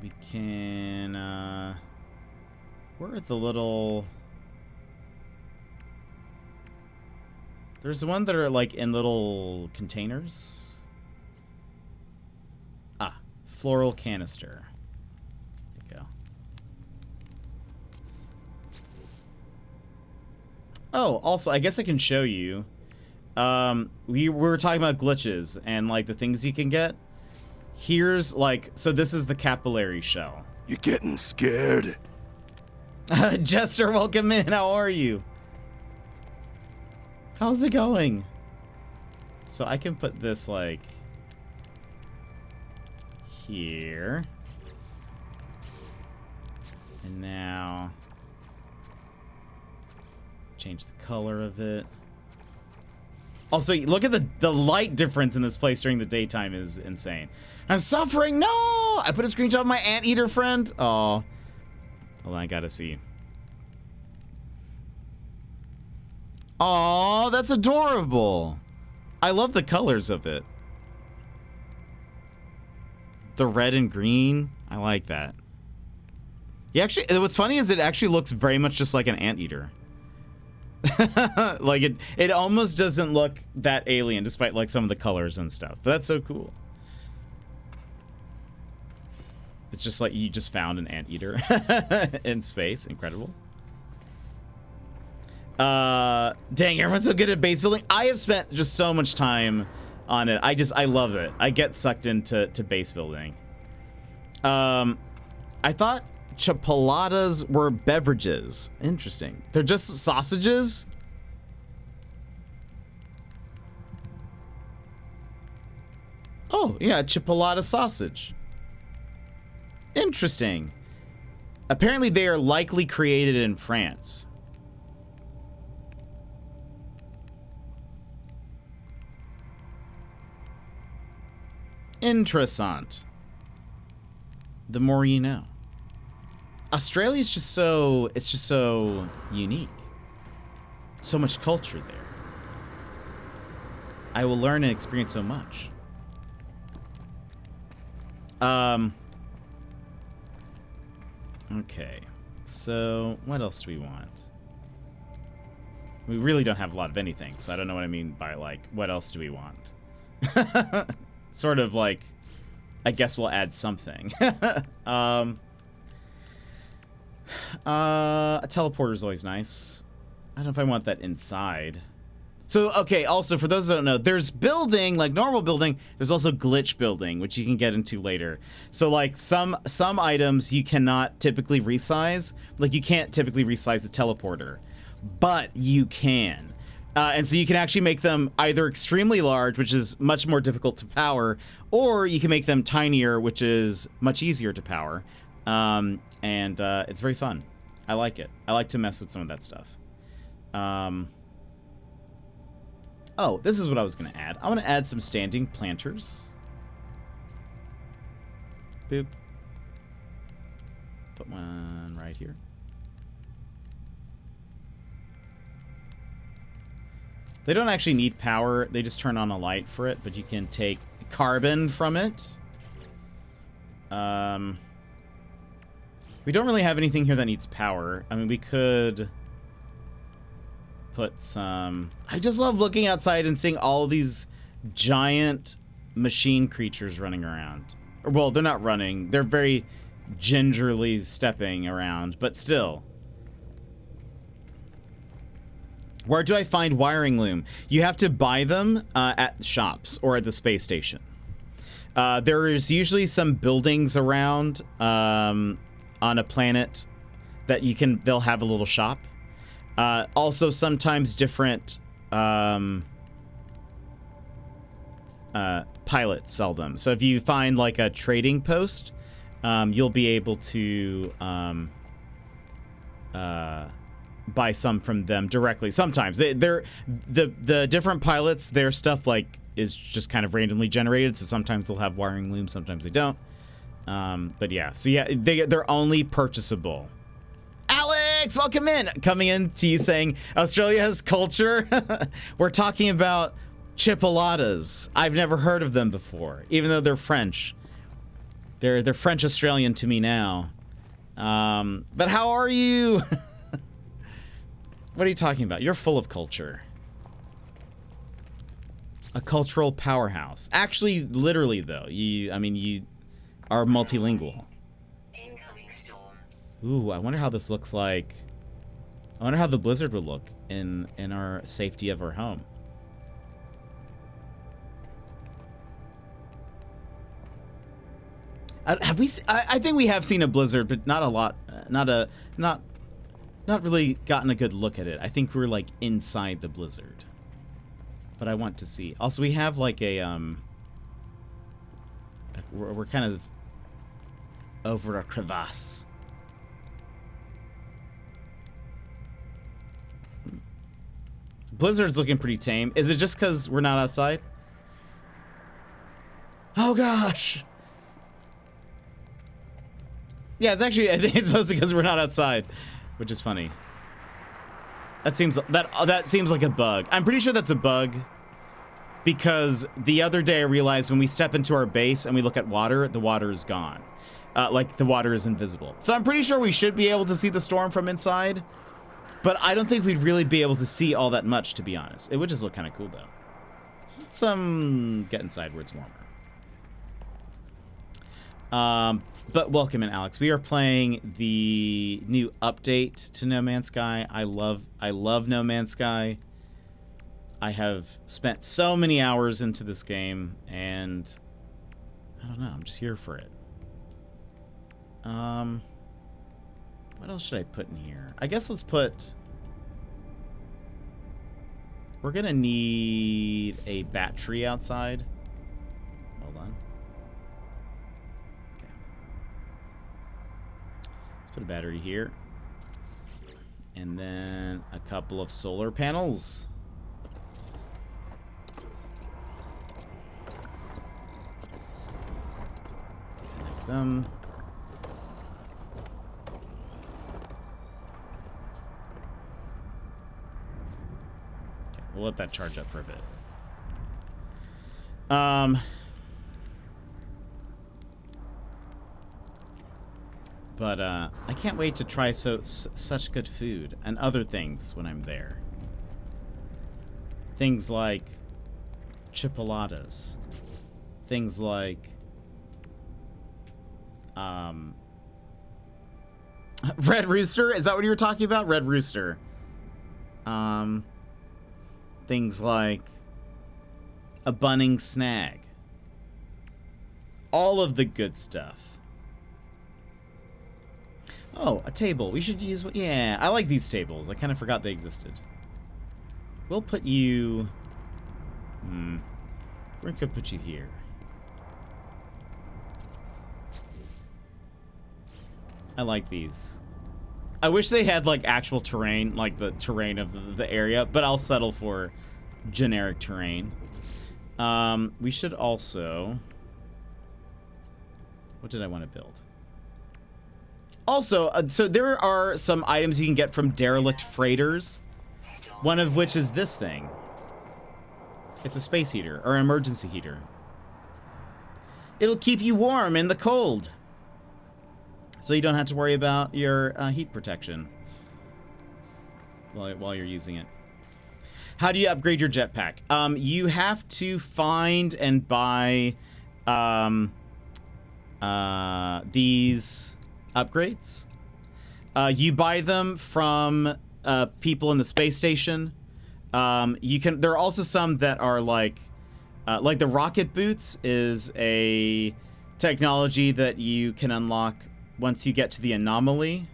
We can, where are the little... There's the one that are like in little containers. Ah, floral canister. There you go. Oh, also, I guess I can show you. We were talking about glitches and like the things you can get. Here's like, so this is the capillary shell. You getting scared? Jester, welcome in. How are you? How's it going? So I can put this like here. And now change the color of it. Also, look at the light difference in this place during the daytime is insane. I'm suffering. No! I put a screenshot of my anteater friend. Oh. Hold on, I gotta see. Oh, that's adorable. I love the colors of it. The red and green. I like that. Yeah, actually, what's funny is it actually looks very much just like an anteater. Like it almost doesn't look that alien despite like some of the colors and stuff. But that's so cool. It's just like you just found an anteater in space. Incredible. Dang, everyone's so good at base building. I have spent just so much time on it. I love it. I get sucked into base building. I thought chipolatas were beverages. Interesting. They're just sausages? Oh, yeah, chipolata sausage. Interesting. Apparently they are likely created in France. Interessant. The more you know. Australia's just so, it's just so unique. So much culture there. I will learn and experience so much. Okay. So, what else do we want? We really don't have a lot of anything, so I don't know what I mean by, like, what else do we want? Sort of like, I guess we'll add something. A teleporter is always nice. I don't know if I want that inside. So, okay, also, for those that don't know, there's building, like normal building, there's also glitch building, which you can get into later. So, like, some items you cannot typically resize. Like, you can't typically resize a teleporter, but you can. And so you can actually make them either extremely large, which is much more difficult to power, or you can make them tinier, which is much easier to power. And it's very fun. I like it. I like to mess with some of that stuff. Oh, this is what I was going to add. I want to add some standing planters. Boop. Put one right here. They don't actually need power. They just turn on a light for it, but you can take carbon from it. We don't really have anything here that needs power. I mean, we could put some... I just love looking outside and seeing all these giant machine creatures running around. Well, they're not running. They're very gingerly stepping around, but still. Where do I find wiring loom? You have to buy them at shops or at the space station. There is usually some buildings around on a planet that you can... They'll have a little shop. Also, sometimes different pilots sell them. So if you find like a trading post, you'll be able to buy some from them directly. Sometimes they're the different pilots. Their stuff like is just kind of randomly generated. So sometimes they'll have wiring loom, sometimes they don't. But yeah, so yeah, they're only purchasable. Alex, welcome in. Coming in to you saying Australia has culture. We're talking about chipolatas. I've never heard of them before, even though they're French. They're French Australian to me now. But how are you? What are you talking about? You're full of culture. A cultural powerhouse. Actually, literally though, you are multilingual. Ooh, I wonder how this looks like. I wonder how the blizzard would look in our safety of our home. Have we? I think we have seen a blizzard, but not a lot. Not really gotten a good look at it. I think we're like inside the blizzard. But I want to see. Also, we have like a we're kind of over a crevasse. Blizzard's looking pretty tame. Is it just because we're not outside? Oh gosh. Yeah, it's actually, I think it's mostly because we're not outside, which is funny. That seems like a bug. I'm pretty sure that's a bug because the other day I realized when we step into our base and we look at water, the water is gone. Like the water is invisible. So I'm pretty sure we should be able to see the storm from inside. But I don't think we'd really be able to see all that much, to be honest. It would just look kind of cool, though. Let's get inside where it's warmer. But welcome in, Alex. We are playing the new update to No Man's Sky. I love No Man's Sky. I have spent so many hours into this game, and I don't know. I'm just here for it. What else should I put in here? I guess let's put... We're gonna need a battery outside. Hold on. Okay. Let's put a battery here. And then a couple of solar panels. Connect them. We'll let that charge up for a bit. But I can't wait to try such good food and other things when I'm there. Things like chipolatas. Things like Red Rooster? Is that what you were talking about? Red Rooster. Things like a Bunning Snag. All of the good stuff. Oh, a table. We should use... Yeah, I like these tables. I kind of forgot they existed. We'll put you... We're going to put you here. I like these. I wish they had, like, actual terrain, like the terrain of the area, but I'll settle for generic terrain. We should also... What did I want to build? Also, so there are some items you can get from derelict freighters, one of which is this thing. It's a space heater, or an emergency heater. It'll keep you warm in the cold, so you don't have to worry about your heat protection while you're using it. How do you upgrade your jetpack? You have to find and buy these upgrades. You buy them from people in the space station. You can. There are also some that are like the rocket boots is a technology that you can unlock once you get to the anomaly.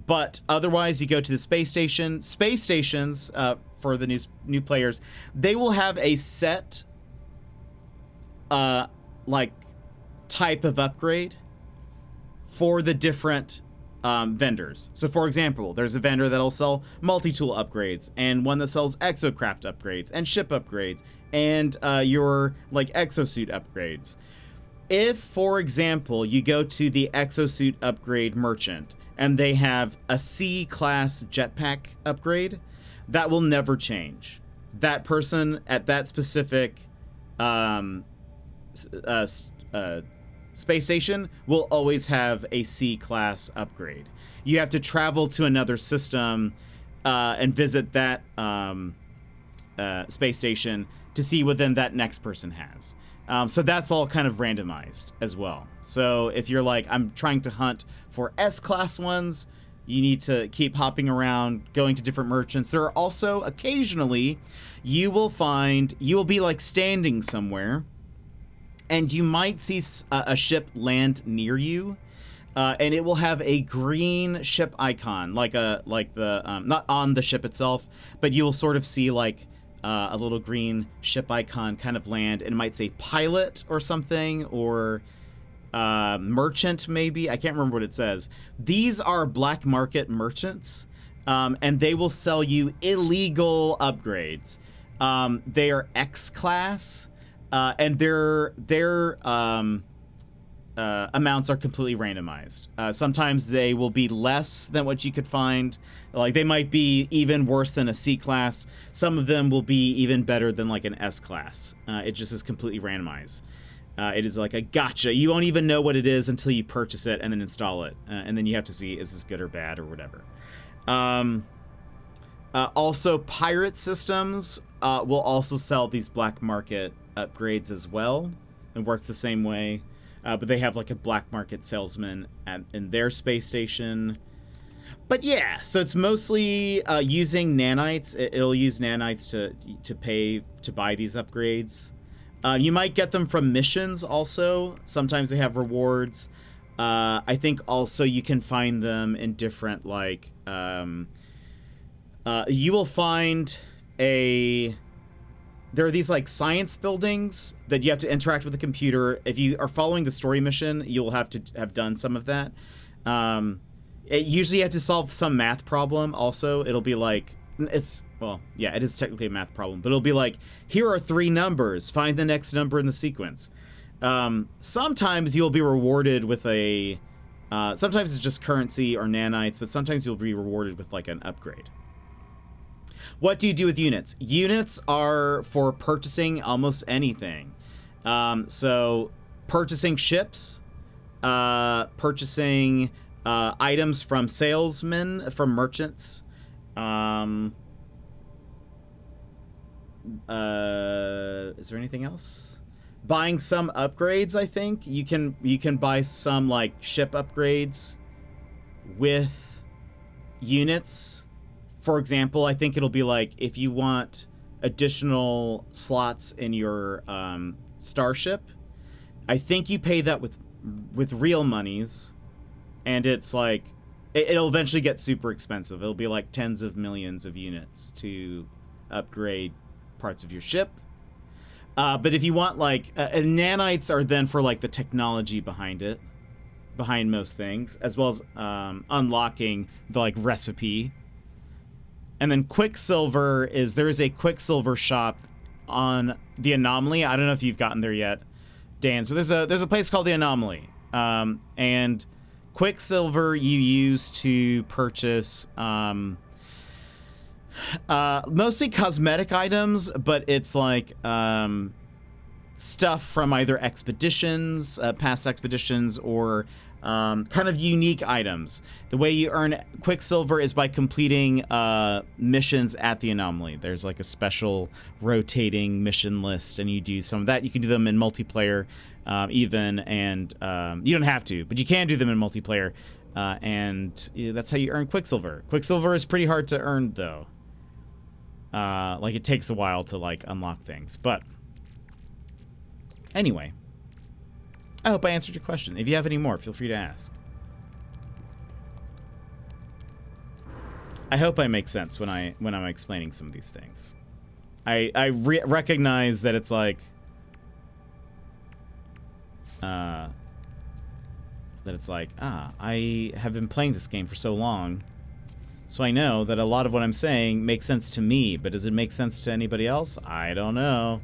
But otherwise, you go to the space station. Space stations, for the new players, they will have a set, like, type of upgrade for the different vendors. So, for example, there's a vendor that'll sell multi-tool upgrades, and one that sells exocraft upgrades, and ship upgrades, and your, like, exosuit upgrades. If, for example, you go to the exosuit upgrade merchant, and they have a C-class jetpack upgrade, that will never change. That person at that specific space station will always have a C-class upgrade. You have to travel to another system and visit that space station to see what then that next person has. So that's all kind of randomized as well. So if you're like, I'm trying to hunt for S-class ones, you need to keep hopping around, going to different merchants. There are also, occasionally, you will be like standing somewhere, and you might see a ship land near you, and it will have a green ship icon, like the not on the ship itself, but you will sort of see like a little green ship icon kind of land, and it might say pilot or something, or merchant maybe. I can't remember what it says. These are black market merchants, and they will sell you illegal upgrades. They are X-class. And their amounts are completely randomized. Sometimes they will be less than what you could find. Like, they might be even worse than a C-class. Some of them will be even better than, like, an S-class. It just is completely randomized. It is like a gotcha. You won't even know what it is until you purchase it and then install it. And then you have to see, is this good or bad or whatever. Also, pirate systems will also sell these black market upgrades as well. It works the same way, but they have like a black market salesman in their space station. But yeah, so it's mostly using nanites. It'll use nanites to pay to buy these upgrades. You might get them from missions also. Sometimes they have rewards. I think also you can find them in different, like, you will find there are these, like, science buildings that you have to interact with the computer. If you are following the story mission, you'll have to have done some of that. Usually you have to solve some math problem also. It'll be like, it is technically a math problem, but it'll be like, here are 3 numbers, find the next number in the sequence. Sometimes you'll be rewarded with sometimes it's just currency or nanites, but sometimes you'll be rewarded with, like, an upgrade. What do you do with units? Units are for purchasing almost anything. So purchasing ships, purchasing items from salesmen, from merchants. Is there anything else? buying some upgrades. I think you can buy some like ship upgrades with units. For example, I think it'll be like if you want additional slots in your starship, I think you pay that with real monies, and it's like it'll eventually get super expensive. It'll be like tens of millions of units to upgrade parts of your ship. But if you want like nanites are then for like the technology behind it, behind most things, as well as unlocking the like recipe. And then Quicksilver there is a Quicksilver shop on the Anomaly. I don't know if you've gotten there yet, Dan's, but there's a place called the Anomaly. And Quicksilver you use to purchase mostly cosmetic items, but it's like stuff from either expeditions, past expeditions, or kind of unique items. The way you earn Quicksilver is by completing missions at the Anomaly. There's like a special rotating mission list, and you do some of that. You can do them in multiplayer even, and you don't have to, but you can do them in multiplayer, and that's how you earn Quicksilver. Quicksilver is pretty hard to earn, though. Like it takes a while to like unlock things, but anyway, I hope I answered your question. If you have any more, feel free to ask. I hope I make sense when I'm explaining some of these things. I recognize that it's like I have been playing this game for so long, so I know that a lot of what I'm saying makes sense to me, but does it make sense to anybody else? I don't know.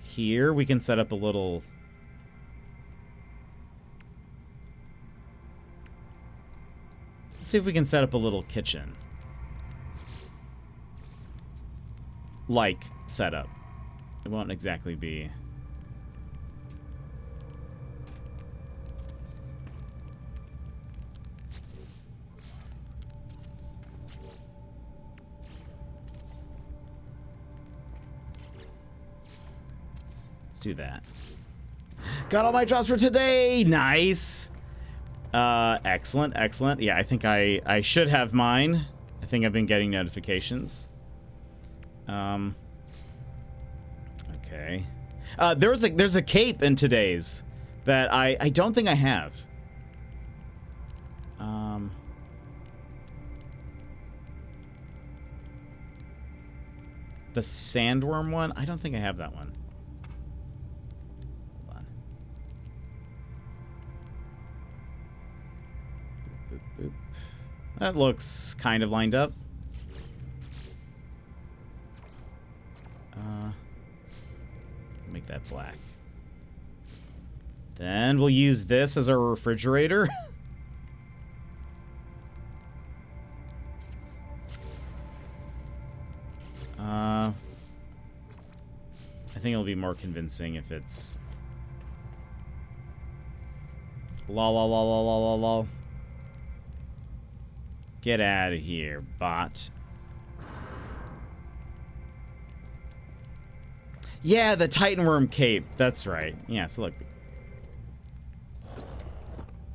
Here we can set up a little... Let's see if we can set up a little kitchen. Like setup. It won't exactly be... do that. Got all my drops for today. Nice. Excellent. Yeah, I think I should have mine. I think I've been getting notifications. Okay. There's a cape in today's that I don't think I have. The sandworm one? I don't think I have that one. Boop. That looks kind of lined up. Make that black. Then we'll use this as our refrigerator. I think it'll be more convincing if it's... Lol. Get out of here, bot. Yeah, the Titanworm cape. That's right. Yeah, so look.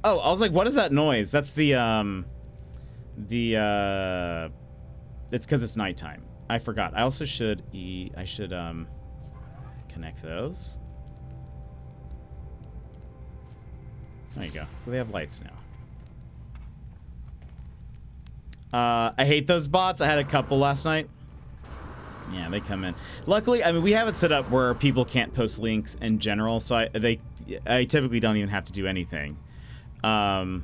Oh, I was like, what is that noise? That's the it's because it's nighttime. I forgot. I also should connect those. There you go. So they have lights now. I hate those bots. I had a couple last night. Yeah, they come in. Luckily, I mean, we have it set up where people can't post links in general, so I typically don't even have to do anything. Yeah,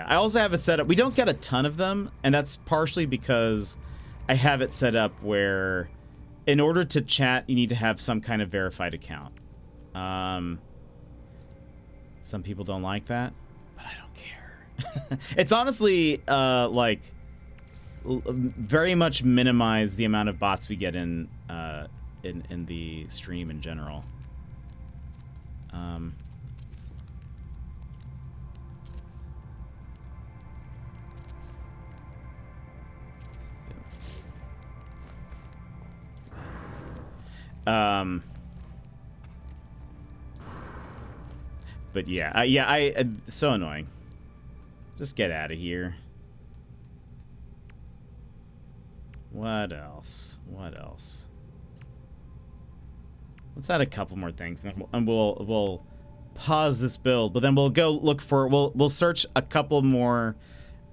I also have it set up. We don't get a ton of them, and that's partially because I have it set up where in order to chat, you need to have some kind of verified account. Some people don't like that, but I don't care. It's honestly like very much minimize the amount of bots we get in the stream in general. But yeah, so annoying. Just get out of here. What else? What else? Let's add a couple more things, and we'll pause this build. But then we'll go look for we'll search a couple more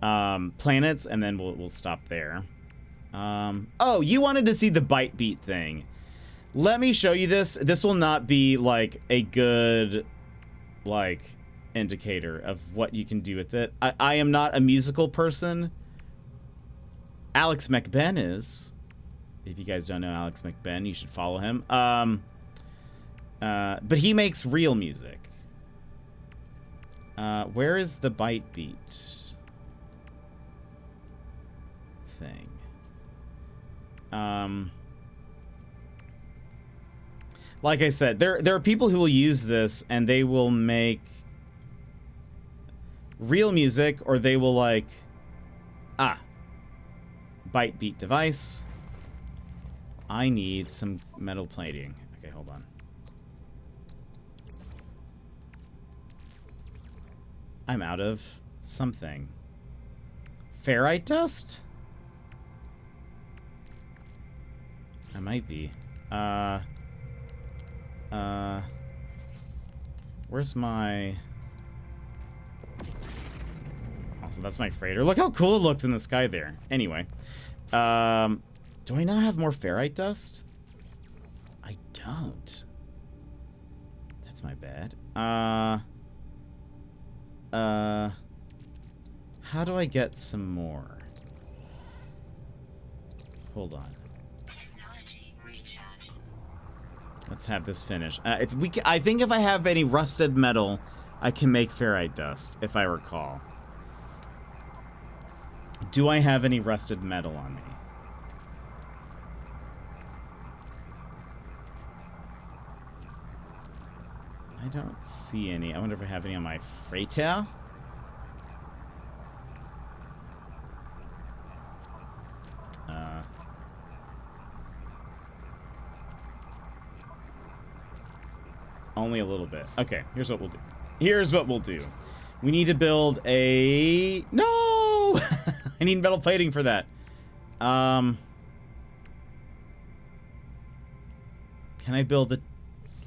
planets, and then we'll stop there. Oh, you wanted to see the bite beat thing? Let me show you this. This will not be like a good indicator of what you can do with it. I am not a musical person. Alex McBen is. If you guys don't know Alex McBen, you should follow him. But he makes real music. Where is the bite beat thing? Like I said, there are people who will use this and they will make real music, or they will bite beat device. I need some metal plating. Okay, hold on. I'm out of something. Ferrite dust? I might be. Where's my... Also, that's my freighter. Look how cool it looks in the sky there. Anyway. Do I not have more ferrite dust? I don't. That's my bad. How do I get some more? Hold on. Let's have this finish. I think if I have any rusted metal, I can make ferrite dust, if I recall. Do I have any rusted metal on me? I don't see any. I wonder if I have any on my freighter. Only a little bit. Okay, here's what we'll do. Here's what we'll do. We need to build a... No! I need metal plating for that. Can I build a...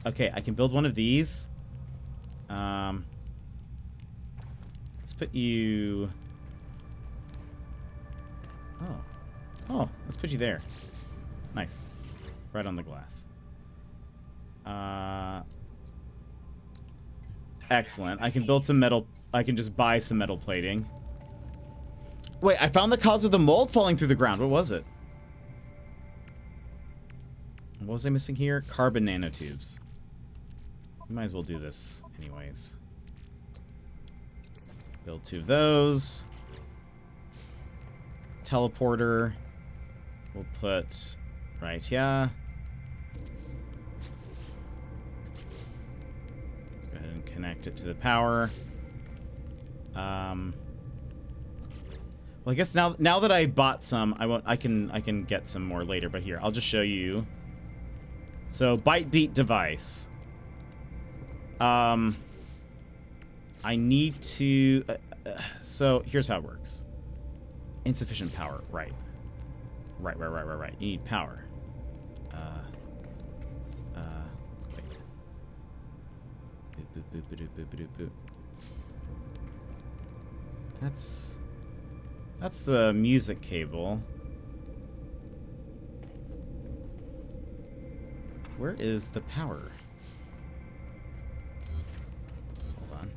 Okay, I can build one of these. Let's put you... Oh, let's put you there. Nice. Right on the glass. Excellent. I can build some metal... I can just buy some metal plating. Wait, I found the cause of the mold falling through the ground. What was it? What was I missing here? Carbon nanotubes. We might as well do this anyways. Build 2 of those. Teleporter. We'll put right here. Go ahead and connect it to the power. Well, I guess now that I bought some, I can get some more later, but here, I'll just show you. So, bite beat device. I need to so here's how it works. Insufficient power, right. Right. You need power. Wait. Boop. That's the music cable. Where is the power? Hold on.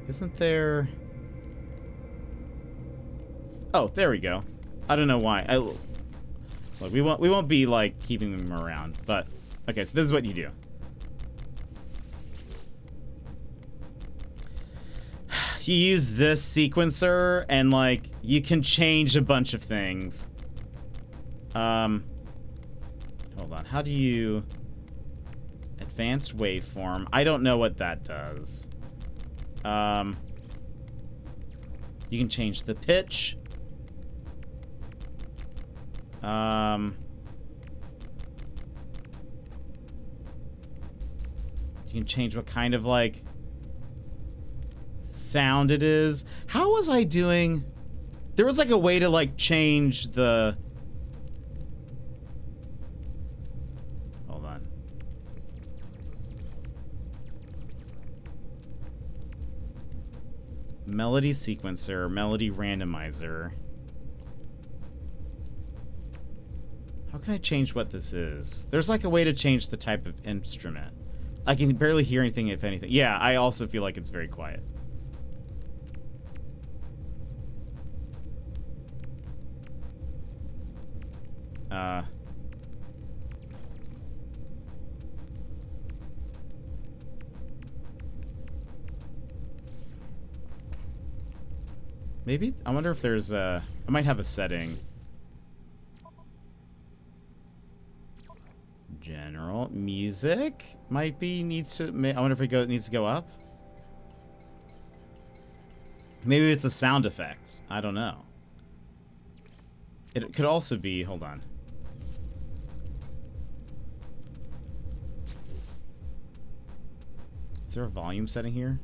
Isn't there... Oh, there we go. I don't know why. Look, we won't be like keeping them around, but okay, so this is what you do. You use this sequencer and like you can change a bunch of things. Hold on. How do you advanced waveform? I don't know what that does. You can change the pitch. You can change what kind of, like, sound it is. How was I doing? There was, like, a way to, like, change the... Hold on. Melody sequencer, melody randomizer. How can I change what this is? There's, like, a way to change the type of instrument. I can barely hear anything, if anything. Yeah, I also feel like it's very quiet. Maybe, I wonder if there's a, I might have a setting. General music might be needs to. I wonder if it needs to go up. Maybe it's a sound effect. I don't know. It could also be. Hold on. Is there a volume setting here?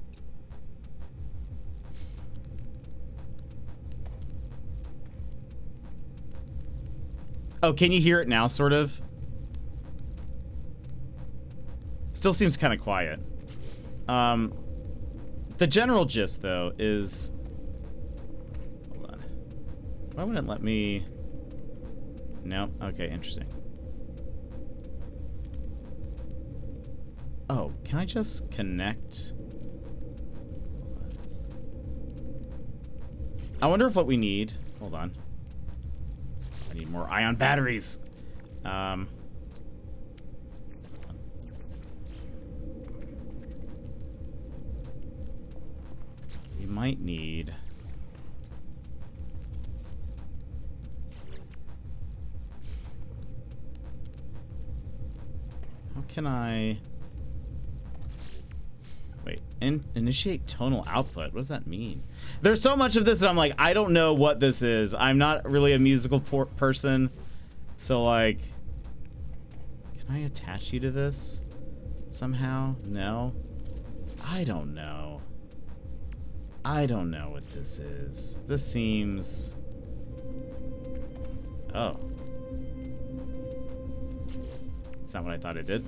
Oh, can you hear it now? Sort of. Still seems kind of quiet. The general gist, though, is... Hold on. Why wouldn't it let me... No? Okay, interesting. Oh, can I just connect... I wonder if what we need... Hold on. I need more ion batteries. We might need... How can I... Wait, initiate tonal output. What does that mean? There's so much of this that I'm like, I don't know what this is. I'm not really a musical person. So, like... Can I attach you to this? Somehow? No? I don't know. I don't know what this is. This seems... Oh. That's not what I thought it did.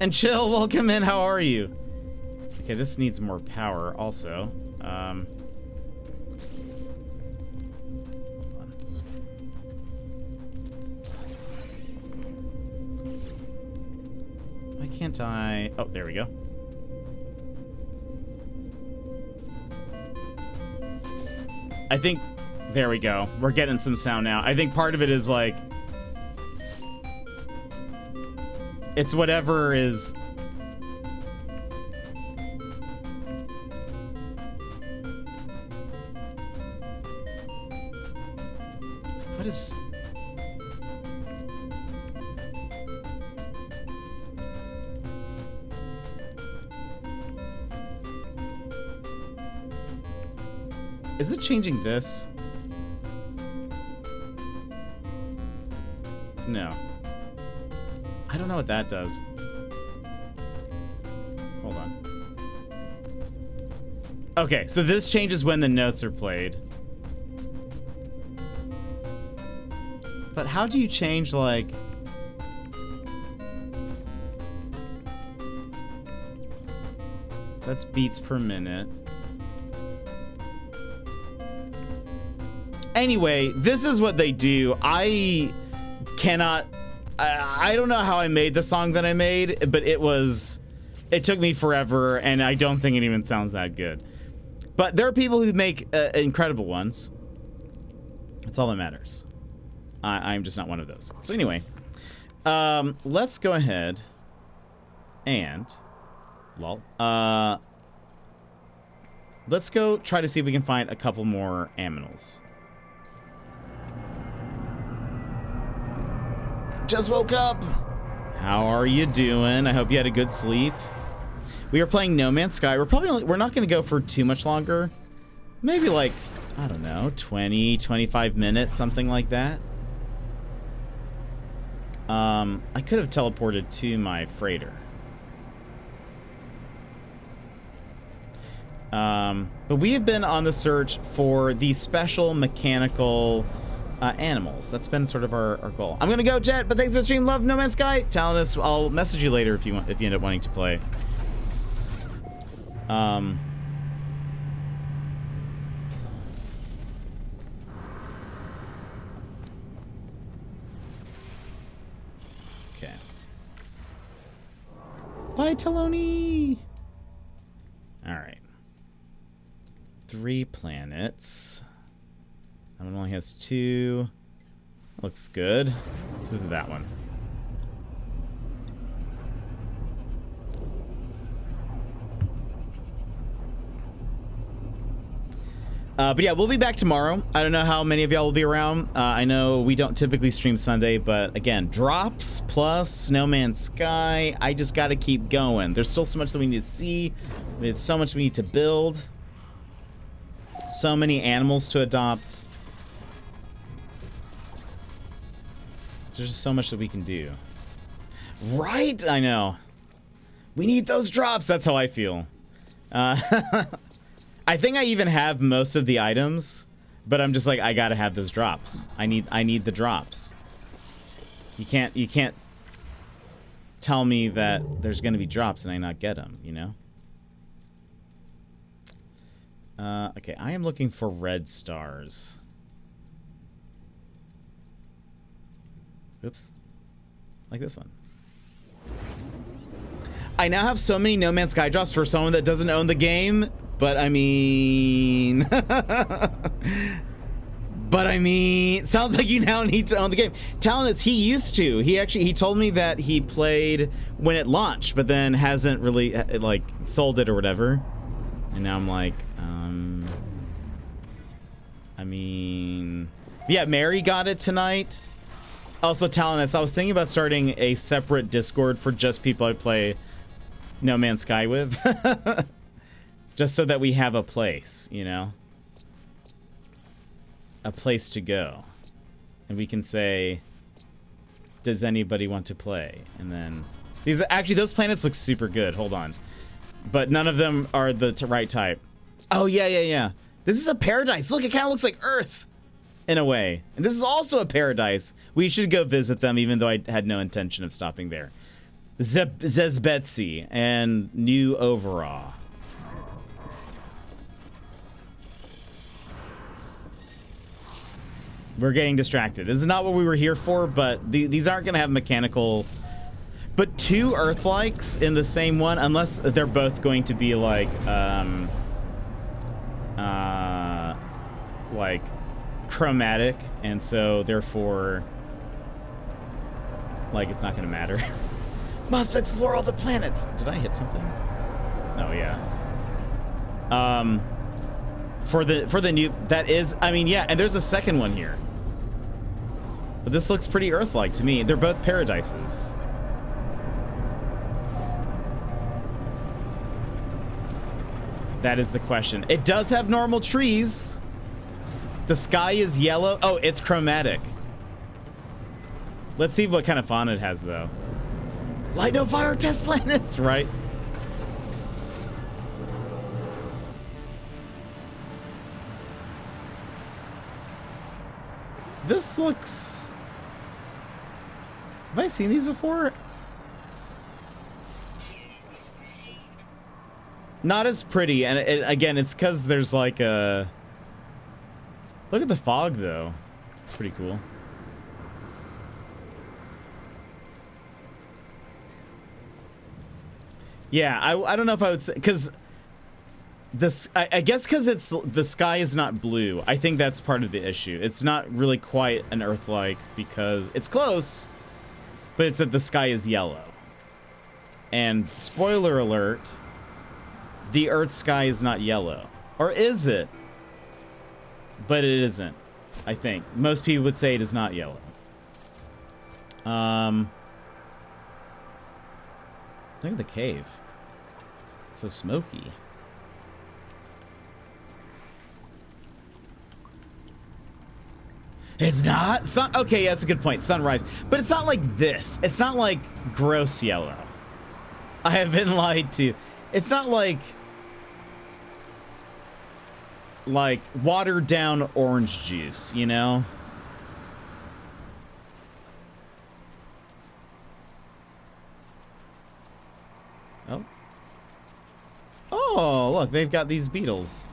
And Chill, welcome in. How are you? Okay, this needs more power also. Hold on. Why can't I... Oh, there we go. I think... There we go. We're getting some sound now. I think part of it is like... It's whatever is... What is... Is it changing this? No. I don't know what that does. Hold on. Okay, so this changes when the notes are played. But how do you change, like... That's beats per minute. Anyway, this is what they do. I cannot... I don't know how I made the song that I made, but it took me forever, and I don't think it even sounds that good. But there are people who make incredible ones. That's all that matters. I'm just not one of those. So anyway, let's go ahead and, let's go try to see if we can find a couple more aminals. just woke up. How are you doing? I hope you had a good sleep. We are playing No Man's Sky. We're not going to go for too much longer. Maybe like, I don't know, 20, 25 minutes, something like that. I could have teleported to my freighter. But we have been on the search for the special mechanical animals. That's been sort of our goal. I'm gonna go, Jet, but thanks for the stream. Love No Man's Sky. Talonus, I'll message you later if you end up wanting to play. Okay. Bye, Taloni. All right. 3 planets. That one only has 2. Looks good. Let's visit that one. But yeah, we'll be back tomorrow. I don't know how many of y'all will be around. I know we don't typically stream Sunday, but again, drops plus No Man's Sky. I just got to keep going. There's still so much that we need to see. There's so much we need to build. So many animals to adopt. There's just so much that we can do. Right? I know. We need those drops. That's how I feel. I think I even have most of the items, but I'm just like, I gotta have those drops. I need the drops. You can't tell me that there's gonna be drops and I not get them, you know? Okay, I am looking for red stars. Oops. Like this one. I now have so many No Man's Sky drops for someone that doesn't own the game, but I mean... sounds like you now need to own the game. Talonus, he used to. He told me that he played when it launched, but then hasn't really, like, sold it or whatever. And now I'm like, I mean... Yeah, Mary got it tonight. Also, Talonus, I was thinking about starting a separate Discord for just people I play No Man's Sky with. Just so that we have a place, you know? A place to go. And we can say, does anybody want to play? And then... Actually, those planets look super good. Hold on. But none of them are the right type. Oh, yeah. This is a paradise. Look, it kind of looks like Earth. In a way. And this is also a paradise. We should go visit them, even though I had no intention of stopping there. Zezbetsi and New Overall. We're getting distracted. This is not what we were here for, but these aren't going to have mechanical... But 2 Earth-likes in the same one, unless they're both going to be like chromatic, and so therefore, like, it's not going to matter. Must explore all the planets. Did I hit something? Oh yeah. For the new, that is, I mean, yeah, and there's a second one here. But this looks pretty Earth-like to me. They're both paradises. That is the question. It does have normal trees. The sky is yellow. Oh, it's chromatic. Let's see what kind of fauna it has, though. Light no fire test planets, right? This looks... Have I seen these before? Not as pretty, and again, it's because there's like a... Look at the fog, though. It's pretty cool. Yeah, I don't know if I would say... Because... I guess because it's... The sky is not blue. I think that's part of the issue. It's not really quite an Earth-like because it's close, but it's that the sky is yellow. And spoiler alert... The Earth sky is not yellow. Or is it? But it isn't, I think. Most people would say it is not yellow. Look at the cave. So smoky. It's not? Okay, yeah, that's a good point. Sunrise. But it's not like this. It's not like gross yellow. I have been lied to. It's not like watered down orange juice, you know? Oh. Oh, look, they've got these beetles.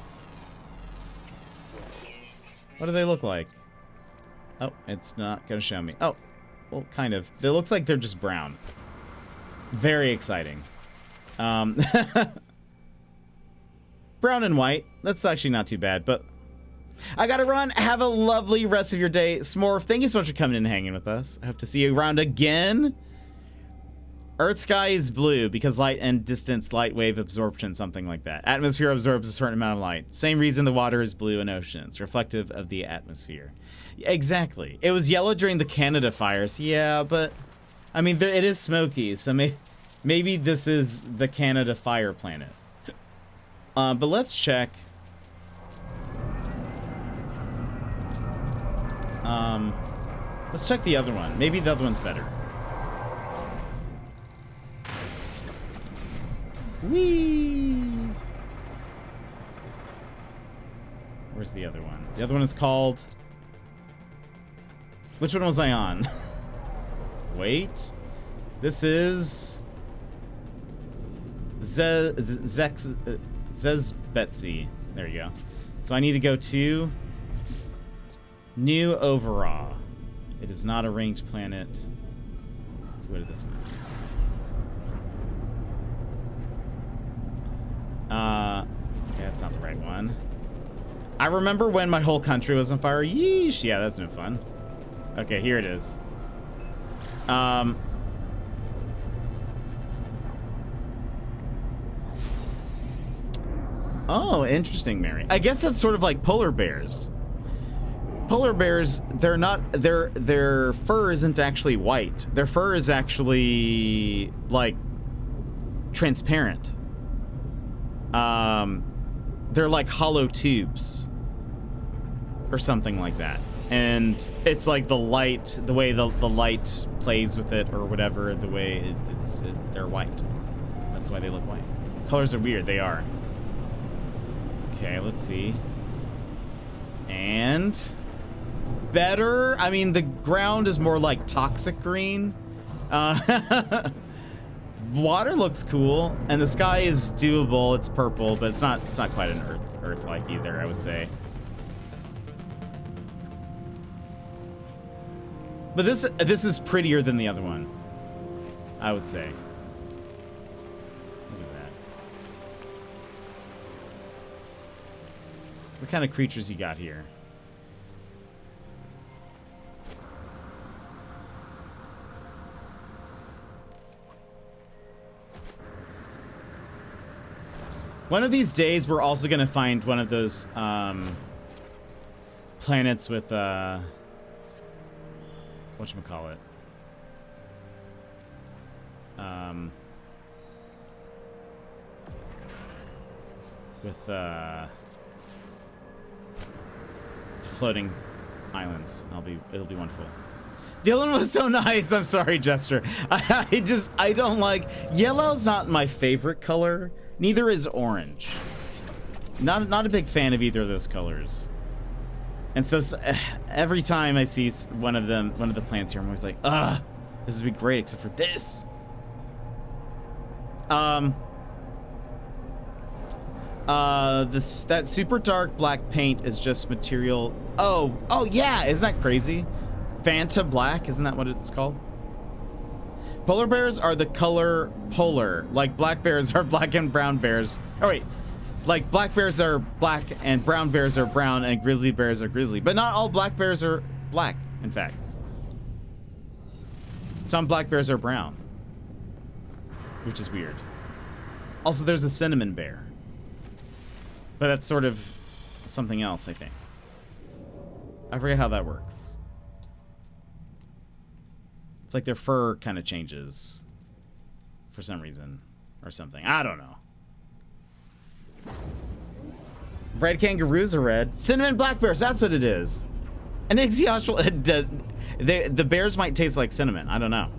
What do they look like? Oh, it's not gonna show me. Oh, well, kind of. It looks like they're just brown. Very exciting. Brown and white. That's actually not too bad, but I gotta run. Have a lovely rest of your day. Smorf, thank you so much for coming in and hanging with us. I hope to see you around again. Earth sky is blue because light and distance, light wave absorption, something like that. Atmosphere absorbs a certain amount of light. Same reason the water is blue in oceans, reflective of the atmosphere. Exactly. It was yellow during the Canada fires. Yeah, but I mean, it is smoky, so maybe this is the Canada fire planet. But let's check. Let's check the other one. Maybe the other one's better. Whee! Where's the other one? The other one is called... Which one was I on? Wait. This is... Zezbetsy. There you go. So I need to go to... New Overall. It is not a ranked planet. Let's see what this one is. Okay, that's not the right one. I remember when my whole country was on fire. Yeesh. Yeah, that's no fun. Okay, here it is. Oh, interesting, Mary. I guess that's sort of like polar bears. Polar bears, they're not, their fur isn't actually white. Their fur is actually, like, transparent. They're like hollow tubes or something like that. And it's like the light, the way the light plays with it or whatever, the way they're white. That's why they look white. Colors are weird, they are. Okay, let's see. And better. I mean, the ground is more like toxic green. Water looks cool, and the sky is doable. It's purple, but it's not quite an Earth-like either, I would say. But this is prettier than the other one, I would say. Look at that. What kind of creatures you got here? One of these days, we're also gonna find one of those planets with whatchamacallit? With the floating islands. It'll be wonderful. The other one was so nice. I'm sorry, Jester. I don't like yellow's not my favorite color. Neither is orange. Not a big fan of either of those colors. And so every time I see one of the plants here, I'm always like, ugh, this would be great except for this. That super dark black paint is just material. Oh yeah, isn't that crazy? Fanta Black, isn't that what it's called? Polar bears are the color polar, like black bears are black and brown bears. Oh wait, like black bears are black and brown bears are brown and grizzly bears are grizzly. But not all black bears are black, in fact. Some black bears are brown, which is weird. Also, there's a cinnamon bear. But that's sort of something else, I think. I forget how that works. It's like their fur kind of changes for some reason or something. I don't know. Red kangaroos are red. Cinnamon black bears, that's what it is. An ichthyostral, it does. The bears might taste like cinnamon. I don't know.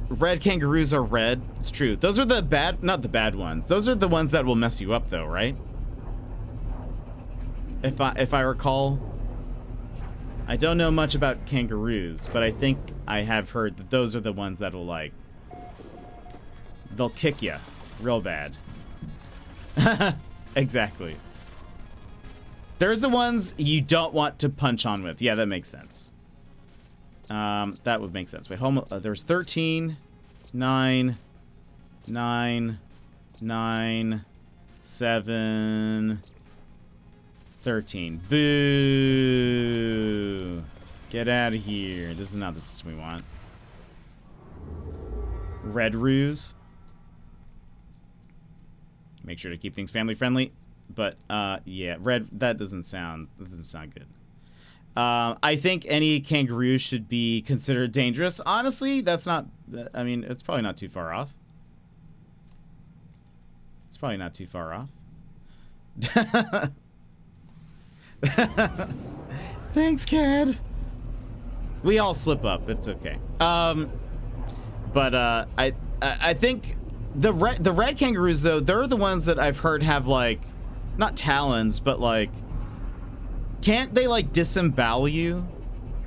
Red kangaroos are red. It's true. Those are the bad, not the bad ones. Those are the ones that will mess you up, though, right? If I recall, I don't know much about kangaroos, but I think I have heard that those are the ones that will like, they'll kick you real bad. Exactly. There's the ones you don't want to punch on with. Yeah, that makes sense. That would make sense. Wait, there's 13, 9, 9, 9, 7, 13. Boo! Get out of here. This is not the system we want. Red ruse. Make sure to keep things family friendly. But yeah, red. That doesn't sound good. I think any kangaroo should be considered dangerous. Honestly, that's not. I mean, it's probably not too far off. It's probably not too far off. Thanks, Cad. We all slip up. It's okay. But I think the red kangaroos though, they're the ones that I've heard have like, not talons, but like, can't they like disembowel you?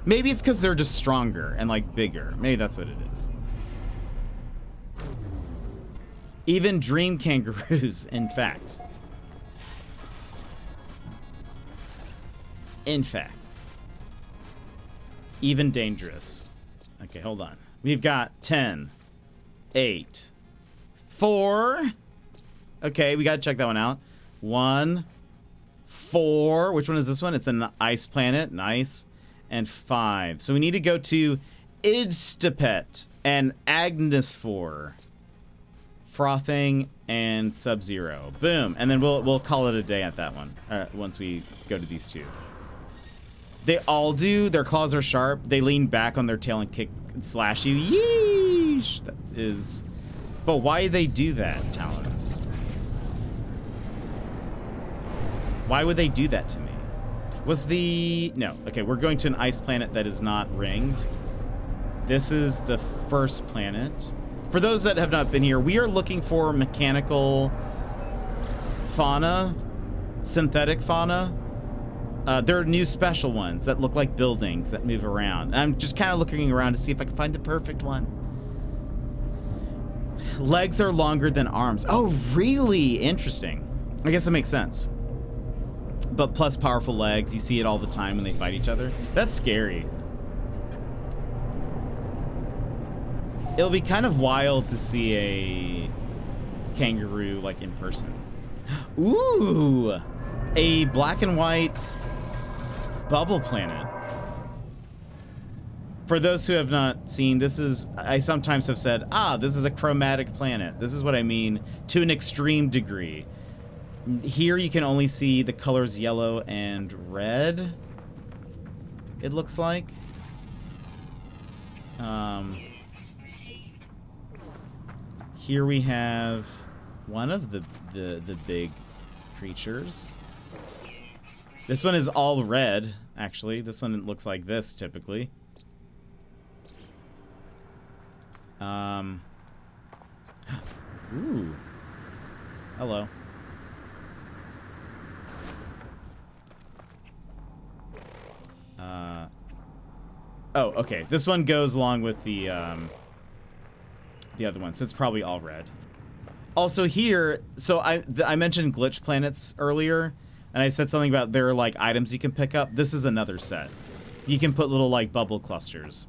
Maybe it's because they're just stronger and like bigger. Maybe that's what it is. Even dream kangaroos, in fact. In fact. Even dangerous. Okay, hold on. We've got 10, 8, 4. Okay, we gotta check that one out. 1, 4. Which one is this one? It's an ice planet. Nice. And 5. So we need to go to Idstapet and Agnesfor. Frothing and Sub-Zero. Boom. And then we'll call it a day at that one. Once we go to these two. They all do. Their claws are sharp. They lean back on their tail and kick and slash you. Yeesh. That is. But why do they do that, Talons? Why would they do that to me? Was the... No. Okay, we're going to an ice planet that is not ringed. This is the first planet. For those that have not been here, we are looking for mechanical fauna, synthetic fauna. There are new special ones that look like buildings that move around. And I'm just kind of looking around to see if I can find the perfect one. Legs are longer than arms. Oh, really? Interesting. I guess that makes sense. But plus powerful legs. You see it all the time when they fight each other. That's scary. It'll be kind of wild to see a kangaroo like in person. Ooh, a black and white bubble planet. For those who have not seen, this is, I sometimes have said, this is a chromatic planet. This is what I mean to an extreme degree. Here you can only see the colors yellow and red, it looks like. Here we have one of the big creatures. This one is all red, actually. This one looks like this, typically. Ooh. Hello. Oh, okay. This one goes along with the other one, so it's probably all red. Also here, so I mentioned glitch planets earlier, and I said something about there are like items you can pick up. This is another set. You can put little like bubble clusters.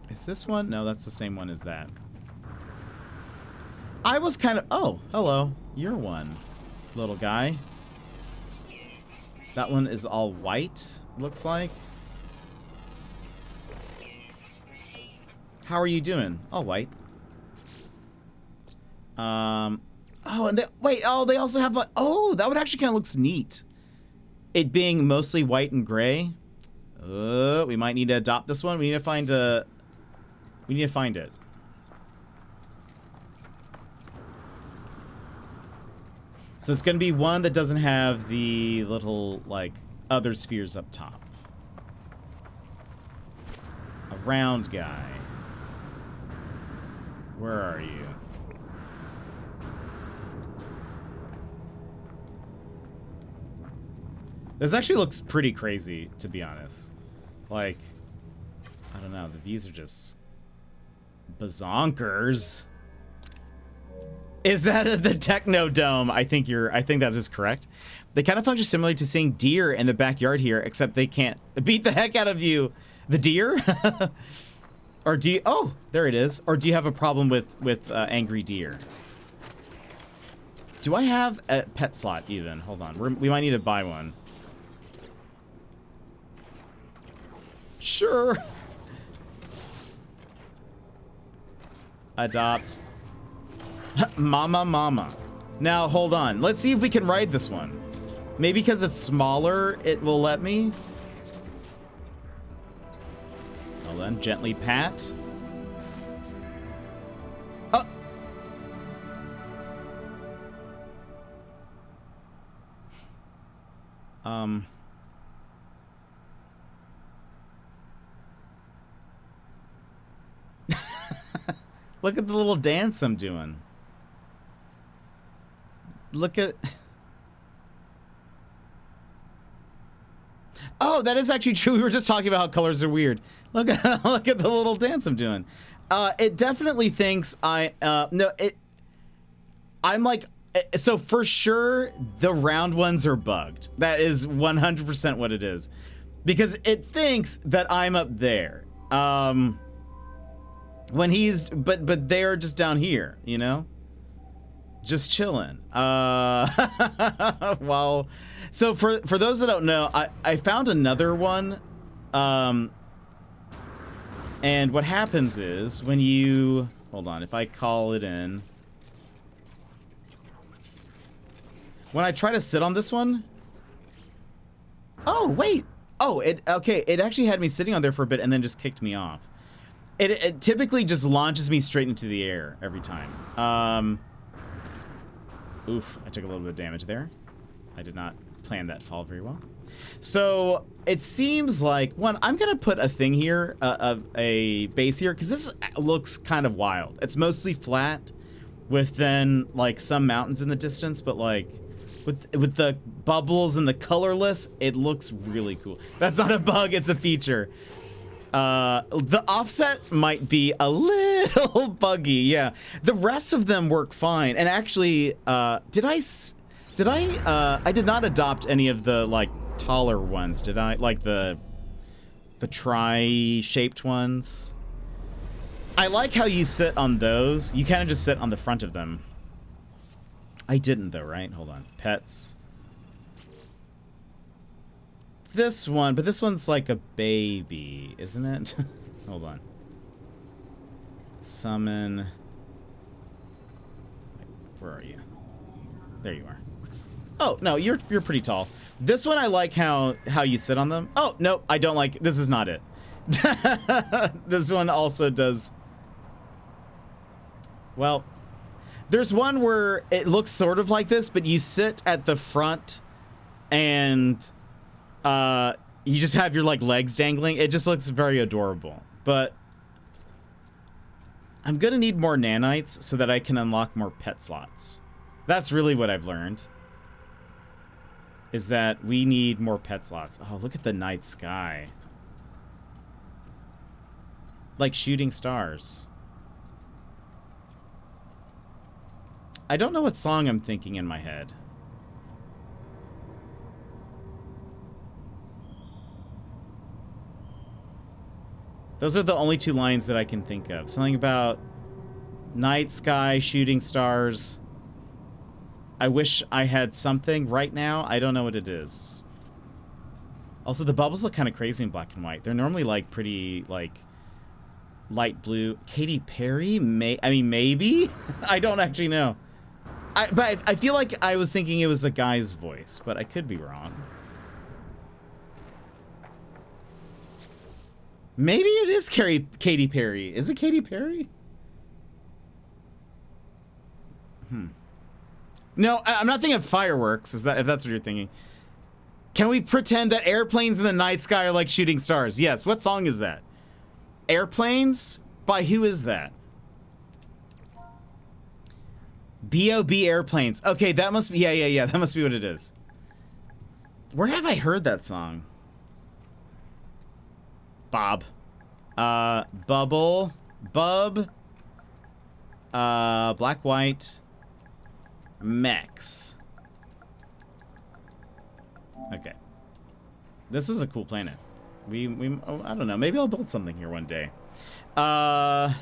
Is this one? No, that's the same one as that. I was kind of, oh, hello. You're one, little guy. That one is all white, looks like. How are you doing? All white. Oh, and wait, oh, they also have like, oh, that one actually kind of looks neat. It being mostly white and gray. We might need to adopt this one. We need to find a... We need to find it. So it's going to be one that doesn't have the little, like, other spheres up top. A round guy. Where are you? This actually looks pretty crazy, to be honest. Like, I don't know. The views are just bazonkers. Is that the Technodome? I think that is correct. They kind of function similarly to seeing deer in the backyard here, except they can't beat the heck out of you. The deer? Or do you... Oh, there it is. Or do you have a problem with angry deer? Do I have a pet slot even? Hold on. We might need to buy one. Sure. Adopt. Mama. Now, hold on. Let's see if we can ride this one. Maybe because it's smaller, it will let me. Well then, gently pat. Look at the little dance I'm doing. Look at... Oh, that is actually true. We were just talking about how colors are weird. Look at look at the little dance I'm doing. It definitely thinks I'm like, so for sure the round ones are bugged. That is 100% what it is. Because it thinks that I'm up there. When he's, but they're just down here, you know? Just chilling. Well, so for those that don't know, I found another one. And what happens is when you, hold on, if I call it in. When I try to sit on this one. Oh, wait. Oh, okay. It actually had me sitting on there for a bit and then just kicked me off. It typically just launches me straight into the air every time. Oof, I took a little bit of damage there. I did not plan that fall very well. So it seems like, one, I'm gonna put a thing here, a base here, because this looks kind of wild. It's mostly flat, with then like some mountains in the distance, but like with the bubbles and the colorless, it looks really cool. That's not a bug, it's a feature. The offset might be a little buggy, yeah. The rest of them work fine. And actually, I did not adopt any of the, like, taller ones, did I? Like the tri-shaped ones. I like how you sit on those. You kind of just sit on the front of them. I didn't though, right? Hold on. Pets. This one, but this one's like a baby, isn't it? Hold on. Summon. Where are you? There you are. Oh, no, you're pretty tall. This one I like how you sit on them. Oh, no, I don't like, this is not it. This one also does. Well, there's one where it looks sort of like this, but you sit at the front and you just have your like legs dangling. It just looks very adorable. But I'm gonna need more nanites so that I can unlock more pet slots. That's really what I've learned. Is that we need more pet slots. Oh, look at the night sky. Like shooting stars. I don't know what song I'm thinking in my head. Those are the only two lines that I can think of. Something about night sky, shooting stars. I wish I had something right now. I don't know what it is. Also, the bubbles look kind of crazy in black and white. They're normally like pretty like light blue. Katy Perry? I mean, maybe? I don't actually know. But I feel like I was thinking it was a guy's voice, but I could be wrong. Maybe it is Katy Perry. Is it Katy Perry? No, I'm not thinking of Fireworks. If that's what you're thinking. Can we pretend that airplanes in the night sky are like shooting stars? Yes. What song is that? Airplanes? By who is that? B.O.B. Airplanes. Okay, that must be... Yeah. That must be what it is. Where have I heard that song? Bob. Bubble. Bub. Black, White. Mex. Okay. This was a cool planet. I don't know. Maybe I'll build something here one day. Now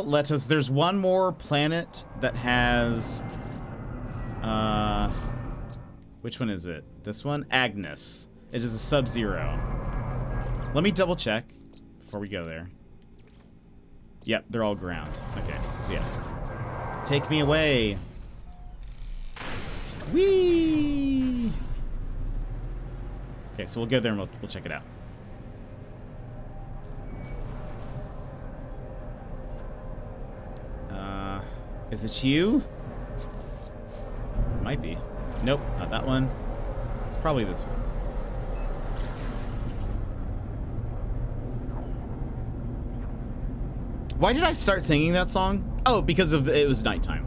let us... There's one more planet that has... which one is it? This one? Agnes. It is a Sub-Zero. Let me double check before we go there. Yep, they're all ground. Okay, so yeah. Take me away. Whee! Okay, so we'll go there and we'll check it out. Is it you? Might be. Nope, not that one. It's probably this one. Why did I start singing that song? Oh, because it was nighttime.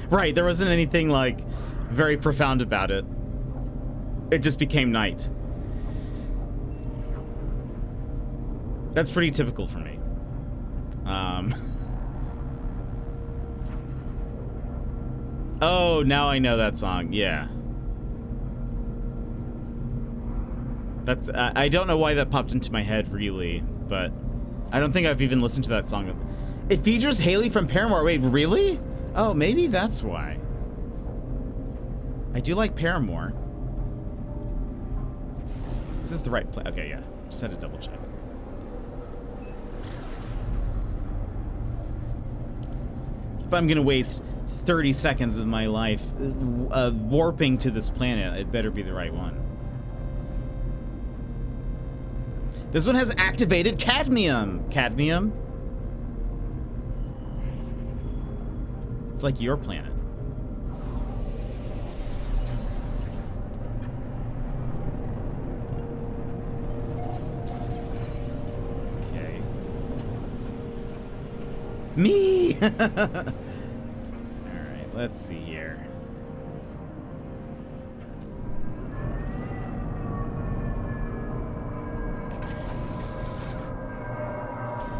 Right, there wasn't anything like very profound about it. It just became night. That's pretty typical for me. Oh, now I know that song. Yeah. That's I don't know why that popped into my head really, but I don't think I've even listened to that song. It features Haley from Paramore. Wait, really? Oh, maybe that's why. I do like Paramore. Is this the right play? Okay, yeah. Just had to double check. If I'm gonna waste 30 seconds of my life warping to this planet, it better be the right one. This one has activated cadmium. Cadmium? It's like your planet. Okay. Me! Alright, let's see here.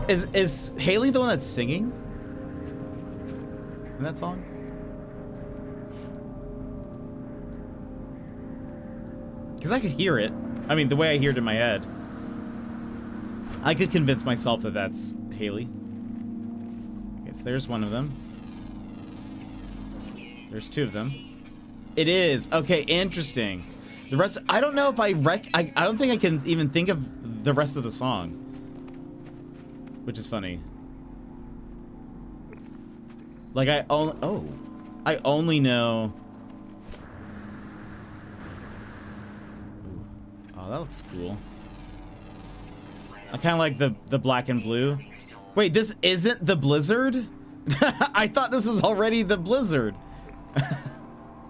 Is Haley the one that's singing in that song? Because I could hear it. I mean, the way I hear it in my head. I could convince myself that that's Haley. Okay, so there's one of them. There's two of them. It is. Okay, interesting. The rest... I don't know if I don't think I can even think of the rest of the song. Which is funny. Like, I only know... Ooh. Oh, that looks cool. I kind of like the black and blue. Wait, this isn't the Blizzard? I thought this was already the Blizzard.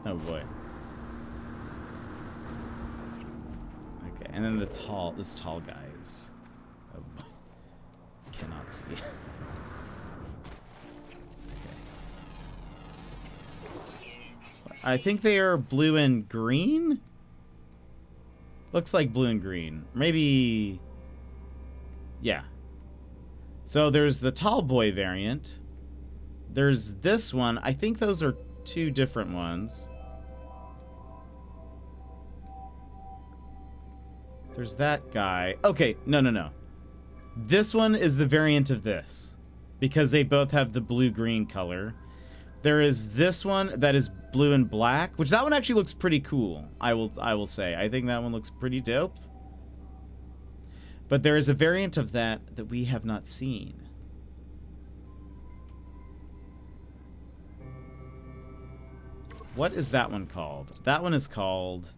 Oh boy. Okay, and then this tall guy is... Oh boy. Cannot see. Okay. I think they are blue and green? Looks like blue and green. Maybe... Yeah. So there's the tall boy variant. There's this one. I think those are two different ones. There's that guy. Okay, no. This one is the variant of this, because they both have the blue-green color. There is this one that is blue and black, which that one actually looks pretty cool. I will say. I think that one looks pretty dope. But there is a variant of that we have not seen. What is that one called? That one is called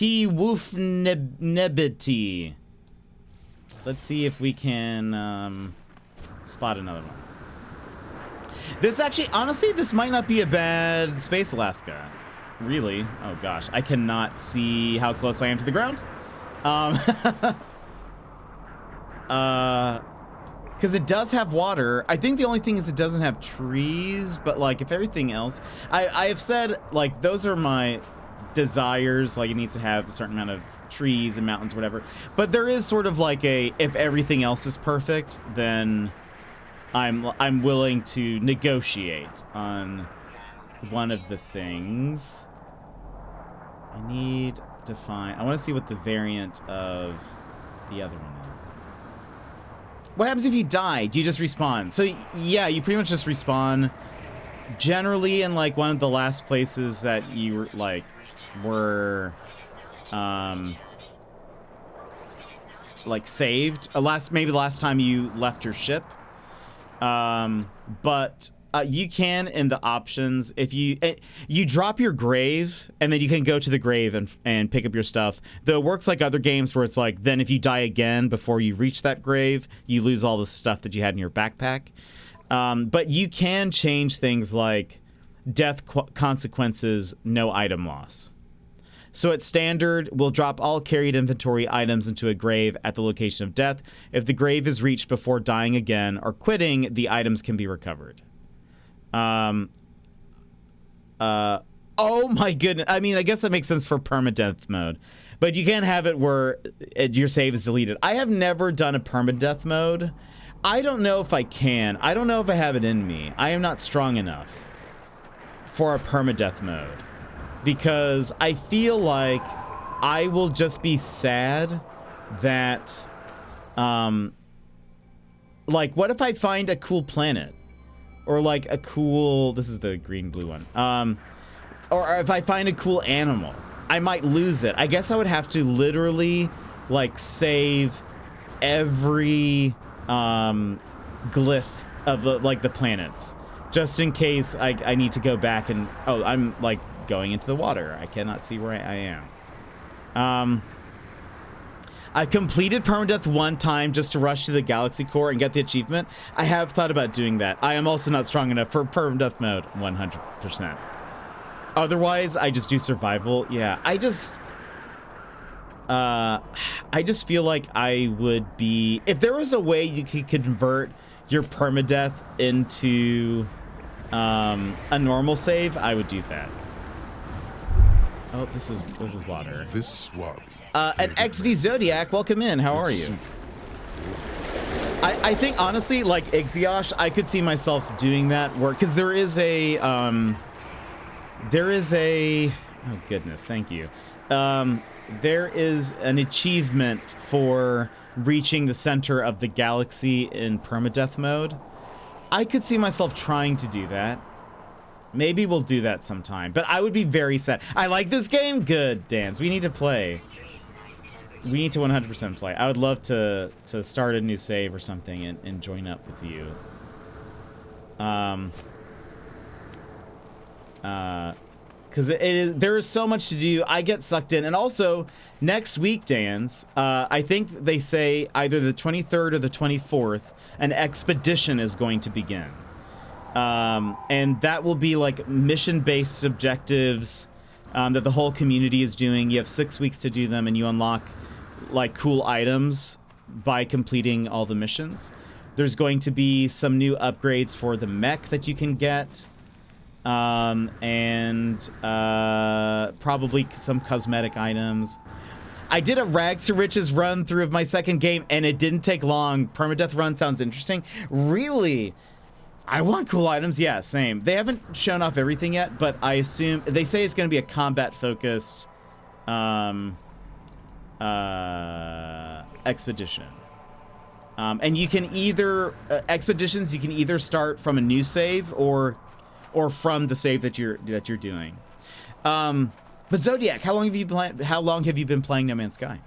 T Woof Nebity. Let's see if we can spot another one. This actually, honestly, this might not be a bad Space Alaska. Really? Oh gosh, I cannot see how close I am to the ground. Because it does have water. I think the only thing is it doesn't have trees, but like if everything else, I have said like those are my desires. Like it needs to have a certain amount of trees and mountains, whatever. But there is sort of like a, if everything else is perfect, then I'm willing to negotiate on one of the things. I need to find, I want to see what the variant of the other one is. What happens if you die? Do you just respawn? So yeah, you pretty much just respawn generally in like one of the last places that you were like like saved. Maybe the last time you left your ship. But you can, in the options, if you drop your grave and then you can go to the grave and pick up your stuff. Though it works like other games where it's like, then if you die again before you reach that grave, you lose all the stuff that you had in your backpack. But you can change things like death consequences, no item loss. So at standard, we'll drop all carried inventory items into a grave at the location of death. If the grave is reached before dying again or quitting, the items can be recovered. Oh my goodness. I mean, I guess that makes sense for permadeath mode. But you can't have it where your save is deleted. I have never done a permadeath mode. I don't know if I can. I don't know if I have it in me. I am not strong enough for a permadeath mode. Because I feel like I will just be sad that, like, what if I find a cool planet? Or like a cool, this is the green-blue one. Or if I find a cool animal, I might lose it. I guess I would have to literally, like, save every, glyph of, the planets. Just in case I need to go back and, oh, I'm, like, going into the water. I cannot see where I am. I completed permadeath one time just to rush to the galaxy core and get the achievement. I have thought about doing that. I am also not strong enough for permadeath mode 100%. Otherwise, I just do survival. Yeah, I just feel like I would be, if there was a way you could convert your permadeath into a normal save, I would do that. Oh, this is water. This water. And XV Zodiac, welcome in. How are you? I think honestly, like Ixiosh, I could see myself doing that work because there is a oh goodness, thank you. There is an achievement for reaching the center of the galaxy in permadeath mode. I could see myself trying to do that. Maybe we'll do that sometime, but I would be very sad. I like this game. Good, Dance. We need to play. We need to 100% play. I would love to start a new save or something and join up with you. Because there is so much to do. I get sucked in, and also next week, Dans, I think they say either the 23rd or the 24th, an expedition is going to begin. And that will be like mission-based objectives that the whole community is doing. You have 6 weeks to do them, and you unlock like cool items by completing all the missions. There's going to be some new upgrades for the mech that you can get, and probably some cosmetic items. I did a Rags to Riches run through of my second game, and it didn't take long. Permadeath run sounds interesting. Really? I want cool items. Yeah, same. They haven't shown off everything yet, but I assume they say it's going to be a combat-focused expedition. And you can either expeditions. You can either start from a new save or from the save that you're doing. But Zodiac, how long have you been playing No Man's Sky?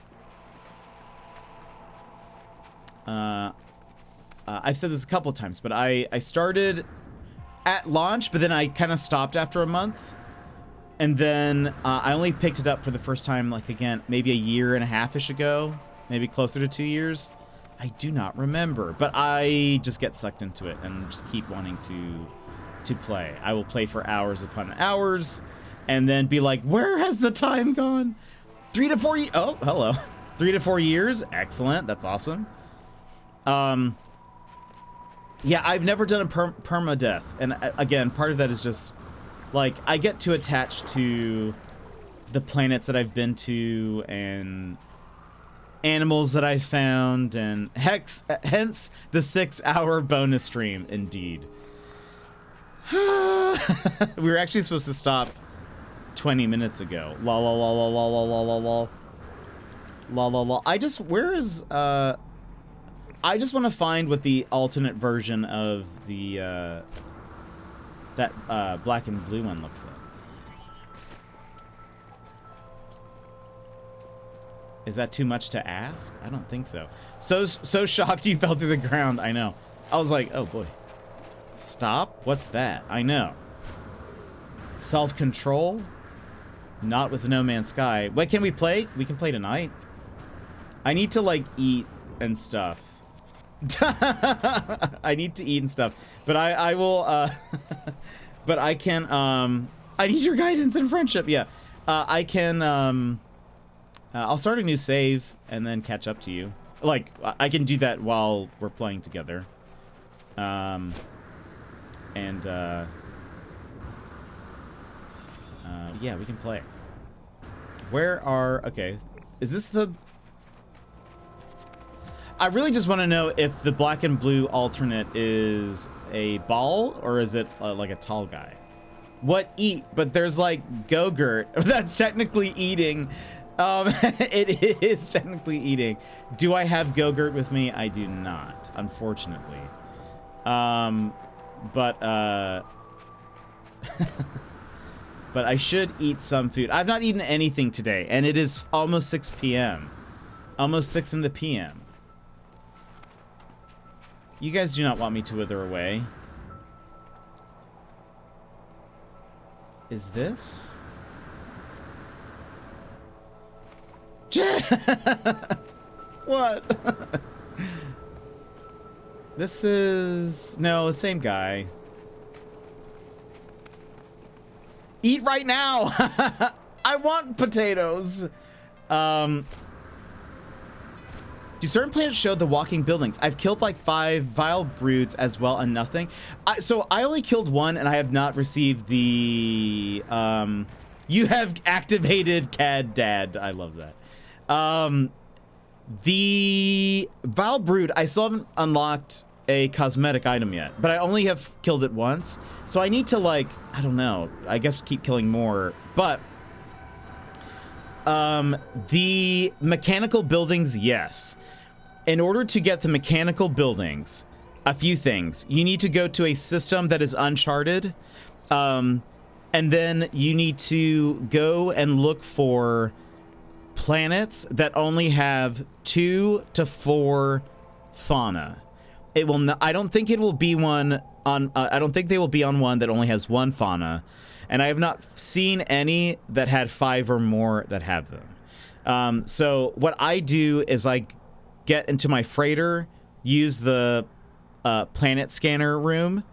I've said this a couple of times, but I started at launch, but then I kind of stopped after a month. And then I only picked it up for the first time, like, again, maybe a year and a half-ish ago, maybe closer to 2 years. I do not remember, but I just get sucked into it and just keep wanting to play. I will play for hours upon hours and then be like, where has the time gone? 3 to 4 years. Oh, hello. 3 to 4 years. Excellent. That's awesome. Yeah, I've never done a permadeath. And again, part of that is just like I get too attached to the planets that I've been to and animals that I found, and hence the 6-hour bonus stream. Indeed. We were actually supposed to stop 20 minutes ago. La la la la la la la la la la la la. I just I just want to find what the alternate version of the that black and blue one looks like. Is that too much to ask? I don't think so. So shocked you fell through the ground. I know. I was like, oh boy. Stop? What's that? I know. Self-control? Not with No Man's Sky. What can we play? We can play tonight. I need to like eat and stuff. I need to eat and stuff. But I will but I can I need your guidance and friendship. Yeah. I can I'll start a new save and then catch up to you. Like I can do that while we're playing together. Yeah, we can play. Okay, is this the... I really just want to know if the black and blue alternate is a ball or is it like a tall guy? What eat? But there's like Go-Gurt. That's technically eating. It is technically eating. Do I have Go-Gurt with me? I do not, unfortunately. But I should eat some food. I've not eaten anything today, and it is almost 6 p.m. Almost 6 in the p.m. You guys do not want me to wither away. Is this? What? This is... No, the same guy. Eat right now! I want potatoes! Do certain planets show the walking buildings? I've killed like 5 vile broods as well and nothing. So I only killed 1 and I have not received the... You have activated CAD Dad. I love that. The vile brood, I still haven't unlocked a cosmetic item yet, but I only have killed it once. So I need to like, I don't know, I guess keep killing more, but the mechanical buildings, yes. In order to get the mechanical buildings, a few things. You need to go to a system that is uncharted, and then you need to go and look for planets that only have 2 to 4 fauna. It will not, I don't think it will be one on, I don't think they will be on one that only has 1 fauna. And I have not seen any that had 5 or more that have them. So what I do is I get into my freighter, use the planet scanner room.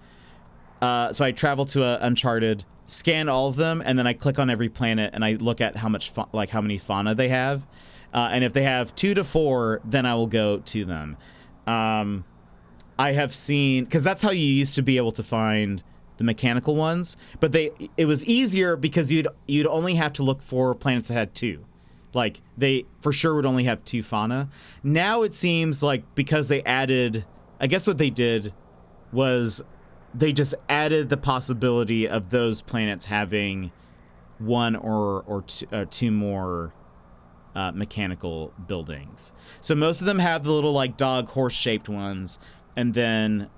So I travel to Uncharted, scan all of them, and then I click on every planet and I look at how much, how many fauna they have. And if they have 2 to 4, then I will go to them. I have seen, because that's how you used to be able to find the mechanical ones, but it was easier because you'd only have to look for planets that had 2. Like they for sure would only have 2 fauna. Now it seems like because they added, I guess what they did was they just added the possibility of those planets having 1 or 2 more mechanical buildings. So most of them have the little like dog horse shaped ones. And then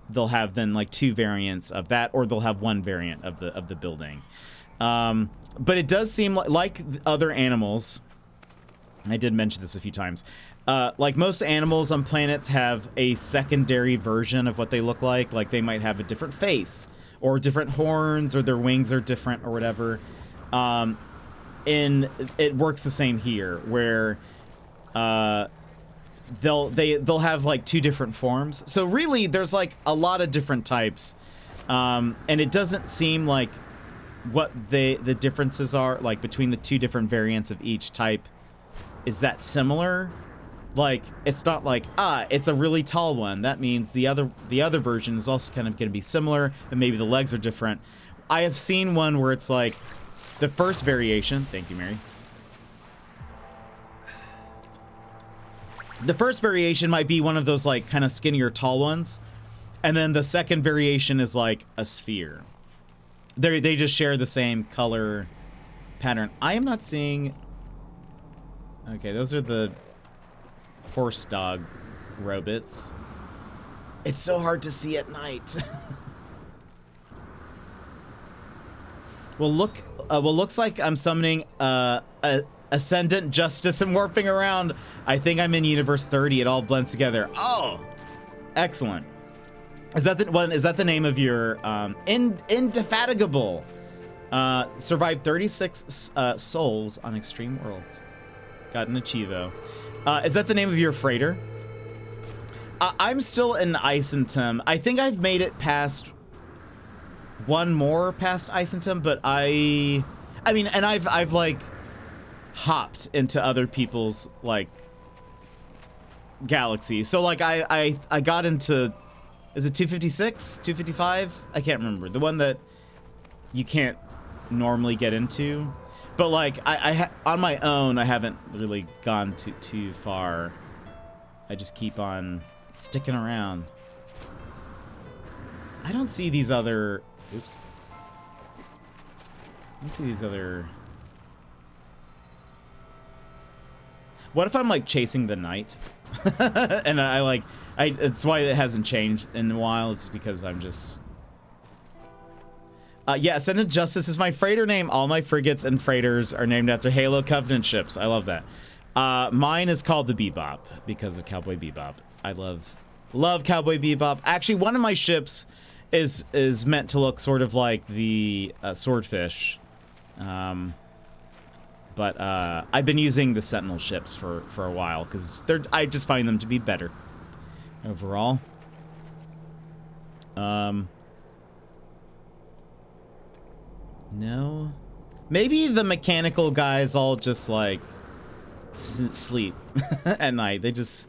they'll have then like 2 variants of that, or they'll have 1 variant of the building. But it does seem like other animals. And I did mention this a few times. Like most animals on planets have a secondary version of what they look like. Like they might have a different face, or different horns, or their wings are different, or whatever. And it works the same here, where they'll have like 2 different forms. So really, there's like a lot of different types, and it doesn't seem like what the differences are like between the 2 different variants of each type is that similar. Like, it's not like, it's a really tall one, that means the other version is also kind of going to be similar, and maybe the legs are different. I have seen one where it's like the first variation, thank you, Mary. The first variation might be one of those like kind of skinnier tall ones, and then the second variation is like a sphere. They just share the same color pattern. I am not seeing... Okay, those are the horse dog robots. It's so hard to see at night. Well, looks like I'm summoning Ascendant Justice and warping around. I think I'm in Universe 30. It all blends together. Oh, excellent. Is that the one? Is that the name of your Indefatigable? Survived 36 souls on Extreme Worlds. Got an Achievo. Is that the name of your freighter? I'm still in Isentum. I think I've made it past one more past Isentum, but I mean, and I've like hopped into other people's like galaxies. So like I got into, is it 256, 255? I can't remember. The one that you can't normally get into. But like on my own, I haven't really gone too far. I just keep on sticking around. I don't see these other. Oops. I don't see these other. What if I'm like chasing the night, and it's why it hasn't changed in a while. It's because I'm just. Yeah, Ascendant Justice is my freighter name. All my frigates and freighters are named after Halo Covenant ships. I love that. Mine is called the Bebop because of Cowboy Bebop. I love Cowboy Bebop. Actually, one of my ships is meant to look sort of like the Swordfish. But I've been using the Sentinel ships for a while because I just find them to be better overall. No. Maybe the mechanical guys all just like sleep at night. They just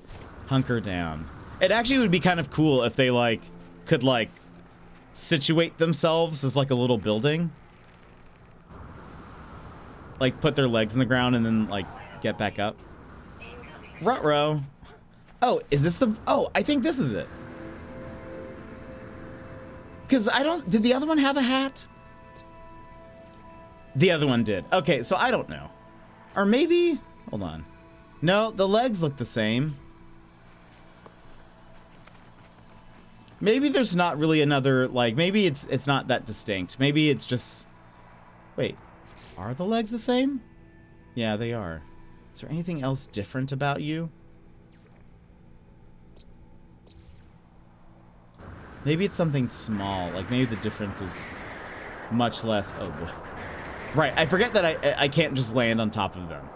hunker down. It actually would be kind of cool if they like could like situate themselves as like a little building. Like put their legs in the ground and then like get back up. Ruh-roh. Oh, is this the... Oh, I think this is it. Because I don't... Did the other one have a hat? The other one did. Okay, so I don't know. Or maybe... Hold on. No, the legs look the same. Maybe there's not really another... Like, maybe it's not that distinct. Maybe it's just... Wait. Are the legs the same? Yeah, they are. Is there anything else different about you? Maybe it's something small. Like, maybe the difference is much less... Oh, boy. Right, I forget that I can't just land on top of them.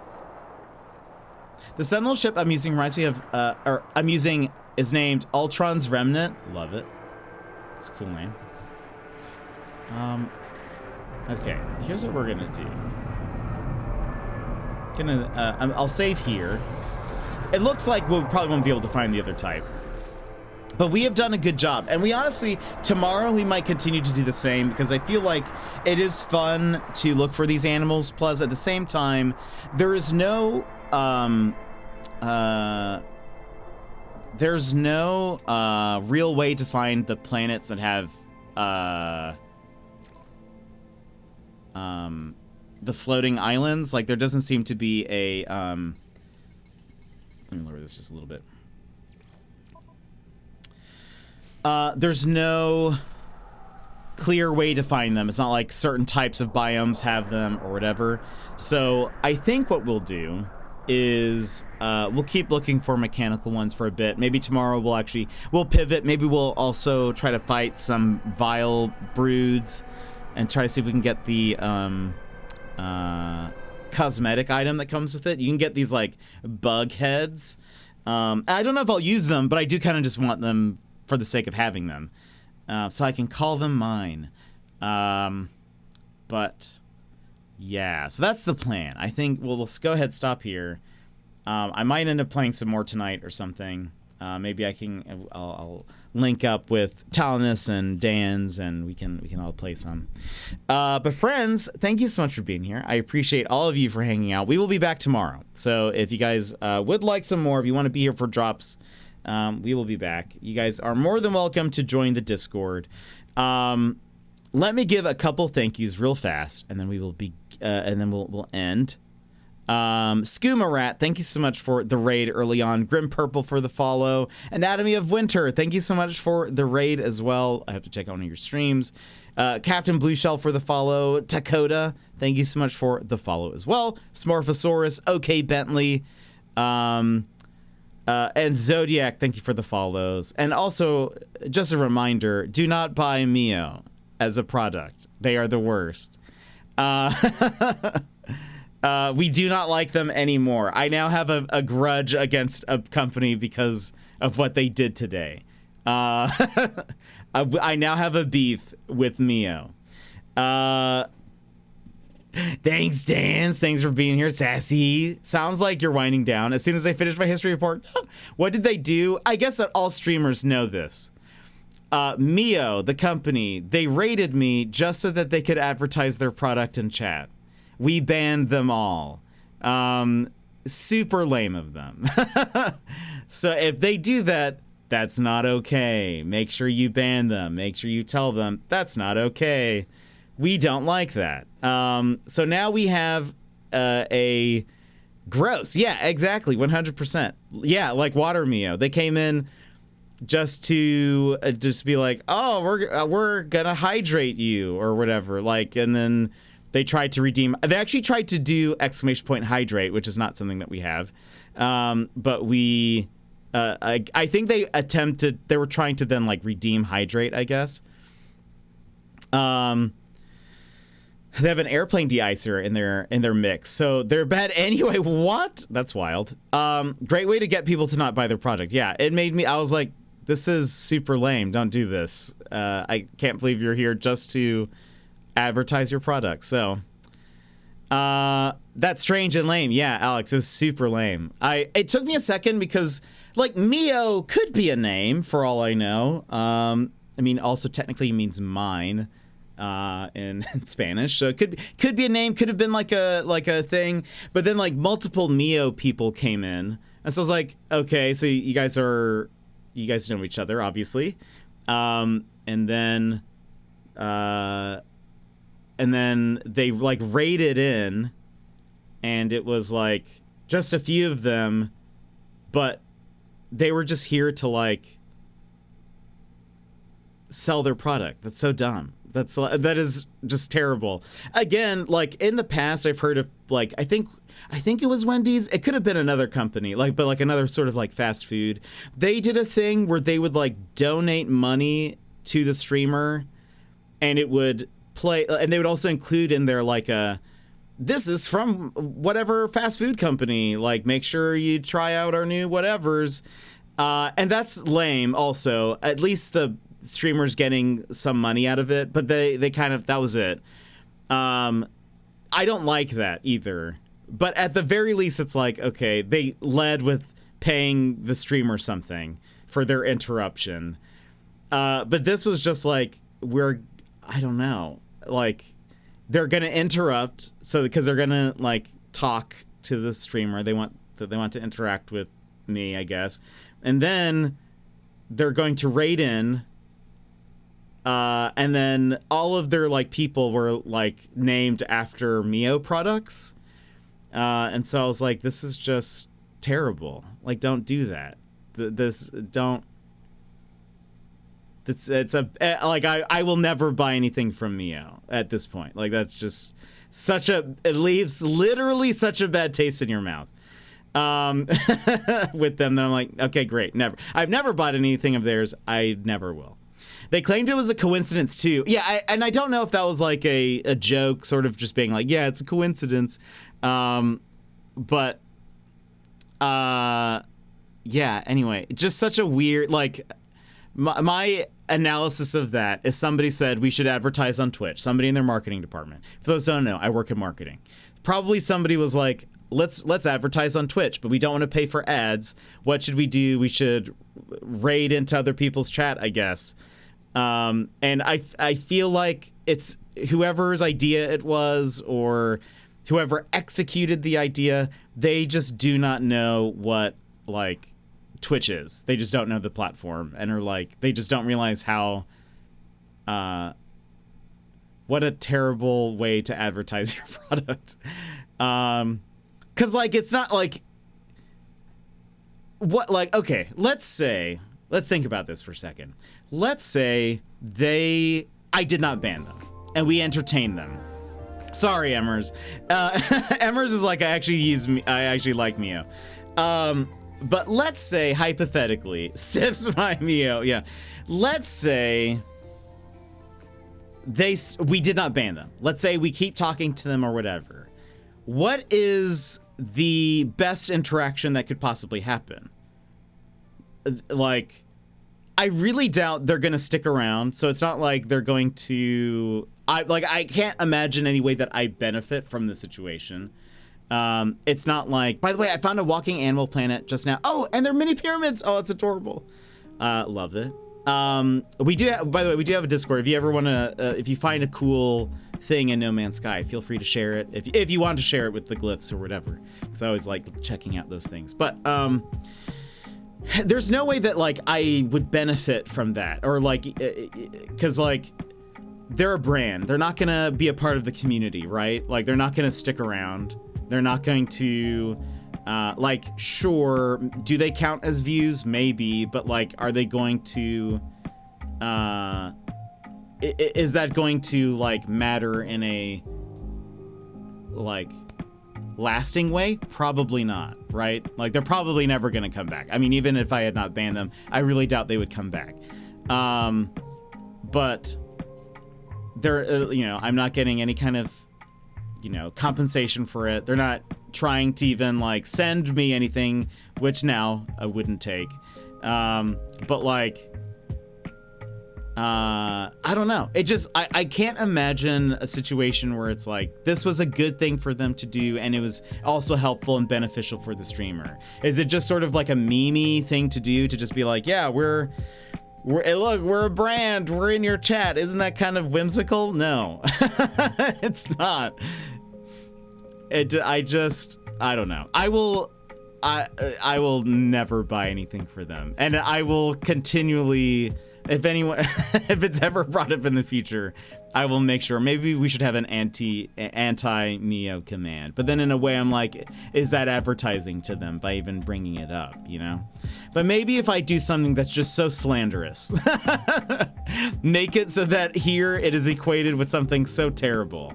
The Sentinel ship I'm using reminds me of... is named Ultron's Remnant. Love it. It's a cool name. Okay, here's what we're gonna do. I'll save here. It looks like we probably won't be able to find the other type. But we have done a good job. And we honestly, tomorrow we might continue to do the same because I feel like it is fun to look for these animals. Plus, at the same time, there is no, there's no real way to find the planets that have, the floating islands. Like, there doesn't seem to be a, let me lower this just a little bit. There's no clear way to find them. It's not like certain types of biomes have them or whatever. So I think what we'll do is we'll keep looking for mechanical ones for a bit. Maybe tomorrow we'll pivot. Maybe we'll also try to fight some vile broods and try to see if we can get the cosmetic item that comes with it. You can get these like bug heads. I don't know if I'll use them, but I do kind of just want them for the sake of having them. So I can call them mine. But yeah, so that's the plan. I think let's go ahead, stop here. I might end up playing some more tonight or something. Maybe I'll link up with Talinus and Dan's, and we can all play some. But friends, thank you so much for being here. I appreciate all of you for hanging out. We will be back tomorrow. So if you guys would like some more, if you want to be here for drops, we will be back. You guys are more than welcome to join the Discord. Let me give a couple thank yous real fast, and then we will be, and then we'll end. Skooma Rat, thank you so much for the raid early on. Grim Purple for the follow. Anatomy of Winter, thank you so much for the raid as well. I have to check out one of your streams. Captain Blue Shell for the follow. Dakota, thank you so much for the follow as well. Smorphosaurus, OK Bentley, and Zodiac, thank you for the follows. And also, just a reminder, do not buy Mio as a product. They are the worst. We do not like them anymore. I now have a grudge against a company because of what they did today. I now have a beef with Mio. Thanks, Dan. Thanks for being here. Sassy. Sounds like you're winding down. As soon as I finish my history report, what did they do? I guess that all streamers know this. Mio, the company, they raided me just so that they could advertise their product in chat. We banned them all. Super lame of them. So if they do that, that's not okay. Make sure you ban them. Make sure you tell them that's not okay. We don't like that. So now we have a gross. Yeah, exactly. 100%. Yeah, like Water Mio. They came in just to just be like, oh, we're gonna hydrate you or whatever. Like, and then they tried to redeem. They actually tried to do ! Hydrate, which is not something that we have. But we, I think they attempted. They were trying to then like redeem hydrate, I guess. They have an airplane de-icer in their mix, so they're bad anyway. What? That's wild. Great way to get people to not buy their product. Yeah, it made me. I was like, this is super lame. Don't do this. I can't believe you're here just to advertise your product. So that's strange and lame. Yeah, Alex, it was super lame. It took me a second because like Mio could be a name for all I know. I mean, also technically means mine in Spanish, so it could be a name. Could have been like a thing. But then like multiple Mio people came in, and so I was like, okay, so you guys know each other, obviously, and then they like raided in, and it was like just a few of them, but they were just here to like sell their product. That's so dumb. That is just terrible. Again, like in the past, I've heard of like I think it was Wendy's. It could have been another company, but another sort of like fast food. They did a thing where they would like donate money to the streamer, and it would play, and they would also include in there like this is from whatever fast food company. Like, make sure you try out our new whatevers, and that's lame. Also, at least the streamers getting some money out of it, but they kind of, that was it. I don't like that either. But at the very least, it's like, okay, they led with paying the streamer something for their interruption. But this was just like, I don't know, like they're going to interrupt. So because they're going to like talk to the streamer, they want to interact with me, I guess. And then they're going to raid in. And then all of their like people were like named after Mio products. And so I was like, this is just terrible. Like, don't do that. I will never buy anything from Mio at this point. Like, that's just it leaves literally such a bad taste in your mouth. with them. Then I'm like, okay, great. Never. I've never bought anything of theirs. I never will. They claimed it was a coincidence too. Yeah, and I don't know if that was like a joke, sort of just being like, yeah, it's a coincidence. But yeah. Anyway, just such a weird like. My analysis of that is somebody said we should advertise on Twitch. Somebody in their marketing department. For those who don't know, I work in marketing. Probably somebody was like, let's advertise on Twitch, but we don't want to pay for ads. What should we do? We should raid into other people's chat, I guess. And I feel like it's whoever's idea it was or whoever executed the idea, they just do not know what like Twitch is. They just don't know the platform and are like, they just don't realize how what a terrible way to advertise your product. Cause like it's not like what like okay, let's think about this for a second. Let's say I did not ban them and we entertained them. Sorry, Emmers. Emmers is like I actually like Mio. But let's say, hypothetically, Sips my Mio, yeah. Let's say we did not ban them. Let's say we keep talking to them or whatever. What is the best interaction that could possibly happen? Like, I really doubt they're going to stick around, so it's not like they're going to... I can't imagine any way that I benefit from the situation. It's not like, by the way, I found a walking animal planet just now. Oh, and they're mini pyramids. Oh, it's adorable. Love it. We do have a Discord. If you ever want to, if you find a cool thing in No Man's Sky, feel free to share it. If you want to share it with the glyphs or whatever, because I always like checking out those things. But there's no way that like I would benefit from that, or like, because like they're a brand. They're not gonna be a part of the community, right? Like they're not gonna stick around. They're not going to, like, sure, do they count as views? Maybe, but, like, are they going to, is that going to, like, matter in a, like, lasting way? Probably not, right? Like, they're probably never going to come back. I mean, even if I had not banned them, I really doubt they would come back. But, they're, you know, I'm not getting any kind of, you know, compensation for it. They're not trying to even like send me anything, which now I wouldn't take. But like, I don't know. It just, I can't imagine a situation where it's like, this was a good thing for them to do and it was also helpful and beneficial for the streamer. Is it just sort of like a meme-y thing to do to just be like, yeah, look, we're a brand. We're in your chat. Isn't that kind of whimsical? No, it's not. I don't know. I will never buy anything for them, and I will continually, if it's ever brought up in the future, I will make sure. Maybe we should have an anti-Mio command. But then in a way, I'm like, is that advertising to them by even bringing it up, you know? But maybe if I do something that's just so slanderous, make it so that here it is equated with something so terrible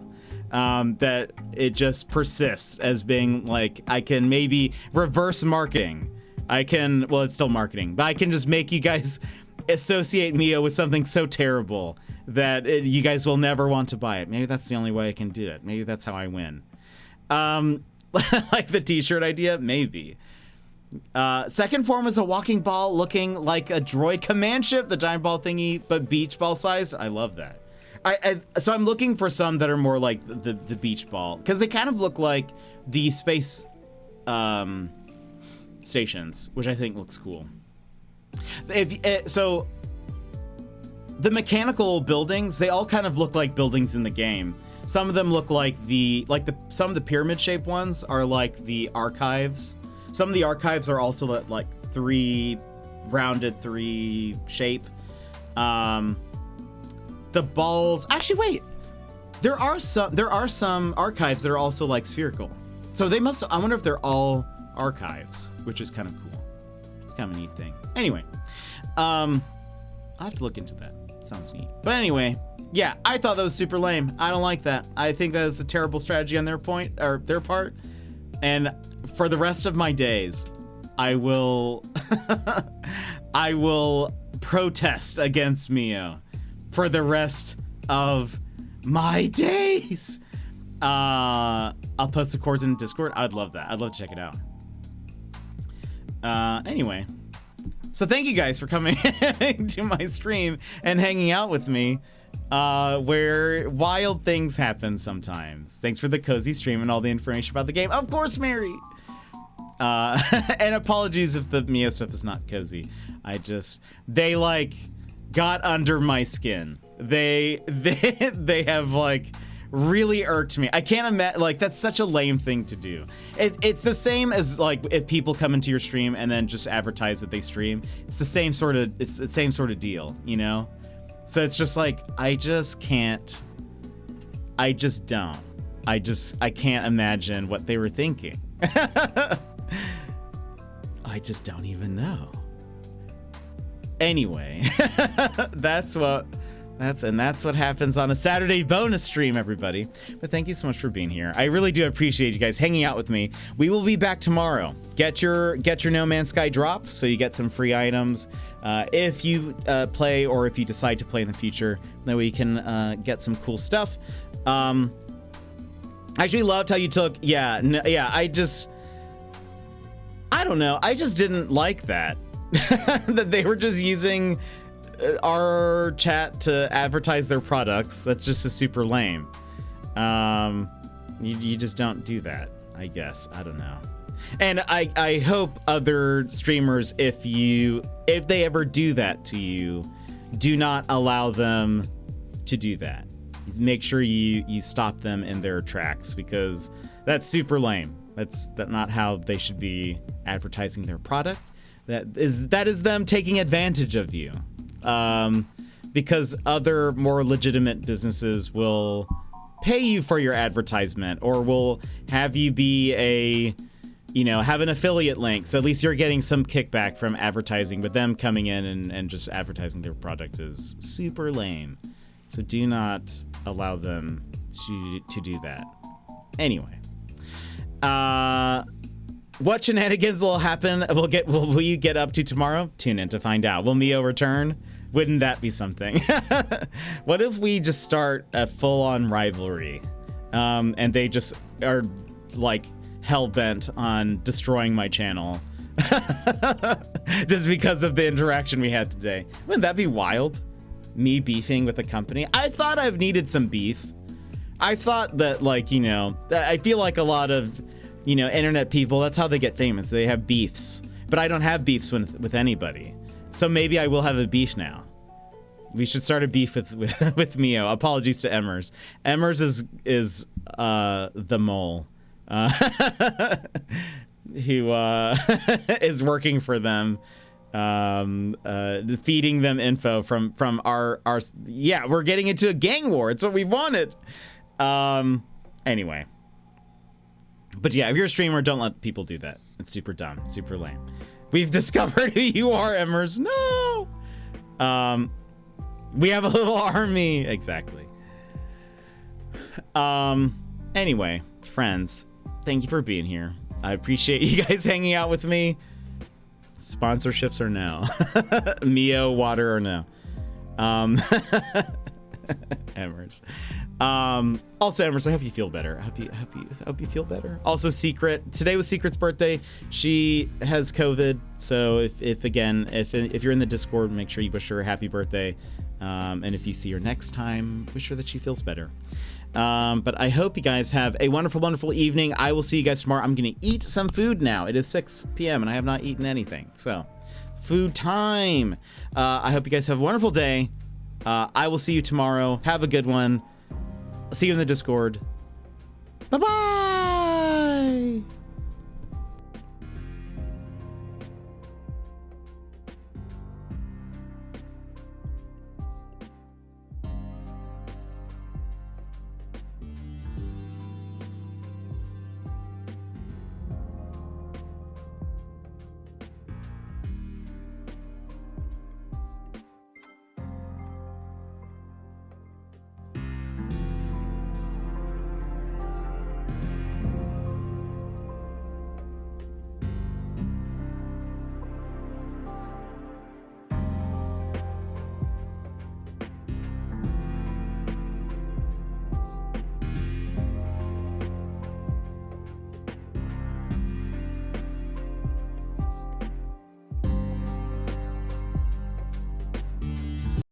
that it just persists as being like, I can maybe reverse marketing. Well, it's still marketing, but I can just make you guys associate Mio with something so terrible that you guys will never want to buy it. Maybe that's the only way I can do it. Maybe that's how I win. Like the t-shirt idea, maybe. Second form was a walking ball looking like a droid command ship, the giant ball thingy, but beach ball sized. I love that. So I'm looking for some that are more like the beach ball, because they kind of look like the space stations, which I think looks cool. So the mechanical buildings, they all kind of look like buildings in the game. Some of them look like some of the pyramid shaped ones are like the archives. Some of the archives are also like rounded three shape. The balls, actually wait, there are some archives that are also like spherical. So they must, I wonder if they're all archives, which is kind of cool. It's kind of a neat thing. Anyway, I'll have to look into that. Sounds neat. But anyway, yeah, I thought that was super lame. I don't like that. I think that is a terrible strategy on their part. And for the rest of my days, I will I will protest against Mio for the rest of my days. I'll post the chords in Discord. I'd love that. I'd love to check it out. Anyway, so thank you guys for coming to my stream and hanging out with me, where wild things happen sometimes. Thanks for the cozy stream and all the information about the game. Of course, Mary. And apologies if the Mio stuff is not cozy. They like got under my skin. They have like really irked me. I can't imagine, like, that's such a lame thing to do. It's the same as like if people come into your stream and then just advertise that they stream. It's the same sort of deal, you know? So it's just like, I can't imagine what they were thinking. I just don't even know. Anyway, that's what happens on a Saturday bonus stream, everybody. But thank you so much for being here. I really do appreciate you guys hanging out with me. We will be back tomorrow. Get your No Man's Sky drops so you get some free items. If you play or if you decide to play in the future, then we can get some cool stuff. I actually loved how you took, I don't know. I just didn't like that. That they were just using our chat to advertise their products. That's just a super lame. You just don't do that, I guess. I don't know. And I hope other streamers, if they ever do that to you, do not allow them to do that. Make sure you stop them in their tracks, because that's super lame. That's not how they should be advertising their product. That is them taking advantage of you. Because other more legitimate businesses will pay you for your advertisement, or will have you be have an affiliate link. So at least you're getting some kickback from advertising, but them coming in and just advertising their product is super lame. So do not allow them to do that. Anyway, what shenanigans will happen? Will you get up to tomorrow? Tune in to find out. Will Mio return? Wouldn't that be something? What if we just start a full-on rivalry, and they just are like hell-bent on destroying my channel just because of the interaction we had today? Wouldn't that be wild? Me beefing with a company. I thought I've needed some beef. I thought that, like, I feel like a lot of internet people, that's how they get famous. They have beefs. But I don't have beefs with anybody. So maybe I will have a beef now. We should start a beef with Mio. Apologies to Emmers. Emmers is the mole who is working for them, feeding them info from our we're getting into a gang war. It's what we wanted. Anyway. But yeah, if you're a streamer, don't let people do that. It's super dumb, super lame. We've discovered who you are, Emmers. No! We have a little army. Exactly. Anyway, friends, thank you for being here. I appreciate you guys hanging out with me. Sponsorships or no? Mio, water or no? Emmers. Also, Emmers, I hope you feel better. I hope you feel better. Also, Secret. Today was Secret's birthday. She has COVID, so if you're in the Discord, make sure you wish her a happy birthday. And if you see her next time, wish her that she feels better. But I hope you guys have a wonderful, wonderful evening. I will see you guys tomorrow. I'm gonna eat some food now. It is 6 p.m. and I have not eaten anything. So, food time. I hope you guys have a wonderful day. I will see you tomorrow. Have a good one. See you in the Discord. Bye-bye.